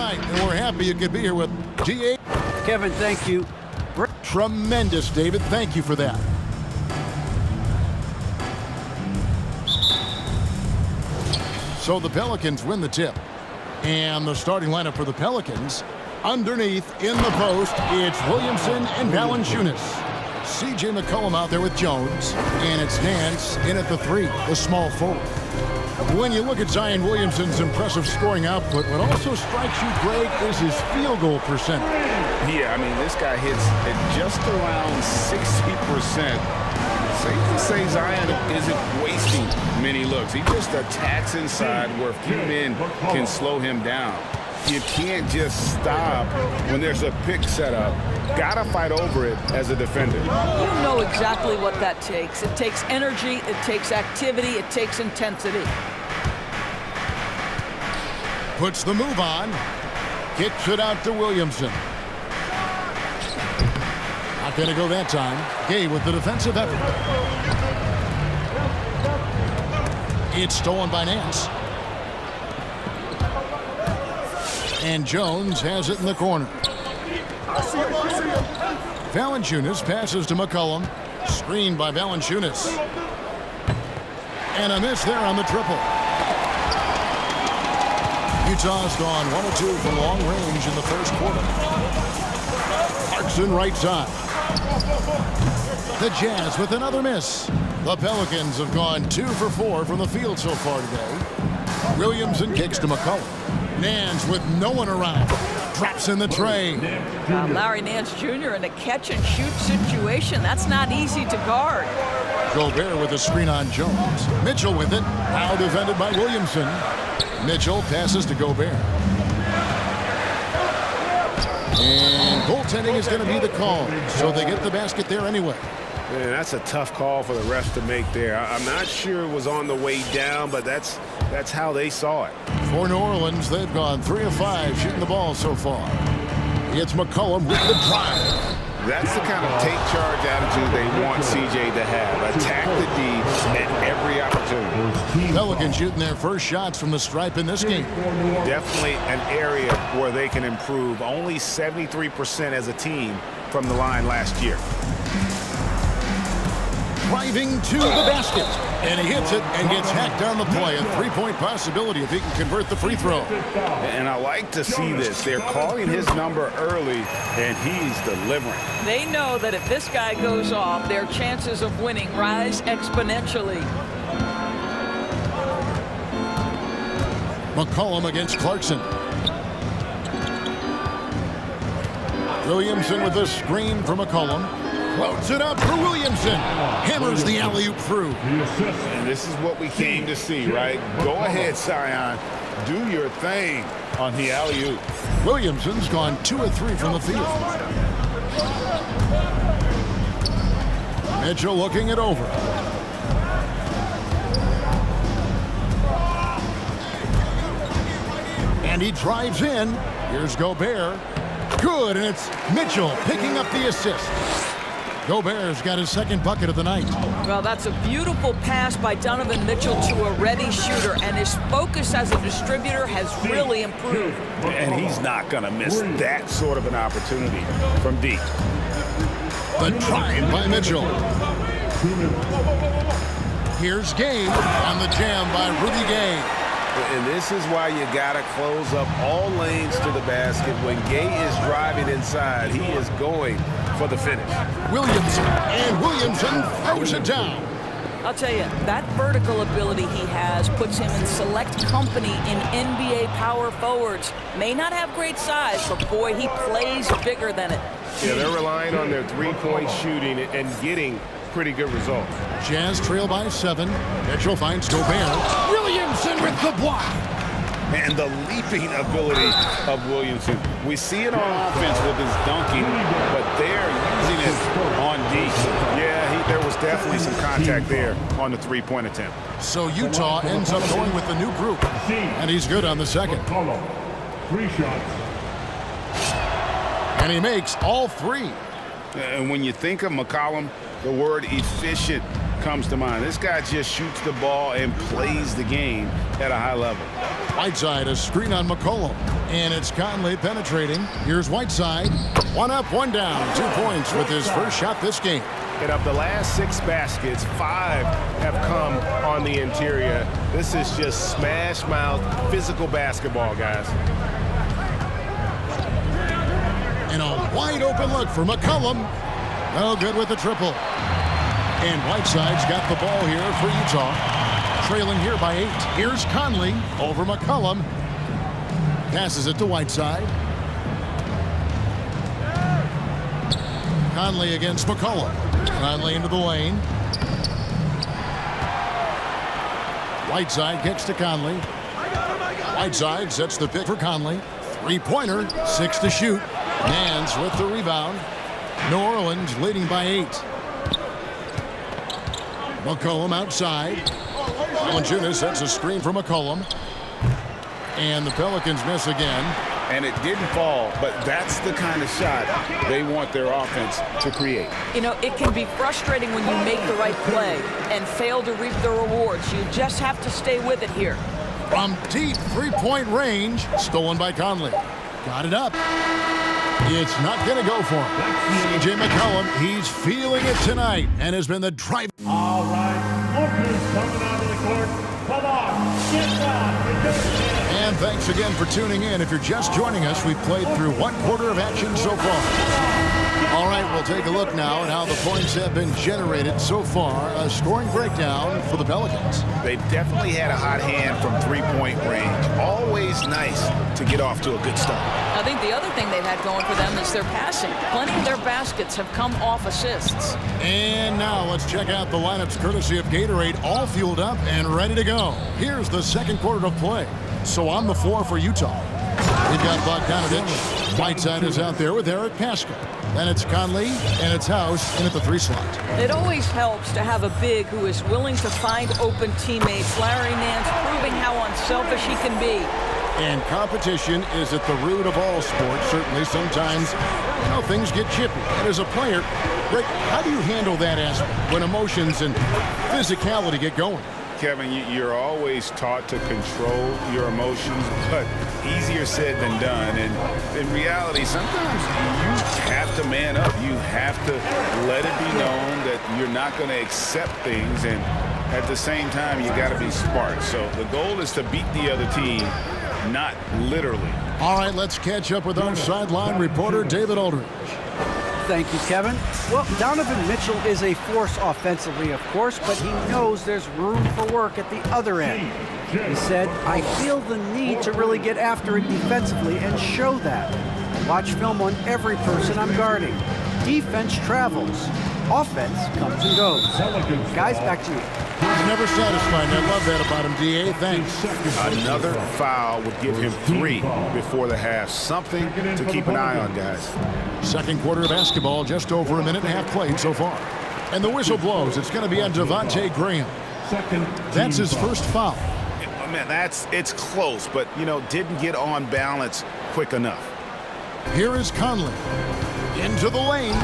night, and we're happy you could be here with GA. Kevin, thank you. Tremendous, David. Thank you for that. So the Pelicans win the tip. And the starting lineup for the Pelicans, underneath in the post, it's Williamson and Valanciunas. C.J. McCollum out there with Jones, and it's Nance in at the 3, the small forward. When you look at Zion Williamson's impressive scoring output, what also strikes you, Greg, is his field goal percentage. Yeah, I mean, this guy hits at just around 60%. Safe to say Zion isn't wasting many looks. He just attacks inside where few men can slow him down. You can't just stop when there's a pick set up. Gotta fight over it as a defender. You know exactly what that takes. It takes energy, it takes activity, it takes intensity. Puts the move on. Kicks it out to Williamson. Not going to go that time. Gay with the defensive effort. It's stolen by Nance. And Jones has it in the corner. Valanciunas passes to McCollum. Screened by Valanciunas. And a miss there on the triple. Utah's gone 1 of 2 from long range in the first quarter. Clarkson right side. The Jazz with another miss. The Pelicans have gone 2 for 4 from the field so far today. Williamson kicks to McCollum. Nance with no one around. Drops in the tray. Larry Nance Jr. in a catch-and-shoot situation. That's not easy to guard. Gobert with a screen on Jones. Mitchell with it. Now defended by Williamson. Mitchell passes to Gobert. And goaltending is going to be the call. So they get the basket there anyway. Man, that's a tough call for the refs to make there. I'm not sure it was on the way down, but that's how they saw it. For New Orleans, they've gone 3 of 5 shooting the ball so far. It's McCollum with the drive. That's the kind of take charge attitude they want CJ to have. Attack the D at every opportunity. Pelicans shooting their first shots from the stripe in this game. Definitely an area where they can improve. Only 73% as a team from the line last year. Driving to the basket. And he hits it and gets hacked on the play. A 3-point possibility if he can convert the free throw. And I like to see this. They're calling his number early, and he's delivering. They know that if this guy goes off, their chances of winning rise exponentially. McCollum against Clarkson. Williamson with a screen for McCollum. Floats it up for Williamson. Hammers the alley-oop through. And this is what we came to see, right? Go ahead, Zion. Do your thing on the alley-oop. Williamson's gone 2 of 3 from the field. Mitchell looking it over. And he drives in. Here's Gobert. Good, and it's Mitchell picking up the assist. Gobert's got his second bucket of the night. Well, that's a beautiful pass by Donovan Mitchell to a ready shooter, and his focus as a distributor has really improved. And he's not going to miss that sort of an opportunity from deep. The drive by Mitchell. Here's Gay on the jam by Rudy Gay. And this is why you got to close up all lanes to the basket. When Gay is driving inside, he is going for the finish. Williamson throws it down. I'll tell you, that vertical ability he has puts him in select company in NBA power forwards. May not have great size, but boy, he plays bigger than it. Yeah, they're relying on their three-point shooting and getting pretty good results. Jazz trail by 7. Mitchell finds Gobert. Williamson with the block. And the leaping ability of Williamson. We see it on offense with his dunking, but they're using it on D. Yeah, there was definitely some contact there on the three-point attempt. So Utah ends up going with the new group, and he's good on the second. 3 shots. And he makes all 3. And when you think of McCollum, the word efficient comes to mind. This guy just shoots the ball and plays the game at a high level. Whiteside, a screen on McCollum. And it's Conley penetrating. Here's Whiteside. 1 up, 1 down. 2 points with his first shot this game. And of the last 6 baskets, 5 have come on the interior. This is just smash mouth physical basketball, guys. And a wide open look for McCollum. No good with the triple. And Whiteside's got the ball here for Utah. Trailing here by 8. Here's Conley over McCollum. Passes it to Whiteside. Conley against McCollum. Conley into the lane. Whiteside kicks to Conley. Whiteside sets the pick for Conley. 3-pointer, 6 to shoot. Nance with the rebound. New Orleans leading by 8. McCollum outside. Valanciunas sets a screen for McCollum. And the Pelicans miss again. And it didn't fall, but that's the kind of shot they want their offense to create. You know, it can be frustrating when you make the right play and fail to reap the rewards. You just have to stay with it here. From deep 3-point range, stolen by Conley. Got it up. It's not going to go for him. C.J. McCollum, he's feeling it tonight and has been the driver. All right, lookers coming out of the court. Come on, get back. And thanks again for tuning in. If you're just joining us, we've played through 1 quarter of action so far. All right, we'll take a look now at how the points have been generated so far. A scoring breakdown for the Pelicans. They've definitely had a hot hand from 3-point range. Always nice to get off to a good start. I think the other thing they've had going for them is their passing. Plenty of their baskets have come off assists. And now let's check out the lineups courtesy of Gatorade, all fueled up and ready to go. Here's the second quarter of play. So on the floor for Utah, we've got Bogdanovich. Whiteside is out there with Eric Pascal. Then it's Conley and it's House in at the 3 slot. It always helps to have a big who is willing to find open teammates. Larry Nance proving how unselfish he can be. And competition is at the root of all sports. Certainly sometimes, you know, things get chippy. And as a player, Rick, how do you handle that aspect when emotions and physicality get going? Kevin, you're always taught to control your emotions, but easier said than done. And in reality, sometimes you have to man up. You have to let it be known that you're not going to accept things. And at the same time, you got to be smart. So the goal is to beat the other team, not literally. All right, let's catch up with our sideline reporter, David Aldridge. Thank you, Kevin. Well, Donovan Mitchell is a force offensively, of course, but he knows there's room for work at the other end. He said, I feel the need to really get after it defensively and show that. Watch film on every person I'm guarding. Defense travels. Offense comes and goes. Guys, back to you. He's never satisfied. I love that about him, D.A. Thanks. Another foul would give him 3 before the half. Something to keep an eye on, guys. Second quarter of basketball, just over 1.5 minutes played so far. And the whistle blows. It's going to be on Devontae Graham. That's his first foul. Man, it's close, but, you know, didn't get on balance quick enough. Here is Conley. Into the lane.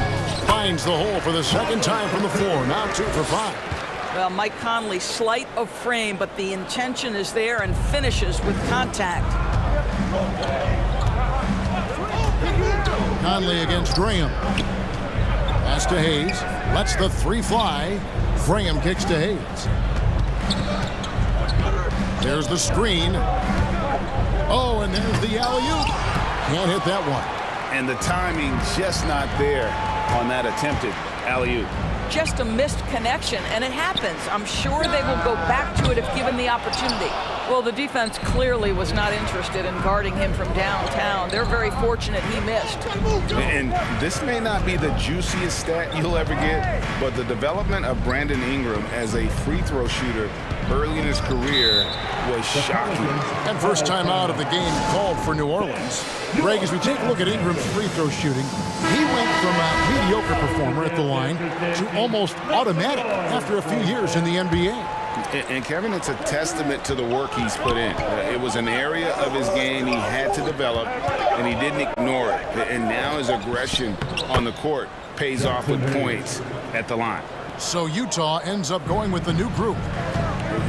Finds the hole for the second time from the floor. Now 2 for 5. Well, Mike Conley, slight of frame, but the intention is there and finishes with contact. Conley against Graham. Pass to Hayes. Lets the 3 fly. Graham kicks to Hayes. There's the screen. Oh, and there's the alley-oop. Can't hit that one. And the timing just not there on that attempted alley-oop. Just a missed connection, and it happens. I'm sure they will go back to it if given the opportunity. Well, the defense clearly was not interested in guarding him from downtown. They're very fortunate he missed. And this may not be the juiciest stat you'll ever get, but the development of Brandon Ingram as a free throw shooter early in his career was shocking. And first time out of the game called for New Orleans. Greg, as we take a look at Ingram's free throw shooting, he went from a mediocre performer at the line to almost automatic after a few years in the NBA. And Kevin, it's a testament to the work he's put in. It was an area of his game he had to develop, and he didn't ignore it. And now his aggression on the court pays off with points at the line. So Utah ends up going with the new group.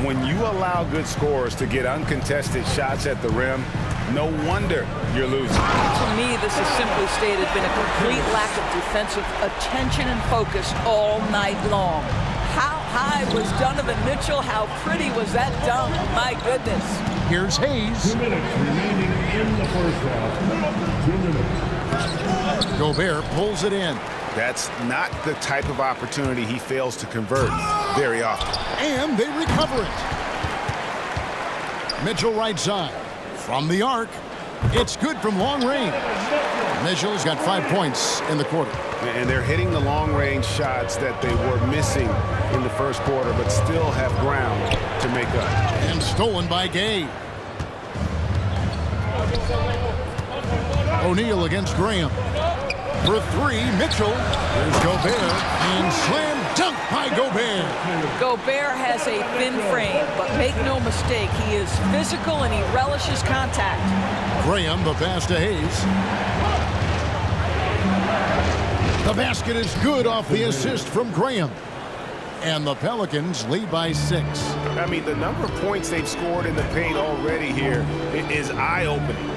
When you allow good scorers to get uncontested shots at the rim, no wonder you're losing. To me, this has simply stated been a complete lack of defensive attention and focus all night long. How high was Donovan Mitchell? How pretty was that dunk? My goodness. Here's Hayes. 2 minutes remaining in the first half. 2 minutes. Gobert pulls it in. That's not the type of opportunity he fails to convert very often. And they recover it. Mitchell right side. From the arc. It's good from long range. Mitchell's got 5 points in the quarter. And they're hitting the long-range shots that they were missing in the first quarter, but still have ground to make up. And stolen by Gay. O'Neal against Graham. For 3, Mitchell. There's Gobert. And slam dunk by Gobert. Gobert has a thin frame, but make no mistake, he is physical and he relishes contact. Graham, the pass to Hayes. The basket is good off the assist from Graham. And the Pelicans lead by 6. I mean, the number of points they've scored in the paint already here is eye-opening.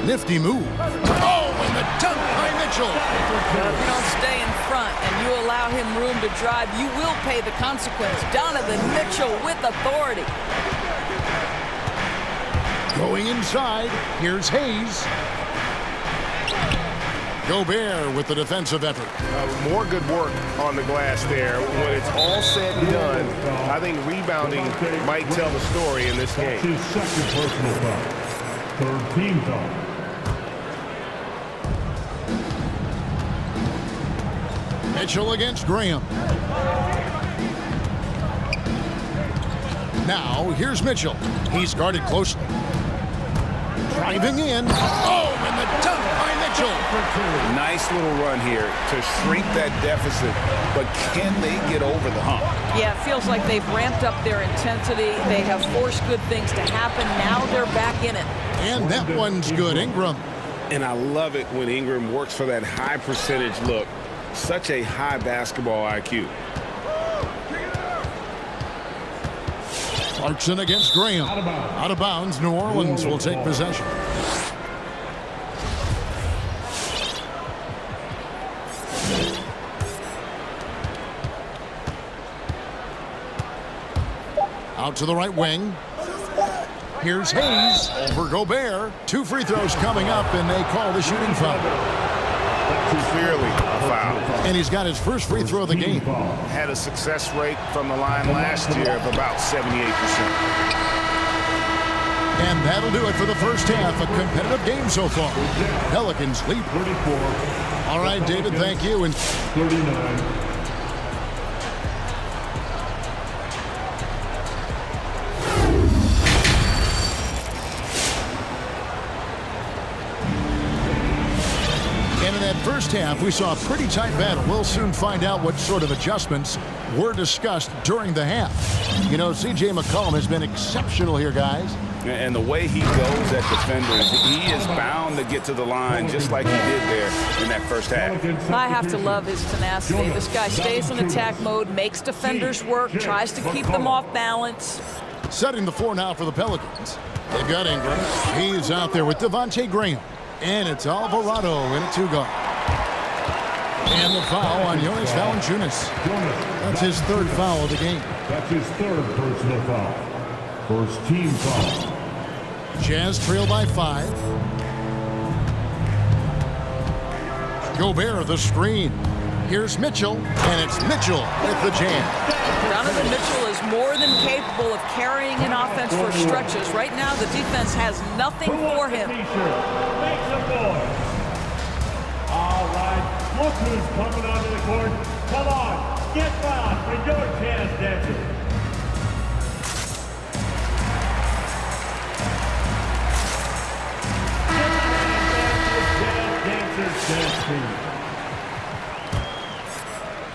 Nifty move. Oh, and the dunk by Mitchell. If you don't stay in front and you allow him room to drive, you will pay the consequence. Donovan Mitchell with authority. Going inside, here's Hayes. Gobert with the defensive effort. More good work on the glass there. When it's all said and done, I think rebounding might tell the story in this game. His second personal foul. 3rd team foul. Mitchell against Graham. Now, here's Mitchell. He's guarded closely. Driving in. Oh, and the dunk by Mitchell. Nice little run here to shrink that deficit, but can they get over the hump? Yeah, it feels like they've ramped up their intensity. They have forced good things to happen. Now they're back in it. And that one's good, Ingram. And I love it when Ingram works for that high percentage look. Such a high basketball IQ. Clarkson against Graham. Out of bounds. New Orleans will take possession. Out to the right wing. Here's Hayes over Gobert. 2 free throws coming up, and they call the shooting foul. Clearly a foul. And he's got his first free throw of the game. Had a success rate from the line last year of about 78%. And that'll do it for the first half. A competitive game so far. Pelicans lead 34. All right, David, thank you. And 39. And in that first half, we saw a pretty tight battle. We'll soon find out what sort of adjustments were discussed during the half. You know, C.J. McCollum has been exceptional here, guys. And the way he goes at defenders, he is bound to get to the line just like he did there in that first half. I have to love his tenacity. This guy stays in attack mode, makes defenders work, tries to keep them off balance. Setting the floor now for the Pelicans. They've got Ingram. He's out there with Devontae Graham. And it's Alvarado in a 2-guard. And the foul on Jonas Valanciunas. That's his 3rd foul of the game. That's his 3rd personal foul. First team foul. Jazz trail by 5. Gobert the screen. Here's Mitchell, and it's Mitchell with the jam. Donovan Mitchell is more than capable of carrying an offense for stretches. Right now, the defense has nothing for him. All right, look who's coming onto the court. Come on, get loud for your Jazz dancers.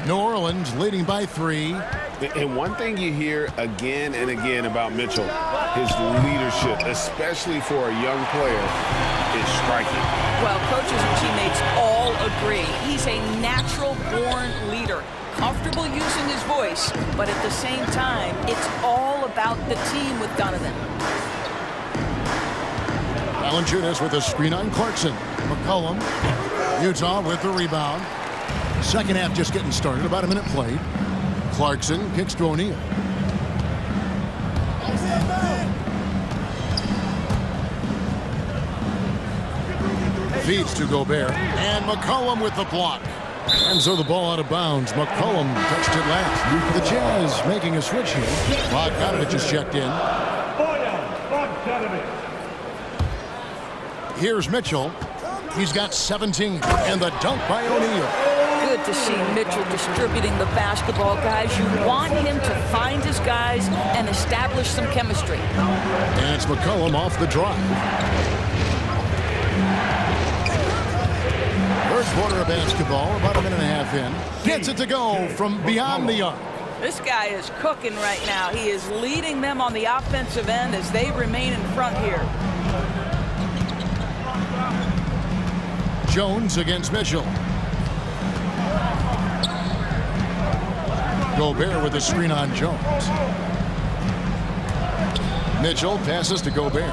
New Orleans leading by 3. And one thing you hear again and again about Mitchell, his leadership, especially for a young player, is striking. Well, coaches and teammates all agree. He's a natural-born leader. comfortable using his voice, but at the same time, it's all about the team with Donovan. Valanciunas with a screen on Clarkson. McCollum, Utah with the rebound. Second half just getting started, about a minute played. Clarkson kicks to O'Neal. Feeds to Gobert, and McCollum with the block. And so the ball out of bounds. McCollum touched it last. The Jazz making a switch here. Bogdanovich is checked in. Here's Mitchell. He's got 17. And the dunk by O'Neal. Good to see Mitchell distributing the basketball, guys. You want him to find his guys and establish some chemistry. And it's McCollum off the drive. First quarter of basketball, about a minute and a half in. Gets it to go from beyond the arc. This guy is cooking right now. He is leading them on the offensive end as they remain in front here. Jones against Mitchell. Gobert with a screen on Jones. Mitchell passes to Gobert.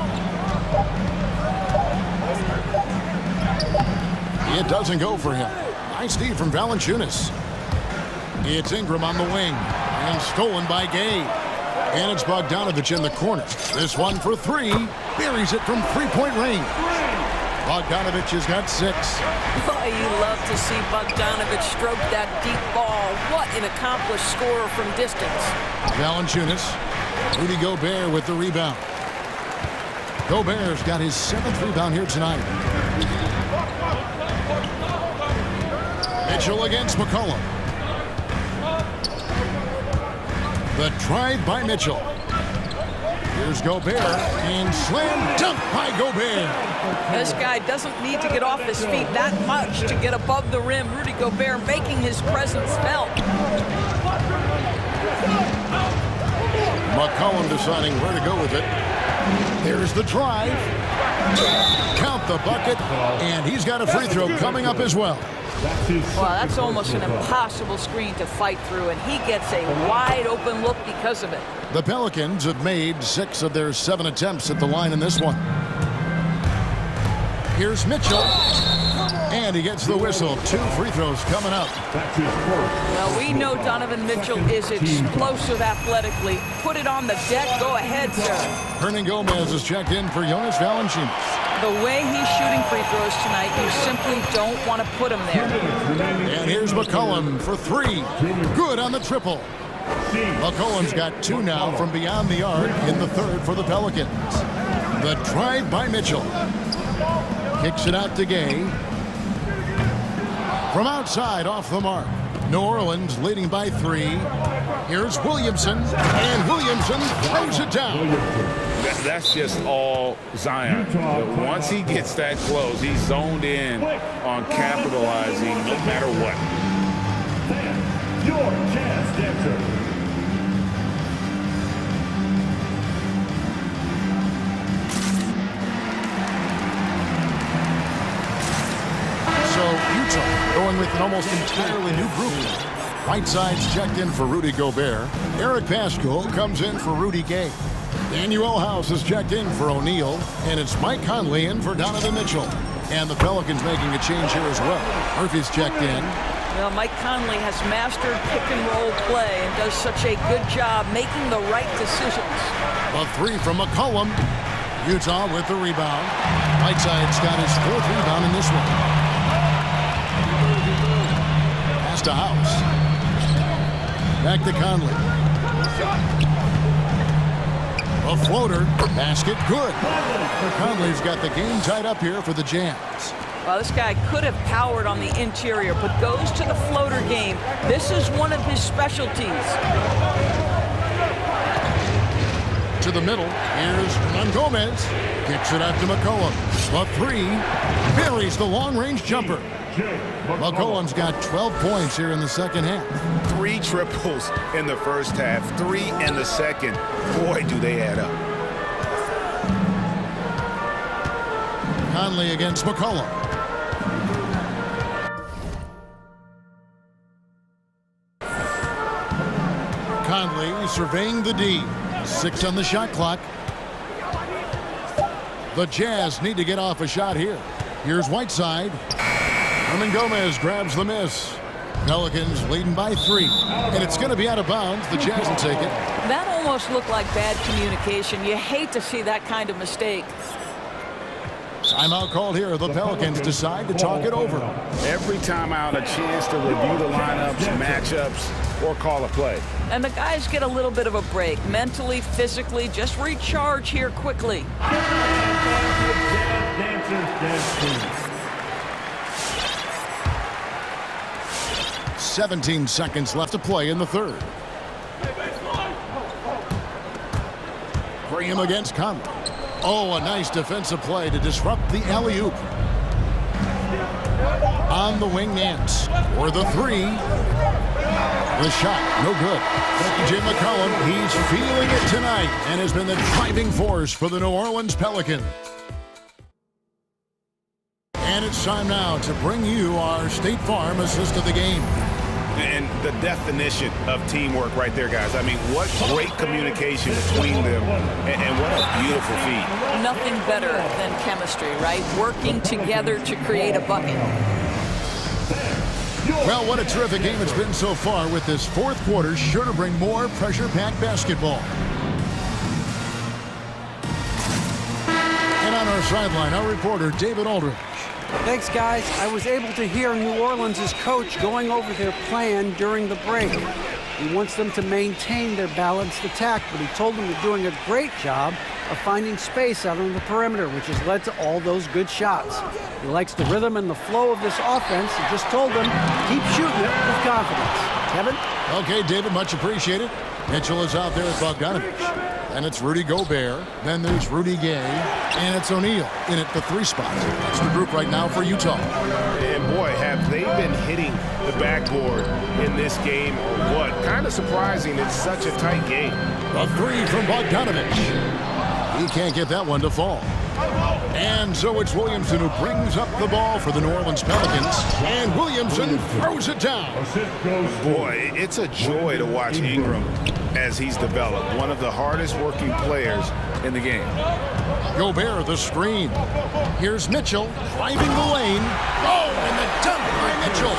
It doesn't go for him. Nice D from Valanciunas. It's Ingram on the wing. And stolen by Gay. And it's Bogdanovich in the corner. This one for three. Buries it from three-point range. Bogdanovich has got 6. Boy, you love to see Bogdanovich stroke that deep ball. What an accomplished scorer from distance. Valanciunas. Rudy Gobert with the rebound. Gobert's got his 7th rebound here tonight. Mitchell against McCollum. The drive by Mitchell. Here's Gobert, and slam dunk by Gobert. This guy doesn't need to get off his feet that much to get above the rim. Rudy Gobert making his presence felt. McCollum deciding where to go with it. There's the drive. Count the bucket, and he's got a free throw coming up as well. Well, that's almost an impossible screen to fight through, and he gets a wide open look because of it. The Pelicans have made 6 of their 7 attempts at the line in this one. Here's Mitchell, and he gets the whistle. 2 free throws coming up. Well, we know Donovan Mitchell is explosive athletically. Put it on the deck. Go ahead, sir. Hernan Gomez is checked in for Jonas Valanciunas. The way he's shooting free throws tonight, you simply don't want to put him there. And here's McCollum for 3. Good on the triple. McCollum's got 2 now from beyond the arc in the third for the Pelicans. The drive by Mitchell. Kicks it out to Gay. From outside, off the mark. New Orleans leading by 3. Here's Williamson, and Williamson throws it down. That's just all Zion. But once he gets that close, he's zoned in on capitalizing no matter what. Your Jazz Dancer. So Utah going with an almost entirely new group. Whiteside's checked in for Rudy Gobert. Eric Pascal comes in for Rudy Gay. Daniel House is checked in for O'Neal, and it's Mike Conley in for Donovan Mitchell. And the Pelicans making a change here as well. Murphy's checked in. Well, Mike Conley has mastered pick-and-roll play and does such a good job making the right decisions. A 3 from McCollum. Utah with the rebound. Whiteside's got his 4th rebound in this one. Pass to House. Back to Conley. A floater, basket, good. Conley's got the game tied up here for the Jazz. Well, this guy could have powered on the interior, but goes to the floater game. This is one of his specialties. To the middle, here's Hernan Gomez. Kicks it out to McCollum. A 3, buries the long-range jumper. McCollum's got 12 points here in the second half. 3 triples in the first half, 3 in the second. Boy, do they add up. Conley against McCollum. Conley surveying the D. 6 on the shot clock. The Jazz need to get off a shot here. Here's Whiteside. Herman Gomez grabs the miss. Pelicans leading by 3. And it's going to be out of bounds. The Jazz will take it. That almost looked like bad communication. You hate to see that kind of mistake. Timeout called here. The Pelicans decide to talk it over. Every timeout, a chance to review the lineups, matchups, or call a play. And the guys get a little bit of a break. Mentally, physically, just recharge here quickly. 17 seconds left to play in the third. Graham against Conley. Oh, a nice defensive play to disrupt the alley-oop. On the wing, Nance. For the 3. The shot, no good. Jim McCollum, he's feeling it tonight and has been the driving force for the New Orleans Pelicans. And it's time now to bring you our State Farm assist of the game. And the definition of teamwork right there, guys. I mean, what great communication between them, and what a beautiful feat. Nothing better than chemistry, right? Working together to create a bucket. Well, what a terrific game it's been so far, with this fourth quarter sure to bring more pressure-packed basketball. And on our sideline, our reporter, David Aldridge. Thanks, guys. I was able to hear New Orleans' coach going over their plan during the break. He wants them to maintain their balanced attack, but he told them they're doing a great job of finding space out on the perimeter, which has led to all those good shots. He likes the rhythm and the flow of this offense. He just told them, keep shooting it with confidence. Kevin? Okay, David, much appreciated. Mitchell is out there at Bogdanovich. And it's Rudy Gobert. Then there's Rudy Gay. And it's O'Neal in at the 3 spot. That's the group right now for Utah. And boy, have they been hitting the backboard in this game or what? Kind of surprising. It's such a tight game. A 3 from Bogdanovich. He can't get that one to fall. And so it's Williamson who brings up the ball for the New Orleans Pelicans. And Williamson throws it down. Boy, it's a joy to watch Ingram as he's developed. One of the hardest working players in the game. Gobert, the screen. Here's Mitchell driving the lane. Oh, and the dunk by Mitchell.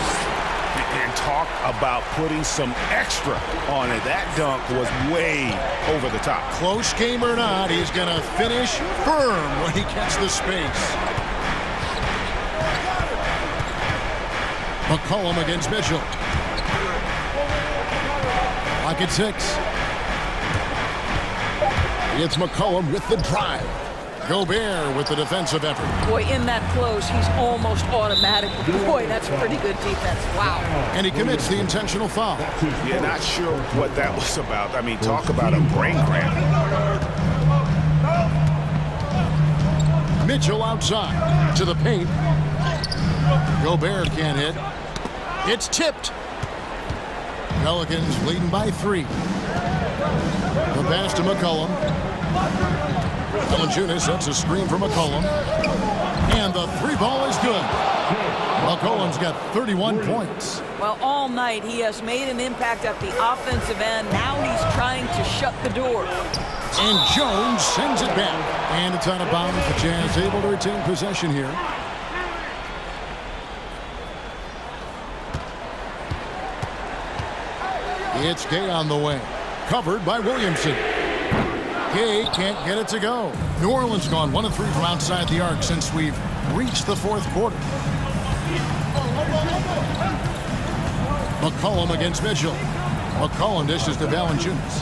And talk about putting some extra on it. That dunk was way over the top. Close game or not, he's going to finish firm when he gets the space. McCollum against Mitchell. Lock at 6. It's McCollum with the drive. Gobert with the defensive effort. Boy, in that close, he's almost automatic. Boy, that's pretty good defense. Wow. And he commits the intentional foul. Yeah, not sure what that was about. I mean, talk about a brain cramp. Mitchell outside to the paint. Gobert can't hit. It's tipped. Pelicans leading by 3. The pass to McCollum. Valanciunas sets a screen for McCollum. And the 3 ball is good. McCollum's got 31 points. Well, all night he has made an impact at the offensive end. Now he's trying to shut the door. And Jones sends it back. And it's out of bounds. The Jazz able to retain possession here. It's Gay on the wing. Covered by Williamson. Gay can't get it to go. New Orleans gone 1 of 3 from outside the arc since we've reached the fourth quarter. McCollum against Mitchell. McCollum dishes to Valanciunas.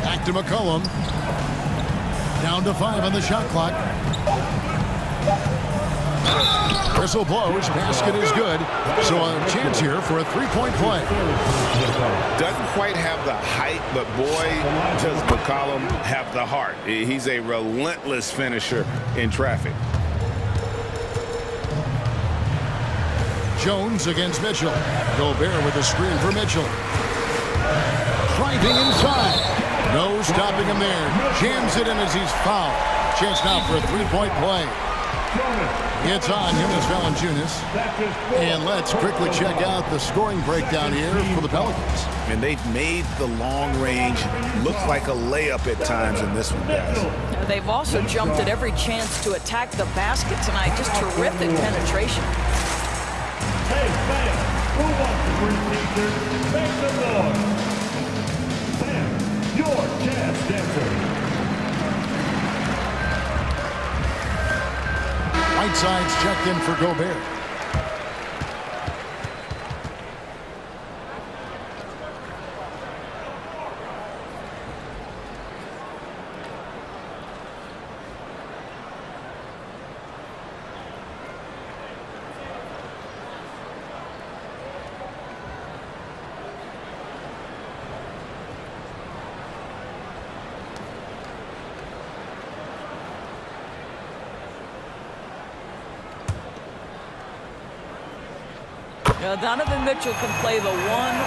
Back to McCollum. Down to 5 on the shot clock. Whistle blows. Basket is good. So a chance here for a 3-point play. Doesn't quite have the height, but boy, does McCollum have the heart. He's a relentless finisher in traffic. Jones against Mitchell. Gobert with a screen for Mitchell. Driving inside. No stopping him there. Jams it in as he's fouled. Chance now for a 3-point play. It's on Jonas Valanciunas. And let's quickly check out the scoring breakdown here for the Pelicans. And they've made the long range look like a layup at times in this one, guys. They've also jumped at every chance to attack the basket tonight. Just terrific penetration. Hey, fans, who wants to bring teachers? Make some noise. Sam, your jazz dancer. Whiteside's checked in for Gobert. Donovan Mitchell can play the 1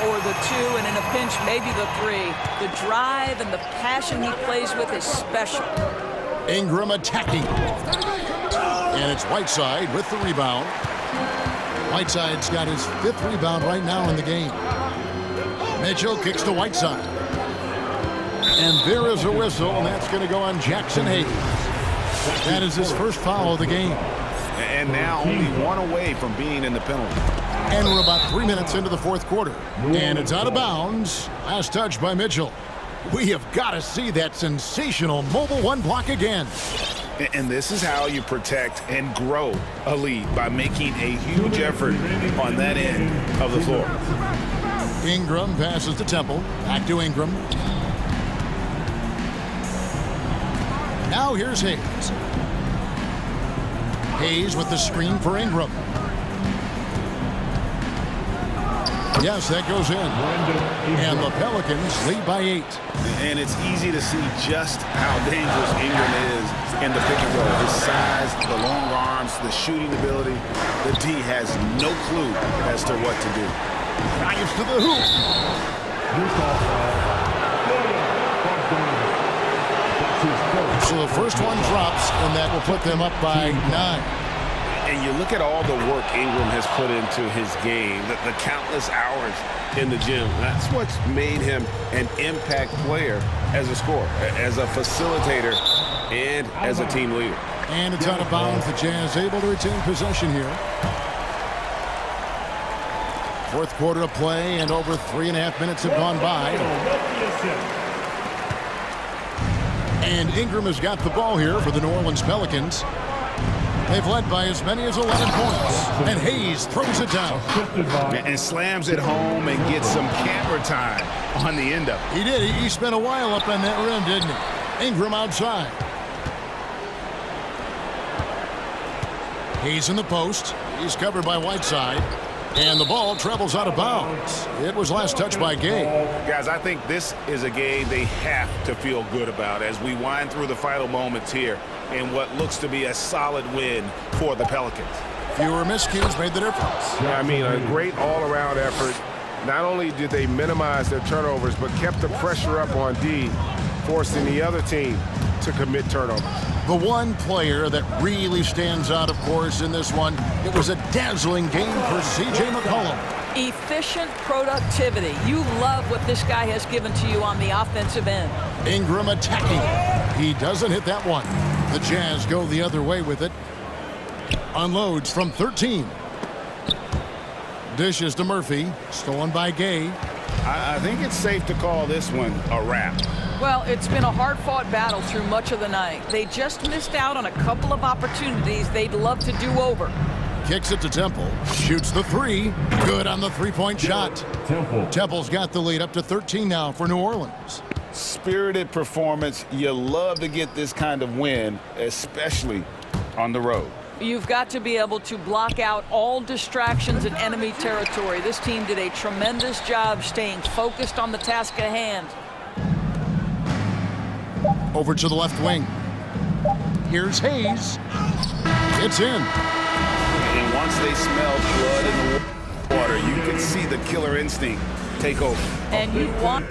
or the 2, and in a pinch, maybe the 3. The drive and the passion he plays with is special. Ingram attacking. And it's Whiteside with the rebound. Whiteside's got his 5th rebound right now in the game. Mitchell kicks to Whiteside. And there is a whistle, and that's going to go on Jackson Hayes. That is his first foul of the game. And now only 1 away from being in the penalty. And we're about 3 minutes into the 4th quarter. And it's out of bounds. Last touch by Mitchell. We have got to see that sensational mobile 1 block again. And this is how you protect and grow a lead, by making a huge effort on that end of the floor. Ingram passes to Temple. Back to Ingram. Now here's Hayes. Hayes with the screen for Ingram. Yes, that goes in. And the Pelicans lead by 8. And it's easy to see just how dangerous Ingram is in the pick and roll. His size, the long arms, the shooting ability. The D has no clue as to what to do. Drives to the hoop. So the first one drops, and that will put them up by 9. And you look at all the work Ingram has put into his game, the countless hours in the gym. That's what's made him an impact player as a scorer, as a facilitator, and as a team leader. And it's out of bounds. The Jazz able to retain possession here. 4th quarter of play, and over 3.5 minutes have gone by. And Ingram has got the ball here for the New Orleans Pelicans. They've led by as many as 11 points. And Hayes throws it down. And slams it home and gets some camera time on the end of it. He did. He spent a while up on that rim, didn't he? Ingram outside. Hayes in the post. He's covered by Whiteside. And the ball travels out of bounds. It was last touched by Gay. Guys, I think this is a game they have to feel good about as we wind through the final moments here in what looks to be a solid win for the Pelicans. Fewer miscues made the difference. Yeah, I mean, a great all-around effort. Not only did they minimize their turnovers, but kept the pressure up on D, forcing the other team to commit turnovers. The one player that really stands out, of course, in this one, it was a dazzling game for C.J. McCollum. Efficient productivity. You love what this guy has given to you on the offensive end. Ingram attacking. He doesn't hit that one. The Jazz go the other way with it. Unloads from 13. Dishes to Murphy. Stolen by Gay. I think it's safe to call this one a wrap. Well, it's been a hard-fought battle through much of the night. They just missed out on a couple of opportunities they'd love to do over. Kicks it to Temple. Shoots the 3. Good on the 3-point shot. Temple's got the lead up to 13 now for New Orleans. Spirited performance. You love to get this kind of win, especially on the road. You've got to be able to block out all distractions in enemy territory. This team did a tremendous job staying focused on the task at hand. Over to the left wing. Here's Hayes. It's in. And once they smelled blood in the water, you can see the killer instinct take over. And you want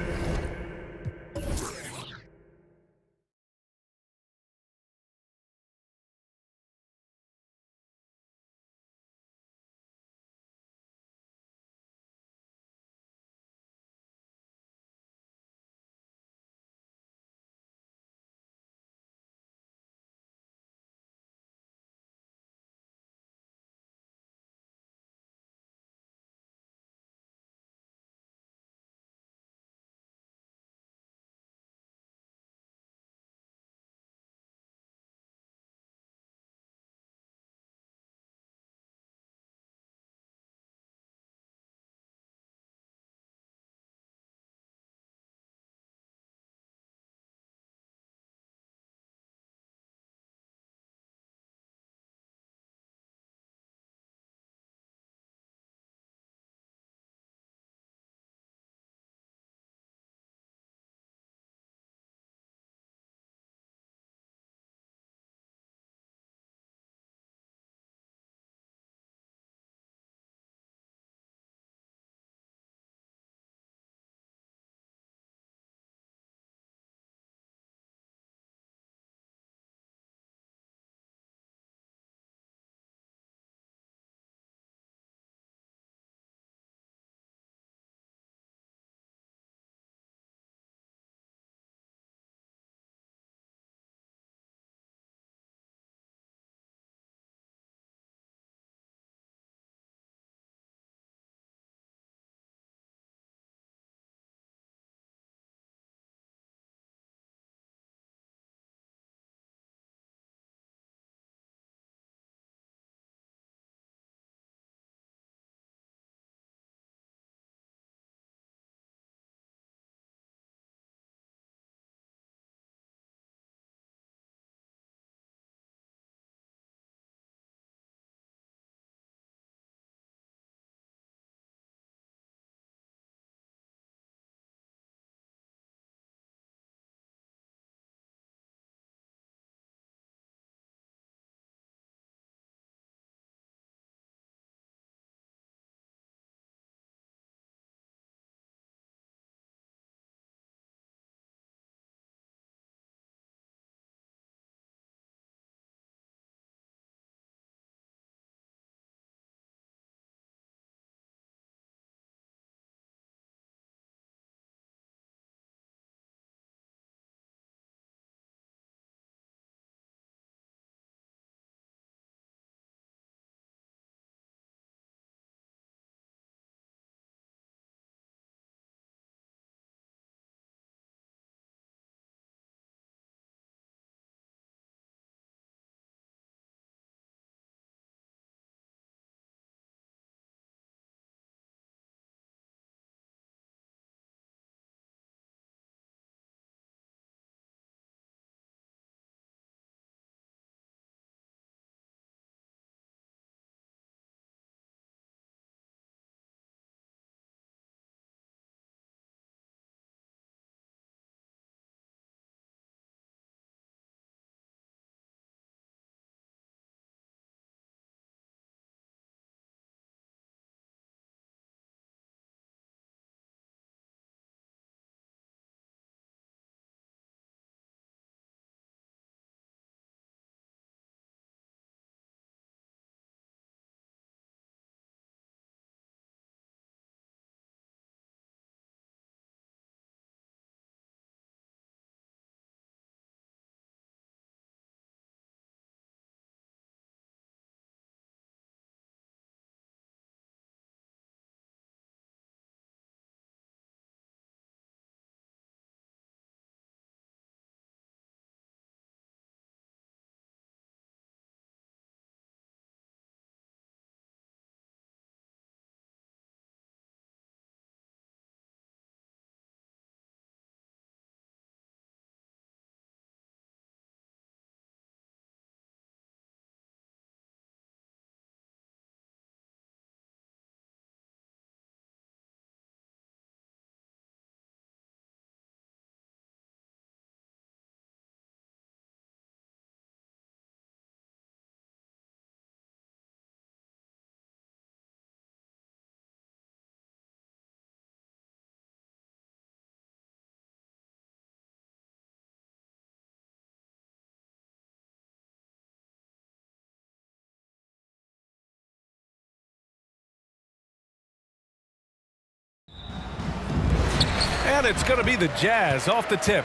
And it's going to be the Jazz off the tip.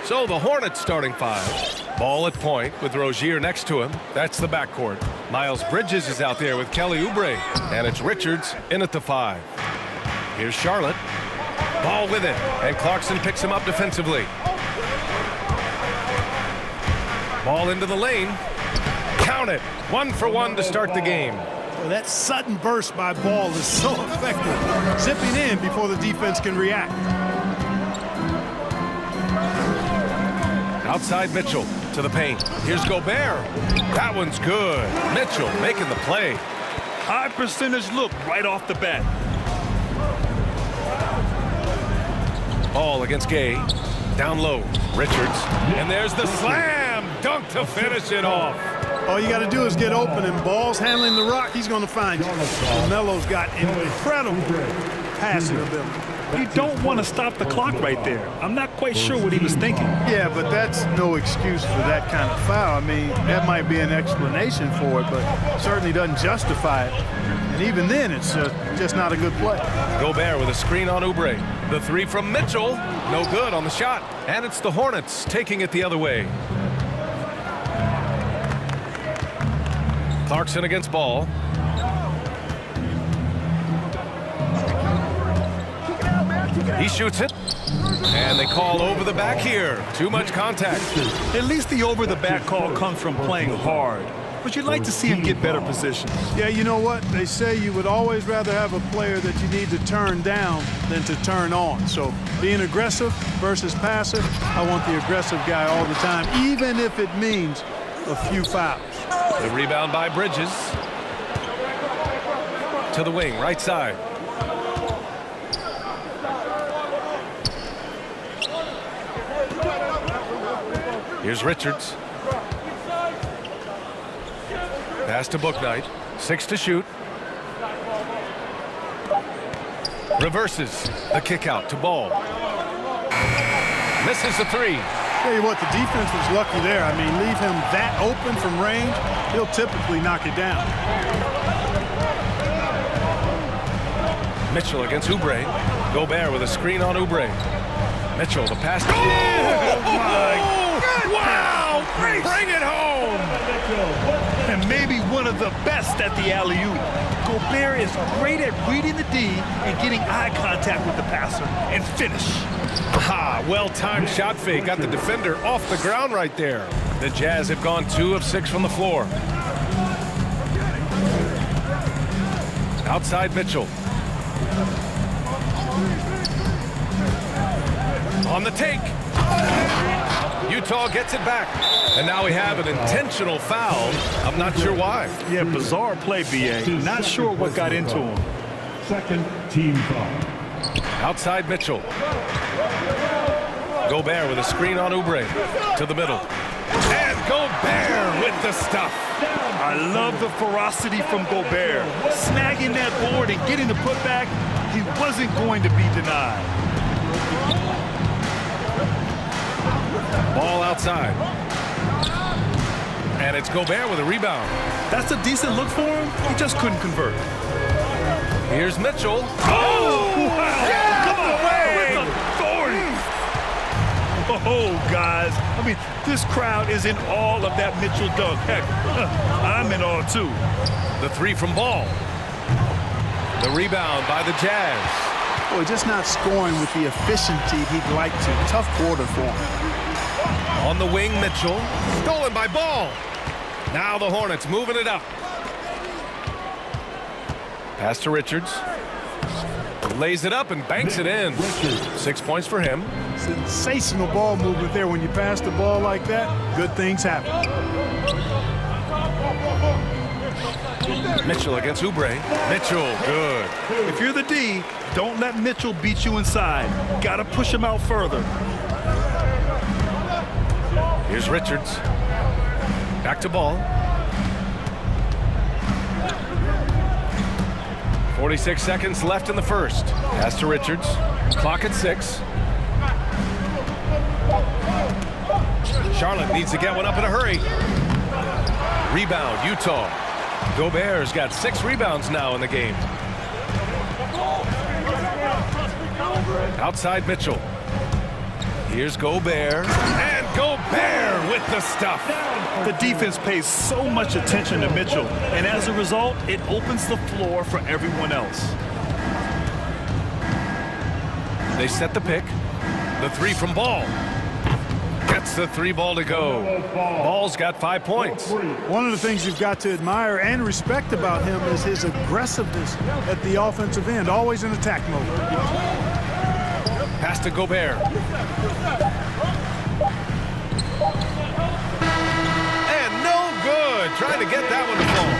So the Hornets starting 5. Ball at point with Rozier next to him. That's the backcourt. Miles Bridges is out there with Kelly Oubre. And it's Richards in at the 5. Here's Charlotte. Ball with it. And Clarkson picks him up defensively. Ball into the lane. Count it. 1 for 1 to start the game. Well, that sudden burst by Ball is so effective. Zipping in before the defense can react. Outside Mitchell to the paint. Here's Gobert. That one's good. Mitchell making the play. High percentage look right off the bat. Ball against Gay. Down low. Richards. And there's the slam dunk to finish it off. All you got to do is get open, and Ball's handling the rock. He's going to find you. Melo's got incredible passing ability. You don't want to stop the clock right there. I'm not quite sure what he was thinking. Yeah, but that's no excuse for that kind of foul. I mean, that might be an explanation for it, but certainly doesn't justify it. And even then, it's just not a good play. Gobert with a screen on Oubre. The 3 from Mitchell. No good on the shot. And it's the Hornets taking it the other way. Clarkson against Ball. He shoots it. And they call over the back here. Too much contact. At least the over the back call comes from playing hard. But you'd like to see him get better position. Yeah, you know what? They say you would always rather have a player that you need to turn down than to turn on. So being aggressive versus passive, I want the aggressive guy all the time, even if it means a few fouls. The rebound by Bridges. To the wing, right side. Here's Richards. Pass to Bouknight. 6 to shoot. Reverses the kick out to Ball. Misses the 3. Tell you what, the defense was lucky there. I mean, leave him that open from range, he'll typically knock it down. Mitchell against Oubre. Gobert with a screen on Oubre. Mitchell, the pass. Oh, my God! Wow! Bring it home! And maybe one of the best at the alley-oop. Gobert is great at reading the D and getting eye contact with the passer and finish. Ha! Well-timed shot fake. Got the defender off the ground right there. The Jazz have gone 2 of 6 from the floor. Outside Mitchell. On the take. Utah gets it back. And now we have an intentional foul. I'm not sure why. Yeah, bizarre play, B.A. Not sure what got into him. Second team foul. Outside Mitchell. Gobert with a screen on Oubre. To the middle. And Gobert with the stuff. I love the ferocity from Gobert. Snagging that board and getting the putback, he wasn't going to be denied. Ball outside. And it's Gobert with a rebound. That's a decent look for him. He just couldn't convert. Here's Mitchell. Oh, wow. Get Come on, away. with authority. Oh, guys. I mean, this crowd is in awe of that Mitchell dunk. Heck, I'm in awe, too. The 3 from Ball. The rebound by the Jazz. Boy, just not scoring with the efficiency he'd like to. Tough quarter for him. On the wing, Mitchell. Stolen by Ball. Now the Hornets moving it up. Pass to Richards. Lays it up and banks it in. 6 points for him. Sensational ball movement there. When you pass the ball like that, good things happen. Mitchell against Oubre. Mitchell, good. If you're the D, don't let Mitchell beat you inside. Got to push him out further. Here's Richards. Back to Ball. 46 seconds left in the first. Pass to Richards. Clock at 6. Charlotte needs to get one up in a hurry. Rebound, Utah. Gobert's got 6 rebounds now in the game. Outside Mitchell. Here's Gobert. And Gobert with the stuff. The defense pays so much attention to Mitchell, and as a result, it opens the floor for everyone else. They set the pick. The three from Ball. Gets the three ball to go. Ball's got 5 points. One of the things you've got to admire and respect about him is his aggressiveness at the offensive end, always in attack mode. Pass to Gobert. And no good. Trying to get that one to fall.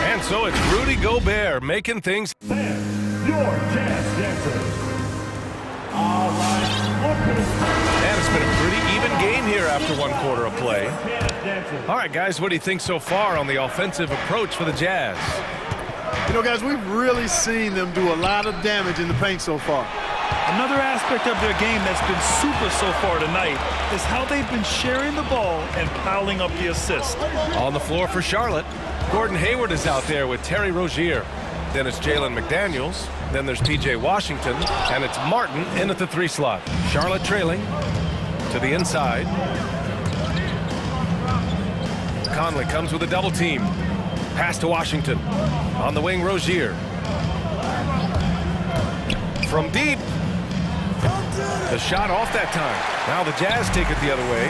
And so it's Rudy Gobert making things. Your Jazz dancers. And it's been a pretty even game here after 1 quarter of play. All right, guys, what do you think so far on the offensive approach for the Jazz? You know, guys, we've really seen them do a lot of damage in the paint so far. Another aspect of their game that's been super so far tonight is how they've been sharing the ball and piling up the assists. On the floor for Charlotte, Gordon Hayward is out there with Terry Rozier. Then it's Jalen McDaniels. Then there's P.J. Washington. And it's Martin in at the 3 slot. Charlotte trailing to the inside. Conley comes with a double team. Pass to Washington. On the wing, Rozier. From deep. The shot off that time. Now the Jazz take it the other way.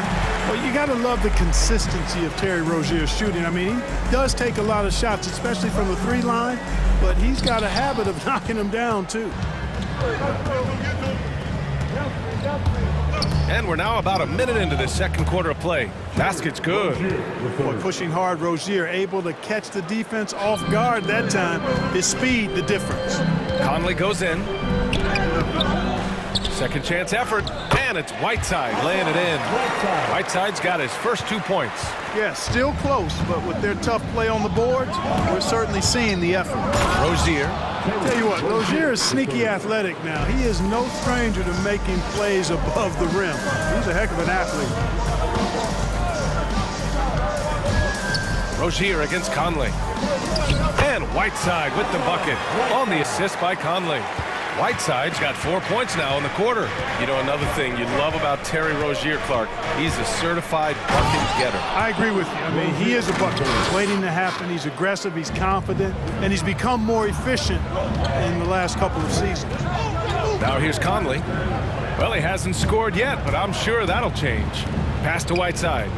Well, you got to love the consistency of Terry Rozier's shooting. I mean, he does take a lot of shots, especially from the 3 line, but he's got a habit of knocking them down, too. And we're now about a minute into this 2nd quarter of play. Basket's good. Boy, pushing hard, Rozier able to catch the defense off guard that time. His speed, the difference. Conley goes in. Second chance effort, and it's Whiteside laying it in. Whiteside's got his first 2 points. Yeah, still close, but with their tough play on the boards, we're certainly seeing the effort. Rozier. Tell you what, Rozier is sneaky athletic now. He is no stranger to making plays above the rim. He's a heck of an athlete. Rozier against Conley. And Whiteside with the bucket on the assist by Conley. Whiteside's got 4 points now in the quarter. You know, another thing you love about Terry Rozier, Clark, he's a certified bucket getter. I agree with you. I mean, he is a bucket. He's waiting to happen. He's aggressive. He's confident. And he's become more efficient in the last couple of seasons. Now here's Conley. Well, he hasn't scored yet, but I'm sure that'll change. Pass to Whiteside.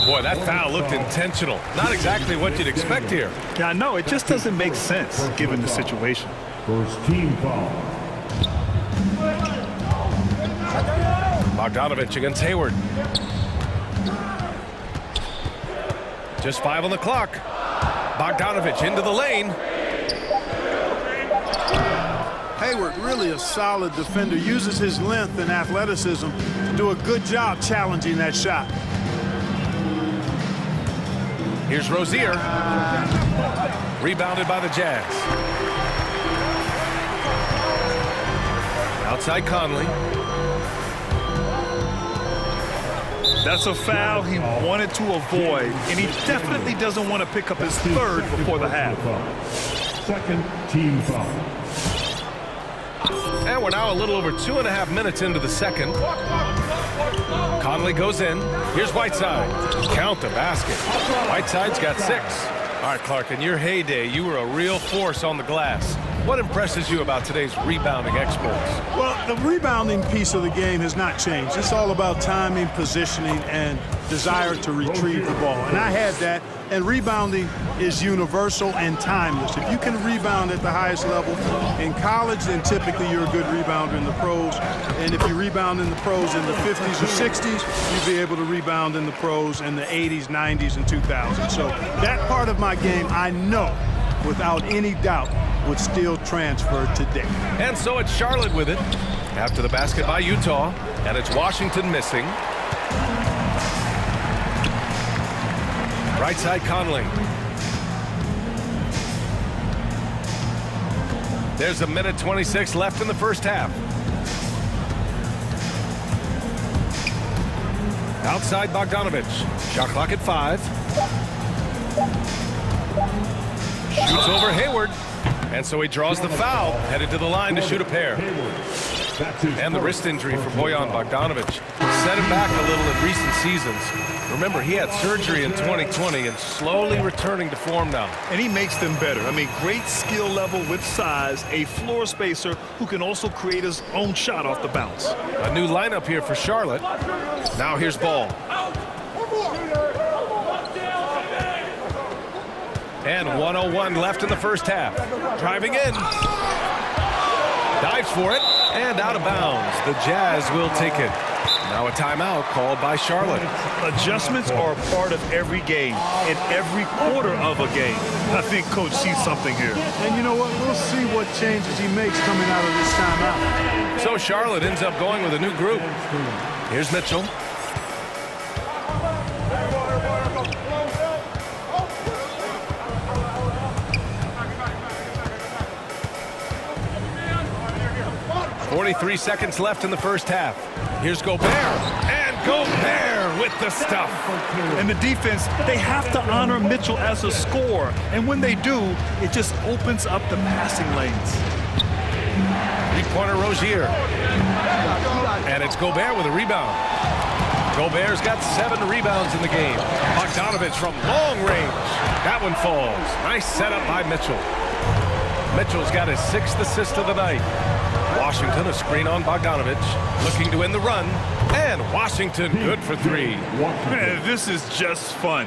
Boy, that foul looked intentional. Not exactly what you'd expect here. Yeah, I know. It just doesn't make sense given the situation. First team foul. Bogdanovich against Hayward. Just 5 on the clock. Bogdanovich into the lane. Hayward, really a solid defender, uses his length and athleticism to do a good job challenging that shot. Here's Rozier. Rebounded by the Jazz. Outside Conley. That's a foul he wanted to avoid, and he definitely doesn't want to pick up his 3rd before the half. Second team foul. And we're now a little over 2.5 minutes into the 2nd. Conley goes in. Here's Whiteside. Count the basket. Whiteside's got 6. All right, Clark, in your heyday, you were a real force on the glass. What impresses you about today's rebounding exploits? Well, the rebounding piece of the game has not changed. It's all about timing, positioning, and desire to retrieve the ball. And I had that, and rebounding is universal and timeless. If you can rebound at the highest level in college, then typically you're a good rebounder in the pros. And if you rebound in the pros in the 50s or 60s, you'd be able to rebound in the pros in the 80s, 90s, and 2000s. So that part of my game, I know, without any doubt, would still transfer today. And so it's Charlotte with it. After the basket by Utah, and it's Washington missing. Right side Conley. There's a minute 26 left in the first half. Outside Bogdanovich. Shot clock at 5. Shoots over Hayward. And so he draws the foul, headed to the line to shoot a pair. And the wrist injury for Bojan Bogdanovic set him back a little in recent seasons. Remember, he had surgery in 2020 and slowly returning to form now. And he makes them better. I mean, great skill level with size, a floor spacer who can also create his own shot off the bounce. A new lineup here for Charlotte. Now here's Ball. And 1:01 left in the first half. Driving in. Dives for it. And out of bounds. The Jazz will take it. Now a timeout called by Charlotte. Adjustments are a part of every game and every quarter of a game. I think Coach sees something here. And you know what? We'll see what changes he makes coming out of this timeout. So Charlotte ends up going with a new group. Here's Mitchell. .43 seconds left in the first half. Here's Gobert. And Gobert with the stuff. And the defense, they have to honor Mitchell as a scorer. And when they do, it just opens up the passing lanes. Three-pointer Rozier. And it's Gobert with a rebound. Gobert's got 7 rebounds in the game. Bogdanovic from long range. That one falls. Nice setup by Mitchell. Mitchell's got his 6th assist of the night. Washington, a screen on Bogdanovic, looking to win the run, and Washington good for 3. Man, this is just fun.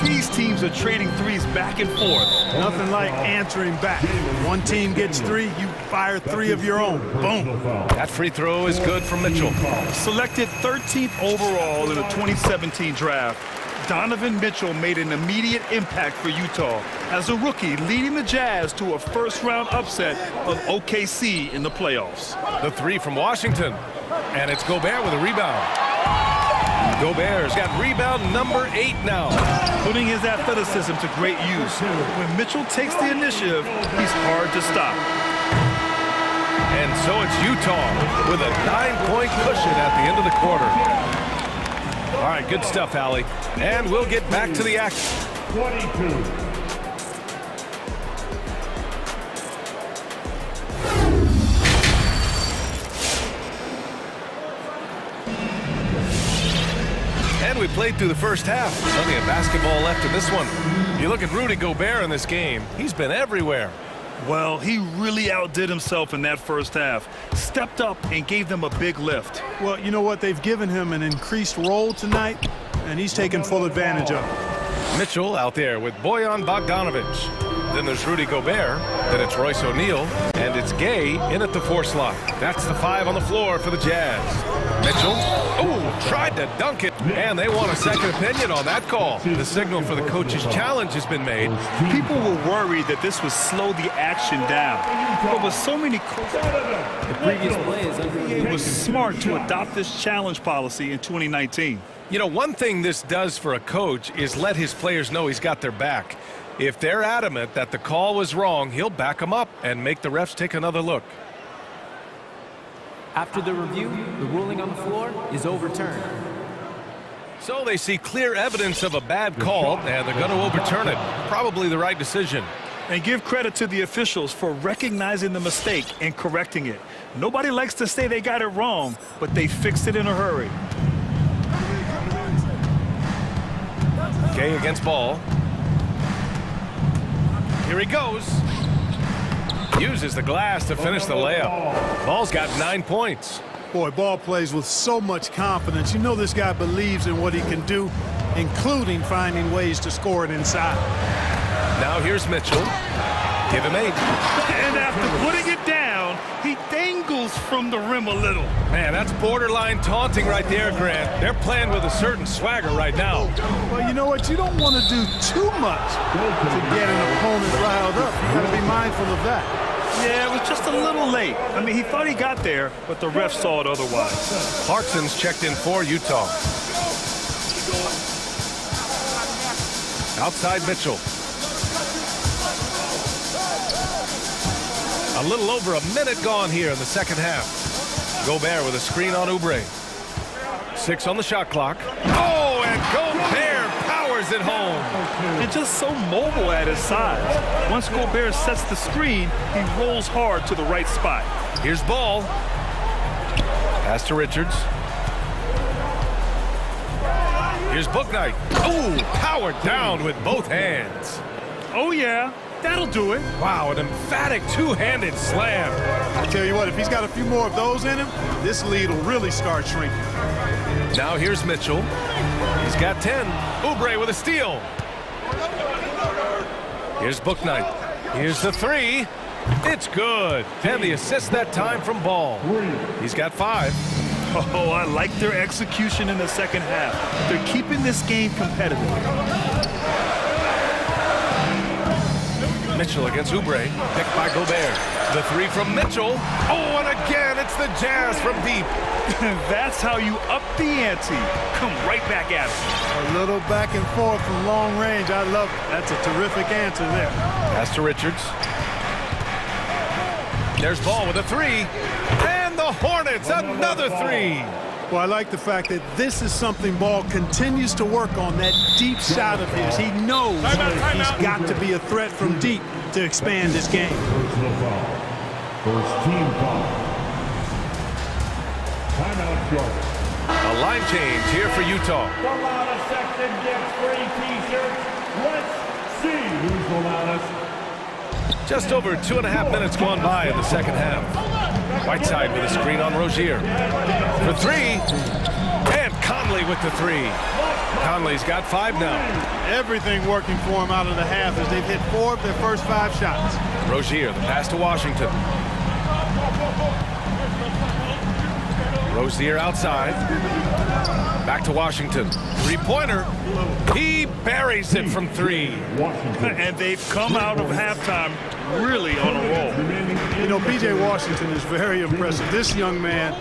These teams are trading threes back and forth. Nothing like answering back. One team gets 3, you fire 3 of your own. Boom. That free throw is good from Mitchell. Selected 13th overall in the 2017 draft, Donovan Mitchell made an immediate impact for Utah as a rookie, leading the Jazz to a first-round upset of OKC in the playoffs. The 3 from Washington, and it's Gobert with a rebound. Gobert's got rebound number 8 now. Putting his athleticism to great use. When Mitchell takes the initiative, he's hard to stop. And so it's Utah with a 9-point cushion at the end of the quarter. All right, good stuff, Allie. And we'll get back to the action. 22. And we played through the first half. Plenty of basketball left in this one. You look at Rudy Gobert in this game. He's been everywhere. Well, he really outdid himself in that first half. Stepped up and gave them a big lift. Well, you know what? They've given him an increased role tonight, and he's taken full advantage of it. Mitchell out there with Bojan Bogdanovic. Then there's Rudy Gobert. Then it's Royce O'Neal. And it's Gay in at the 4 slot. That's the 5 on the floor for the Jazz. Mitchell, tried to dunk it. And they want a second opinion on that call. The signal for the coach's challenge has been made. People were worried that this would slow the action down. But with so many the previous play is it was smart to adopt this challenge policy in 2019. You know, one thing this does for a coach is let his players know he's got their back. If they're adamant that the call was wrong, he'll back them up and make the refs take another look. After the review, the ruling on the floor is overturned. So they see clear evidence of a bad call, and they're going to overturn it. Probably the right decision. And give credit to the officials for recognizing the mistake and correcting it. Nobody likes to say they got it wrong, but they fixed it in a hurry. Gay against Ball. Here he goes. Uses the glass to finish the layup. Ball's got 9 points. Boy, Ball plays with so much confidence. You know this guy believes in what he can do, including finding ways to score it inside. Now here's Mitchell. Give him 8. And after putting it down, he dangles from the rim a little. Man, that's borderline taunting right there, Grant. They're playing with a certain swagger right now. Well, you know what? You don't want to do too much to get an opponent riled up. You got to be mindful of that. Yeah, it was just a little late. I mean, he thought he got there, but the ref saw it otherwise. Clarkson's checked in for Utah. Outside Mitchell. A little over a minute gone here in the second half. Gobert with a screen on Oubre. 6 on the shot clock. Oh, and Gobert power hammers it home. And just so mobile at his size. Once Gobert sets the screen, he rolls hard to the right spot. Here's ball. Pass to Richards. Here's Bouknight. Ooh, powered down with both hands. Oh, yeah. That'll do it. Wow, an emphatic two-handed slam. I tell you what, if he's got a few more of those in him, this lead will really start shrinking. Now here's Mitchell. He's got 10. Oubre with a steal. Here's Bouknight. Here's the three. It's good. And the assist that time from Ball. He's got 5. Oh, I like their execution in the second half. They're keeping this game competitive. Mitchell against Oubre, picked by Gobert. The three from Mitchell. Oh, and again, it's the Jazz from deep. That's how you up the ante. Come right back at it. A little back and forth from long range. I love it. That's a terrific answer there. Pass to Richards. There's Ball with a three. And the Hornets, another three. Well, I like the fact that this is something Ball continues to work on, that deep shot of his. He knows that he's got to be a threat from deep to expand his game. First team foul. Timeout Charlotte. A line change here for Utah. The loudest section gets free t-shirts. Let's see who's the loudest. Just over 2.5 minutes gone by in the second half. Whiteside with a screen on Rozier. For three. And Conley with the three. Conley's got 5 now. Everything working for him out of the half as they've hit 4 of their first 5 shots. Rozier, the pass to Washington. Rozier outside. Back to Washington. Three-pointer. He buries it from 3. And they've come out of halftime really on a roll. You know, P.J. Washington is very impressive. This young man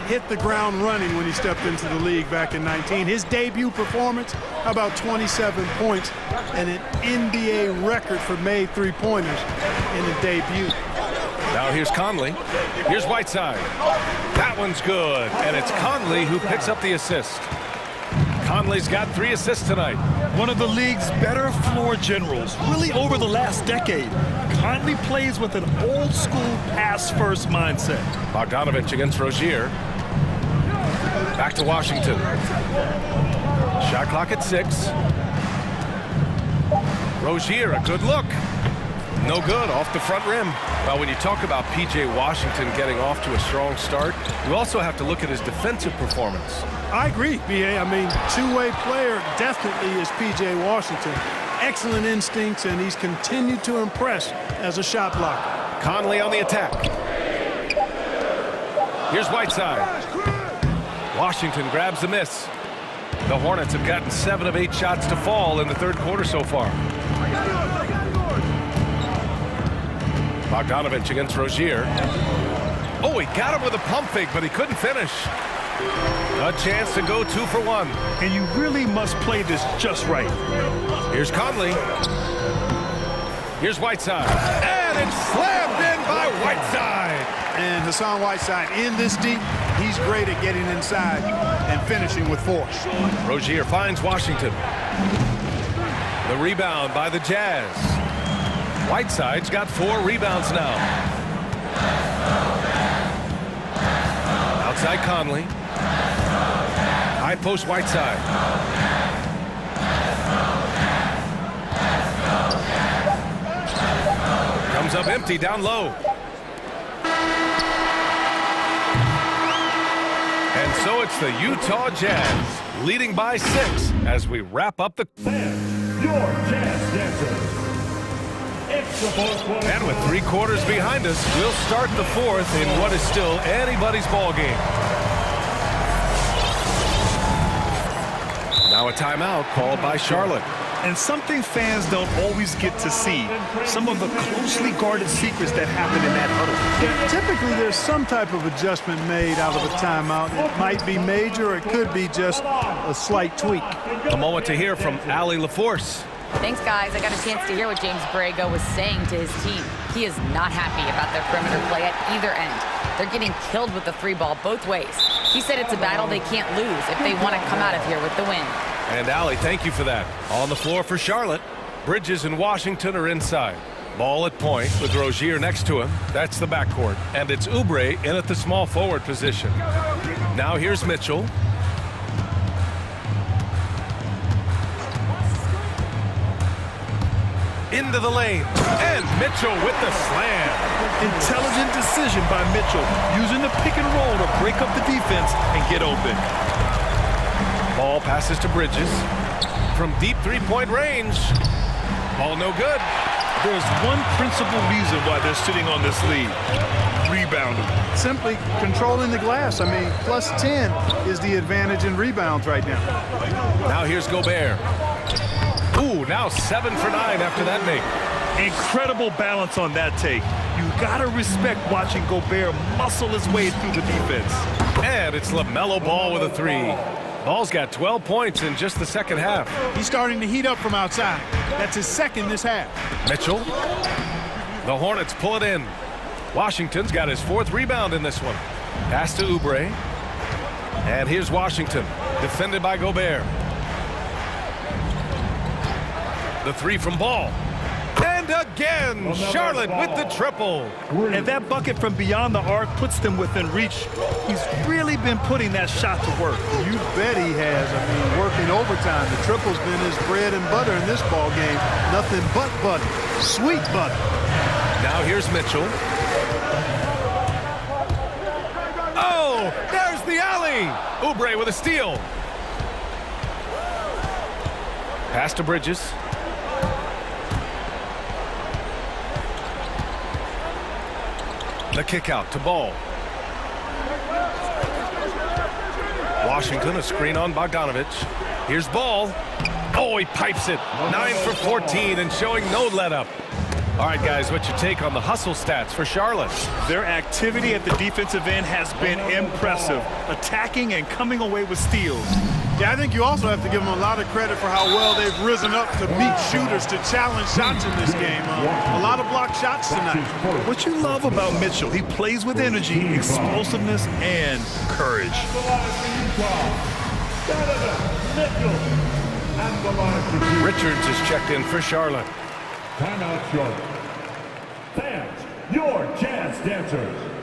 hit the ground running when he stepped into the league back in 19. His debut performance, about 27 points and an NBA record for made three-pointers in a debut. Now here's Conley. Here's Whiteside. That one's good. And it's Conley who picks up the assist. Conley's got 3 assists tonight. One of the league's better floor generals, really over the last decade. Conley plays with an old-school pass-first mindset. Bogdanovich against Rozier. Back to Washington. Shot clock at 6. Rozier, a good look. No good, off the front rim. Well, when you talk about P.J. Washington getting off to a strong start, you also have to look at his defensive performance. I agree, B.A. I mean, two-way player definitely is P.J. Washington. Excellent instincts, and he's continued to impress as a shot blocker. Conley on the attack. Here's Whiteside. Washington grabs the miss. The Hornets have gotten 7 of 8 shots to fall in the third quarter so far. Bogdanovich against Rozier. Oh, he got him with a pump fake, but he couldn't finish. A chance to go 2 for 1. And you really must play this just right. Here's Conley. Here's Whiteside. And it's slammed in by Whiteside. And Hassan Whiteside in this deep, he's great at getting inside and finishing with force. Rozier finds Washington. The rebound by the Jazz. Whiteside's got 4 rebounds now. Outside Conley. High post Whiteside. Comes up empty down low. And so it's the Utah Jazz leading by 6 as we wrap up the... Your Jazz dancers. And with 3 quarters behind us, we'll start the 4th in what is still anybody's ball game. Now a timeout called by Charlotte. And something fans don't always get to see, some of the closely guarded secrets that happen in that huddle. Typically, there's some type of adjustment made out of a timeout. It might be major, or it could be just a slight tweak. A moment to hear from Allie LaForce. Thanks, guys. I got a chance to hear what James Borrego was saying to his team. He is not happy about their perimeter play at either end. They're getting killed with the 3 ball both ways. He said it's a battle they can't lose if they want to come out of here with the win. And Allie, thank you for that. On the floor for Charlotte. Bridges and Washington are inside. Ball at point with Rozier next to him. That's the backcourt. And it's Oubre in at the small forward position. Now here's Mitchell. Into the lane. And Mitchell with the slam. Intelligent decision by Mitchell, using the pick and roll to break up the defense and get open. Ball passes to Bridges. From deep three-point range. Ball no good. There's one principal reason why they're sitting on this lead. Rebounding. Simply controlling the glass. I mean, plus 10 is the advantage in rebounds right now. Now here's Gobert. Ooh, now 7 for 9 after that make. Incredible balance on that take. You gotta respect watching Gobert muscle his way through the defense. And it's LaMelo Ball with a 3. Ball's got 12 points in just the second half. He's starting to heat up from outside. That's his second this half. Mitchell. The Hornets pull it in. Washington's got his 4th rebound in this one. Pass to Oubre. And here's Washington, defended by Gobert. The 3 from Ball. And again, Charlotte with the triple. And that bucket from beyond the arc puts them within reach. He's really been putting that shot to work. You bet he has. I mean, working overtime. The triple's been his bread and butter in this ball game. Nothing but butter. Sweet butter. Now here's Mitchell. Oh, there's the alley. Oubre with a steal. Pass to Bridges. The kick out to Ball. Washington, a screen on Bogdanovich. Here's Ball. Oh, he pipes it. 9 for 14 and showing no let up. All right, guys, what's your take on the hustle stats for Charlotte? Their activity at the defensive end has been impressive, attacking and coming away with steals. Yeah, I think you also have to give them a lot of credit for how well they've risen up to beat shooters, to challenge shots in this game. A lot of blocked shots tonight. What you love about Mitchell, he plays with energy, explosiveness, and courage. Richards is checked in for Charlotte. Timeout, Charlotte. Fans, your jazz dancers.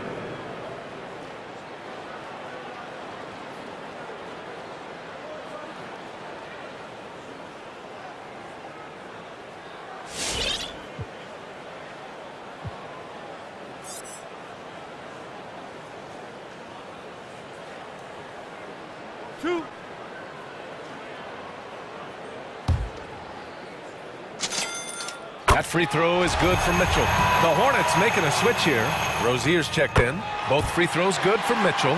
That free throw is good for Mitchell. The Hornets making a switch here. Rozier's checked in. Both free throws good for Mitchell.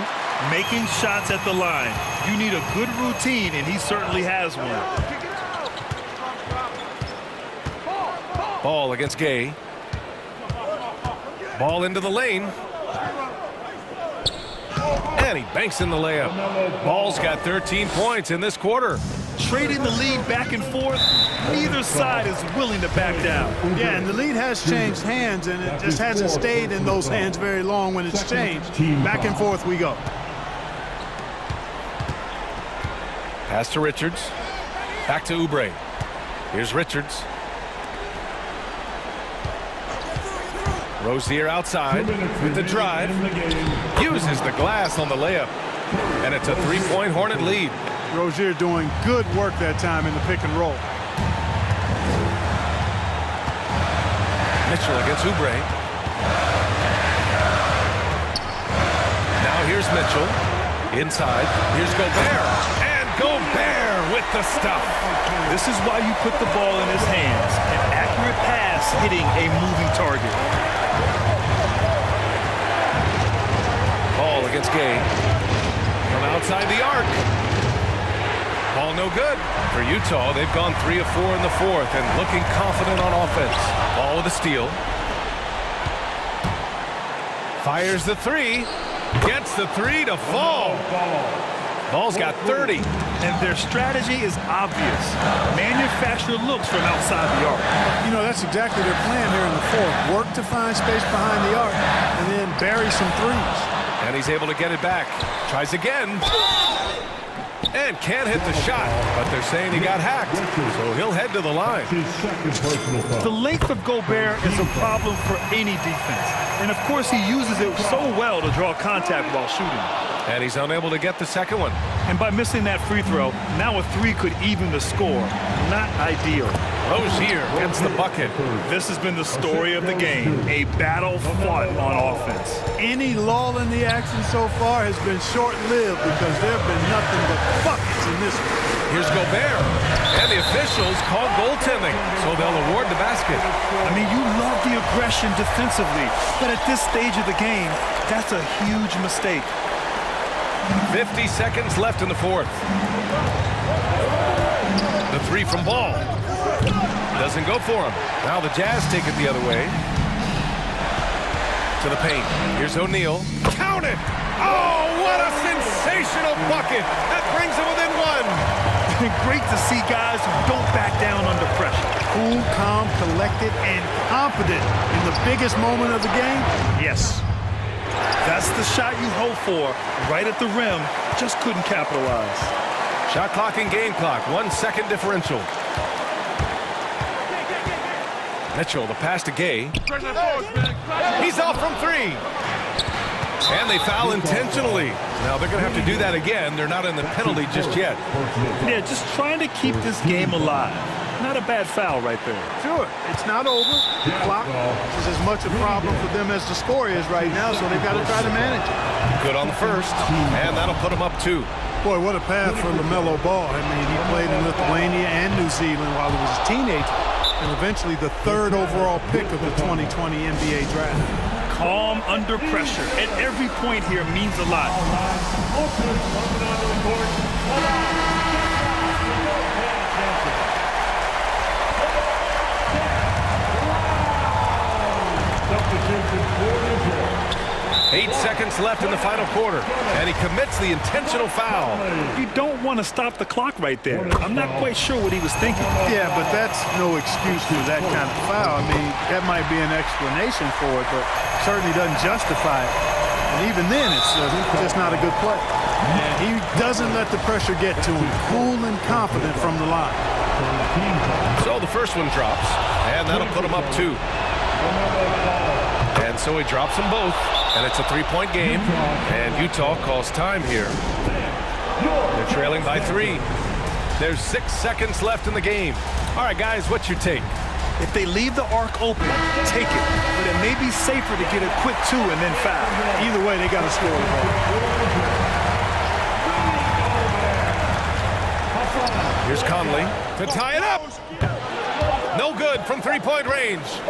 Making shots at the line. You need a good routine, and he certainly has one. Ball against Gay. Ball into the lane. And he banks in the layup. Ball's got 13 points in this quarter. Trading the lead back and forth, neither side is willing to back down. Yeah, and the lead has changed hands, and it just hasn't stayed in those hands very long when it's changed. Back and forth we go. Pass to Richards. Back to Oubre. Here's Richards. Rozier outside with the drive. Uses the glass on the layup. And it's a 3-point Hornet lead. Rozier doing good work that time in the pick and roll. Mitchell against Oubre. Now here's Mitchell. Inside. Here's Gobert. And Gobert with the stuff. This is why you put the ball in his hands. An accurate pass hitting a moving target. Ball against Gay. From outside the arc. Ball no good. For Utah, they've gone 3 of 4 in the fourth and looking confident on offense. Ball with a steal. Fires the 3. Gets the 3 to fall. Ball's got 30. And their strategy is obvious. Manufacture looks from outside the arc. You know, that's exactly their plan here in the fourth. Work to find space behind the arc and then bury some threes. And he's able to get it back. Tries again. And can't hit the shot, but they're saying he got hacked, so he'll head to the line. The length of Gobert is a problem for any defense. And of course he uses it so well to draw contact while shooting. And he's unable to get the second one. And by missing that free throw, now a three could even the score. Not ideal. Rozier gets the bucket. This has been the story of the game. A battle fought on offense. Any lull in the action so far has been short-lived because there have been nothing but buckets in this one. Here's Gobert. And the officials call goaltending, so they'll award the basket. I mean, you love the aggression defensively, but at this stage of the game, that's a huge mistake. 50 seconds left in the fourth. The three from Ball. Doesn't go for him. Now the Jazz take it the other way. To the paint. Here's O'Neal. Count it! Oh, what a sensational bucket! That brings him within one. Great to see guys who don't back down under pressure. Cool, calm, collected, and confident in the biggest moment of the game. Yes. That's the shot you hope for. Right at the rim. Just couldn't capitalize. Shot clock and game clock. 1 second differential. Mitchell, the pass to Gay. He's off from three. And they foul intentionally. Now they're going to have to do that again. They're not in the penalty just yet. Yeah, just trying to keep this game alive. Not a bad foul right there. Sure, it's not over. The clock is as much a problem for them as the score is right now, so they've got to try to manage it. Good on the first, and that'll put him up 2. Boy, what a path for LaMelo Ball. I mean, he played in Lithuania and New Zealand while he was a teenager, and eventually the 3rd overall pick of the 2020 NBA draft. Calm under pressure at every point here means a lot. 8 seconds left in the final quarter, and he commits the intentional foul. You don't want to stop the clock right there. I'm not quite sure what he was thinking. Yeah, but that's no excuse for that kind of foul. I mean, that might be an explanation for it, but certainly doesn't justify it. And even then, it's just not a good play. And he doesn't let the pressure get to him. Cool and confident from the line. So the first one drops, and that'll put him up 2. And so he drops them both, and it's a 3-point game, and Utah calls time here. They're trailing by 3. There's 6 seconds left in the game. All right, guys, what's your take? If they leave the arc open, take it. But it may be safer to get a quick 2 and then foul. Either way, they got to score the ball. Here's Conley to tie it up. No good from 3-point range.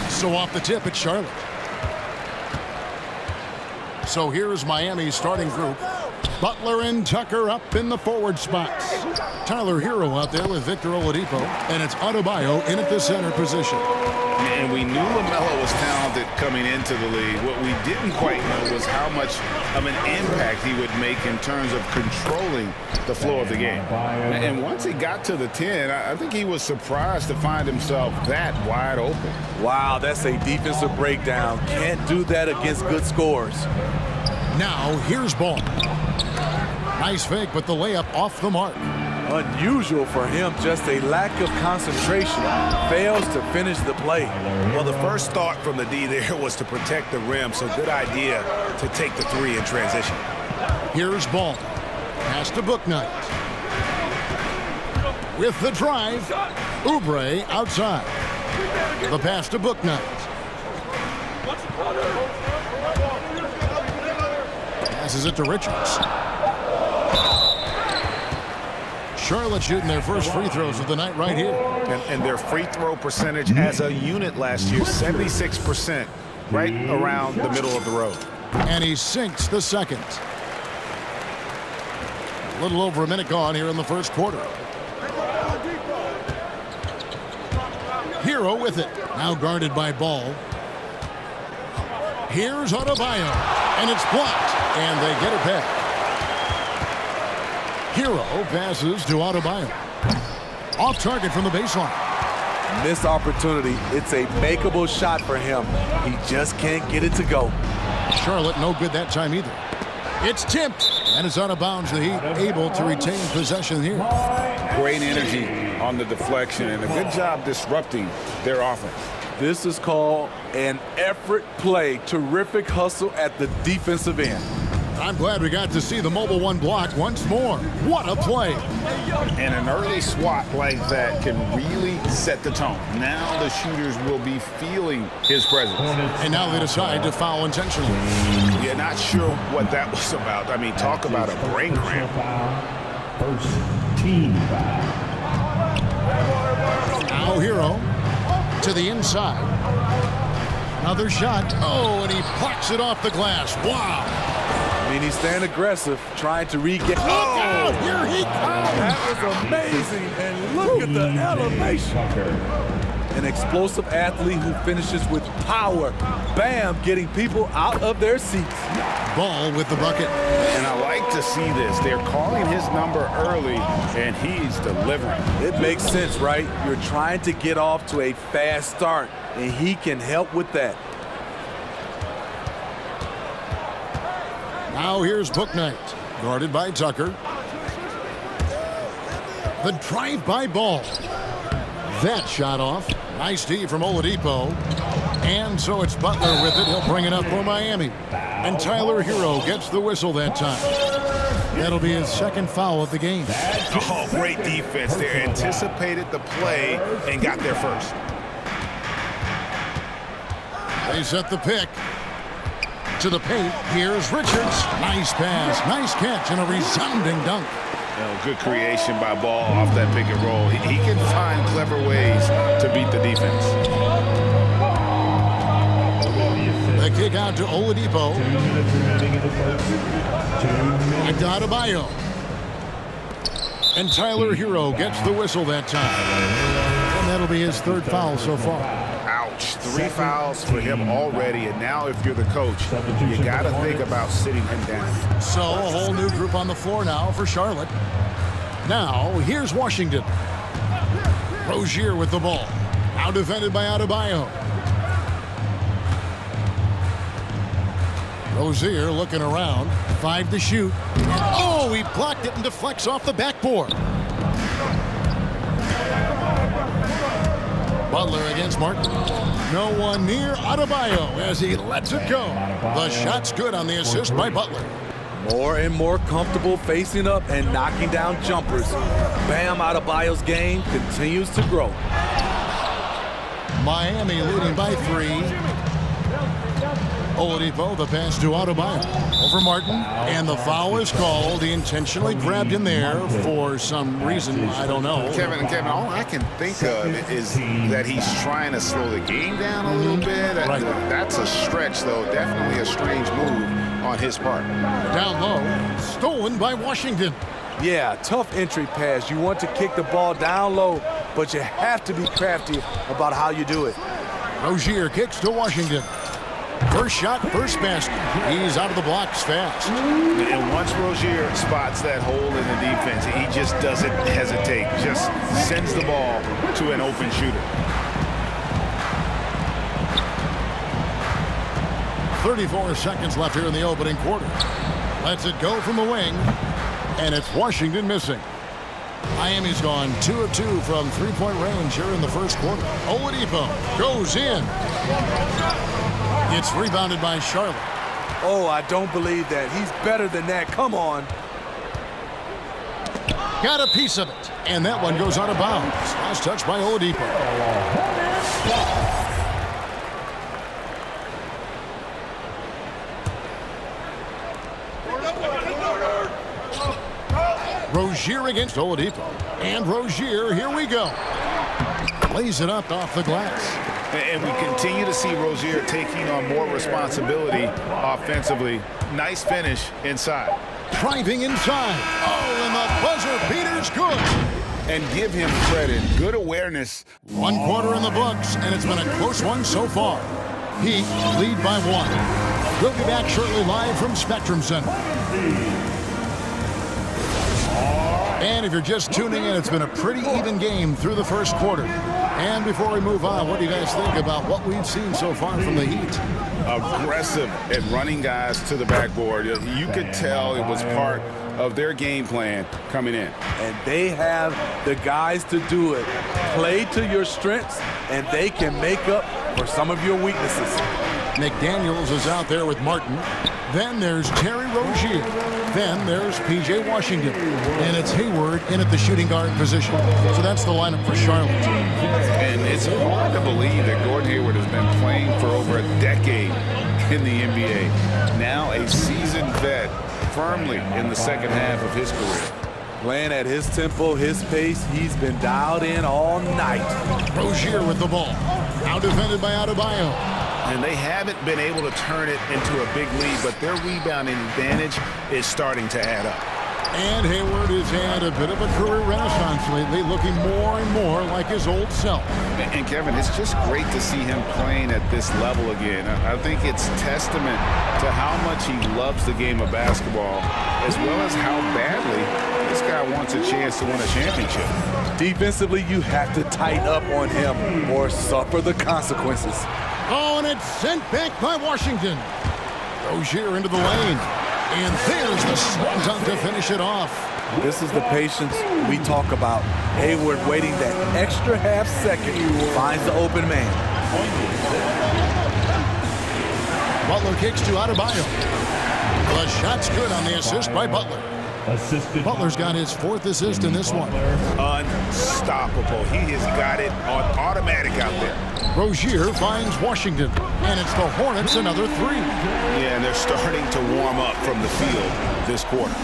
So off the tip, it's Charlotte. So here's Miami's starting group. Butler and Tucker up in the forward spots. Tyler Hero out there with Victor Oladipo, and it's Adebayo in at the center position. And we knew LaMelo was talented coming into the league. What we didn't quite know was how much of an impact he would make in terms of controlling the flow of the game. And once he got to the 10, I think he was surprised to find himself that wide open. Wow, that's a defensive breakdown. Can't do that against good scores. Now, here's Ball. Nice fake, but the layup off the mark. Unusual for him, just a lack of concentration. Fails to finish the play. Well, the first thought from the D there was to protect the rim, so good idea to take the three in transition. Here's Ball. Pass to Bouknight. With the drive, Oubre outside. The pass to Bouknight. Passes it to Richards. Charlotte shooting their first free throws of the night right here. And their free throw percentage as a unit last year, 76%, right around the middle of the road. And he sinks the second. A little over a minute gone here in the first quarter. Hero with it. Now guarded by Ball. Here's Adebayo. And it's blocked. And they get it back. Hero passes to Adebayo. Off target from the baseline. Missed opportunity. It's a makeable shot for him. He just can't get it to go. Charlotte no good that time either. It's tipped. And it's out of bounds. The Heat able to retain possession here. Great energy on the deflection and a good job disrupting their offense. This is called an effort play. Terrific hustle at the defensive end. I'm glad we got to see the mobile one block once more. What a play. And an early swat like that can really set the tone. Now the shooters will be feeling his presence. And now they decide to foul intentionally. Yeah, not sure what that was about. I mean, talk about a brain cramp. First team foul. Now Hero to the inside. Another shot. Oh, and he plucks it off the glass. Wow. I mean, he's staying aggressive, trying to regain. Look out! Here he comes! That was amazing, and look at the elevation. An explosive athlete who finishes with power. Bam, getting people out of their seats. Ball with the bucket. And I like to see this. They're calling his number early, and he's delivering. It makes sense, right? You're trying to get off to a fast start, and he can help with that. Now here's Bouknight, guarded by Tucker. The drive-by Ball. That shot off. Nice D from Oladipo. And so it's Butler with it. He'll bring it up for Miami. And Tyler Hero gets the whistle that time. That'll be his second foul of the game. Oh, great defense there. Anticipated the play and got there first. They set the pick. To the paint, here's Richards. Nice pass, nice catch, and a resounding dunk. Good creation by Ball off that pick and roll. He can find clever ways to beat the defense. The kick out to Oladipo. Back to Adebayo. And Tyler Hero gets the whistle that time. And that'll be his third foul so far. Ouch. 3 fouls for him already, and now if you're the coach, you got to think about sitting him down. So a whole new group on the floor now for Charlotte. Now, here's Washington. Rozier with the ball. Now defended by Adebayo. Rozier looking around. 5 to shoot. Oh, he blocked it and deflects off the backboard. Butler against Martin. No one near Adebayo as he lets it go. The shot's good on the assist by Butler. More and more comfortable facing up and knocking down jumpers. Bam, Adebayo's game continues to grow. Miami leading by 3. Oladipo, the pass to Adebayo. Over Martin, and the foul is called. He intentionally grabbed him there for some reason, I don't know. Kevin, all I can think of is that he's trying to slow the game down a little bit. Right. That's a stretch, though. Definitely a strange move on his part. Down low, stolen by Washington. Yeah, tough entry pass. You want to kick the ball down low, but you have to be crafty about how you do it. Rozier kicks to Washington. First shot, first basket. He's out of the blocks fast. And once Rozier spots that hole in the defense, he just doesn't hesitate. Just sends the ball to an open shooter. 34 seconds left here in the opening quarter. Lets it go from the wing, and it's Washington missing. Miami's gone 2 of 2 from three-point range here in the first quarter. Oladipo goes in. It's rebounded by Charlotte. Oh, I don't believe that. He's better than that. Come on. Got a piece of it, and that one goes out of bounds. Last touch by Oladipo. Rozier against Oladipo. And Rozier, here we go. Lays it up off the glass. And we continue to see Rozier taking on more responsibility offensively. Nice finish inside. Driving inside. Oh, and the buzzer beater's good. And give him credit. Good awareness. 1 quarter in the books, and it's been a close one so far. Heat lead by 1. We'll be back shortly live from Spectrum Center. And if you're just tuning in, it's been a pretty even game through the first quarter. And before we move on, what do you guys think about what we've seen so far from the Heat? Aggressive at running guys to the backboard. You could tell it was part of their game plan coming in. And they have the guys to do it. Play to your strengths, and they can make up for some of your weaknesses. McDaniels is out there with Martin. Then there's Terry Rozier. Then there's P.J. Washington. And it's Hayward in at the shooting guard position. So that's the lineup for Charlotte. And it's hard to believe that Gordon Hayward has been playing for over a decade in the NBA. Now a seasoned vet, firmly in the second half of his career. Playing at his tempo, his pace, he's been dialed in all night. Rozier with the ball. Now defended by Adebayo. And they haven't been able to turn it into a big lead, but their rebounding advantage is starting to add up. And Hayward has had a bit of a career renaissance lately, looking more and more like his old self. And Kevin, it's just great to see him playing at this level again. I think it's testament to how much he loves the game of basketball, as well as how badly this guy wants a chance to win a championship. Defensively, you have to tighten up on him or suffer the consequences. Oh, and it's sent back by Washington. Rozier into the lane. And there's the slam dunk to finish it off. This is the patience we talk about. Hayward waiting that extra half second, finds the open man. Butler kicks to Adebayo. The shot's good on the assist by Butler. Butler's got his 4th assist in this one. Unstoppable. He has got it on automatic out there. Rozier finds Washington, and it's the Hornets another 3. Yeah, and they're starting to warm up from the field this quarter.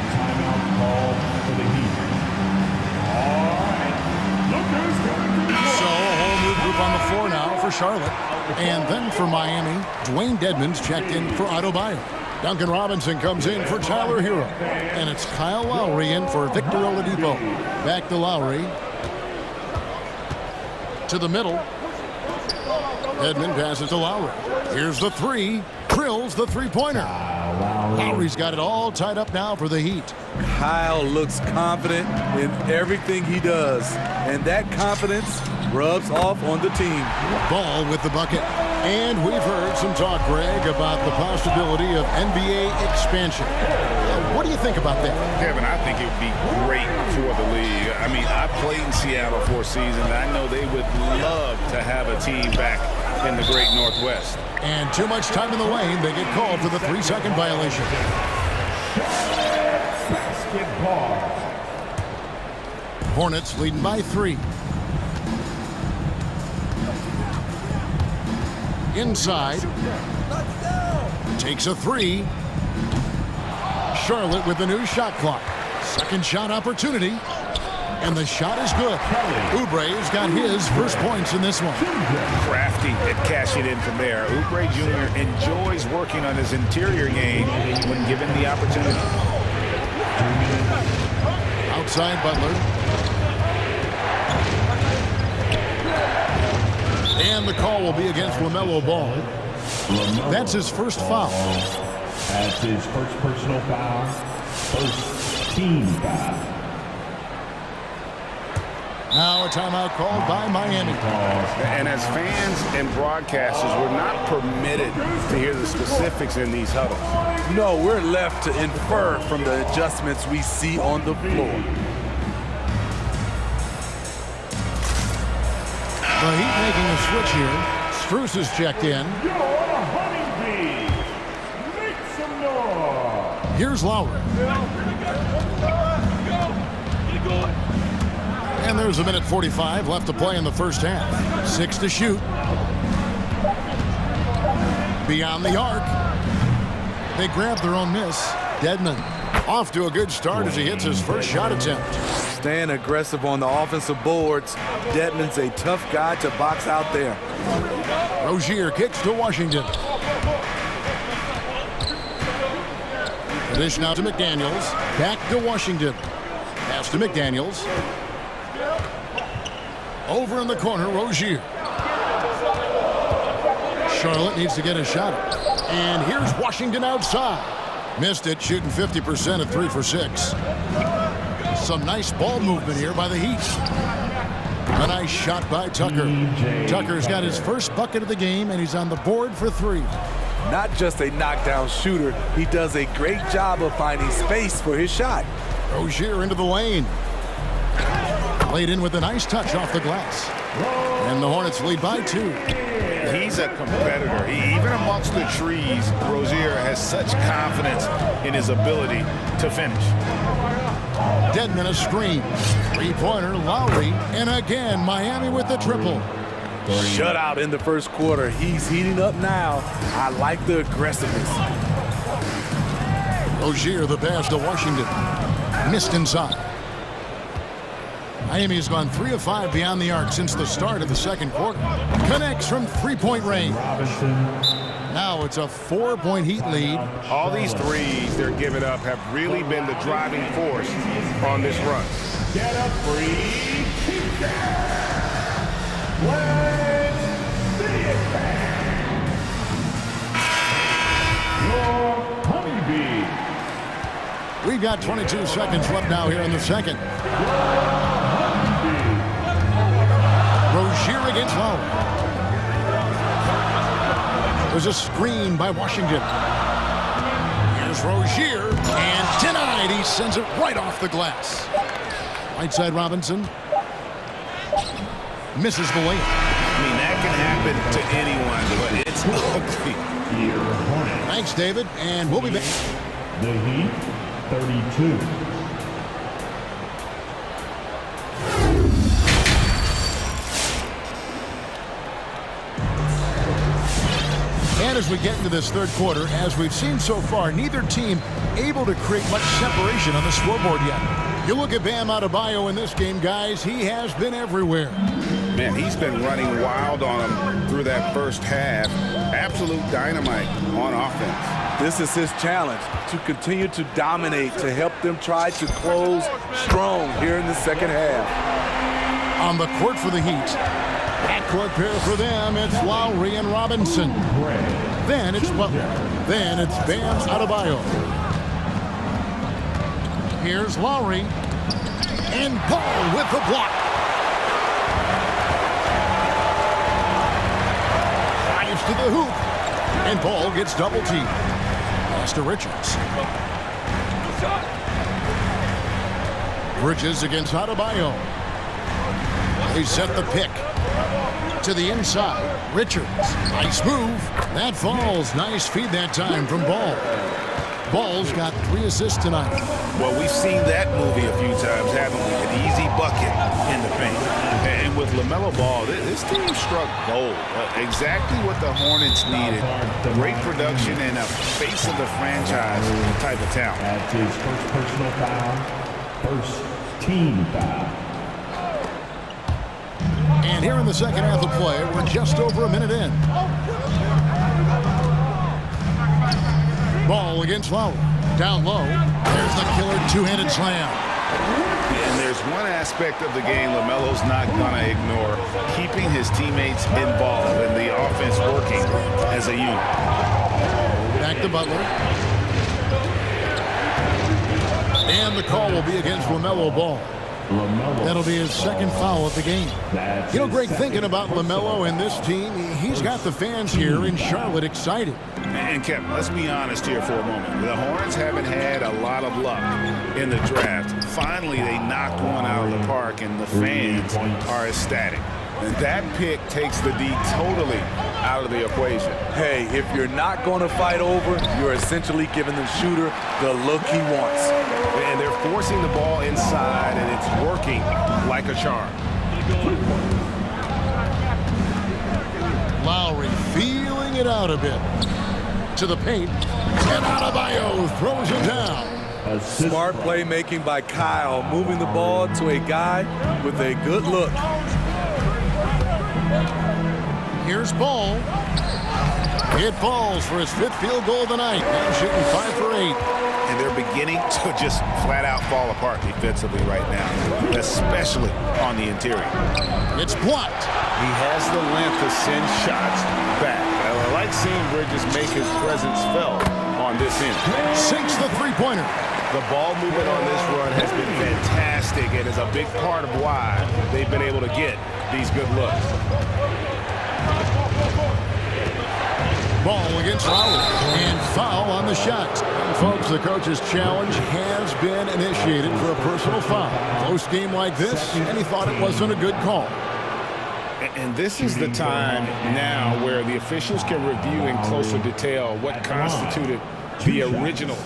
Timeout call for the Heat. All right. Look who's coming. So a whole new group on the floor now for Charlotte. And then for Miami, Dwayne Dedmon's checked in for Adebayo. Duncan Robinson comes in for Tyler Hero. And it's Kyle Lowry in for Victor Oladipo. Back to Lowry. To the middle. Dedmon passes to Lowry. Here's the 3. Drills the three-pointer. Lowry's got it all tied up now for the Heat. Kyle looks confident in everything he does. And that confidence rubs off on the team. Ball with the bucket. And we've heard some talk, Greg, about the possibility of NBA expansion. What do you think about that? Kevin, I think it would be great for the league. I mean, I played in Seattle for a season. I know they would love to have a team back in the great Northwest. And too much time in the lane. They get called for the 3-second violation. Hornets leading by 3. Inside. Takes a three. Charlotte with the new shot clock. Second shot opportunity. And the shot is good. Oubre's got his first points in this one. Crafty at cashing in from there. Oubre Jr. enjoys working on his interior game when given the opportunity. Outside Butler. And the call will be against LaMelo Ball. That's his first foul. That's his first personal foul. First team foul. Now a timeout called by Miami. And as fans and broadcasters, we're not permitted to hear the specifics in these huddles. No, we're left to infer from the adjustments we see on the floor. The Heat making a switch here. Strus is checked in. Here's Lowry. And there's 1:45 left to play in the first half. 6 to shoot. Beyond the arc. They grab their own miss. Dedmon off to a good start as he hits his first shot attempt. Staying aggressive on the offensive boards. Dedmon's a tough guy to box out there. Rozier kicks to Washington. Dish now to McDaniels. Back to Washington. Pass to McDaniels. Over in the corner, Rozier. Charlotte needs to get a shot up. And here's Washington outside. Missed it, shooting 50% at 3 for 6. Some nice ball movement here by the Heat. A nice shot by Tucker. Tucker's got his first bucket of the game, and he's on the board for 3. Not just a knockdown shooter, he does a great job of finding space for his shot. Rozier into the lane. Laid in with a nice touch off the glass. And the Hornets lead by 2. He's a competitor. Even amongst the trees, Rozier has such confidence in his ability to finish. Dedmon a screen. Three-pointer, Lowry. And again, Miami with the triple. Shutout in the first quarter. He's heating up now. I like the aggressiveness. Rozier the pass to Washington. Missed inside. Miami has gone 3 of 5 beyond the arc since the start of the second quarter. Connects from three-point range. Now it's a 4-point Heat lead. All these threes they're giving up have really been the driving force on this run. Get up, free. Let's see it back. Your honeybee. We've got 22 seconds left now here in the second. Rozier against Lowry. There's a screen by Washington. Here's Rozier, and denied. He sends it right off the glass. Right side Robinson. Misses the lane. I mean, that can happen to anyone, but it's ugly. Thanks, David, and we'll be back. The Heat, 32. And as we get into this third quarter, as we've seen so far, neither team able to create much separation on the scoreboard yet. You look at Bam Adebayo in this game, guys, he has been everywhere. Man, he's been running wild on him through that first half. Absolute dynamite on offense. This is his challenge, to continue to dominate, to help them try to close strong here in the second half. On the court for the Heat. Backcourt pair for them, it's Lowry and Robinson. Then it's Butler. Then it's Bam Adebayo. Here's Lowry. And Ball with the block. Drives to the hoop. And Ball gets double teamed. Pass to Richards. Bridges against Adebayo. They set the pick. To the inside. Richards. Nice move. That falls. Nice feed that time from Ball. Ball's got 3 assists tonight. Well, we've seen that movie a few times, haven't we? An easy bucket in the paint. And with LaMelo Ball, this team struck gold. Exactly what the Hornets needed. Great production and a face of the franchise type of talent. That's his first personal foul, first team foul. And here in the second half of play, we're just over a minute in. Ball against Lowry. Down low. There's the killer two-handed slam. And there's one aspect of the game LaMelo's not going to ignore. Keeping his teammates involved and the offense working as a unit. Back to Butler. And the call will be against LaMelo Ball. That'll be his second foul of the game. You know, Greg, thinking about LaMelo and this team, he's got the fans here in Charlotte excited. And Kevin, let's be honest here for a moment. The Hornets haven't had a lot of luck in the draft. Finally, they knocked one out of the park, and the fans are ecstatic. And that pick takes the D totally out of the equation. Hey, if you're not going to fight over, you're essentially giving the shooter the look he wants. And they're forcing the ball inside, and it's working like a charm. Lowry feeling it out a bit. To the paint. And Adebayo throws it down. Smart playmaking by Kyle, moving the ball to a guy with a good look. Here's Ball. It falls for his 5th field goal of the night. Now shooting 5 for 8. And they're beginning to just flat out fall apart defensively right now, especially on the interior. It's blocked. He has the length to send shots back. I like seeing Bridges make his presence felt on this end. Sinks the three-pointer. The ball movement on this run has been fantastic and is a big part of why they've been able to get these good looks. Ball against Lowry. And foul on the shot. And folks, the coach's challenge has been initiated for a personal foul. Close game like this, and he thought it wasn't a good call. And this is the time now where the officials can review in closer detail what constituted the original.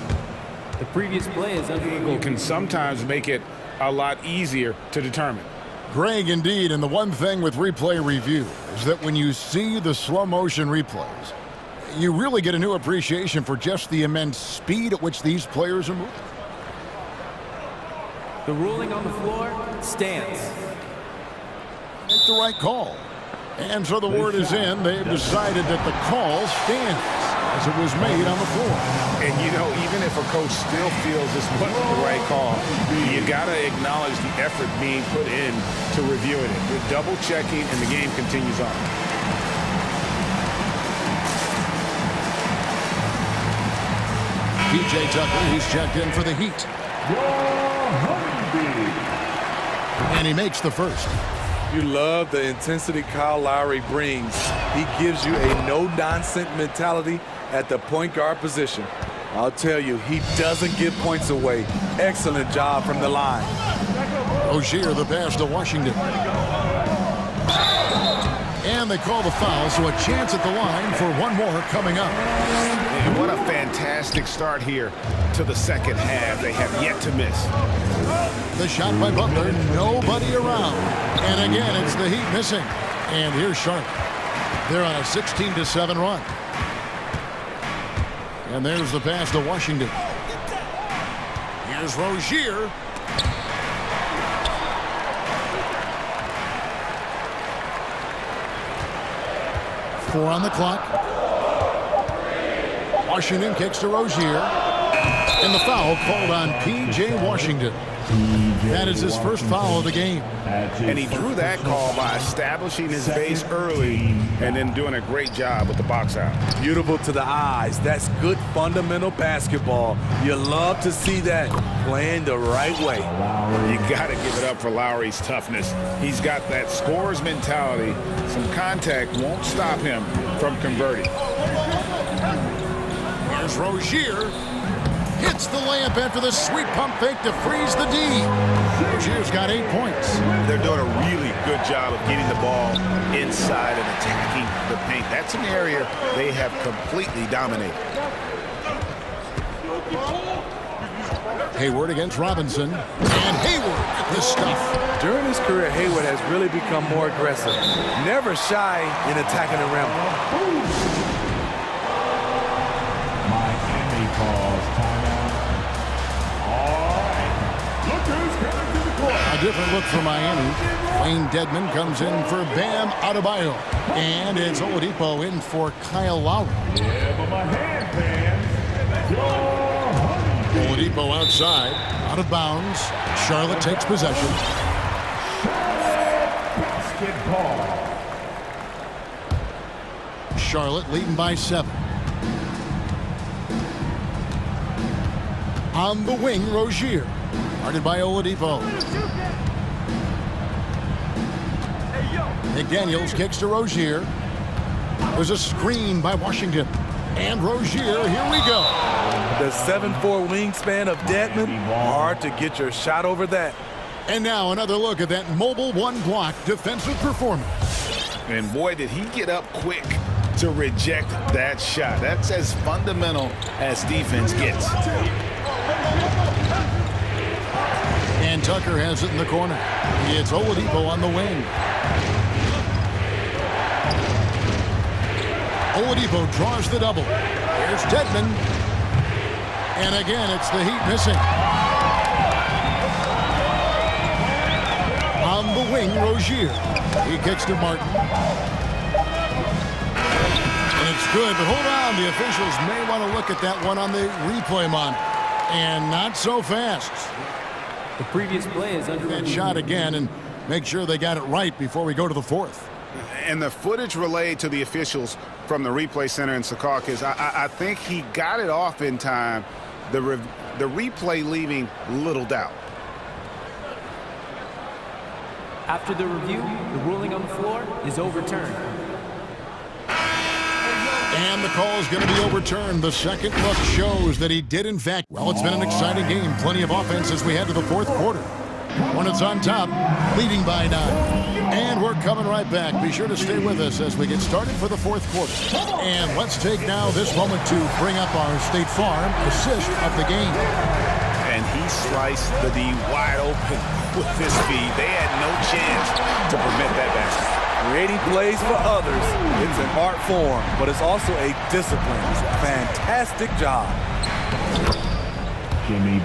The previous play is It can sometimes make it a lot easier to determine. Greg, indeed, and the one thing with replay review is that when you see the slow motion replays, you really get a new appreciation for just the immense speed at which these players are moving. The ruling on the floor stands. Make the right call. And so the word is in. They've decided that the call stands as it was made on the floor. And, you know, even if a coach still feels this wasn't the right call, you got to acknowledge the effort being put in to reviewing it. You're double-checking, and the game continues on. PJ Tucker, he's checked in for the Heat. And he makes the first. You love the intensity Kyle Lowry brings. He gives you a no-nonsense mentality at the point guard position. I'll tell you, he doesn't give points away. Excellent job from the line. Rozier, the pass to Washington. And they call the foul, so a chance at the line for one more coming up. And what a fantastic start here to the second half. They have yet to miss. The shot by Butler, nobody around. And again, it's the Heat missing. And here's Charlotte. They're on a 16-7 run. And there's the pass to Washington. Here's Rozier. Four on the clock. Washington kicks to Rozier. And the foul called on P.J. Washington. That is his first foul of the game. And he drew that call by establishing his base early and then doing a great job with the box out. Beautiful to the eyes. That's good fundamental basketball. You love to see that playing the right way. You got to give it up for Lowry's toughness. He's got that scorer's mentality. Some contact won't stop him from converting. Here's Rozier. Hits the layup after the sweet pump fake to freeze the D. Rozier's got 8 points. They're doing a really good job of getting the ball inside and attacking the paint. That's an area they have completely dominated. Hayward against Robinson. And Hayward with this stuff. During his career, Hayward has really become more aggressive. Never shy in attacking the rim. Miami calls timeout. All right. Look who's coming to the court. A different look for Miami. Wayne Dedmon comes in for Bam Adebayo. And it's Oladipo in for Kyle Lowry. Yeah, but my hand fans. Oladipo outside, out of bounds. Charlotte takes possession. Basketball. Charlotte leading by 7. On the wing, Rozier. Guarded by Oladipo. McDaniels kicks to Rozier. There's a screen by Washington. And Rozier, here we go. The 7'4" wingspan of Dedmon, hard to get your shot over that. And now another look at that mobile one-block defensive performance. And boy, did he get up quick to reject that shot. That's as fundamental as defense gets. And Tucker has it in the corner. It's Oladipo on the wing. Oladipo draws the double. Here's Dedmon. And again, it's the Heat missing. On the wing, Rozier. He kicks to Martin. And it's good, but hold on. The officials may want to look at that one on the replay monitor. And not so fast. The previous play is under that shot again, and make sure they got it right before we go to the fourth. And the footage relayed to the officials from the replay center in Secaucus, I think he got it off in time. The replay leaving little doubt. After the review, the ruling on the floor is overturned. And the call is going to be overturned. The second look shows that he did, in fact. Well, it's been an exciting game. Plenty of offense as we head to the fourth quarter. Hornets on top, leading by 9. And we're coming right back. Be sure to stay with us as we get started for the fourth quarter. And let's take now this moment to bring up our State Farm assist of the game. And he sliced the D wide open with his feed. They had no chance to prevent that basket. Creating plays for others, it's an art form, but it's also a discipline. Fantastic job.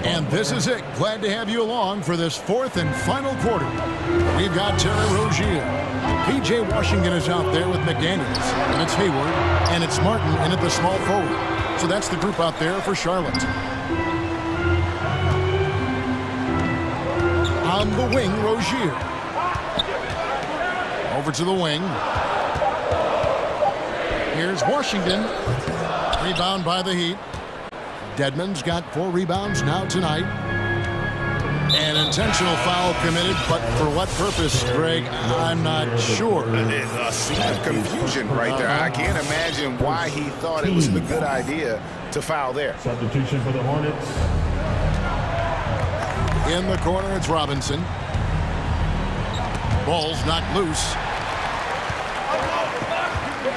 And this is it. Glad to have you along for this fourth and final quarter. We've got Terry Rozier. P.J. Washington is out there with McDaniels. And it's Hayward. And it's Martin in at the small forward. So that's the group out there for Charlotte. On the wing, Rozier. Over to the wing. Here's Washington. Rebound by the Heat. Dedmon's got 4 rebounds now tonight. An intentional foul committed, but for what purpose, Greg, I'm not sure. A scene of confusion right there. I can't imagine why he thought it was a good idea to foul there. Substitution for the Hornets. In the corner, it's Robinson. Ball's knocked loose.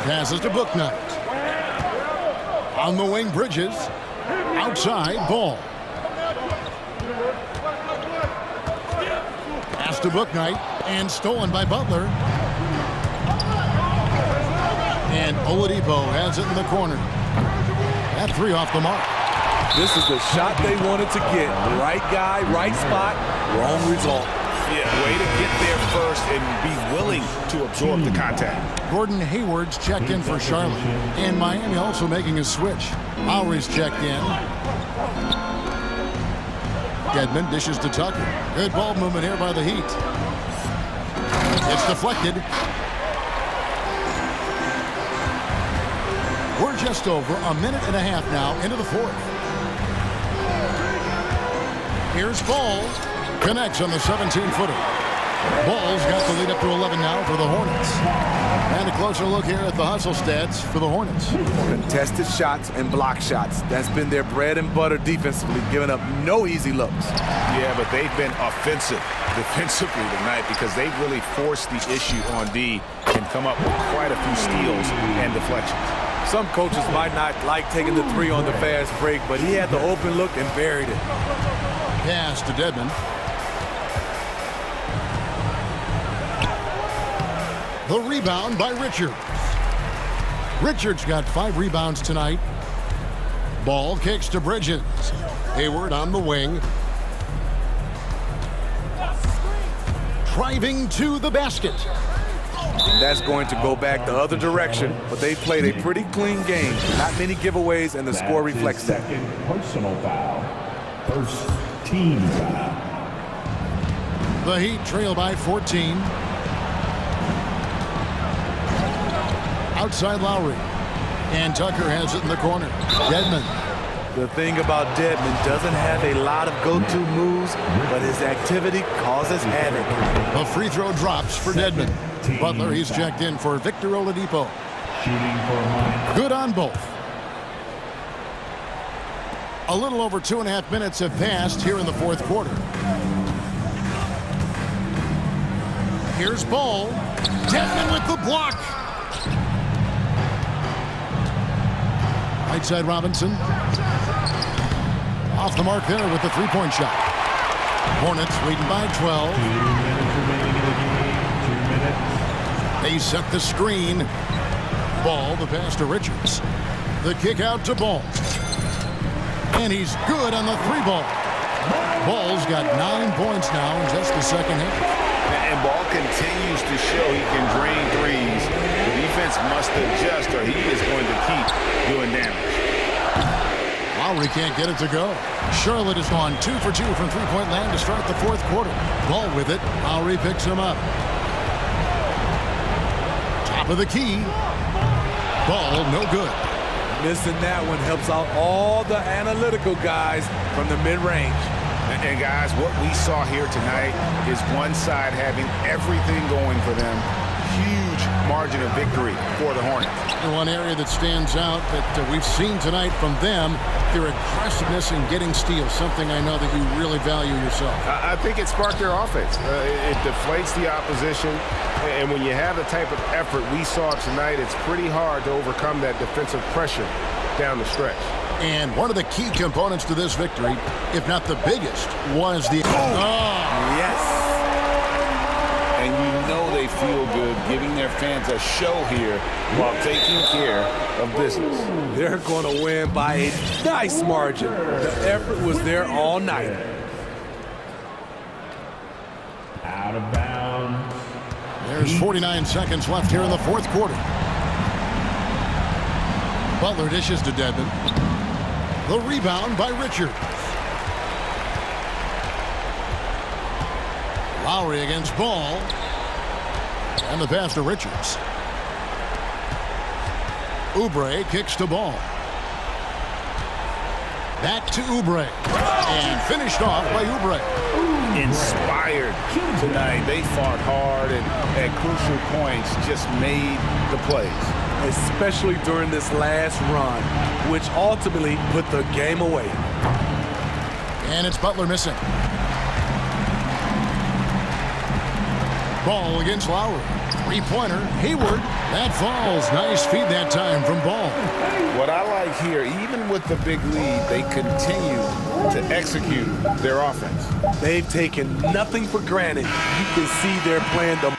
Passes to Bouknight. On the wing, Bridges. Outside, Ball. Pass to Bouknight, and stolen by Butler. And Oladipo has it in the corner. That 3 off the mark. This is the shot they wanted to get. Right guy, right spot, wrong result. Yeah, way to get there first and be willing to absorb the contact. Gordon Hayward's checked in for Charlotte. And Miami also making a switch. Lowry's checked in. Dedmon dishes to Tucker. Good ball movement here by the Heat. It's deflected. We're just over a minute and a half now into the fourth. Here's Ball. Connects on the 17-footer. Ball's got the lead up to 11 now for the Hornets. And a closer look here at the hustle stats for the Hornets. Contested shots and block shots. That's been their bread and butter defensively, giving up no easy looks. Yeah, but they've been offensive defensively tonight because they've really forced the issue on D and come up with quite a few steals and deflections. Some coaches might not like taking the three on the fast break, but he had the open look and buried it. Pass to Dedmon. The rebound by Richards. Richards got 5 rebounds tonight. Ball kicks to Bridges. Hayward on the wing. Driving to the basket. That's going to go back the other direction, but they played a pretty clean game. Not many giveaways, and the score reflects that. Personal foul. First team foul. The Heat trail by 14. Outside Lowry. And Tucker has it in the corner. Dedmon. The thing about Dedmon, doesn't have a lot of go-to moves, but his activity causes havoc. A free throw drops for Dedmon. Butler, he's checked in for Victor Oladipo. Good on both. A little over 2.5 minutes have passed here in the fourth quarter. Here's Ball. Dedmon with the block. Right side Robinson. Off the mark there with the three-point shot. Hornets leading by 12. 2 minutes remaining in the game. 2 minutes. They set the screen. Ball, the pass to Richards. The kick out to Ball. And he's good on the 3-ball. Ball's got 9 points now in just the second half. And Ball continues to show he can drain threes. The defense must adjust or he is going to keep doing damage. Lowry can't get it to go. Charlotte has gone 2 for 2 from three-point land to start the fourth quarter. Ball with it. Lowry picks him up. Top of the key. Ball no good. Missing that one helps out all the analytical guys from the mid-range. And guys, what we saw here tonight is one side having everything going for them. Huge margin of victory for the Hornets. And one area that stands out that we've seen tonight from them, their aggressiveness in getting steals, something I know that you really value yourself. I think it sparked their offense. It deflates the opposition. And when you have the type of effort we saw tonight, it's pretty hard to overcome that defensive pressure down the stretch. And one of the key components to this victory, if not the biggest, was the... Yes. And you know they feel good giving their fans a show here while taking care of business. They're going to win by a nice margin. The effort was there all night. Out of bounds. There's 49 seconds left here in the fourth quarter. Butler dishes to Dedmon. The rebound by Richards. Lowry against Ball. And the pass to Richards. Oubre kicks to Ball. Back to Oubre. And finished off by Oubre. Inspired tonight. They fought hard and at crucial points just made the plays. Especially during this last run, which ultimately put the game away. And it's Butler missing. Ball against Lowry. Three-pointer, Hayward. That falls. Nice feed that time from Ball. What I like here, even with the big lead, they continue to execute their offense. They've taken nothing for granted. You can see they're playing the